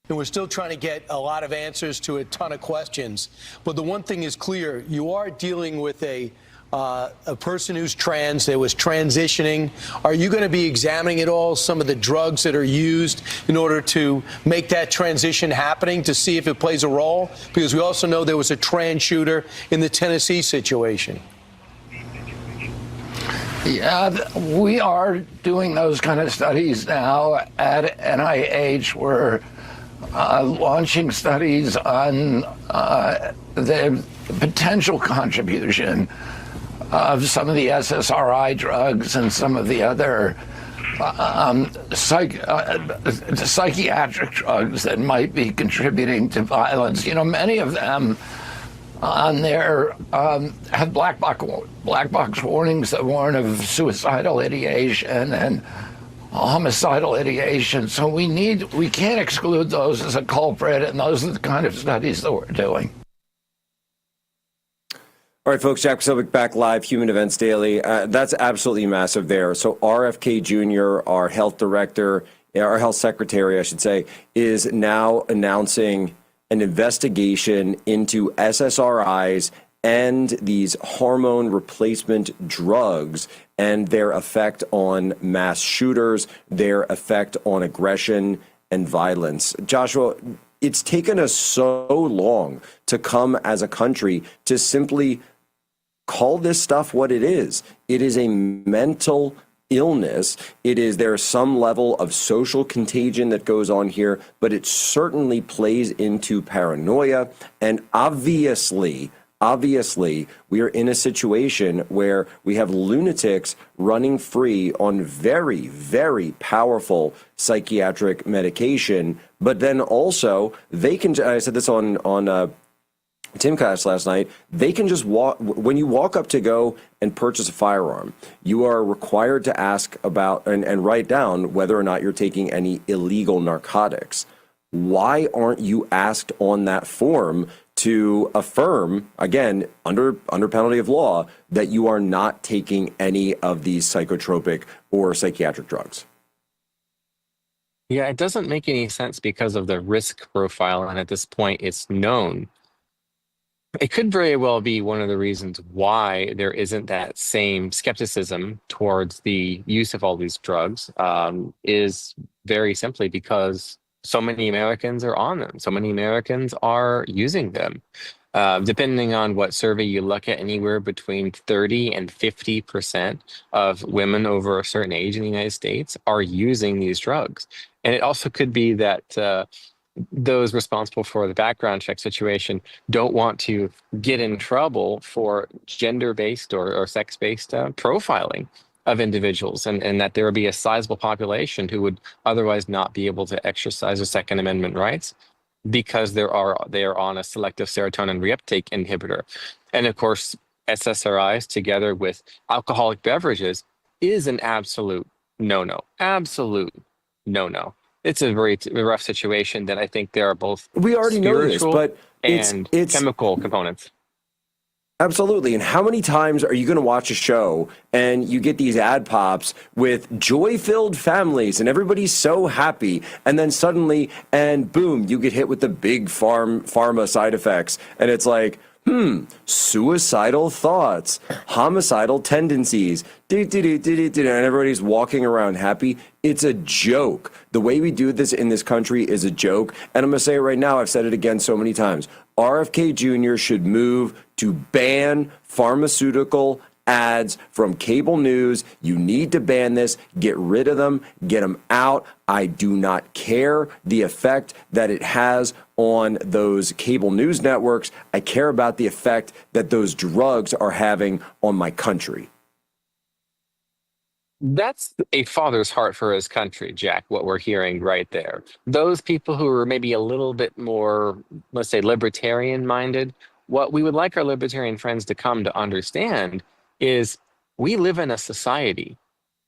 And we're still trying to get a lot of answers to a ton of questions. But the one thing is clear, you are dealing with a person who's trans, that was transitioning. Are you going to be examining at all some of the drugs that are used in order to make that transition happening, to see if it plays a role? Because we also know there was a trans shooter in the Tennessee situation. Yeah, we are doing those kind of studies now at NIH. We're launching studies on the potential contribution of some of the SSRI drugs and some of the other psychiatric drugs that might be contributing to violence. You know, many of them on there have black box warnings that warn of suicidal ideation and homicidal ideation. So we can't exclude those as a culprit, and those are the kind of studies that we're doing. All right, folks, Jack Posobiec back live, Human Events Daily. That's absolutely massive there. So RFK Jr., our health director, our health secretary, I should say, is now announcing an investigation into SSRIs and these hormone replacement drugs and their effect on mass shooters, their effect on aggression and violence. Joshua, it's taken us so long to come as a country to simply call this stuff what it is. It is a mental illness. There's some level of social contagion that goes on here, but it certainly plays into paranoia. And obviously, we are in a situation where we have lunatics running free on very, very powerful psychiatric medication. But then also, they can, I said this on Timcast last night, they can just walk, when you walk up to go and purchase a firearm, you are required to ask about and write down whether or not you're taking any illegal narcotics. Why aren't you asked on that form to affirm, again, under penalty of law, that you are not taking any of these psychotropic or psychiatric drugs? Yeah, it doesn't make any sense because of the risk profile, and at this point, it's known. It could very well be one of the reasons why there isn't that same skepticism towards the use of all these drugs, is very simply because so many Americans are on them. So many Americans are using them. Depending on what survey you look at, anywhere between 30 and 50% of women over a certain age in the United States are using these drugs. And it also could be that those responsible for the background check situation don't want to get in trouble for gender-based or sex-based profiling of individuals, and that there would be a sizable population who would otherwise not be able to exercise their Second Amendment rights because they are on a selective serotonin reuptake inhibitor. And of course, SSRIs together with alcoholic beverages is an absolute no-no. Absolute no-no. It's a very rough situation that I think there are both we already know this, but and chemical components. Absolutely. And how many times are you going to watch a show and you get these ad pops with joy-filled families and everybody's so happy, and then suddenly, and boom, you get hit with the big pharma side effects, and it's like, suicidal thoughts, homicidal tendencies, and everybody's walking around happy. It's a joke. The way we do this in this country is a joke. And I'm going to say it right now. I've said it again so many times. RFK Jr. should move to ban pharmaceutical ads from cable news. You need to ban this. Get rid of them. Get them out. I do not care the effect that it has on those cable news networks. I care about the effect that those drugs are having on my country. That's a father's heart for his country, Jack, what we're hearing right there. Those people who are maybe a little bit more, let's say, libertarian minded, what we would like our libertarian friends to come to understand is we live in a society.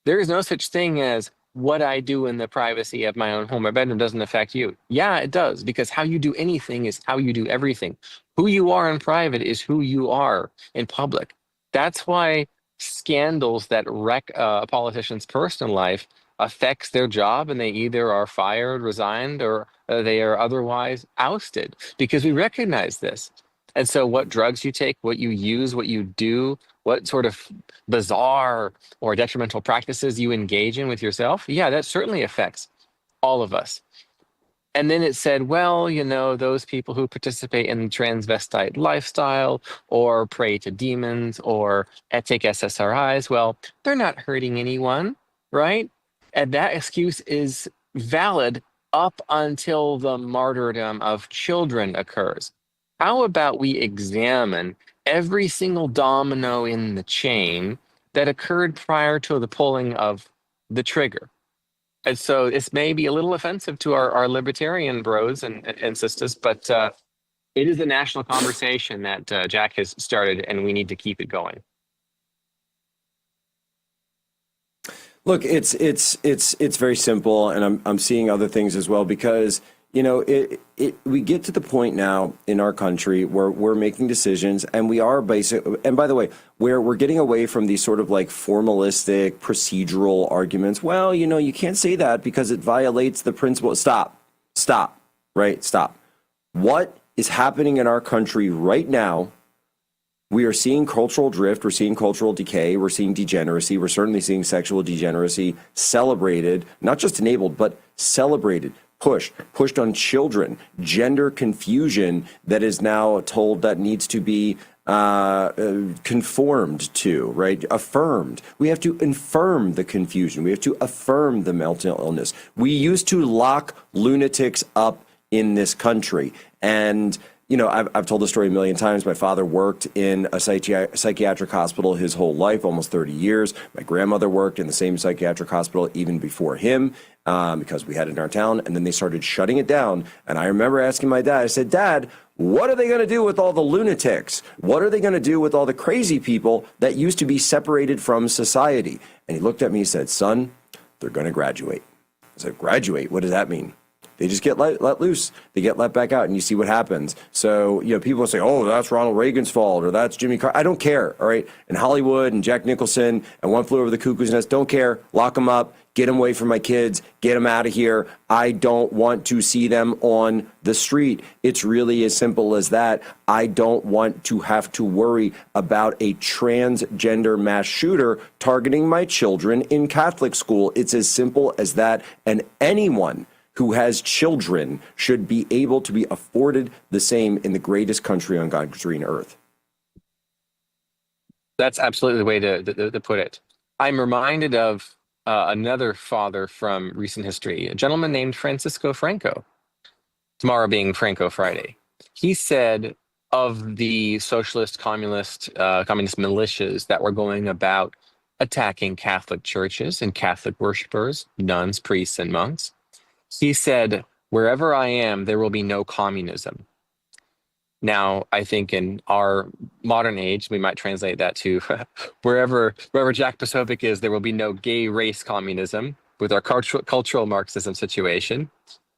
There is no such thing as what I do in the privacy of my own home or bedroom doesn't affect you. Yeah, it does, because how you do anything is how you do everything. Who you are in private is who you are in public. That's why scandals that wreck a politician's personal life affects their job, and they either are fired, resigned, or they are otherwise ousted, because we recognize this. And so what drugs you take, what you use, what you do, what sort of bizarre or detrimental practices you engage in with yourself, yeah, that certainly affects all of us. And then it said, well, you know, those people who participate in the transvestite lifestyle or pray to demons or take SSRIs, well, they're not hurting anyone, right? And that excuse is valid up until the martyrdom of children occurs. How about we examine every single domino in the chain that occurred prior to the pulling of the trigger? And so this may be a little offensive to our libertarian bros and sisters, but it is a national conversation that Jack has started, and we need to keep it going. Look, it's very simple, and I'm seeing other things as well, because you know, we get to the point now in our country where we're making decisions, and we are and by the way, where we're getting away from these sort of like formalistic procedural arguments. Well, you know, you can't say that because it violates the principle. Stop, right? Stop. What is happening in our country right now? We are seeing cultural drift. We're seeing cultural decay. We're seeing degeneracy. We're certainly seeing sexual degeneracy celebrated, not just enabled, but celebrated. Pushed on children, gender confusion that is now told that needs to be conformed to, right? Affirmed. We have to affirm the confusion. We have to affirm the mental illness. We used to lock lunatics up in this country. And, you know, I've told the story a million times. My father worked in a psychiatric hospital his whole life, almost 30 years. My grandmother worked in the same psychiatric hospital even before him. Because we had it in our town, and then they started shutting it down. And I remember asking my dad, I said, Dad, what are they going to do with all the lunatics? What are they going to do with all the crazy people that used to be separated from society? And he looked at me and said, son, they're going to graduate. I said, graduate? What does that mean? They just get let loose. They get let back out, and you see what happens. So, you know, people will say, oh, that's Ronald Reagan's fault, or that's Jimmy Carter. I don't care, all right? And Hollywood and Jack Nicholson and One Flew Over the Cuckoo's Nest, don't care. Lock them up. Get them away from my kids. Get them out of here. I don't want to see them on the street. It's really as simple as that. I don't want to have to worry about a transgender mass shooter targeting my children in Catholic school. It's as simple as that. And anyone who has children should be able to be afforded the same in the greatest country on God's green earth. That's absolutely the way to put it. I'm reminded of another father from recent history, a gentleman named Francisco Franco, tomorrow being Franco Friday. He said of the socialist, communist militias that were going about attacking Catholic churches and Catholic worshipers, nuns, priests, and monks, he said, wherever I am, there will be no communism. Now, I think in our modern age, we might translate that to wherever Jack Posobiec is, there will be no gay race communism with our cultural Marxism situation.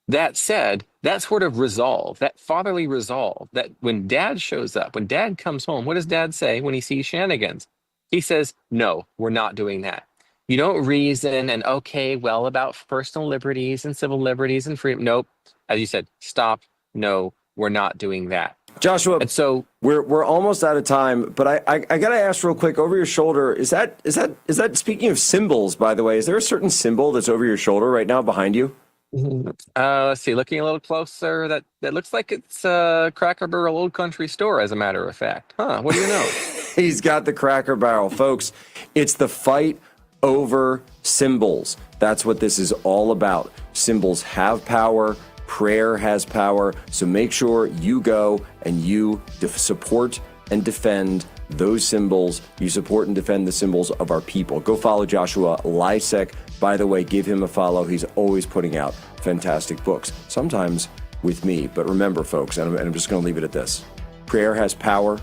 That said, that sort of resolve, that fatherly resolve, that when dad shows up, when dad comes home, what does dad say when he sees shenanigans? He says, no, we're not doing that. You don't reason and, okay, well, about personal liberties and civil liberties and freedom. Nope. As you said, stop. No, we're not doing that. Joshua, and so we're almost out of time, but I got to ask real quick, over your shoulder, is that speaking of symbols, by the way, is there a certain symbol that's over your shoulder right now behind you? Let's see, looking a little closer, that looks like it's Cracker Barrel Old Country Store, as a matter of fact. Huh, what do you know? He's got the Cracker Barrel. Folks, it's the fight over symbols. That's what this is all about. Symbols have power. Prayer has power. So make sure you go and you support and defend those symbols. You support and defend the symbols of our people. Go follow Joshua Lysek. By the way, give him a follow. He's always putting out fantastic books, sometimes with me. But remember, folks, and I'm just going to leave it at this. Prayer has power.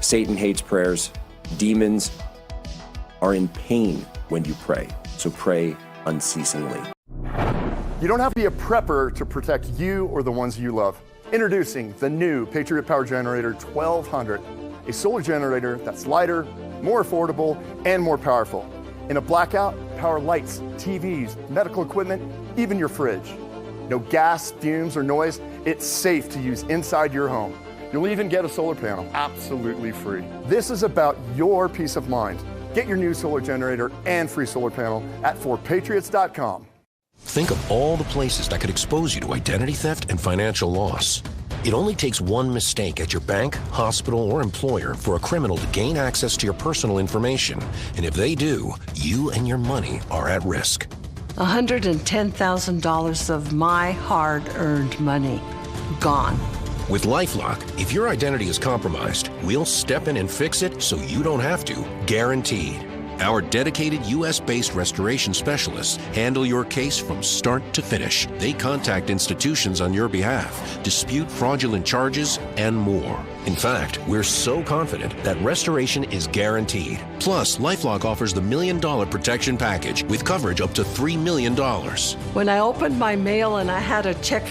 Satan hates prayers. Demons are in pain when you pray. So pray unceasingly. You don't have to be a prepper to protect you or the ones you love. Introducing the new Patriot Power Generator 1200, a solar generator that's lighter, more affordable, and more powerful. In a blackout, power lights, TVs, medical equipment, even your fridge. No gas, fumes, or noise. It's safe to use inside your home. You'll even get a solar panel absolutely free. This is about your peace of mind. Get your new solar generator and free solar panel at forpatriots.com. Think of all the places that could expose you to identity theft and financial loss. It only takes one mistake at your bank, hospital, or employer for a criminal to gain access to your personal information. And if they do, you and your money are at risk. $110,000 of my hard-earned money gone. With LifeLock, if your identity is compromised, we'll step in and fix it so you don't have to. Guaranteed. Our dedicated U.S.-based restoration specialists handle your case from start to finish. They contact institutions on your behalf, dispute fraudulent charges, and more. In fact, we're so confident that restoration is guaranteed. Plus, LifeLock offers the $1 Million Protection Package with coverage up to $3 million. When I opened my mail and I had a check